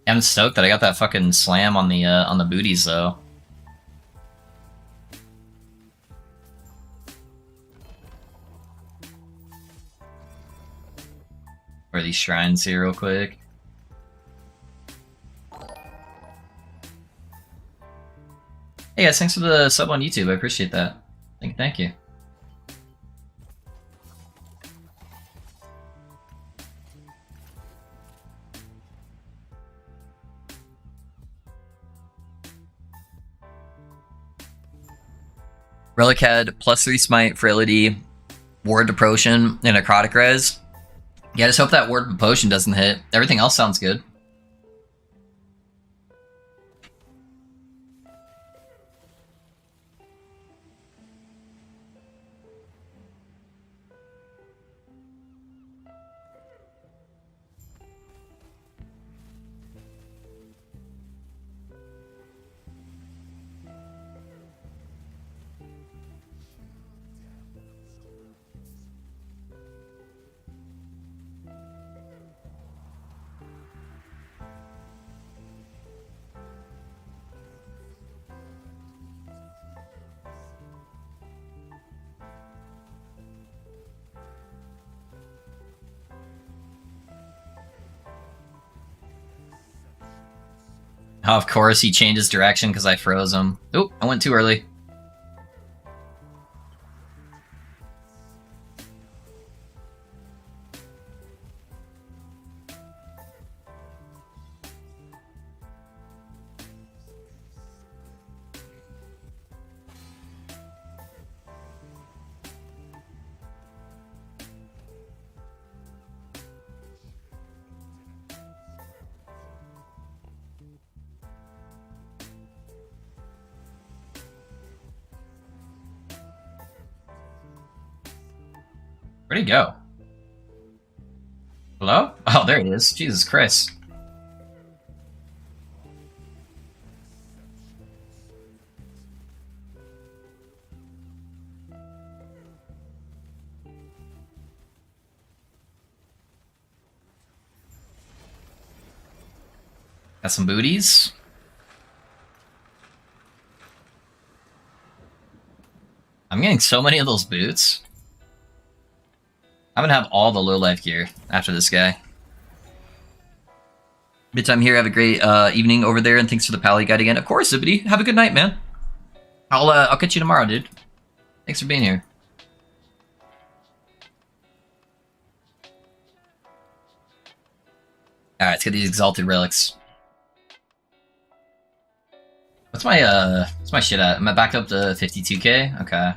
I'm stoked that I got that fucking slam on the booties though. Or these shrines here real quick. Hey guys, thanks for the sub on YouTube. I appreciate that. Thank you. Relic had +3 smite, frailty, ward to potion, and necrotic res. Yeah, just hope that ward to potion doesn't hit. Everything else sounds good. Oh, of course, he changed his direction because I froze him. Oop, I went too early. Where'd he go? Hello? Oh, there he is. Jesus Christ. Got some booties. I'm getting so many of those boots. I'm gonna have all the low life gear after this guy. Good time here. Have a great evening over there, and thanks for the pally guide again. Of course, Zibbity. Have a good night, man. I'll catch you tomorrow, dude. Thanks for being here. All right, let's get these exalted relics. What's my shit at? Am I back up to 52k? Okay.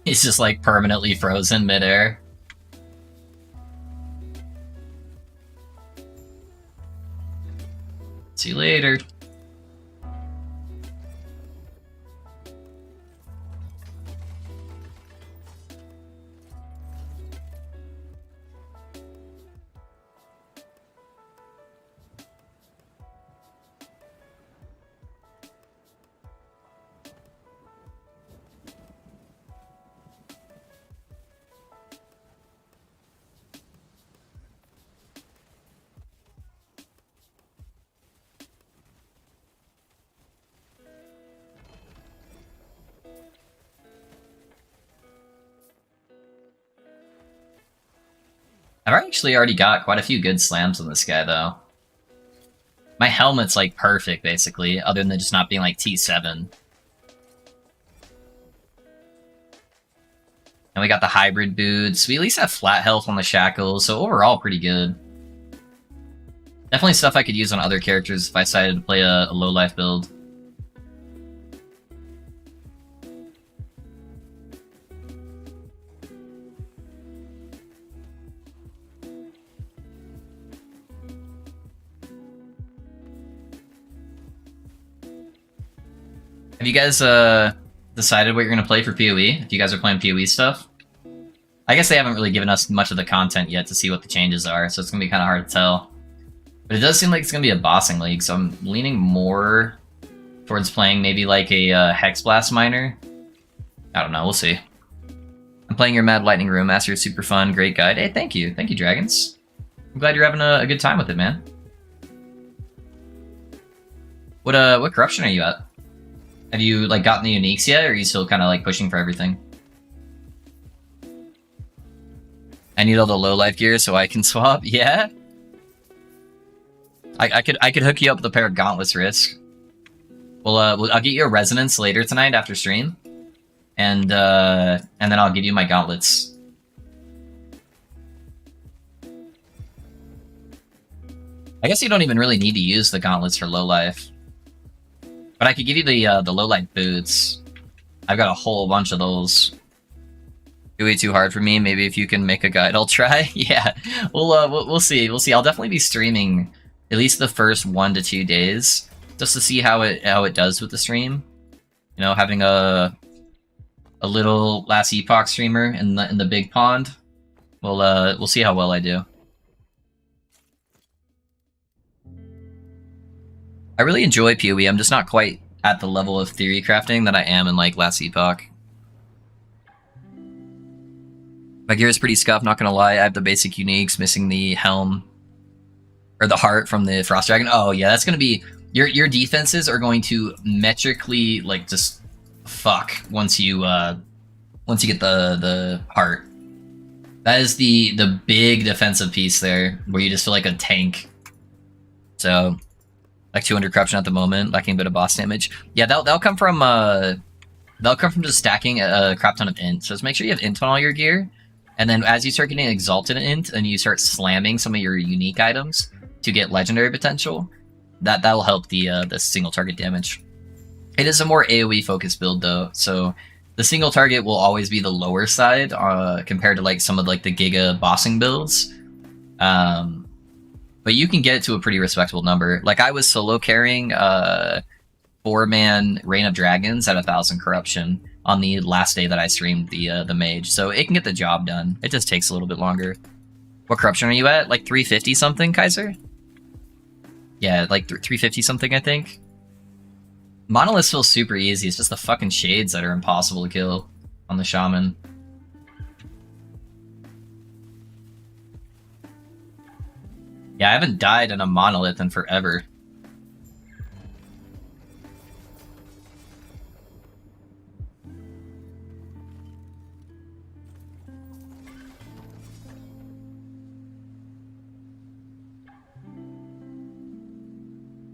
He's just like permanently frozen midair. See you later. I've actually already got quite a few good slams on this guy, though. My helmet's, like, perfect, basically, other than just not being, like, T7. And we got the hybrid boots. We at least have flat health on the shackles, so overall, pretty good. Definitely stuff I could use on other characters if I decided to play a low-life build. Have you guys decided what you're gonna play for PoE? If you guys are playing PoE stuff? I guess they haven't really given us much of the content yet to see what the changes are, so it's gonna be kind of hard to tell. But it does seem like it's gonna be a bossing league, so I'm leaning more towards playing maybe like a Hex Blast Miner. I don't know, we'll see. I'm playing your Mad Lightning Room Master, super fun, great guide. Hey, thank you, Dragons. I'm glad you're having a good time with it, man. What corruption are you at? Have you, like, gotten the uniques yet, or are you still kind of, like, pushing for everything? I need all the low-life gear so I can swap? Yeah? I could hook you up with a pair of gauntlets, Risk. Well, I'll get you a resonance later tonight after stream. And then I'll give you my gauntlets. I guess you don't even really need to use the gauntlets for low-life. But I could give you the low-light boots. I've got a whole bunch of those. Way too hard for me. Maybe if you can make a guide, I'll try. Yeah, we'll see. We'll see. I'll definitely be streaming at least the first 1 to 2 days just to see how it does with the stream. You know, having a little Last Epoch streamer in the big pond. We'll see how well I do. I really enjoy PoE. I'm just not quite at the level of theory crafting that I am in, like, Last Epoch. My gear is pretty scuffed, not gonna lie. I have the basic uniques, missing the helm. Or the heart from the Frost Dragon. Oh, yeah, that's gonna be... Your defenses are going to metrically, like, just fuck once you get the heart. That is the big defensive piece there, where you just feel like a tank. So... like 200 corruption at the moment, lacking a bit of boss damage. Yeah, that'll come from They'll come from just stacking a crap ton of int. So just make sure you have int on all your gear. And then as you start getting exalted int and you start slamming some of your unique items to get legendary potential, that'll help the single target damage. It is a more AoE focused build though, so the single target will always be the lower side compared to like some of like the Giga bossing builds. But you can get it to a pretty respectable number. Like I was solo carrying 4-man Reign of Dragons at 1,000 corruption on the last day that I streamed the mage, so it can get the job done. It just takes a little bit longer. What corruption are you at? Like 350 something, Kaiser? Yeah, like 350 something, I think. Monoliths feels super easy. It's just the fucking shades that are impossible to kill on the Shaman. Yeah, I haven't died in a monolith in forever.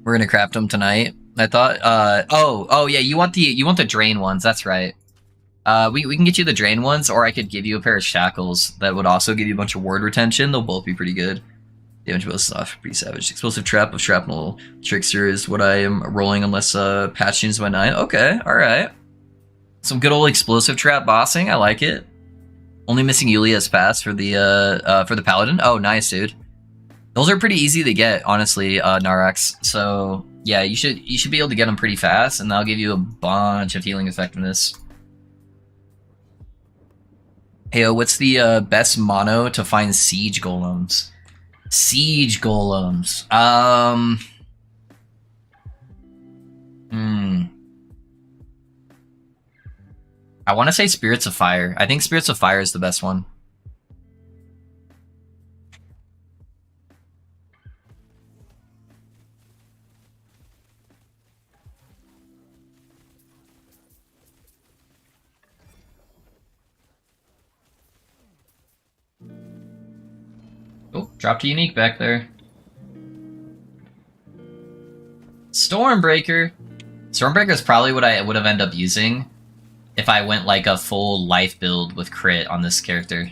We're gonna craft them tonight. I thought. Oh yeah. You want the drain ones? That's right. We can get you the drain ones, or I could give you a pair of shackles that would also give you a bunch of ward retention. They'll both be pretty good. Damage bonus is off, pretty savage. Explosive trap of shrapnel trickster is what I am rolling unless patch changes my 9. Okay, all right. Some good old explosive trap bossing. I like it. Only missing Yulia's pass for the paladin. Oh, nice, dude. Those are pretty easy to get, honestly, Narax. So yeah, you should be able to get them pretty fast, and that'll give you a bunch of healing effectiveness. Hey, what's the best mono to find siege golems? Siege golems. I want to say Spirits of Fire. I think Spirits of Fire is the best one. Oh, dropped a unique back there. Stormbreaker. Stormbreaker is probably what I would have ended up using if I went like a full life build with crit on this character.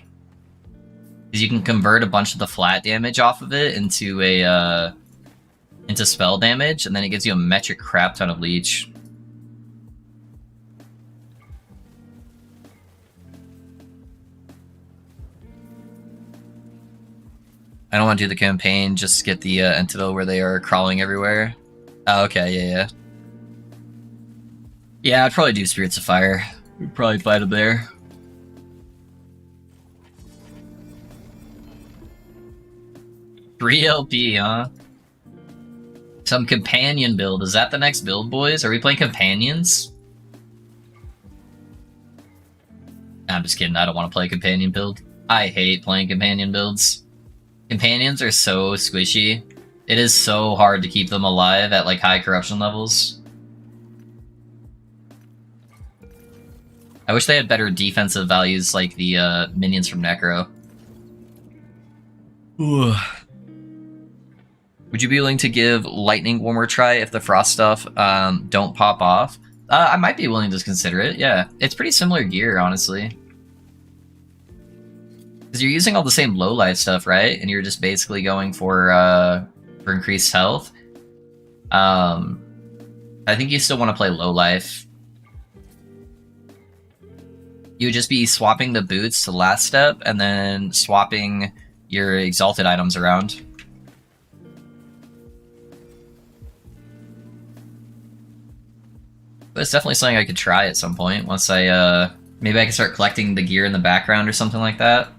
Because you can convert a bunch of the flat damage off of it into into spell damage, and then it gives you a metric crap ton of leech. I don't want to do the campaign, just get the Entidal where they are crawling everywhere. Oh, okay, yeah. Yeah, I'd probably do Spirits of Fire. We'd probably fight them there. LP, huh? Some companion build. Is that the next build, boys? Are we playing companions? I'm just kidding. I don't want to play a companion build. I hate playing companion builds. Companions are so squishy. It is so hard to keep them alive at like high corruption levels. I wish they had better defensive values like the minions from Necro. Ooh. Would you be willing to give Lightning one more try if the Frost stuff don't pop off? I might be willing to consider it, yeah. It's pretty similar gear, honestly. Because you're using all the same low life stuff, right? And you're just basically going for increased health. I think you still want to play low life. You would just be swapping the boots to last step, and then swapping your exalted items around. But it's definitely something I could try at some point, once I, maybe I can start collecting the gear in the background or something like that.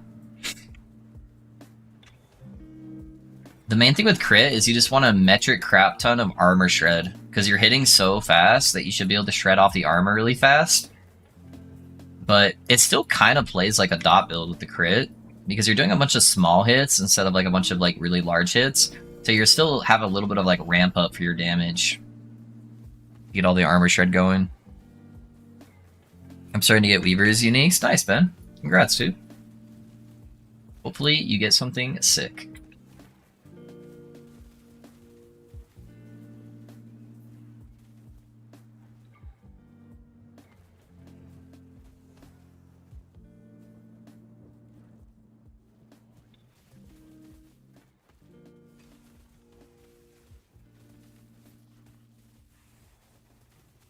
The main thing with crit is you just want a metric crap ton of armor shred, because you're hitting so fast that you should be able to shred off the armor really fast. But it still kind of plays like a dot build with the crit, because you're doing a bunch of small hits instead of like a bunch of like really large hits. So you still have a little bit of like ramp up for your damage. Get all the armor shred going. I'm starting to get Weaver's uniques. Nice, Ben. Congrats, dude. Hopefully you get something sick.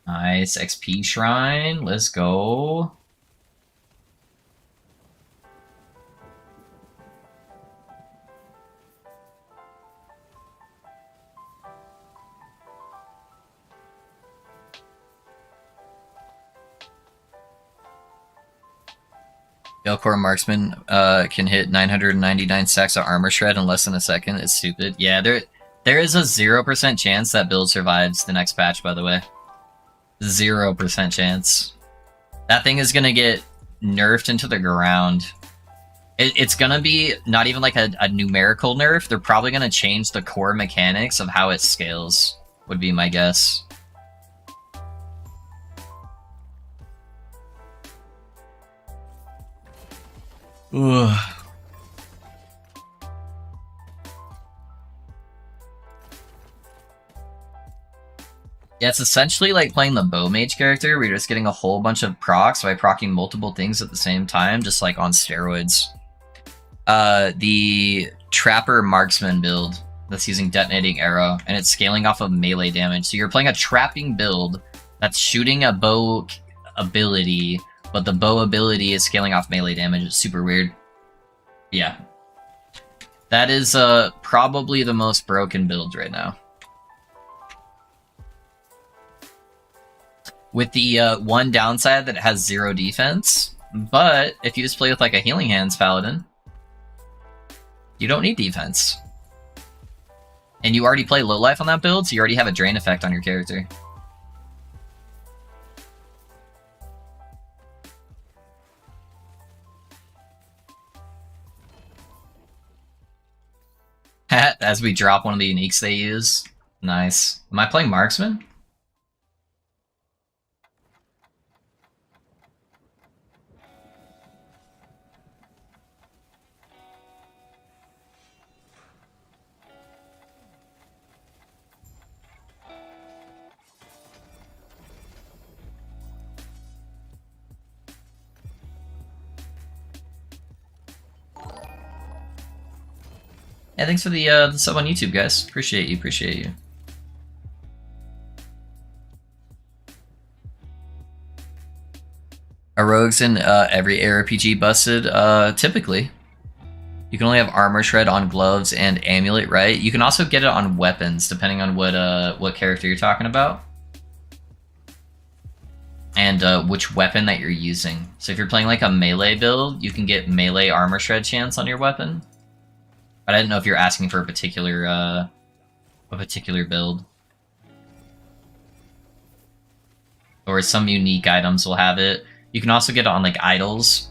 Nice. XP shrine. Let's go. Belcore Marksman can hit 999 stacks of armor shred in less than a second. It's stupid. Yeah, there is a 0% chance that build survives the next patch, by the way. 0% chance. That thing is gonna get nerfed into the ground. It's gonna be not even like a numerical nerf. They're probably gonna change the core mechanics of how it scales, would be my guess. Ugh. Yeah, it's essentially like playing the bow mage character, where you're just getting a whole bunch of procs by proccing multiple things at the same time, just like on steroids. The Trapper Marksman build that's using Detonating Arrow, and it's scaling off of melee damage. So you're playing a trapping build that's shooting a bow ability, but the bow ability is scaling off melee damage. It's super weird. Yeah. That is probably the most broken build right now. With the one downside that it has 0 defense, but if you just play with like a Healing Hands Paladin, you don't need defense. And you already play low life on that build, so you already have a drain effect on your character. As we drop one of the uniques they use. Nice. Am I playing Marksman? Yeah, thanks for the sub on YouTube, guys. Appreciate you, appreciate you. Are rogues in every ARPG busted? Typically. You can only have armor shred on gloves and amulet, right? You can also get it on weapons, depending on what character you're talking about. And which weapon that you're using. So if you're playing like a melee build, you can get melee armor shred chance on your weapon. But I didn't know if you're asking for a particular build. Or some unique items will have it. You can also get it on like idols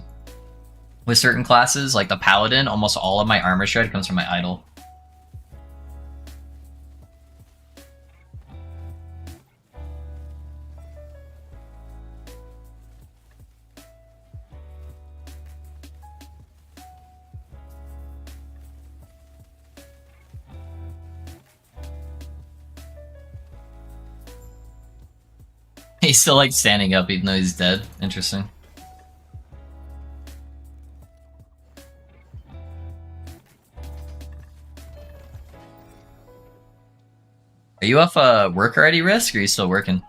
with certain classes, like the Paladin. Almost all of my armor shred comes from my idol. He's still like standing up even though he's dead. Interesting. Are you off work already, Risk, or are you still working?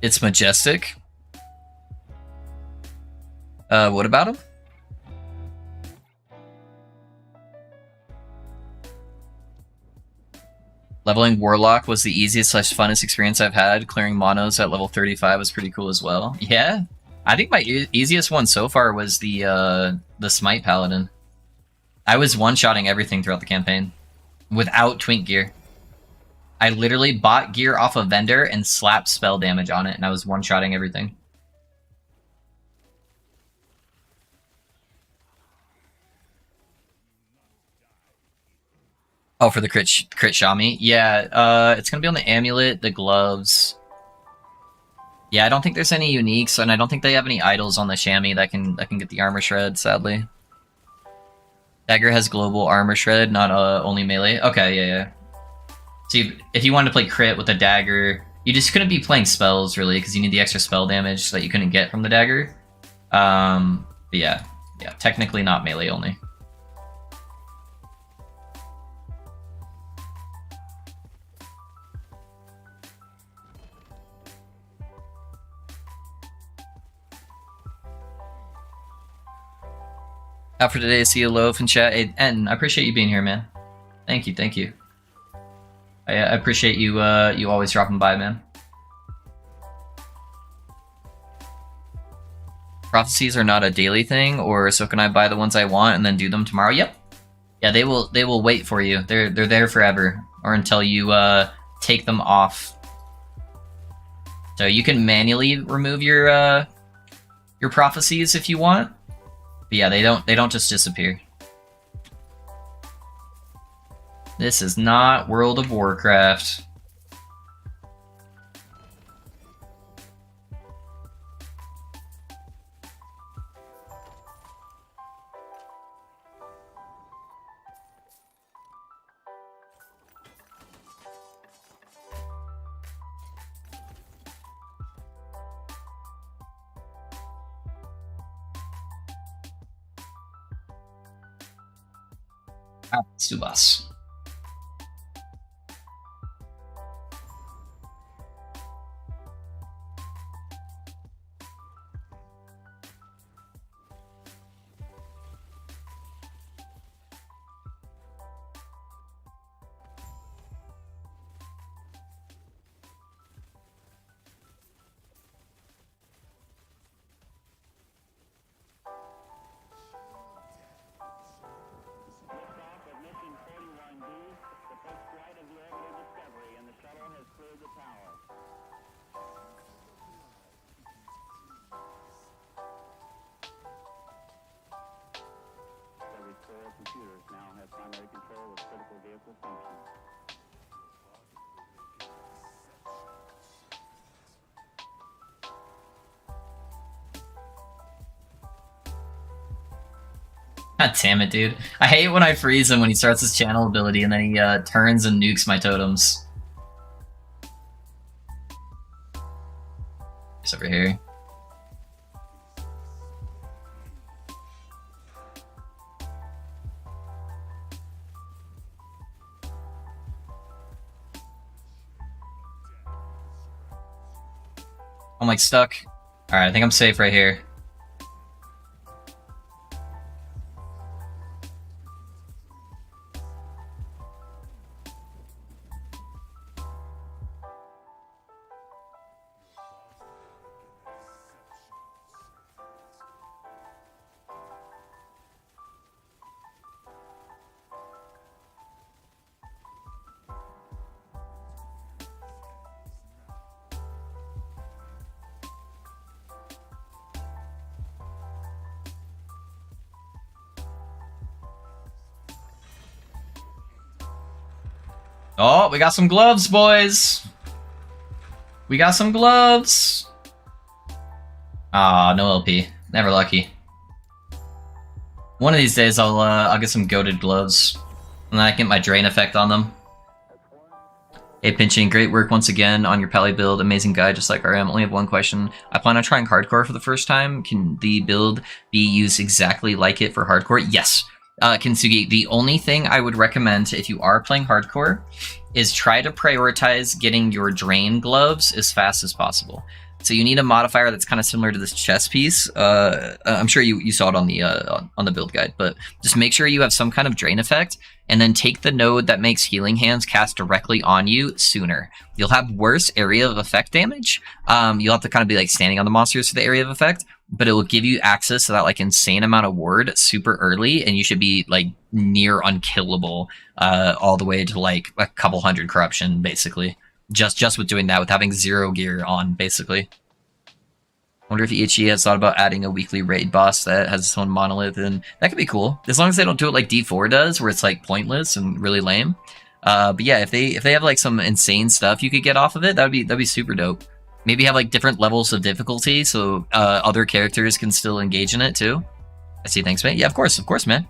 It's majestic. What about him? Leveling Warlock was the easiest / funnest experience I've had. Clearing monos at level 35 was pretty cool as well. Yeah, I think my easiest one so far was the Smite Paladin. I was one-shotting everything throughout the campaign without twink gear. I literally bought gear off a vendor and slapped spell damage on it, and I was one-shotting everything. Oh, for the crit Shami? Yeah, it's gonna be on the amulet, the gloves. Yeah, I don't think there's any uniques, and I don't think they have any idols on the Shami that can get the armor shred, sadly. Dagger has global armor shred, not only melee. Okay, yeah. So if you wanted to play crit with a dagger, you just couldn't be playing spells, really, because you need the extra spell damage that you couldn't get from the dagger. But yeah, technically not melee only. Out for today, see you loaf in chat. Hey, and I appreciate you being here, man. Thank you, thank you. I appreciate you you always dropping by, man. Prophecies are not a daily thing, or so can I buy the ones I want and then do them tomorrow? Yep. Yeah, they will wait for you. They're there forever, or until you take them off. So you can manually remove your prophecies if you want. But yeah, they don't just disappear. This is not World of Warcraft. Subas. Computers now have primary control of critical vehicle functions. God damn it, dude. I hate when I freeze him when he starts his channel ability and then he turns and nukes my totems. He's over here. I'm like stuck. Alright, I think I'm safe right here. Oh, we got some gloves, boys. We got some gloves. Ah, no LP. Never lucky. One of these days, I'll get some goated gloves, and then I can get my drain effect on them. Hey, Pinching, great work once again on your Pally build. Amazing guy, just like RM. Only have one question. I plan on trying hardcore for the first time. Can the build be used exactly like it for hardcore? Yes. Kintsugi, the only thing I would recommend if you are playing hardcore is try to prioritize getting your drain gloves as fast as possible. So you need a modifier that's kind of similar to this chest piece. I'm sure you saw it on the build guide, but just make sure you have some kind of drain effect, and then take the node that makes Healing Hands cast directly on you sooner. You'll have worse area of effect damage. You'll have to kind of be like standing on the monsters for the area of effect, but it will give you access to that like insane amount of ward super early, and you should be like near unkillable all the way to like a couple hundred corruption, basically. Just with doing that, with having 0 gear on, basically. Wonder if EHE has thought about adding a weekly raid boss that has its own monolith, and that could be cool. As long as they don't do it like D4 does, where it's like pointless and really lame. But yeah, if they have like some insane stuff you could get off of it, that'd be super dope. Maybe have like different levels of difficulty so other characters can still engage in it too. I see, thanks, man. Yeah, of course, man.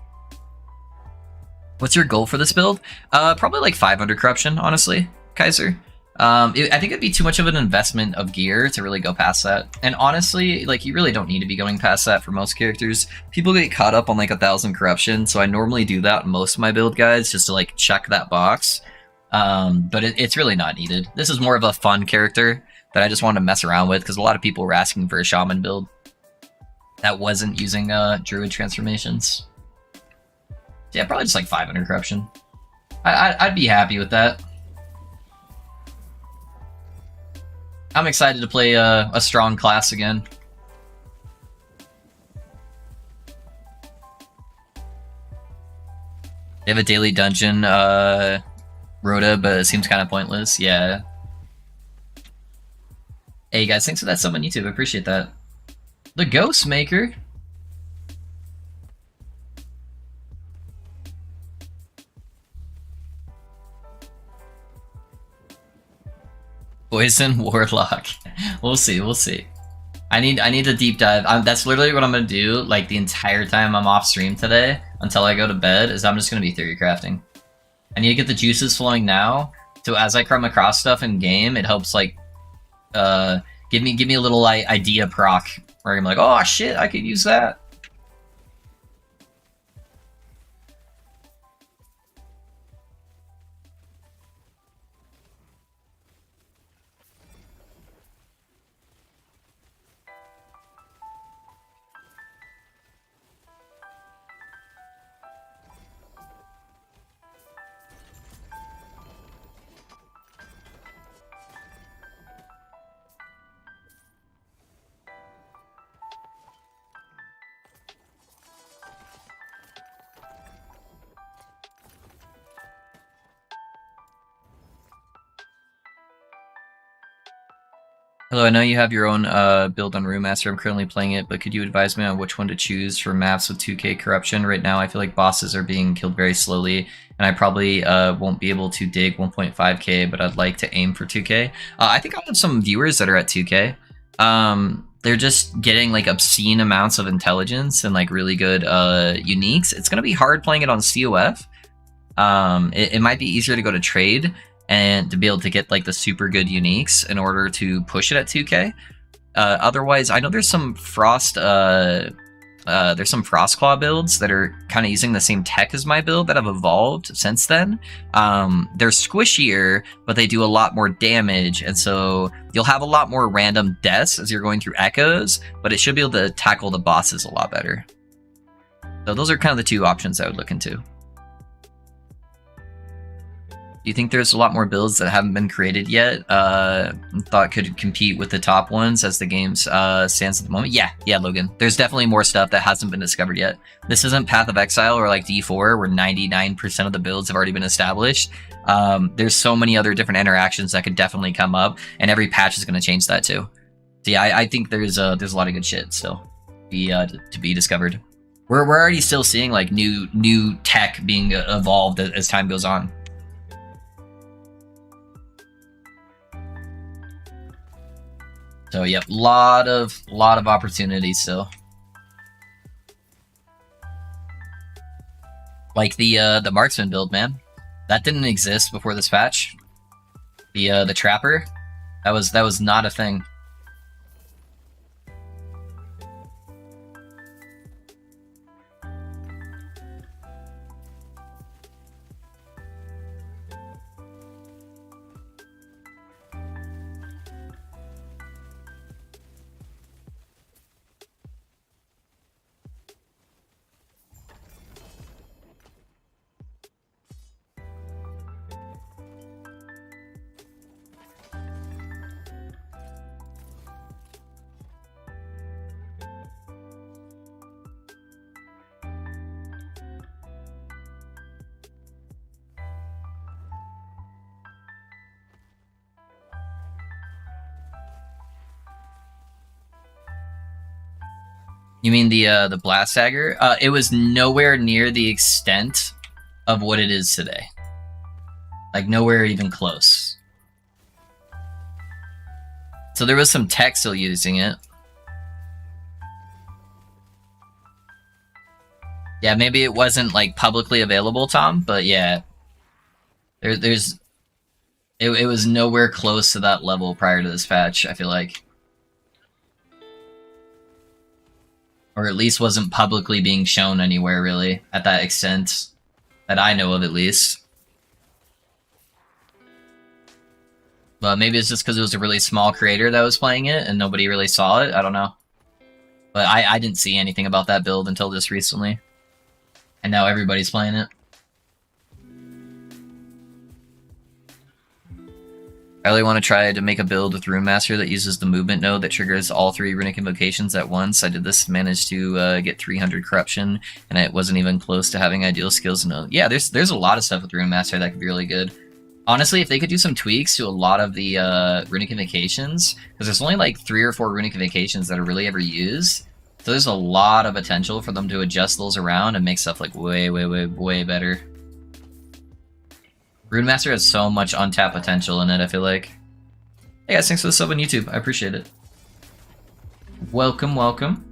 What's your goal for this build? Probably like 500 corruption, honestly, Kaiser. I think it'd be too much of an investment of gear to really go past that. And honestly, like, you really don't need to be going past that for most characters. People get caught up on like 1,000 corruption, so I normally do that in most of my build guides just to like check that box. But it's really not needed. This is more of a fun character that I just wanted to mess around with because a lot of people were asking for a shaman build that wasn't using druid transformations. Yeah, probably just like 500 corruption. I'd be happy with that. I'm excited to play a strong class again. They have a daily dungeon, Rhoda, but it seems kind of pointless. Yeah. Hey guys, thanks for that sub on YouTube. I appreciate that. The Ghost Maker. Poison Warlock. We'll see. We'll see. I need a deep dive. That's literally what I'm gonna do. Like the entire time I'm off stream today until I go to bed, is I'm just gonna be theory crafting. I need to get the juices flowing now. So as I come across stuff in game, it helps like give me a little idea proc where I'm like, oh shit, I could use that. Hello, I know you have your own build on Room Master. I'm currently playing it, but could you advise me on which one to choose for maps with 2k corruption? Right now, I feel like bosses are being killed very slowly, and I probably won't be able to dig 1.5k, but I'd like to aim for 2k. I think I have some viewers that are at 2k. They're just getting like obscene amounts of intelligence and like really good uniques. It's gonna be hard playing it on COF. It might be easier to go to trade and to be able to get like the super good uniques in order to push it at 2k. Otherwise, I know there's some Frostclaw builds that are kind of using the same tech as my build that have evolved since then. They're squishier, but they do a lot more damage, and so you'll have a lot more random deaths as you're going through echoes, but it should be able to tackle the bosses a lot better. So those are kind of the two options I would look into. Do you think there's a lot more builds that haven't been created yet? Thought could compete with the top ones as the game stands at the moment? Yeah, Logan. There's definitely more stuff that hasn't been discovered yet. This isn't Path of Exile or like D4 where 99% of the builds have already been established. There's so many other different interactions that could definitely come up, and every patch is going to change that too. So yeah, I think there's a lot of good shit still to be discovered. We're already still seeing like new tech being evolved as time goes on. So yep, lot of opportunities still. Like the marksman build, man. That didn't exist before this patch. The trapper, that was not a thing. You mean the blast dagger? It was nowhere near the extent of what it is today. Like nowhere even close. So there was some tech still using it. Yeah, maybe it wasn't like publicly available, Tom, but yeah. It It was nowhere close to that level prior to this patch, I feel like. Or at least wasn't publicly being shown anywhere, really, at that extent. That I know of, at least. But maybe it's just because it was a really small creator that was playing it, and nobody really saw it, I don't know. But I didn't see anything about that build until just recently. And now everybody's playing it. I really want to try to make a build with Rune Master that uses the movement node that triggers all 3 runic invocations at once. I did this, managed to get 300 corruption, and it wasn't even close to having ideal skills. No, yeah, there's a lot of stuff with Rune Master that could be really good. Honestly, if they could do some tweaks to a lot of the runic invocations, because there's only like 3 or 4 runic invocations that are really ever used, so there's a lot of potential for them to adjust those around and make stuff like way better. Rune Master has so much untapped potential in it, I feel like. Hey guys, thanks for the sub on YouTube. I appreciate it. Welcome, welcome.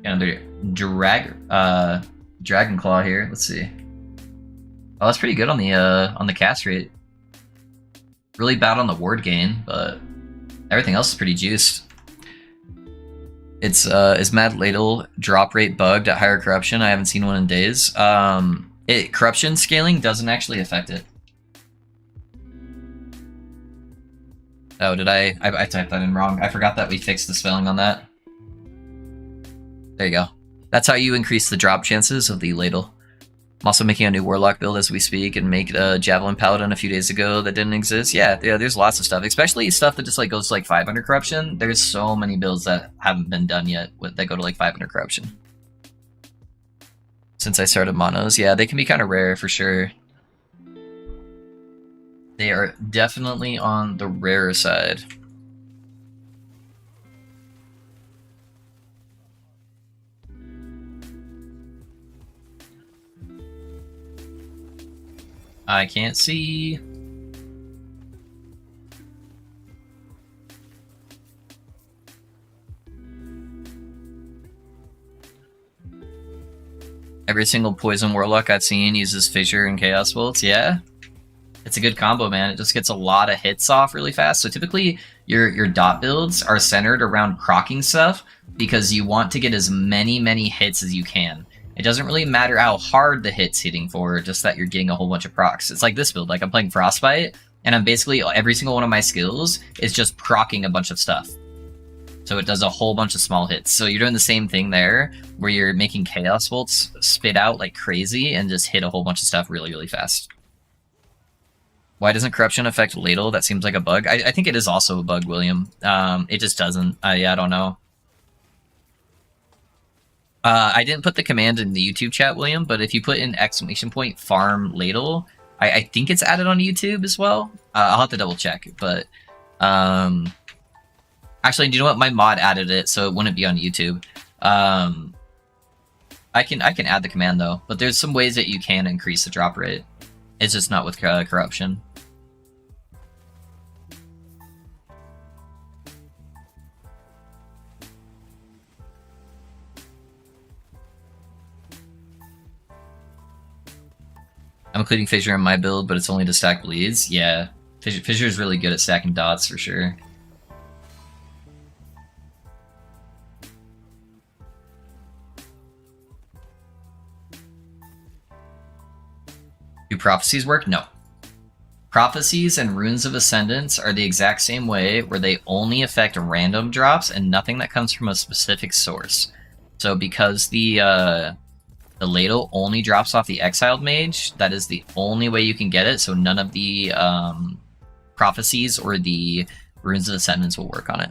Another Dragon Claw here. Let's see. Oh, that's pretty good on the cast rate. Really bad on the ward gain, but everything else is pretty juiced. It's is Mad Ladle drop rate bugged at higher corruption? I haven't seen one in days. Corruption scaling doesn't actually affect it. Oh, did I typed that in wrong. I forgot that we fixed the spelling on that. There you go. That's how you increase the drop chances of the Ladle. I'm also making a new Warlock build as we speak and make a Javelin Paladin a few days ago that didn't exist. Yeah, there's lots of stuff, especially stuff that just like goes to like 500 corruption. There's so many builds that haven't been done yet that go to like 500 corruption. Since I started monos, yeah, they can be kind of rare for sure. They are definitely on the rarer side. I can't see. Every single poison warlock I've seen uses fissure and chaos bolts. Yeah, it's a good combo, man. It just gets a lot of hits off really fast. So typically your dot builds are centered around crocking stuff because you want to get as many hits as you can. It doesn't really matter how hard the hit's hitting for, just that you're getting a whole bunch of procs. It's like this build, like I'm playing Frostbite, and I'm basically, every single one of my skills is just proccing a bunch of stuff. So it does a whole bunch of small hits. So you're doing the same thing there, where you're making Chaos Bolts spit out like crazy and just hit a whole bunch of stuff really fast. Why doesn't Corruption affect Ladle? That seems like a bug. I think it is also a bug, William. It just doesn't. Yeah, I don't know. I didn't put the command in the YouTube chat, William, but if you put in ! farm Ladle, I think it's added on YouTube as well. I'll have to double check, but actually, do you know what? My mod added it, so it wouldn't be on YouTube. I can add the command though, but there's some ways that you can increase the drop rate. It's just not with corruption. I'm including Fissure in my build, but it's only to stack bleeds. Yeah, Fissure is really good at stacking dots for sure. Do prophecies work? No. Prophecies and Runes of Ascendance are the exact same way, where they only affect random drops and nothing that comes from a specific source. So because the Ladle only drops off the Exiled Mage, that is the only way you can get it, so none of the prophecies or the Runes of Ascendance will work on it.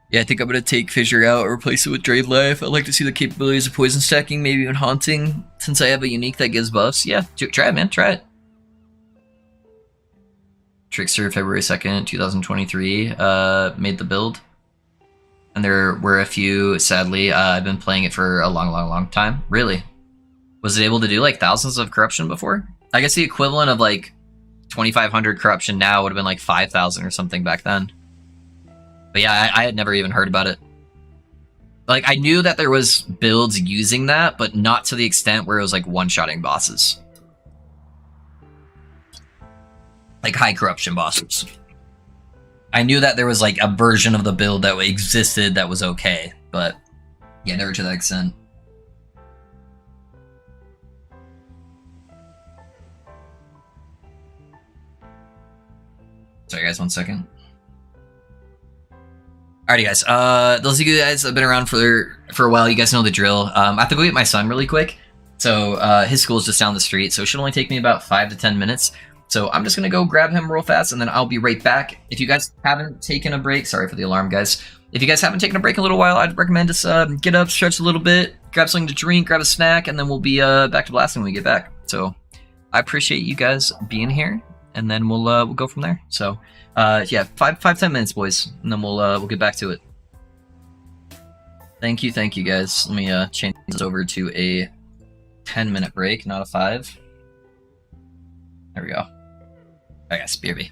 Yeah, I think I'm going to take Fissure out or replace it with Drain Life. I'd like to see the capabilities of poison stacking, maybe even haunting, since I have a unique that gives buffs. Yeah, try it, man, try it. Trickster, February 2nd, 2023, made the build. And there were a few, sadly. I've been playing it for a long time. Really? Was it able to do like thousands of corruption before? I guess the equivalent of like 2,500 corruption now would have been like 5,000 or something back then. But yeah, I had never even heard about it. Like, I knew that there was builds using that, but not to the extent where it was like one-shotting bosses. like high corruption bosses. I knew that there was like a version of the build that existed that was okay, but yeah, never to that extent. Sorry guys, 1 second. Alrighty guys, those of you guys that have been around for a while, you guys know the drill. I have to go get my son really quick. So his school's just down the street, so it should only take me about 5 to 10 minutes. So I'm just gonna go grab him real fast, and then I'll be right back. If you guys haven't taken a break, sorry for the alarm, guys. If you guys haven't taken a break in a little while, I'd recommend just get up, stretch a little bit, grab something to drink, grab a snack, and then we'll be back to blasting when we get back. So I appreciate you guys being here, and then we'll go from there. So yeah, 10 minutes, boys, and then we'll get back to it. Thank you, guys. Let me change this over to a 10-minute break, not a 5. There we go. I guess, BRB.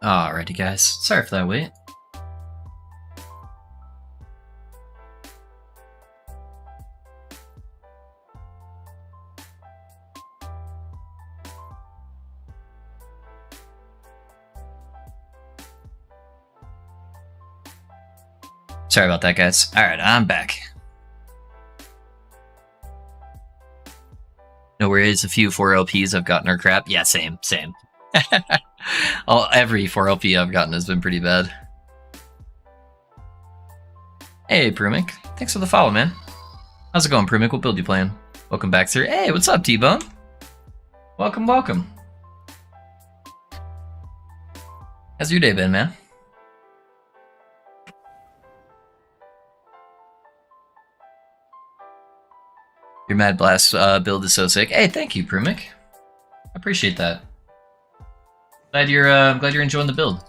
Alrighty, guys. Sorry for that wait. Sorry about that, guys. Alright, I'm back. No worries, a few 4LPs I've gotten are crap. Yeah, same. Every 4LP I've gotten has been pretty bad. Hey, Prumik. Thanks for the follow, man. How's it going, Prumik? What build you playing? Welcome back, sir. Hey, what's up, T-Bone? Welcome. How's your day been, man? Your Mad Blast build is so sick. Hey, thank you, Prumik. I appreciate that. Glad you're enjoying the build.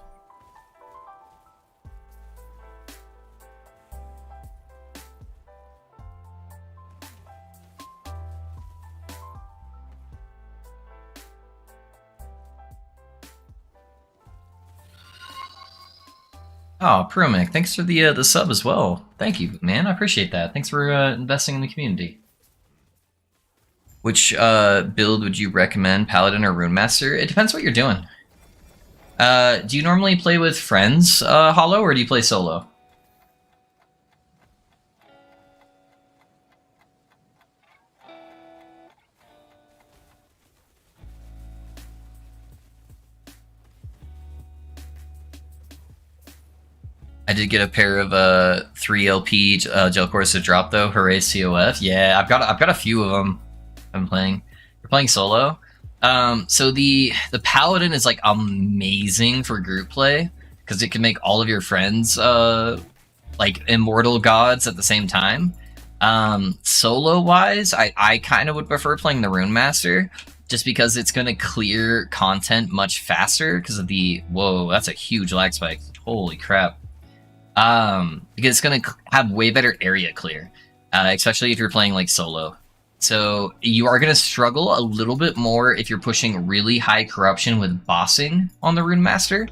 Oh, Prumik, thanks for the sub as well. Thank you, man. I appreciate that. Thanks for investing in the community. Which build would you recommend, Paladin or Rune Master? It depends what you're doing. Do you normally play with friends, Hollow, or do you play solo? I did get a pair of 3LP gel cores to drop though. Hooray, COF! Yeah, I've got a few of them. I'm playing. We're playing solo. So the Paladin is like amazing for group play because it can make all of your friends like immortal gods at the same time. Solo wise, I kind of would prefer playing the Rune Master just because it's going to clear content much faster because of the whoa, that's a huge lag spike. Holy crap. Because it's going to have way better area clear, especially if you're playing like solo. So you are going to struggle a little bit more if you're pushing really high corruption with bossing on the Rune Master.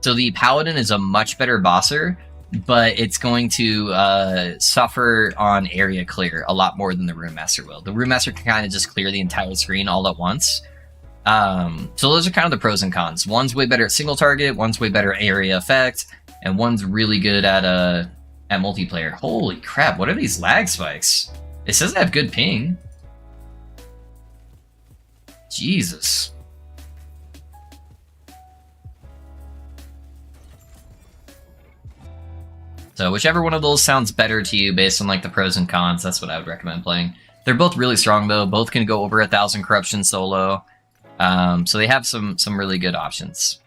So the Paladin is a much better bosser, but it's going to suffer on area clear a lot more than the Rune Master will. The Rune Master can kind of just clear the entire screen all at once. So those are kind of the pros and cons. One's way better at single target, one's way better area effect, and one's really good at multiplayer. Holy crap, what are these lag spikes? It says I have good ping. Jesus. So whichever one of those sounds better to you based on like the pros and cons, that's what I would recommend playing. They're both really strong though. Both can go over 1,000 corruption solo. So they have some really good options.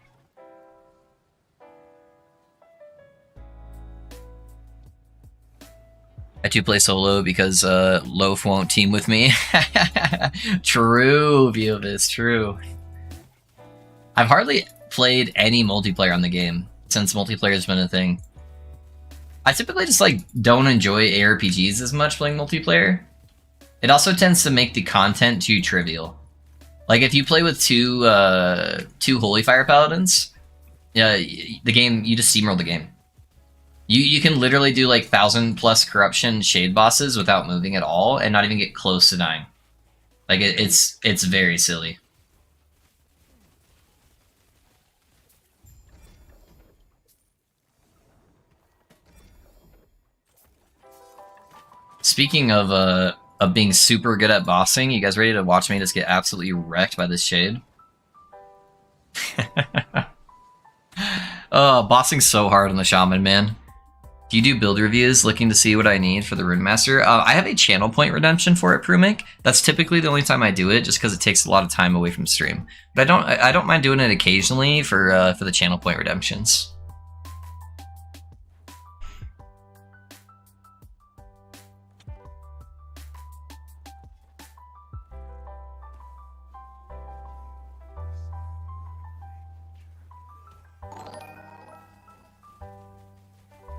I do play solo because Loaf won't team with me. True, Viovis, true. I've hardly played any multiplayer on the game since multiplayer has been a thing. I typically just like don't enjoy ARPGs as much playing multiplayer. It also tends to make the content too trivial. Like if you play with two Holy Fire Paladins, the game, you just steamroll the game. You can literally do like 1,000+ corruption shade bosses without moving at all and not even get close to dying. Like it's very silly. Speaking of being super good at bossing, you guys ready to watch me just get absolutely wrecked by this shade? Oh, bossing's so hard on the Shaman, man. Do you do build reviews looking to see what I need for the Rune Master? I have a channel point redemption for it, Prumik. That's typically the only time I do it, just because it takes a lot of time away from stream. But I don't mind doing it occasionally for the channel point redemptions.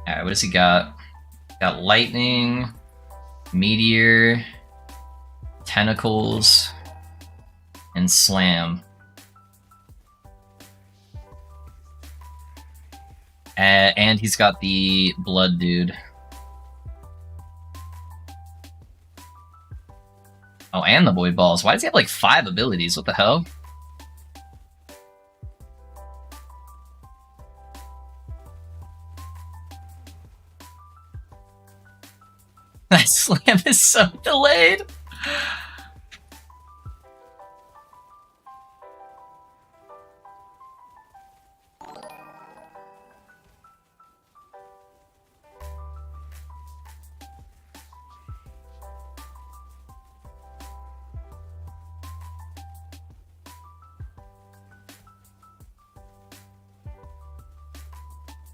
Alright, what does he got? Got lightning, meteor, tentacles, and slam. And he's got the blood dude. Oh, and the void balls. Why does he have like 5 abilities? What the hell? That slam is so delayed.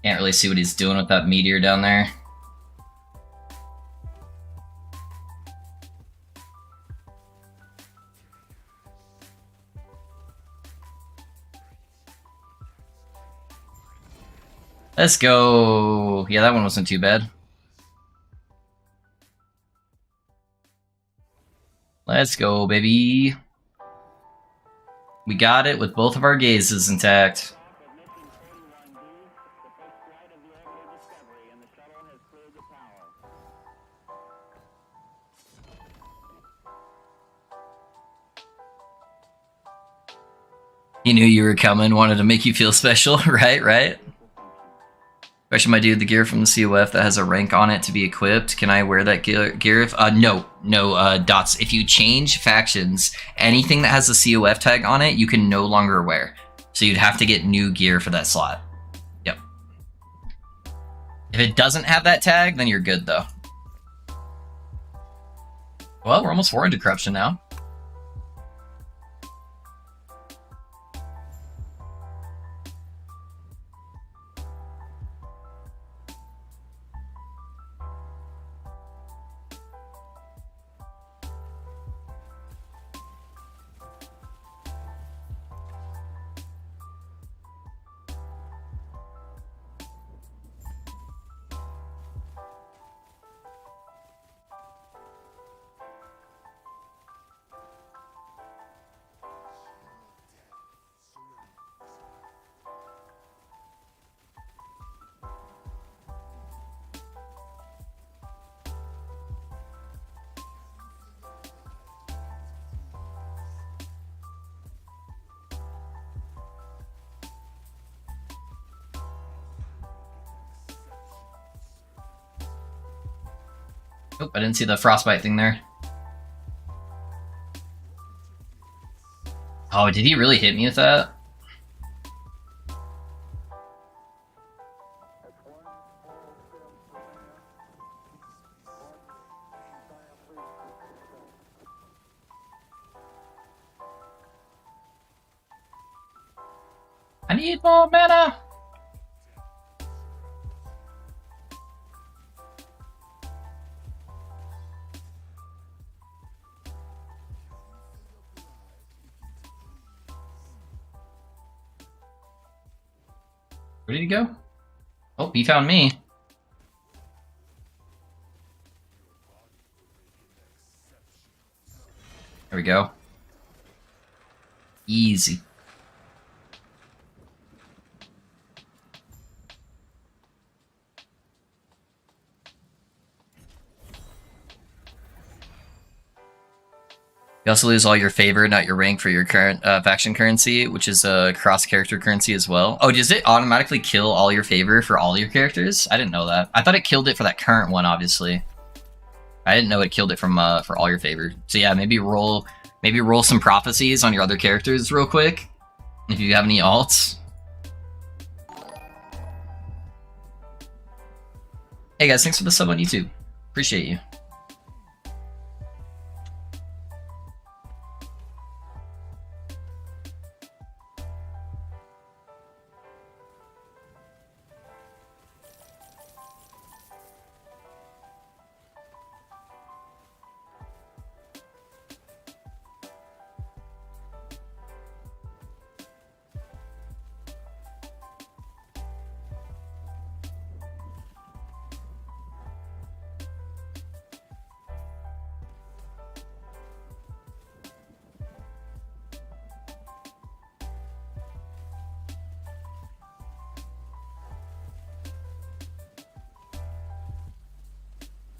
Can't really see what he's doing with that meteor down there. Let's go. Yeah, that one wasn't too bad. Let's go, baby. We got it with both of our gazes intact. He knew you were coming, wanted to make you feel special, right? Question, my dude, the gear from the COF that has a rank on it to be equipped, can I wear that gear? No, Dots. If you change factions, anything that has a COF tag on it, you can no longer wear. So you'd have to get new gear for that slot. Yep. If it doesn't have that tag, then you're good, though. Well, we're almost 4 into corruption now. Oop, I didn't see the frostbite thing there. Oh, did he really hit me with that? I need more mana! Where did he go? Oh, he found me. There we go. Easy. You also lose all your favor, not your rank, for your current faction currency, which is a cross-character currency as well. Oh, does it automatically kill all your favor for all your characters? I didn't know that. I thought it killed it for that current one, obviously. I didn't know it killed it from for all your favor. So yeah, maybe roll some prophecies on your other characters real quick, if you have any alts. Hey guys, thanks for the sub on YouTube. Appreciate you.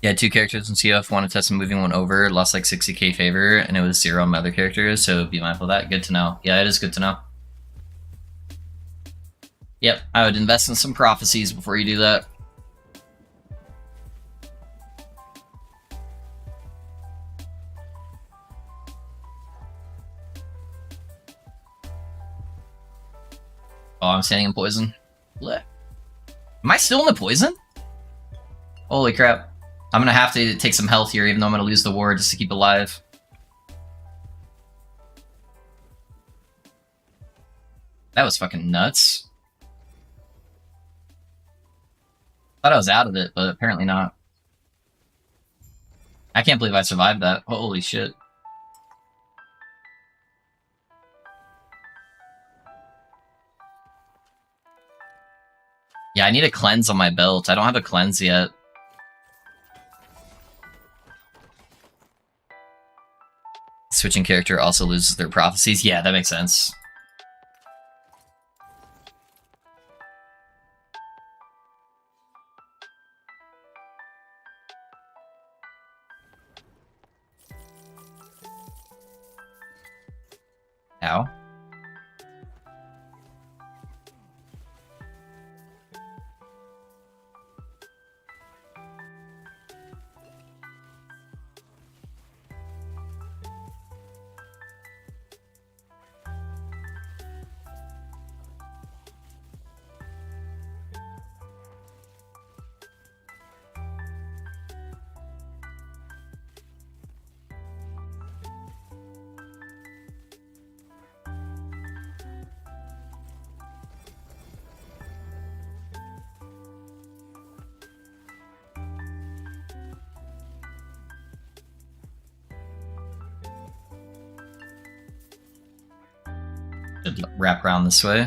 Yeah, two characters in CF, one to test and moving one over, lost like 60k favor, and it was 0 on my other characters, so be mindful of that. Good to know. Yeah, it is good to know. Yep, I would invest in some prophecies before you do that. Oh, I'm standing in poison. Blech. Am I still in the poison? Holy crap. I'm gonna have to take some health here, even though I'm gonna lose the ward just to keep alive. That was fucking nuts. Thought I was out of it, but apparently not. I can't believe I survived that. Holy shit. Yeah, I need a cleanse on my belt. I don't have a cleanse yet. Switching character also loses their prophecies. Yeah, that makes sense. Ow. Should wrap around this way.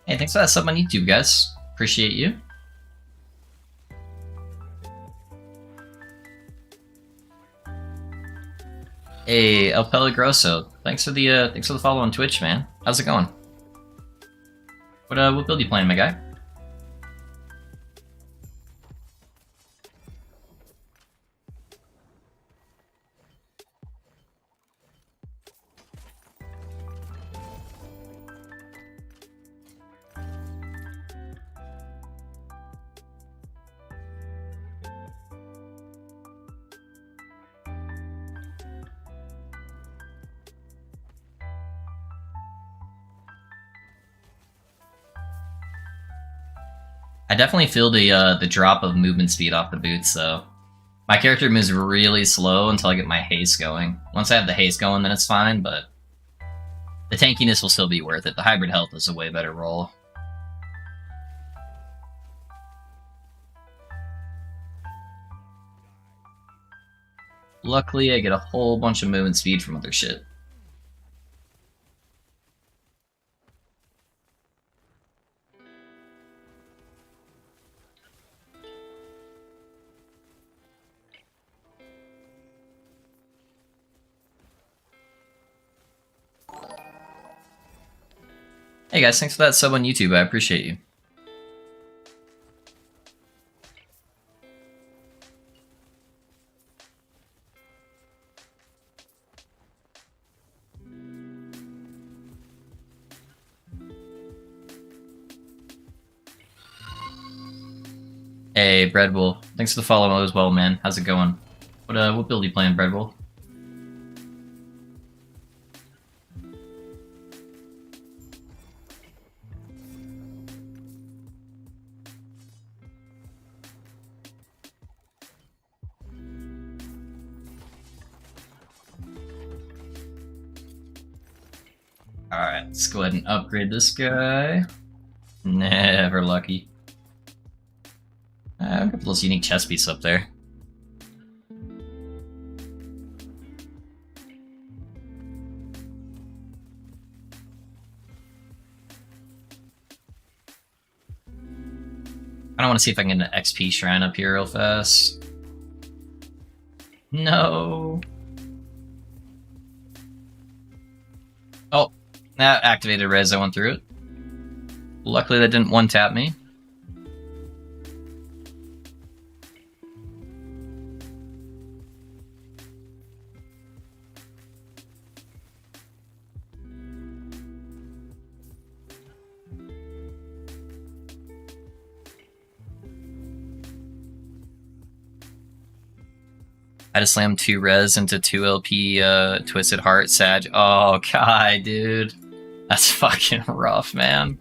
Hey, thanks for that sub on YouTube, guys. Appreciate you. Hey, El Peligroso. Thanks for the follow on Twitch, man. How's it going? What build you playing, my guy? I definitely feel the drop of movement speed off the boots, though. My character moves really slow until I get my haste going. Once I have the haste going, then it's fine, but the tankiness will still be worth it. The hybrid health is a way better roll. Luckily, I get a whole bunch of movement speed from other shit. Hey guys, thanks for that sub on YouTube. I appreciate you. Hey, Breadwolf. Thanks for the follow as well, man. How's it going? What build you playing, Breadwolf? Alright, let's go ahead and upgrade this guy. Never lucky. I've got those unique chest piece up there. I don't want to see if I can get an XP shrine up here real fast. No. Oh, that activated res. I went through it. Luckily, that didn't one-tap me. I just slammed 2 res into 2 LP Twisted Heart Sag. Oh, God, dude. That's fucking rough, man.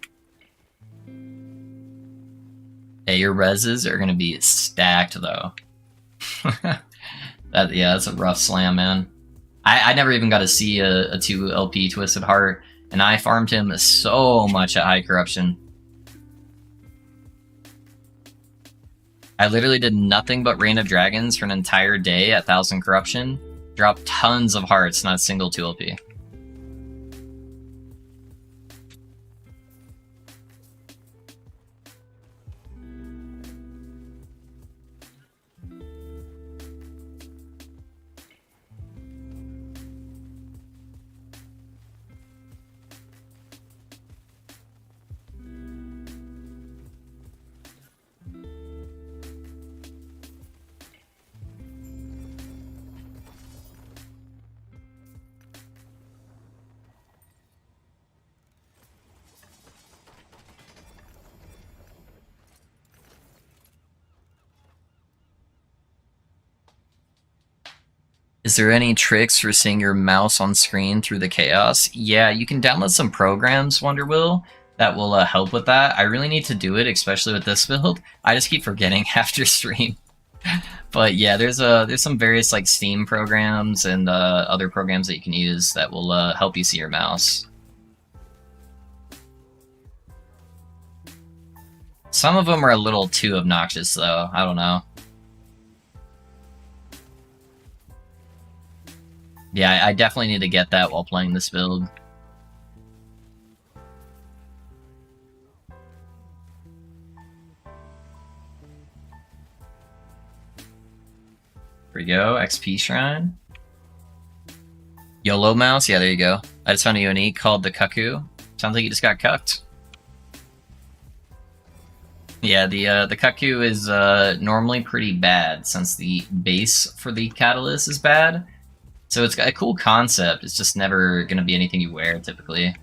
Hey, your reses are gonna be stacked, though. That's a rough slam, man. I never even got to see a 2 LP Twisted Heart, and I farmed him so much at high corruption. I literally did nothing but Reign of Dragons for an entire day at 1000 corruption. Dropped tons of hearts, not a single 2 LP. Is there any tricks for seeing your mouse on screen through the chaos? Yeah, you can download some programs, Wonderwill, that will help with that. I really need to do it, especially with this build. I just keep forgetting after stream. But yeah, there's some various like Steam programs and other programs that you can use that will help you see your mouse. Some of them are a little too obnoxious, though. I don't know. Yeah, I definitely need to get that while playing this build. Here we go, XP Shrine. YOLO mouse? Yeah, there you go. I just found a unique called the Cuckoo. Sounds like you just got cucked. Yeah, the Cuckoo is normally pretty bad since the base for the Catalyst is bad. So it's got a cool concept, it's just never going to be anything you wear, typically.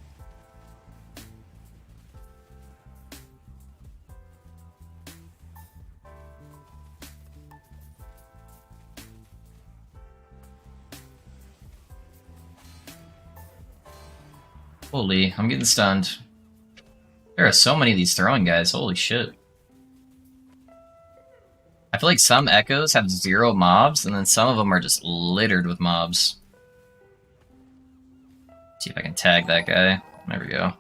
Holy, I'm getting stunned. There are so many of these throwing guys, holy shit. I feel like some echoes have 0 mobs, and then some of them are just littered with mobs. See if I can tag that guy. There we go.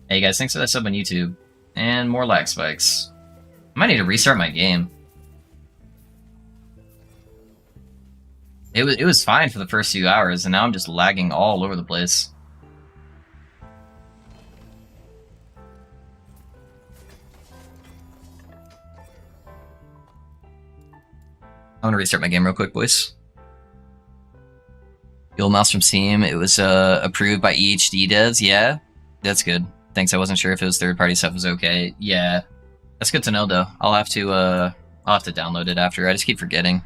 Hey guys, thanks for that sub on YouTube. And more lag spikes. I might need to restart my game. It was fine for the first few hours, and now I'm just lagging all over the place. I'm gonna restart my game real quick, boys. The old mouse from Steam, it was approved by EHD devs. Yeah, that's good. Thanks. I wasn't sure if it was third-party stuff was okay. Yeah, that's good to know though. I'll have to download it after. I just keep forgetting.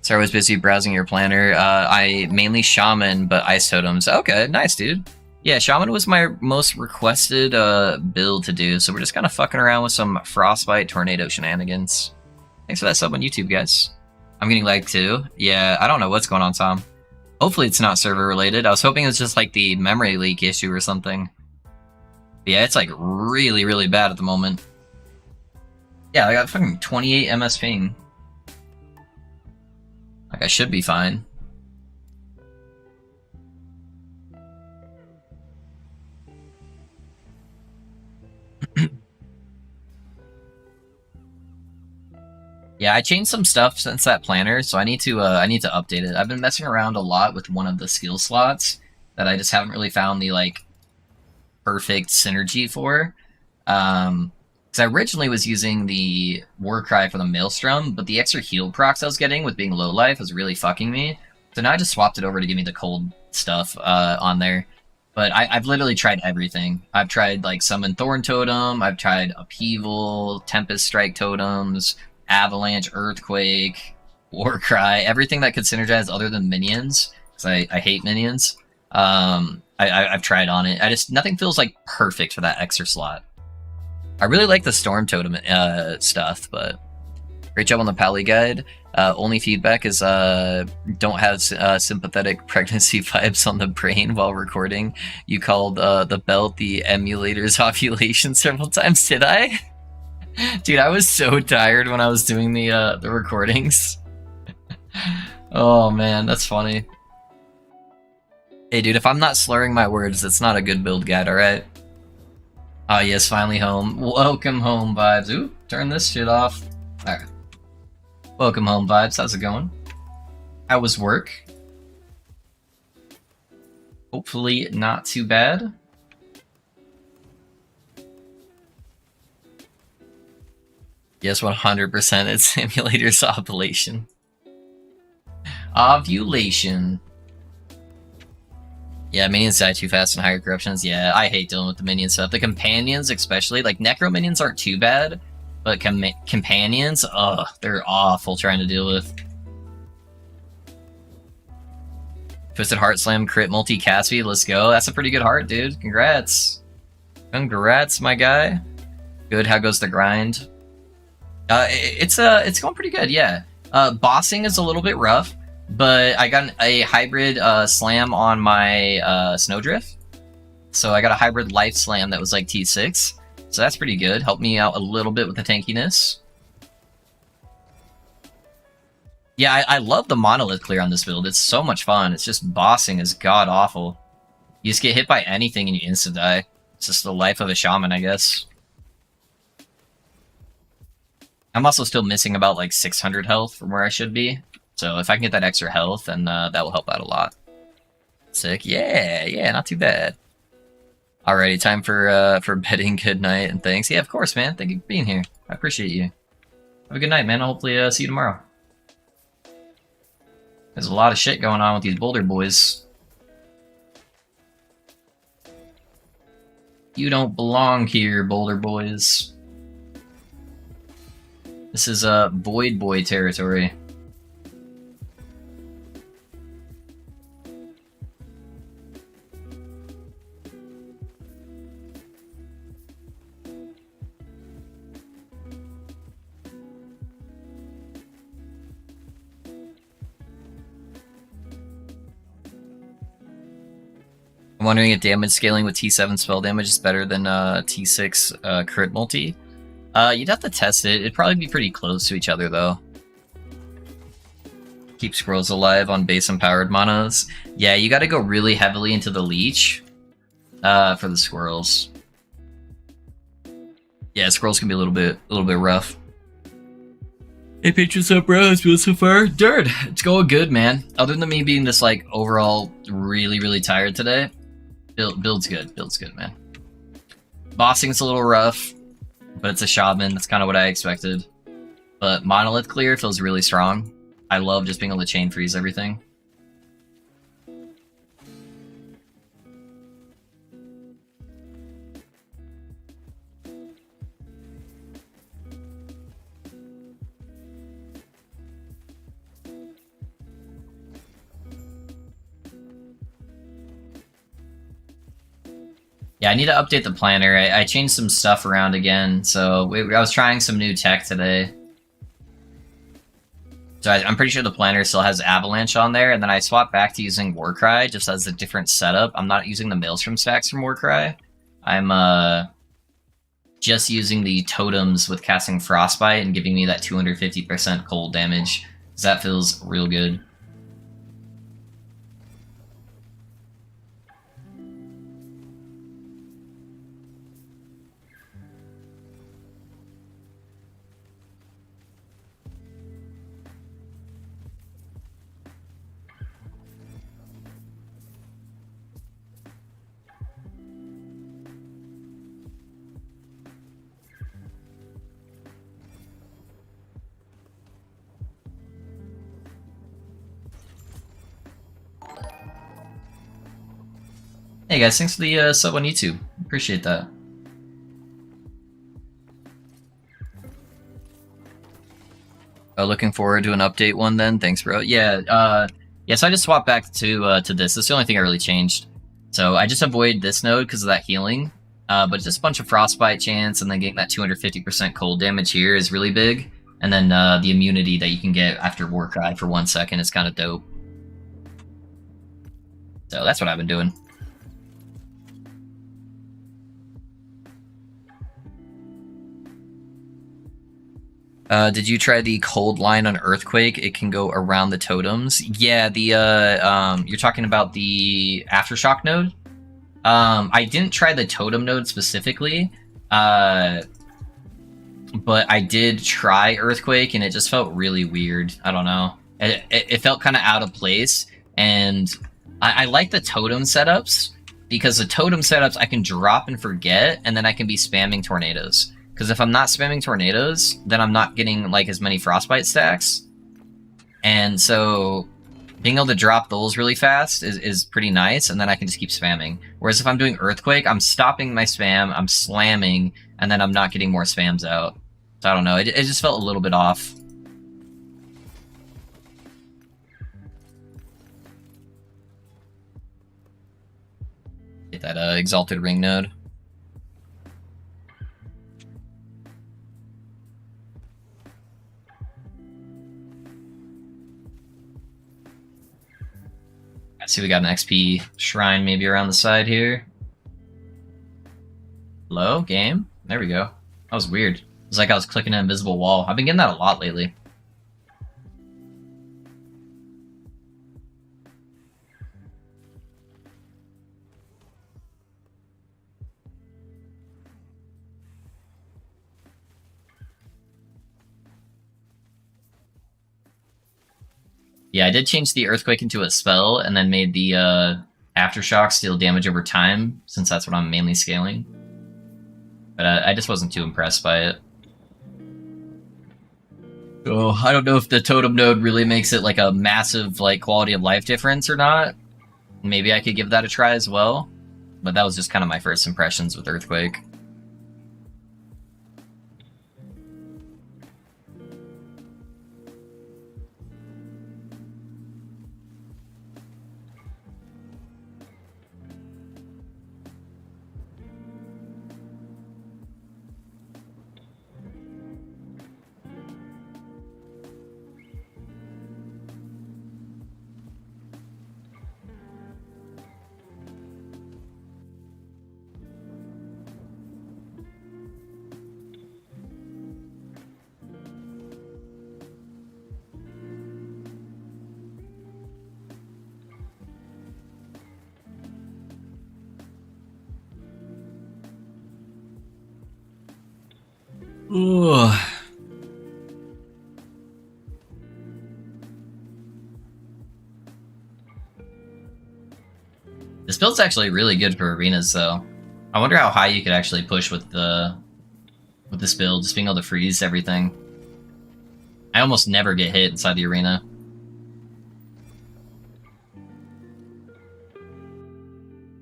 Sorry, I was busy browsing your planner. I mainly Shaman, but Ice Totems. Okay, nice, dude. Yeah, Shaman was my most requested build to do, so we're just kind of fucking around with some Frostbite Tornado shenanigans. Thanks for that sub on YouTube, guys. I'm getting lagged too. Yeah, I don't know what's going on, Tom. Hopefully it's not server related. I was hoping it was just like the memory leak issue or something. But yeah, it's like really, really bad at the moment. Yeah, I got fucking 28 MS ping. Like, I should be fine. Yeah, I changed some stuff since that planner, so I need to update it. I've been messing around a lot with one of the skill slots that I just haven't really found the like perfect synergy for. Because I originally was using the Warcry for the Maelstrom, but the extra heal procs I was getting with being low life was really fucking me. So now I just swapped it over to give me the cold stuff on there. But I've literally tried everything. I've tried like Summon Thorn Totem, I've tried Upheaval, Tempest Strike Totems, Avalanche, Earthquake, Warcry, everything that could synergize other than minions, because I hate minions. I've tried on it. I just nothing feels like perfect for that extra slot. I really like the Storm Totem stuff, but great job on the Pally guide. Only feedback is don't have sympathetic pregnancy vibes on the brain while recording. You called the belt the emulator's ovulation several times, did I? Dude, I was so tired when I was doing the recordings. Oh man, that's funny. Hey dude, if I'm not slurring my words, that's not a good build guide, alright? Ah yes, finally home. Welcome home vibes. Ooh, turn this shit off. Alright. Welcome home vibes, how's it going? How was work? Hopefully not too bad. Yes, 100% it's simulator's ovulation. Ovulation. Yeah, minions die too fast and higher corruptions. Yeah, I hate dealing with the minion stuff. The companions, especially, like necro minions aren't too bad, but companions, ugh, they're awful trying to deal with. Twisted Heart Slam crit multi Caspi, let's go. That's a pretty good heart, dude. Congrats. Congrats, my guy. Good. How goes the grind? It's going pretty good. Yeah. Bossing is a little bit rough, but I got a hybrid slam on my Snowdrift. So I got a hybrid life slam that was like T6. So that's pretty good. Helped me out a little bit with the tankiness. Yeah, I love the monolith clear on this build. It's so much fun. It's just bossing is god awful. You just get hit by anything and you insta die. It's just the life of a shaman, I guess. I'm also still missing about like 600 health from where I should be. So if I can get that extra health, then that will help out a lot. Sick. Yeah, not too bad. Alrighty, time for bedding. Good night and thanks. Yeah, of course, man. Thank you for being here. I appreciate you. Have a good night, man. I'll hopefully see you tomorrow. There's a lot of shit going on with these Boulder boys. You don't belong here, Boulder boys. This is Void Boy territory. I'm wondering if damage scaling with T7 spell damage is better than T6 crit multi. You'd have to test it. It'd probably be pretty close to each other, though. Keep scrolls alive on base empowered manas. Yeah, you gotta go really heavily into the leech for the squirrels. Yeah, squirrels can be a little bit rough. Hey, patrons up, bro. How's it feel so far? Dirt, it's going good, man. Other than me being just like overall really tired today, build's good. Build's good, man. Bossing's a little rough, but it's a shaman. That's kind of what I expected. But monolith clear feels really strong. I love just being able to chain freeze everything. Yeah, I need to update the planner. I changed some stuff around again, so I was trying some new tech today. So I'm pretty sure the planner still has Avalanche on there, and then I swapped back to using Warcry just as a different setup. I'm not using the Maelstrom stacks from Warcry. I'm just using the totems with casting Frostbite and giving me that 250% cold damage, because that feels real good. Hey guys, thanks for the sub on YouTube. Appreciate that. Looking forward to an update one then. Thanks, bro. Yeah, yeah. So I just swapped back to this. That's the only thing I really changed. So I just avoid this node because of that healing. But just a bunch of frostbite chance, and then getting that 250% cold damage here is really big. And then the immunity that you can get after Warcry for 1 second is kind of dope. So that's what I've been doing. Did you try the cold line on Earthquake? It can go around the totems. Yeah, the you're talking about the Aftershock node? I didn't try the totem node specifically, but I did try Earthquake, and it just felt really weird. I don't know. It felt kind of out of place, and I like the totem setups, because the totem setups I can drop and forget, and then I can be spamming tornadoes. Because if I'm not spamming tornadoes, then I'm not getting like as many frostbite stacks. And so being able to drop those really fast is pretty nice, and then I can just keep spamming. Whereas if I'm doing Earthquake, I'm stopping my spam, I'm slamming, and then I'm not getting more spams out. So I don't know, it just felt a little bit off. Get that Exalted Ring node. I see we got an XP shrine maybe around the side here. Hello, game? There we go. That was weird. It was like I was clicking an invisible wall. I've been getting that a lot lately. Yeah, I did change the Earthquake into a spell, and then made the Aftershocks deal damage over time, since that's what I'm mainly scaling. But I just wasn't too impressed by it. So I don't know if the Totem node really makes it like a massive like quality of life difference or not. Maybe I could give that a try as well. But that was just kind of my first impressions with Earthquake. Ooh. This build's actually really good for arenas, though. I wonder how high you could actually push with this build, just being able to freeze everything. I almost never get hit inside the arena.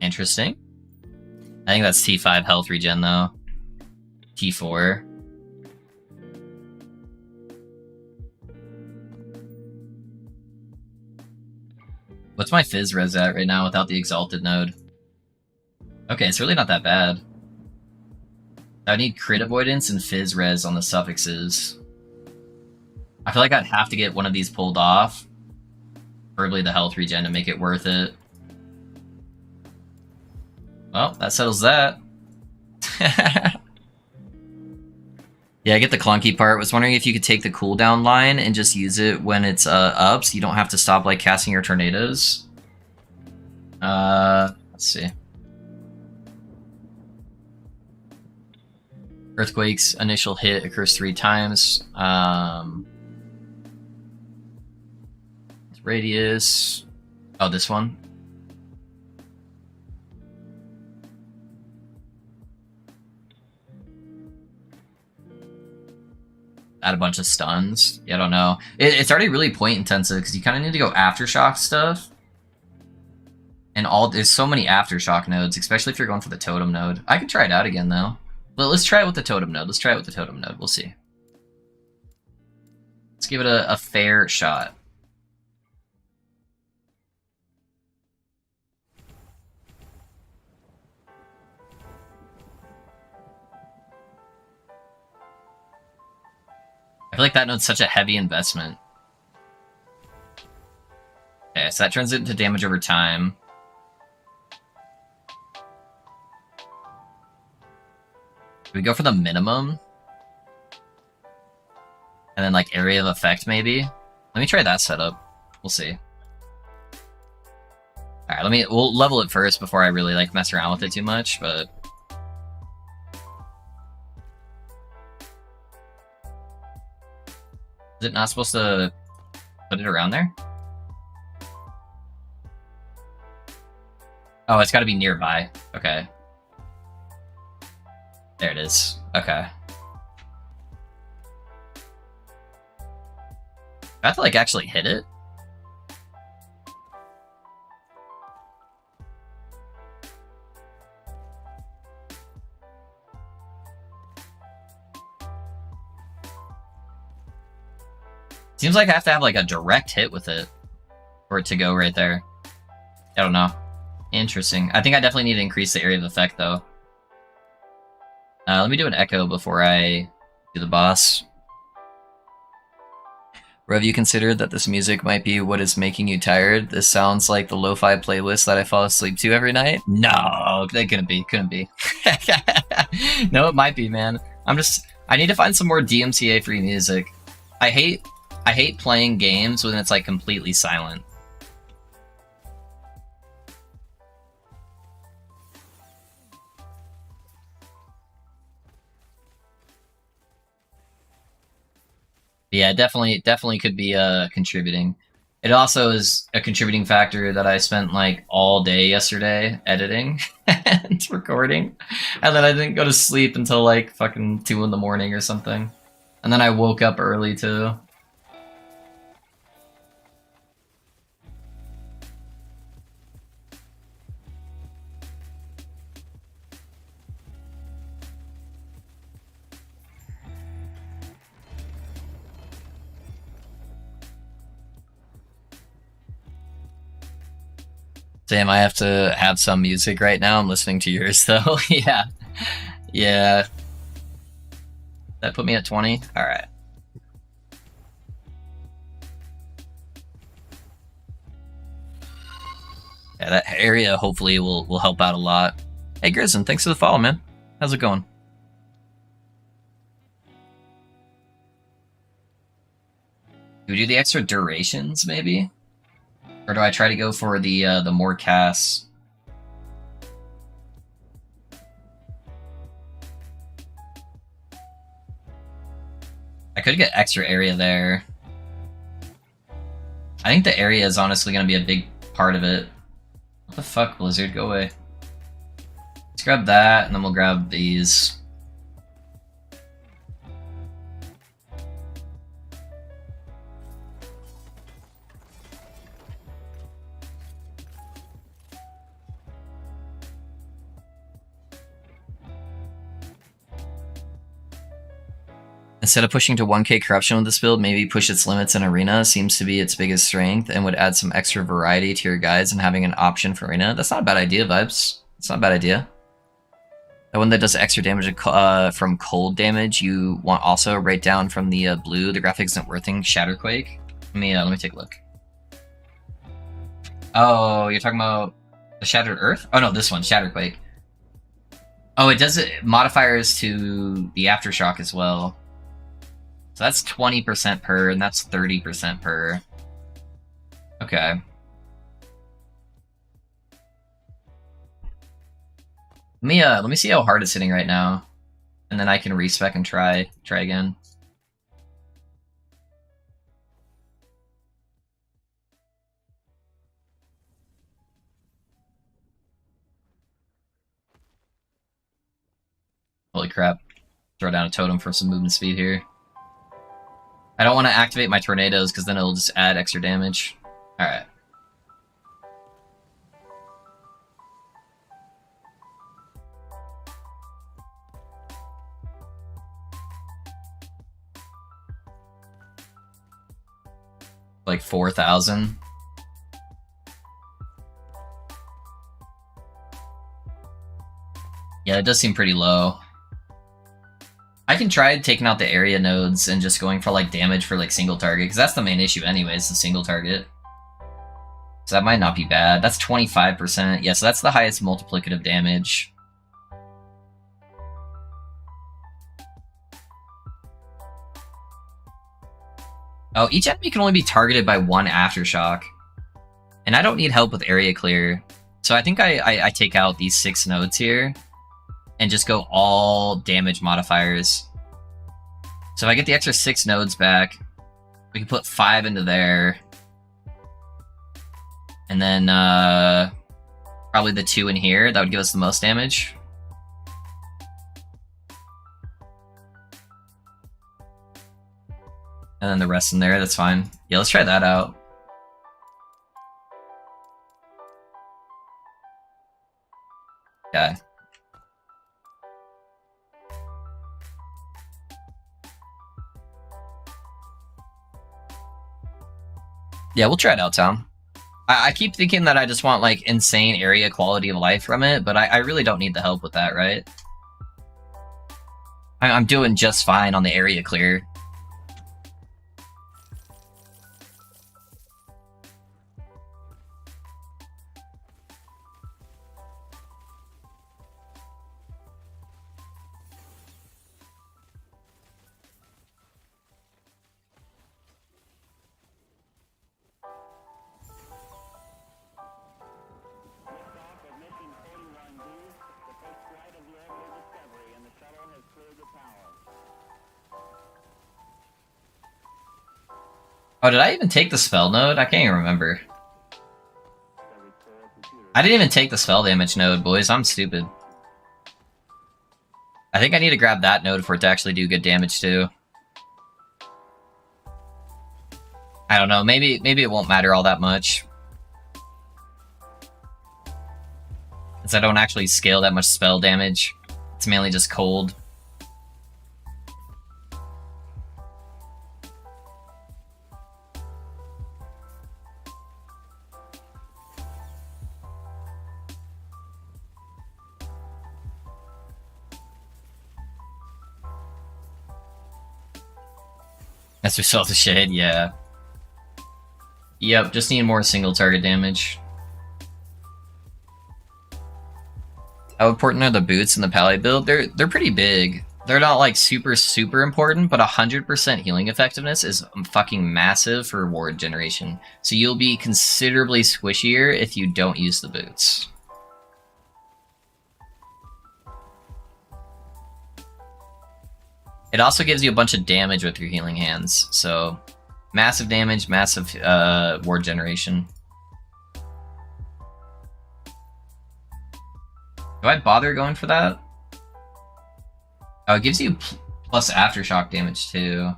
Interesting. I think that's T5 health regen, though. T4. What's my Fizz res at right now without the Exalted node? Okay, it's really not that bad. I would need crit avoidance and Fizz res on the suffixes. I feel like I'd have to get one of these pulled off. Preferably the health regen to make it worth it. Well, that settles that. Yeah, I get the clunky part. Was wondering if you could take the cooldown line and just use it when it's up, so you don't have to stop like casting your tornadoes. Let's see. Earthquake's initial hit occurs 3 times. Radius. Oh, this one. Add a bunch of stuns. Yeah, I don't know. It's already really point intensive because you kind of need to go aftershock stuff. And there's so many aftershock nodes, especially if you're going for the totem node. I could try it out again though. But let's try it with the totem node. We'll see. Let's give it a fair shot. I feel like that node's such a heavy investment. Okay, so that turns it into damage over time. Do we go for the minimum? And then like area of effect maybe? Let me try that setup. We'll see. Alright, we'll level it first before I really like mess around with it too much, but is it not supposed to put it around there? Oh, it's gotta be nearby. Okay. There it is. Okay. I have to like actually hit it. Seems like I have to have like a direct hit with it for it to go right there. I don't know. Interesting. I think I definitely need to increase the area of effect though. Let me do an echo before I do the boss. Have you considered that this music might be what is making you tired? This sounds like the lo-fi playlist that I fall asleep to every night. No, that couldn't be. No, it might be, man. I need to find some more DMCA free music. I hate playing games when it's like completely silent. Yeah, definitely could be contributing. It also is a contributing factor that I spent like all day yesterday editing and recording, and then I didn't go to sleep until like fucking 2 in the morning or something, and then I woke up early too. Damn, I have to have some music right now. I'm listening to yours though. Yeah. Yeah. That put me at 20? Alright. Yeah, that area hopefully will help out a lot. Hey Grizzin, thanks for the follow, man. How's it going? Do we do the extra durations, maybe? Or do I try to go for the more casts? I could get extra area there. I think the area is honestly going to be a big part of it. What the fuck, Blizzard? Go away. Let's grab that, and then we'll grab these. Instead of pushing to 1k corruption with this build, maybe push its limits in arena seems to be its biggest strength and would add some extra variety to your guides and having an option for arena. That's not a bad idea, Vibes. It's not a bad idea. The one that does extra damage from cold damage, you want also right down from the blue. The graphics isn't worthing. Shatterquake. Let me take a look. Oh, you're talking about the Shattered Earth? Oh no, this one, Shatterquake. Oh, it does it modifiers to the aftershock as well. So that's 20% per, and that's 30% per. Okay. Let me see how hard it's hitting right now, and then I can respec and try again. Holy crap! Throw down a totem for some movement speed here. I don't want to activate my tornadoes because then it'll just add extra damage. Alright. Like 4,000. Yeah, it does seem pretty low. I can try taking out the area nodes and just going for like damage for like single target, because that's the main issue anyways, the single target. So that might not be bad. That's 25%. Yeah, so that's the highest multiplicative damage. Oh, each enemy can only be targeted by one aftershock. And I don't need help with area clear. So I think I take out these 6 nodes here and just go all damage modifiers. So if I get the extra 6 nodes back, we can put 5 into there. And then probably the 2 in here. That would give us the most damage. And then the rest in there, that's fine. Yeah, let's try that out. Okay. Yeah, we'll try it out, Tom. I keep thinking that I just want, like, insane area quality of life from it, but I really don't need the help with that, right? I'm doing just fine on the area clear. Liftoff of mission 41B, the first flight of the orbital Discovery, and the shuttle has cleared the tower. Oh, did I even take the spell node? I can't even remember. Discovery core computer. I didn't even take the spell damage node, boys. I'm stupid. I think I need to grab that node for it to actually do good damage, too. I don't know. Maybe it won't matter all that much. Since I don't actually scale that much spell damage. It's mainly just cold. That's yourself the shade, yeah. Yep, just need more single target damage. How important are the boots in the pally build? They're pretty big. They're not like super important, but 100% healing effectiveness is fucking massive for ward generation. So you'll be considerably squishier if you don't use the boots. It also gives you a bunch of damage with your healing hands, so massive damage, massive ward generation. Do I bother going for that? Oh, it gives you plus aftershock damage too.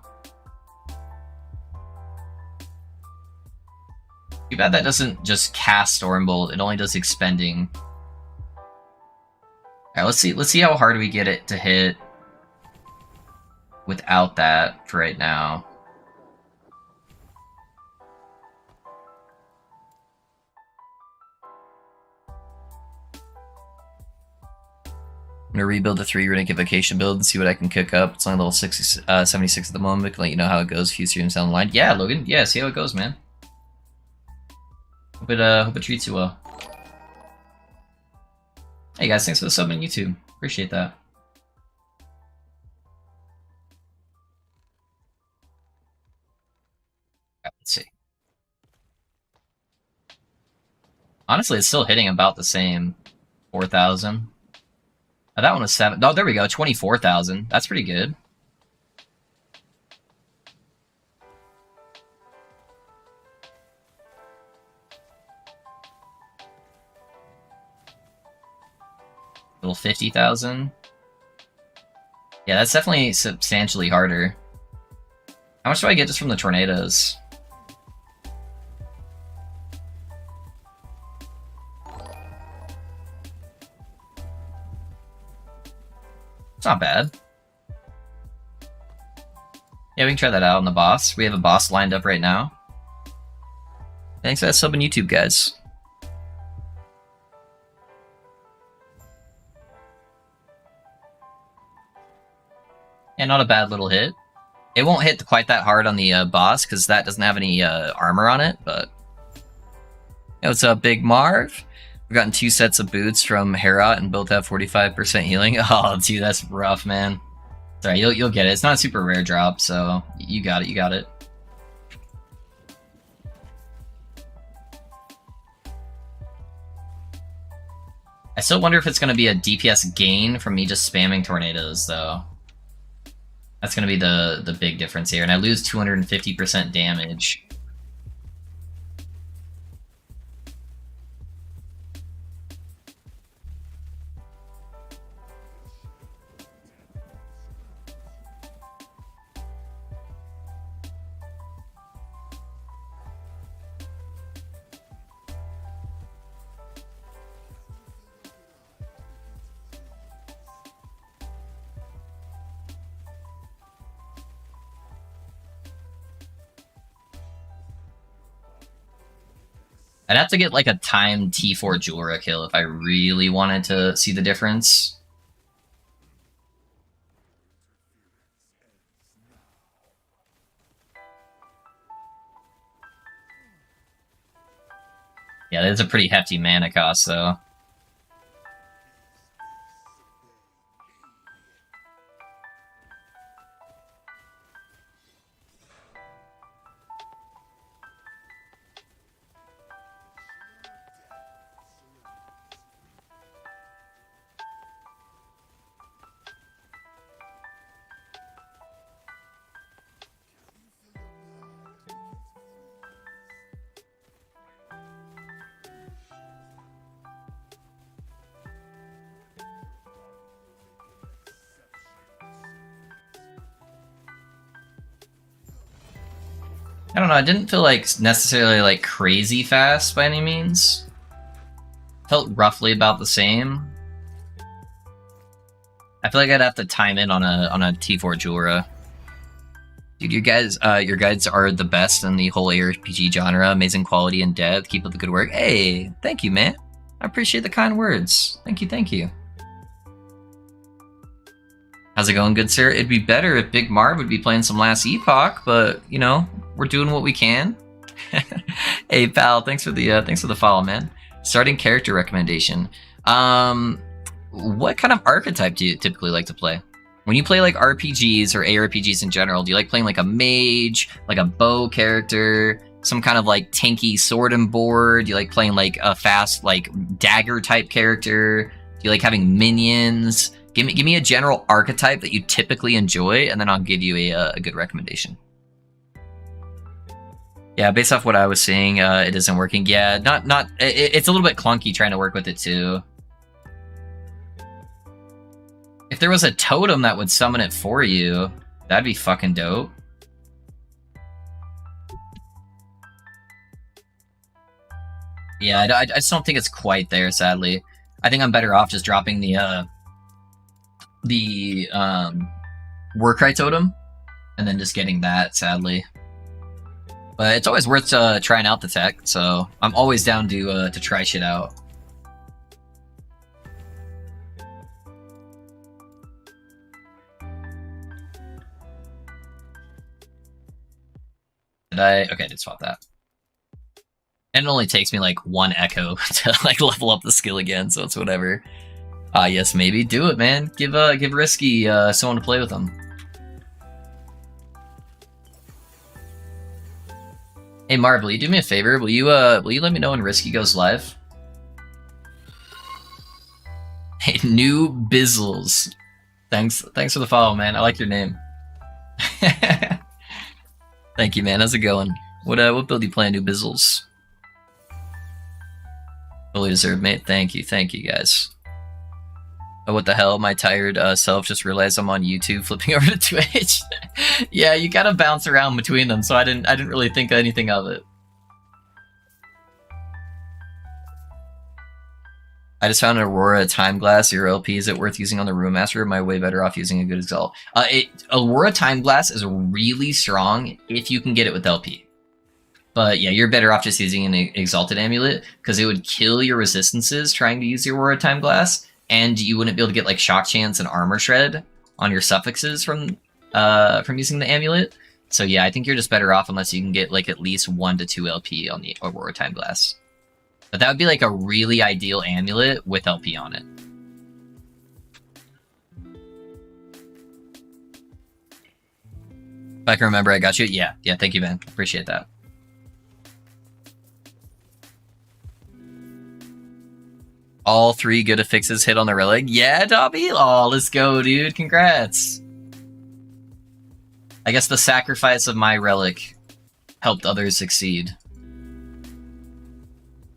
Too bad that doesn't just cast Stormbolt, it only does expending. Alright, let's see how hard we get it to hit without that for right now. I'm gonna rebuild the 3 Runic Evocation build and see what I can cook up. It's only level 76 at the moment, but can let you know how it goes a few streams down the line. Yeah, Logan, yeah, see how it goes, man. Hope it treats you well. Hey guys, thanks for the sub on YouTube. Appreciate that. Let's see. Honestly, it's still hitting about the same. 4,000. Oh, that one was 7. Oh, there we go. 24,000. That's pretty good. Little 50,000. Yeah, that's definitely substantially harder. How much do I get just from the tornadoes? It's not bad. Yeah, we can try that out on the boss. We have a boss lined up right now. Thanks for that sub on YouTube, guys. And not a bad little hit. It won't hit quite that hard on the boss, because that doesn't have any armor on it, but... Hey, what's up, Big Marv? We've gotten 2 sets of boots from Herat, and both have 45% healing. Oh, dude, that's rough, man. Sorry, you'll get it. It's not a super rare drop, so you got it, you got it. I still wonder if it's going to be a DPS gain from me just spamming tornadoes, though. That's going to be the big difference here, and I lose 250% damage. I'd have to get like a timed T4 Jewelra kill if I really wanted to see the difference. Yeah, that's a pretty hefty mana cost, though. I don't know, I didn't feel like necessarily like crazy fast by any means. Felt roughly about the same. I feel like I'd have to time in on a T4 Jewelra. Dude, your guys are the best in the whole ARPG genre. Amazing quality and depth. Keep up the good work. Hey, thank you, man. I appreciate the kind words. Thank you, thank you. How's it going, good sir? It'd be better if Big Marv would be playing some Last Epoch, but you know, we're doing what we can. Hey, pal, thanks for the follow, man. Starting character recommendation. What kind of archetype do you typically like to play? When you play like RPGs or ARPGs in general, do you like playing like a mage, like a bow character, some kind of like tanky sword and board? Do you like playing like a fast like dagger type character? Do you like having minions? Give me a general archetype that you typically enjoy, and then I'll give you a good recommendation. Yeah, based off what I was seeing, it isn't working. Yeah, it's a little bit clunky trying to work with it too. If there was a totem that would summon it for you, that'd be fucking dope. Yeah, I just don't think it's quite there, sadly. I think I'm better off just dropping the Warcry totem, and then just getting that, sadly. But it's always worth trying out the tech, so I'm always down to try shit out. Okay, I did swap that. And it only takes me like 1 echo to like level up the skill again, so it's whatever. Yes, maybe. Do it, man. Give Risky someone to play with them. Hey Marv, will you do me a favor? Will you let me know when Risky goes live? Hey, New Bizzles. Thanks for the follow, man. I like your name. Thank you, man. How's it going? What build you playing, New Bizzles? Fully deserved, mate. Thank you, guys. Oh, what the hell? My tired self just realized I'm on YouTube, flipping over to Twitch. Yeah, you gotta bounce around between them, so I didn't really think anything of it. I just found an Aurora Time Glass 0 LP. Is it worth using on the Room Master, or am I way better off using a good Exalt? Aurora Time Glass is really strong if you can get it with LP. But yeah, you're better off just using an Exalted Amulet, because it would kill your resistances trying to use your Aurora Time Glass, and you wouldn't be able to get like Shock Chance and Armor Shred on your suffixes from using the amulet. So yeah, I think you're just better off unless you can get like at least 1 to 2 LP on the Aurora Time Glass. But that would be like a really ideal amulet with LP on it. If I can remember, I got you. Yeah, thank you, man. Appreciate that. All 3 good affixes hit on the relic. Yeah, Dobby? Oh, let's go, dude. Congrats. I guess the sacrifice of my relic helped others succeed.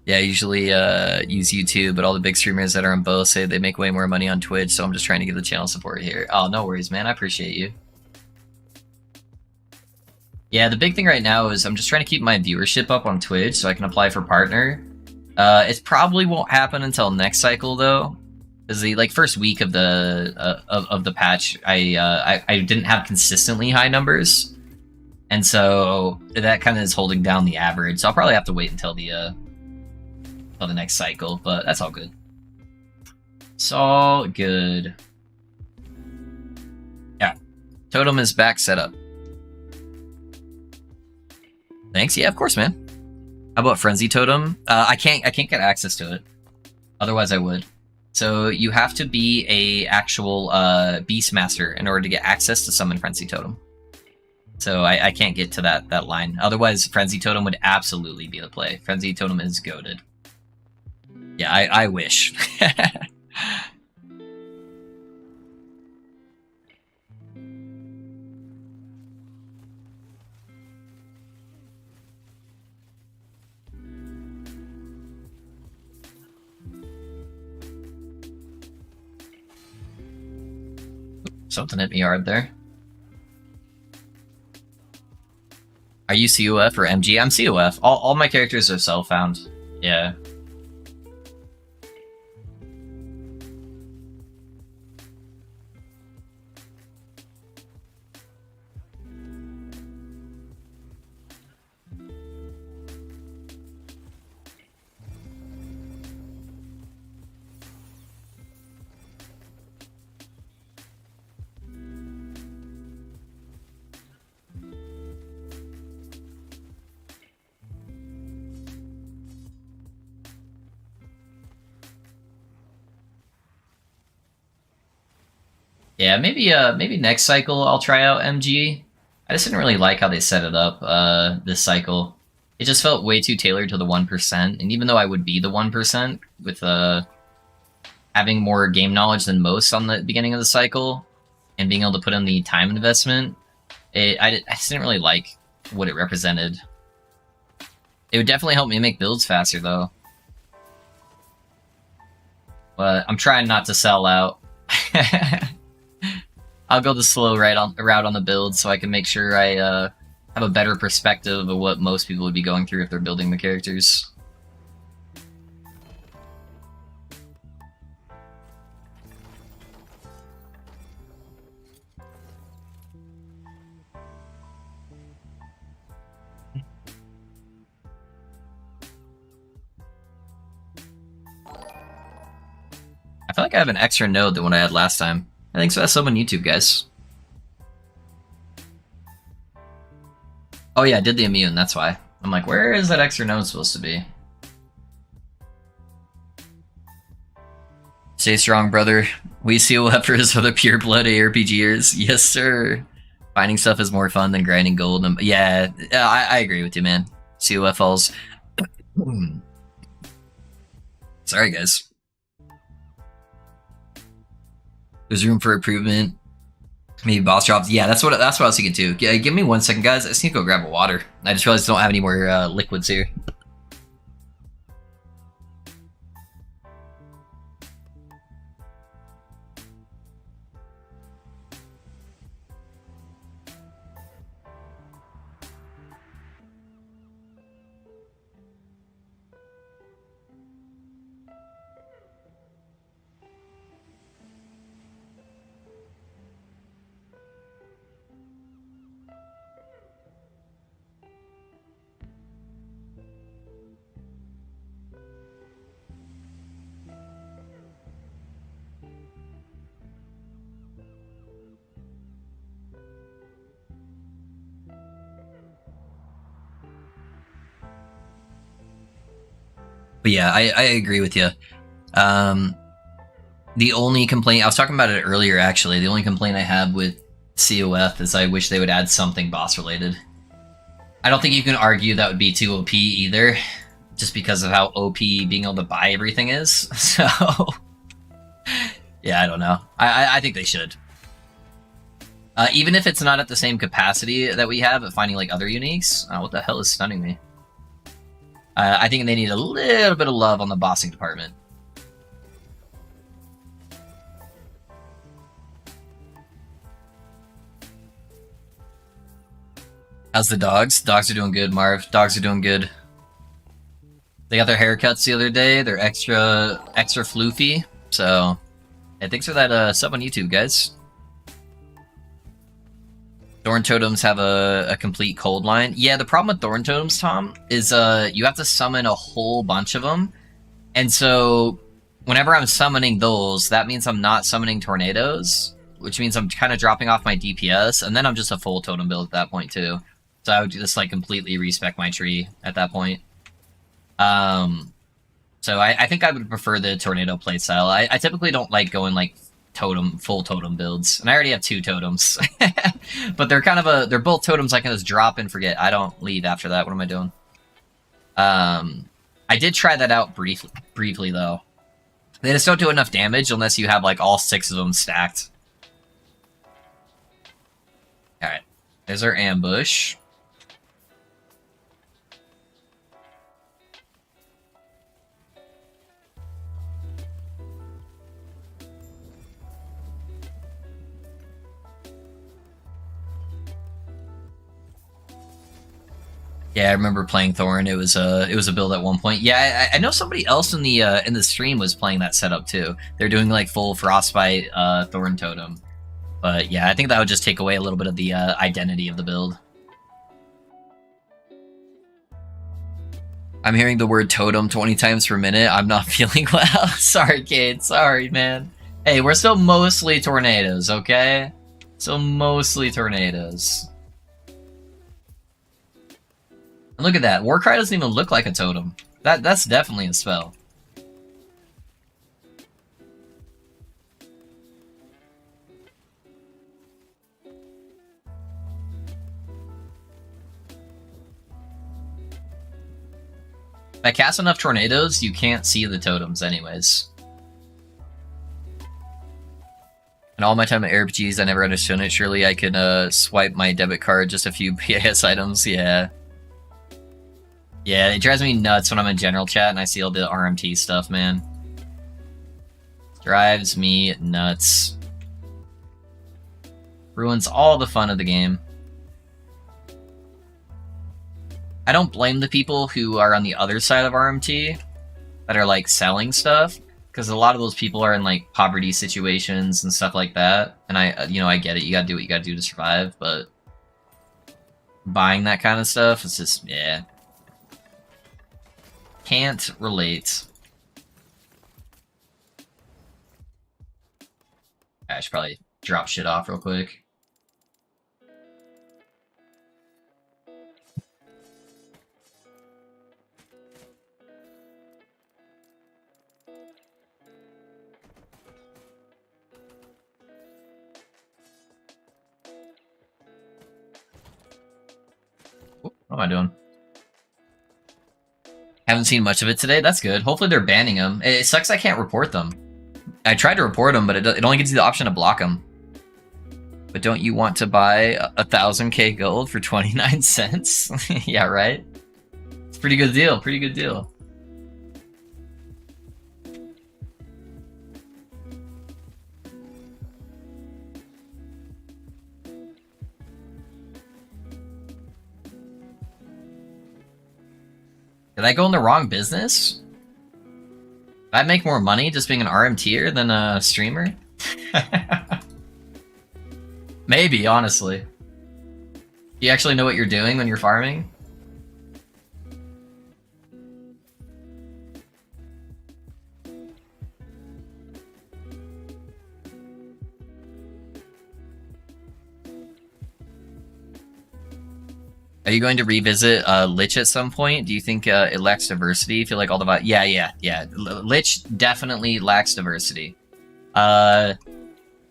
Yeah, I usually use YouTube, but all the big streamers that are on both say they make way more money on Twitch, so I'm just trying to give the channel support here. Oh, no worries, man. I appreciate you. Yeah, the big thing right now is I'm just trying to keep my viewership up on Twitch so I can apply for partner. It probably won't happen until next cycle, though. Because the first week of the patch, I didn't have consistently high numbers, and so that kind of is holding down the average. So I'll probably have to wait until the next cycle, but that's all good. It's all good. Yeah, Totem is back set up. Thanks. Yeah, of course, man. How about Frenzy Totem? I can't get access to it. Otherwise, I would. So you have to be a actual Beastmaster in order to get access to summon Frenzy Totem. So I can't get to that line. Otherwise, Frenzy Totem would absolutely be the play. Frenzy Totem is goated. Yeah, I wish. Something hit me hard there. Are you COF or MG? I'm COF. All my characters are self-found. Yeah. Yeah, maybe next cycle I'll try out MG. I just didn't really like how they set it up this cycle. It just felt way too tailored to the 1%, and even though I would be the 1% with having more game knowledge than most on the beginning of the cycle and being able to put in the time investment, I just didn't really like what it represented. It would definitely help me make builds faster though. But I'm trying not to sell out. I'll go the slow route on the build so I can make sure I have a better perspective of what most people would be going through if they're building the characters. I feel like I have an extra node than what I had last time. I think so. That's sub on YouTube, guys. Oh yeah, I did the immune, that's why. I'm like, where is that extra node supposed to be? Stay strong, brother. We seal efforts for the pure blood ARPGers. Yes, sir. Finding stuff is more fun than grinding gold. Yeah, I agree with you, man. COFLs. Sorry, guys. There's room for improvement. Maybe boss drops. Yeah, that's what I was thinking too. Yeah, give me 1 second, guys. I just need to go grab a water. I just realized I don't have any more liquids here. But yeah, I agree with you. Um, the only complaint I was talking about it earlier, actually. The only complaint I have with COF is I wish they would add something boss related. I don't think you can argue that would be too OP either, just because of how OP being able to buy everything is. So yeah, I don't know. I think they should. Even if it's not at the same capacity that we have at finding like other uniques. What the hell is stunning me? I think they need a little bit of love on the bossing department. How's the dogs? Dogs are doing good, Marv. Dogs are doing good. They got their haircuts the other day. They're extra floofy. So, yeah, thanks for that sub on YouTube, guys. Thorn totems have a complete cold line. Yeah, the problem with thorn totems, Tom, is you have to summon a whole bunch of them, and so whenever I'm summoning those, that means I'm not summoning tornadoes, which means I'm kind of dropping off my DPS, and then I'm just a full totem build at that point too. So I would just like completely respec my tree at that point. So I think I would prefer the tornado playstyle. I typically don't like going like full totem builds, and I already have 2 totems. But they're both totems I can just drop and forget. I don't leave after that. What am I doing? I did try that out briefly though. They just don't do enough damage unless you have like all 6 of them stacked. All right, there's our ambush. Yeah, I remember playing Thorn. It was a build at one point. Yeah, I know somebody else in the stream was playing that setup too. They're doing like full Frostbite Thorn totem. But yeah, I think that would just take away a little bit of the identity of the build. I'm hearing the word totem 20 times per minute. I'm not feeling well. Sorry, Kate. Sorry, man. Hey, we're still mostly tornadoes, okay? So mostly tornadoes. And look at that. Warcry doesn't even look like a totem. That's definitely a spell. If I cast enough tornadoes, you can't see the totems anyways. And all my time at RPGs, I never understood it. Surely I could swipe my debit card just a few PAS items. Yeah. Yeah, it drives me nuts when I'm in general chat and I see all the RMT stuff, man. Drives me nuts. Ruins all the fun of the game. I don't blame the people who are on the other side of RMT that are like selling stuff, because a lot of those people are in like poverty situations and stuff like that. And I get it. You gotta do what you gotta do to survive, but buying that kind of stuff, it's just, yeah. Can't relate. I should probably drop shit off real quick. What am I doing? Haven't seen much of it today. That's good. Hopefully they're banning them. It sucks I can't report them. I tried to report them, but it only gives you the option to block them. But don't you want to buy 1,000k gold for 29 cents? Yeah, right? It's a pretty good deal. Pretty good deal. Did I go in the wrong business? Did I make more money just being an RMTer than a streamer? Maybe, honestly. Do you actually know what you're doing when you're farming? Are you going to revisit Lich at some point? Do you think it lacks diversity? I feel like all the yeah. Lich definitely lacks diversity. I've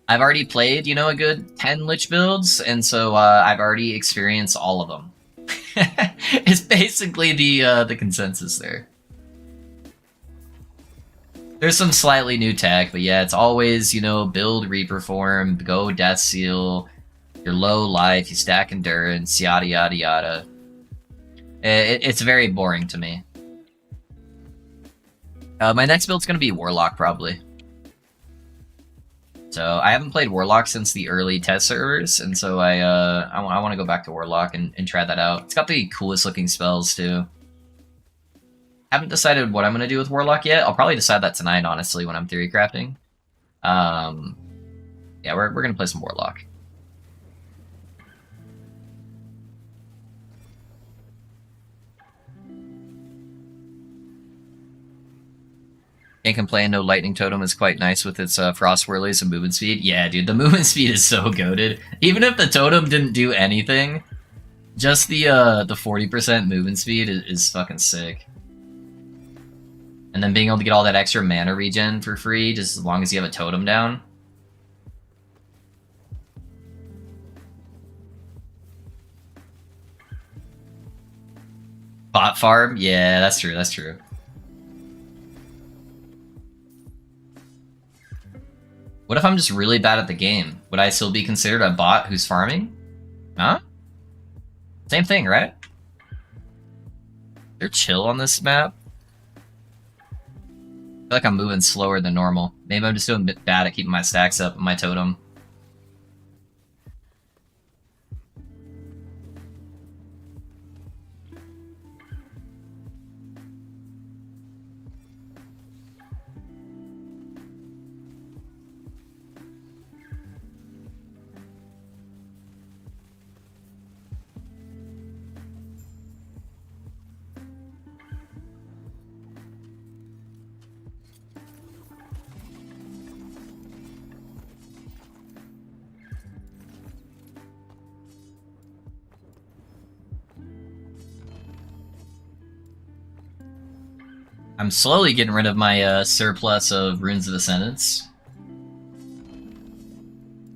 already played, you know, a good 10 Lich builds, and so I've already experienced all of them. It's basically the consensus there. There's some slightly new tech, but yeah, it's always, you know, build Reaper form, go Death Seal, you're low life, you stack endurance, yada yada yada. It's very boring to me. My next build's gonna be Warlock, probably. So I haven't played Warlock since the early test servers, and so I want to go back to Warlock and try that out. It's got the coolest looking spells too. Haven't decided what I'm gonna do with Warlock yet. I'll probably decide that tonight, honestly, when I'm theory crafting. Yeah, we're gonna play some Warlock. Can't complain, no Lightning Totem is quite nice with its Frost Whirlies and movement speed. Yeah, dude, the movement speed is so goated. Even if the totem didn't do anything, just the 40% movement speed is fucking sick. And then being able to get all that extra mana regen for free, just as long as you have a totem down. Bot farm? Yeah, that's true, that's true. What if I'm just really bad at the game? Would I still be considered a bot who's farming? Huh? Same thing, right? They're chill on this map. I feel like I'm moving slower than normal. Maybe I'm just doing a bit bad at keeping my stacks up and my totem. I'm slowly getting rid of my surplus of Runes of Descendants.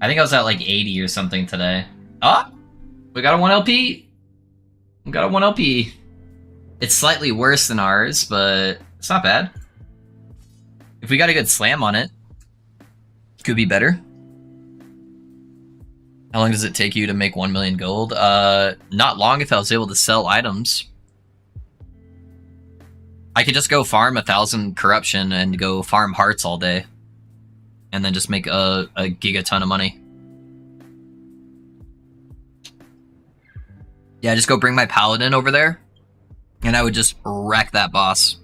I think I was at like 80 or something today. Ah! We got a 1LP! We got a 1LP. It's slightly worse than ours, but it's not bad. If we got a good slam on it, could be better. How long does it take you to make 1 million gold? Not long if I was able to sell items. I could just go farm 1,000 corruption and go farm hearts all day. And then just make a gigaton of money. Yeah, just go bring my paladin over there. And I would just wreck that boss.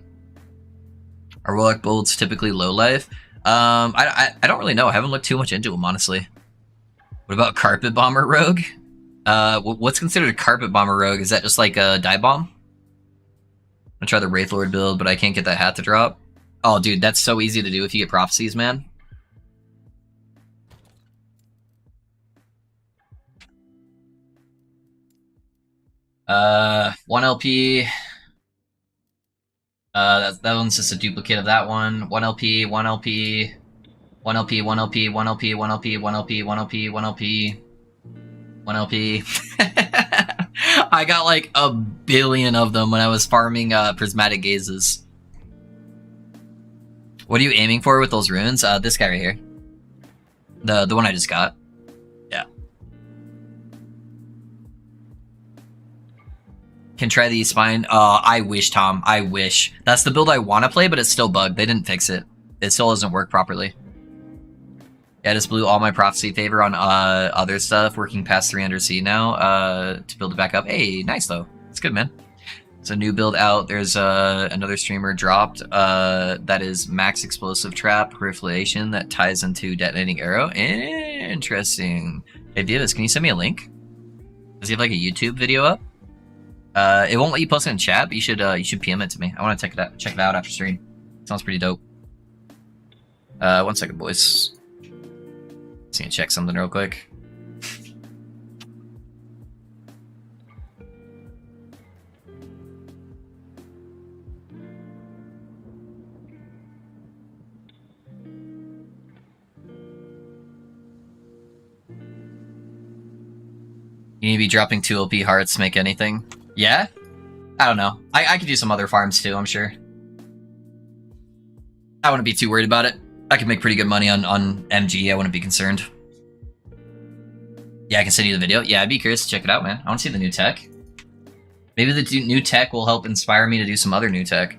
Are Warlock builds typically low life? I don't really know. I haven't looked too much into them, honestly. What about Carpet Bomber Rogue? What's considered a Carpet Bomber Rogue? Is that just like a dive bomb? I'm gonna try the Wraith Lord build, but I can't get that hat to drop. Oh, dude, that's so easy to do if you get prophecies, man. One LP. That one's just a duplicate of that one. 1LP, 1LP, 1LP, 1LP, 1LP, 1LP, 1LP, 1LP, 1LP, 1LP. I got like a billion of them when I was farming prismatic gazes. What are you aiming for with those runes? This guy right here. The one I just got. Yeah. Can try the spine. I wish, Tom. I wish. That's the build I want to play, but it's still bugged. They didn't fix it. It still doesn't work properly. Yeah, I just blew all my prophecy favor on other stuff, working past 300 C now to build it back up. Hey, nice though. It's good, man. It's a new build out. There's another streamer dropped that is max explosive trap proliferation that ties into detonating arrow. Interesting. Hey, Davis, can you send me a link? Does he have like a YouTube video up? It won't let you post it in chat, but you should PM it to me. I want to check it out after stream. Sounds pretty dope. 1 second, boys. Just gonna check something real quick. You need to be dropping 2 OP hearts to make anything. Yeah? I don't know. I could do some other farms too, I'm sure. I wouldn't be too worried about it. I could make pretty good money on MG, I wouldn't be concerned. Yeah, I can send you the video. Yeah, I'd be curious to check it out, man. I want to see the new tech. Maybe the new tech will help inspire me to do some other new tech.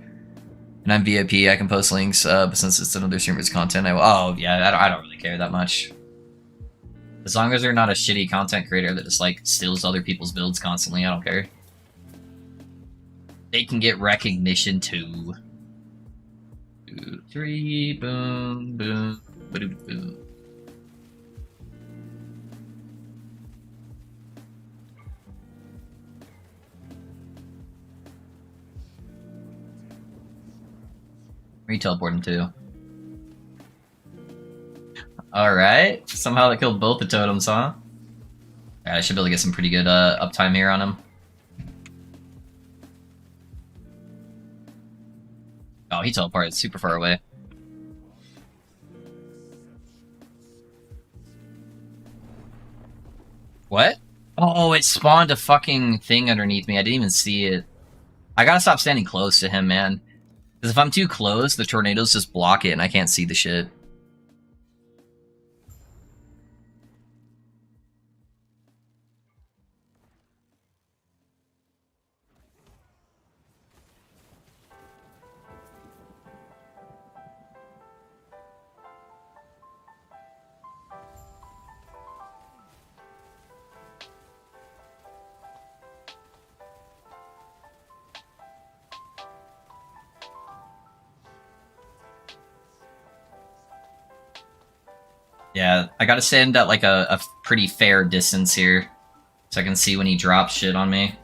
And I'm VIP, I can post links, but since it's another streamer's content, oh, yeah, I don't really care that much. As long as they're not a shitty content creator that just, like, steals other people's builds constantly, I don't care. They can get recognition, too. 2, 3, boom, boom, boom. Where are you teleporting to? Alright. Somehow that killed both the totems, huh? Alright, I should be able to get some pretty good uptime here on him. Oh, he teleported super far away. What? Oh, it spawned a fucking thing underneath me. I didn't even see it. I gotta stop standing close to him, man. Because if I'm too close, the tornadoes just block it and I can't see the shit. Yeah, I gotta stand at like a pretty fair distance here, so I can see when he drops shit on me.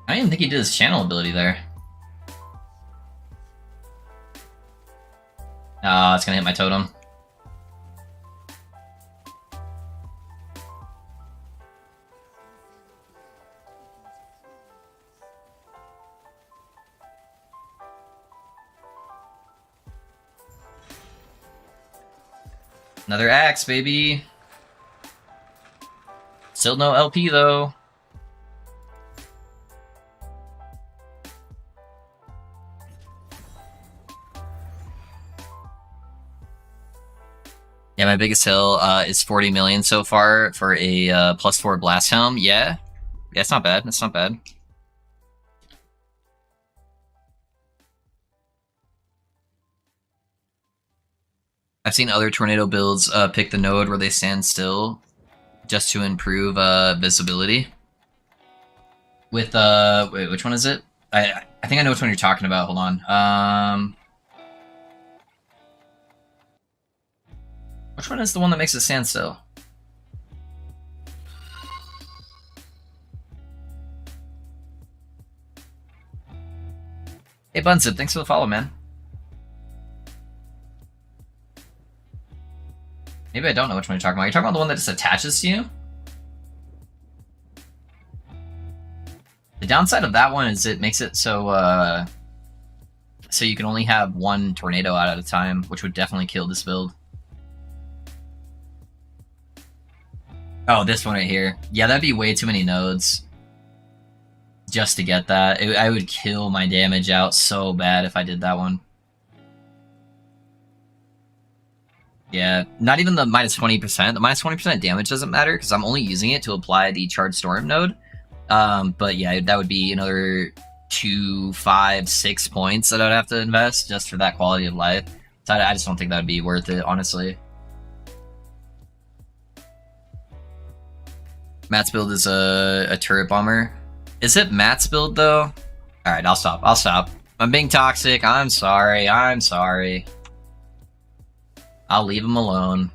I didn't think he did his channel ability there. Oh, it's gonna hit my totem. Another axe, baby. Still no LP, though. Yeah, my biggest hill is 40 million so far for a +4 blast helm. Yeah, it's not bad. It's not bad. I've seen other tornado builds pick the node where they stand still just to improve visibility. With wait, which one is it? I think I know which one you're talking about. Hold on. Which one is the one that makes it stand still? Hey Bunzip, thanks for the follow, man. Maybe I don't know which one you're talking about. You're talking about the one that just attaches to you? The downside of that one is it makes it so so you can only have one tornado out at a time, which would definitely kill this build. Oh, this one right here. Yeah, that'd be way too many nodes. Just to get that. I would kill my damage out so bad if I did that one. Yeah, not even the -20%. The -20% damage doesn't matter because I'm only using it to apply the Charged Storm node. But yeah, that would be another 2, 5, 6 points that I'd have to invest just for that quality of life. So I just don't think that would be worth it, honestly. Matt's build is a turret bomber. Is it Matt's build though? Alright, I'll stop. I'll stop. I'm being toxic. I'm sorry. I'm sorry. I'll leave him alone.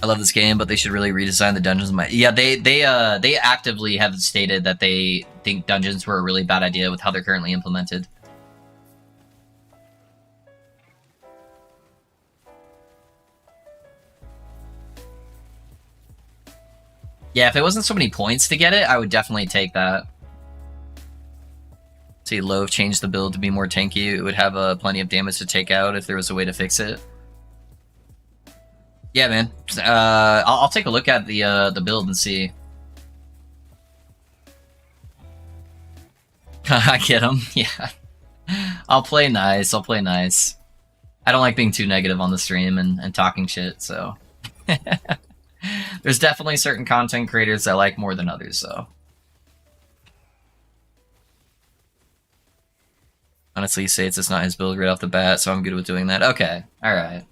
I love this game, but they should really redesign the dungeons. Yeah, they actively have stated that they think dungeons were a really bad idea with how they're currently implemented. Yeah, if it wasn't so many points to get it, I would definitely take that. See, Love changed the build to be more tanky. It would have plenty of damage to take out if there was a way to fix it. Yeah, man. I'll take a look at the build and see. I get him. Yeah. I'll play nice. I'll play nice. I don't like being too negative on the stream and talking shit, so. There's definitely certain content creators I like more than others, so. Honestly, he states it's not his build right off the bat, so I'm good with doing that. Okay, alright.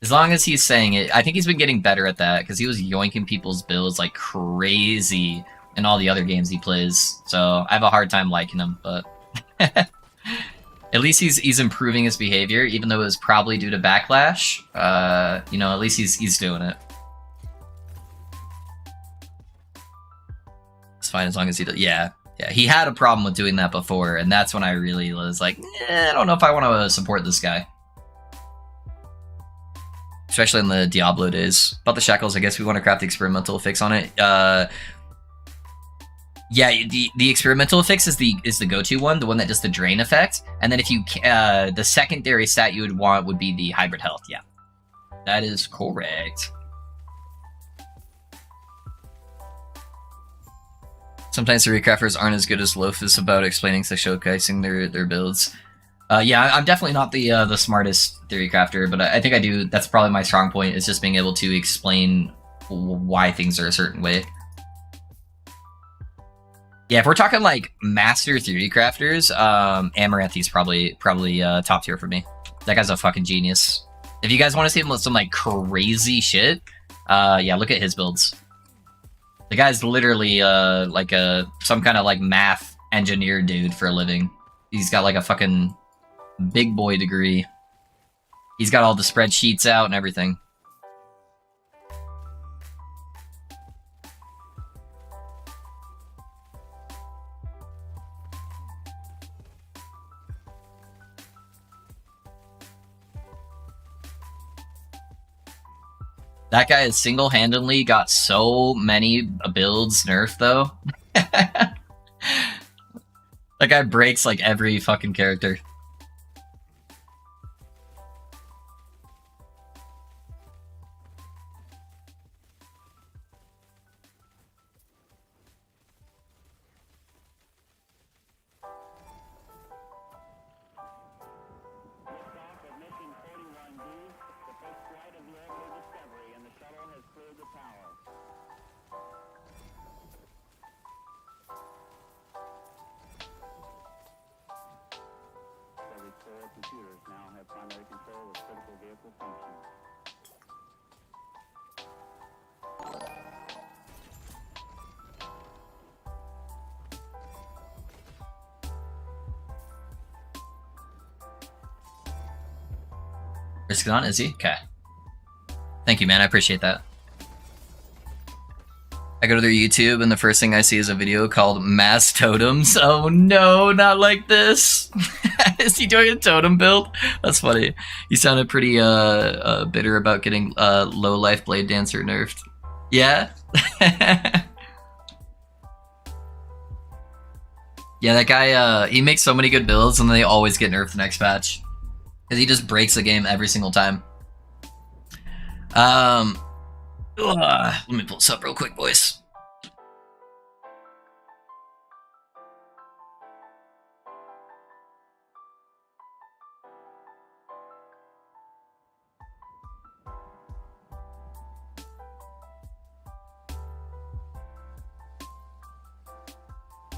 As long as he's saying it, I think he's been getting better at that, because he was yoinking people's builds like crazy in all the other games he plays, so I have a hard time liking him, but... At least he's improving his behavior, even though it was probably due to backlash. You know, at least he's doing it. It's fine as long as he does. Yeah, he had a problem with doing that before, and that's when I really was like, I don't know if I want to support this guy. Especially in the Diablo days. About the shackles, I guess we want to craft the experimental fix on it. Yeah, the experimental fix is the go-to one, the one that does the drain effect. And then if you the secondary stat you would want would be the hybrid health. Yeah, that is correct. Sometimes the recrafters aren't as good as Loaf is about explaining to showcasing their builds. Yeah, I'm definitely not the smartest theory crafter, but I think I do. That's probably my strong point, is just being able to explain why things are a certain way. Yeah, if we're talking like master theory crafters, Amaranthe's probably top tier for me. That guy's a fucking genius. If you guys want to see him with some like crazy shit, yeah, look at his builds. The guy's literally like some kind of like math engineer dude for a living. He's got like a fucking big boy degree. He's got all the spreadsheets out and everything. That guy has single-handedly got so many builds nerfed, though. That guy breaks, like, every fucking character. Computers now have primary control of critical vehicle functions. Risk it on, is he? Okay. Thank you, man. I appreciate that. I go to their YouTube, and the first thing I see is a video called Mass Totems. Oh no, not like this. Is he doing a totem build? That's funny. He sounded pretty bitter about getting low life Blade Dancer nerfed. Yeah? Yeah, that guy, he makes so many good builds, and they always get nerfed the next patch. Because he just breaks the game every single time. Let me pull this up real quick, boys.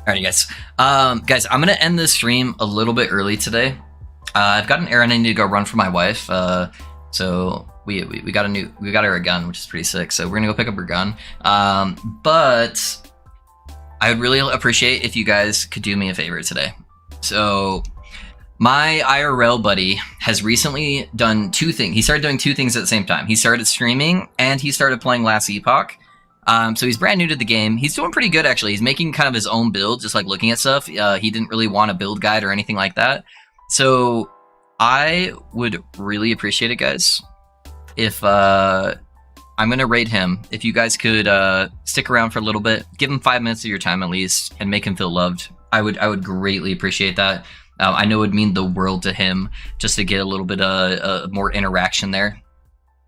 Alrighty, guys. Guys, I'm gonna end this stream a little bit early today. I've got an errand I need to go run for my wife. So we got her a gun, which is pretty sick. So we're gonna go pick up her gun. But I would really appreciate if you guys could do me a favor today. So my IRL buddy has recently done two things. He started doing two things at the same time. He started streaming and he started playing Last Epoch. So he's brand new to the game. He's doing pretty good, actually. He's making kind of his own build, just like looking at stuff. He didn't really want a build guide or anything like that. So I would really appreciate it, guys, if I'm going to raid him. If you guys could stick around for a little bit, give him 5 minutes of your time at least, and make him feel loved. I would greatly appreciate that. I know it would mean the world to him just to get a little bit more interaction there.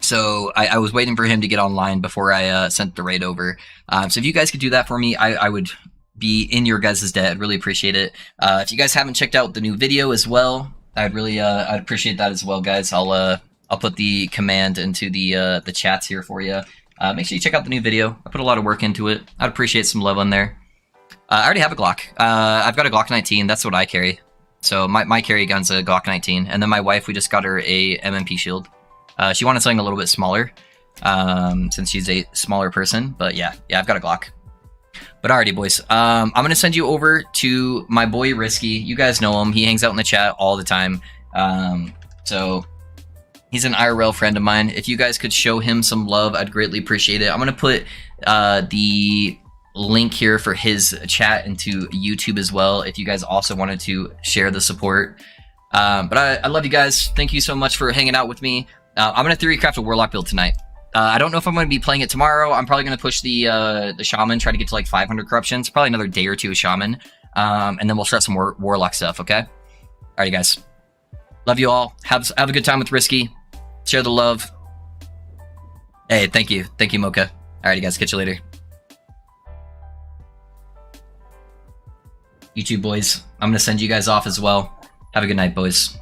So I was waiting for him to get online before I sent the raid over. So if you guys could do that for me, I would be in your guys' debt. I'd really appreciate it. If you guys haven't checked out the new video as well, I'd appreciate that as well, guys. I'll put the command into the chats here for you. Make sure you check out the new video. I put a lot of work into it. I'd appreciate some love on there. I already have a Glock. I've got a Glock 19. That's what I carry. So my carry gun's a Glock 19. And then my wife, we just got her a MMP shield. She wanted something a little bit smaller, since she's a smaller person. But yeah, I've got a Glock. But alrighty, boys. I'm going to send you over to my boy Risky. You guys know him. He hangs out in the chat all the time. So he's an IRL friend of mine. If you guys could show him some love, I'd greatly appreciate it. I'm going to put the link here for his chat into YouTube as well, if you guys also wanted to share the support. But I love you guys. Thank you so much for hanging out with me. I'm going to theory craft a Warlock build tonight. I don't know if I'm going to be playing it tomorrow. I'm probably going to push the Shaman, try to get to like 500 corruptions. Probably another day or two of Shaman. And then we'll start some more Warlock stuff, okay? Alrighty, guys. Love you all. Have a good time with Risky. Share the love. Hey, thank you. Thank you, Mocha. Alrighty, guys. Catch you later. YouTube boys, I'm going to send you guys off as well. Have a good night, boys.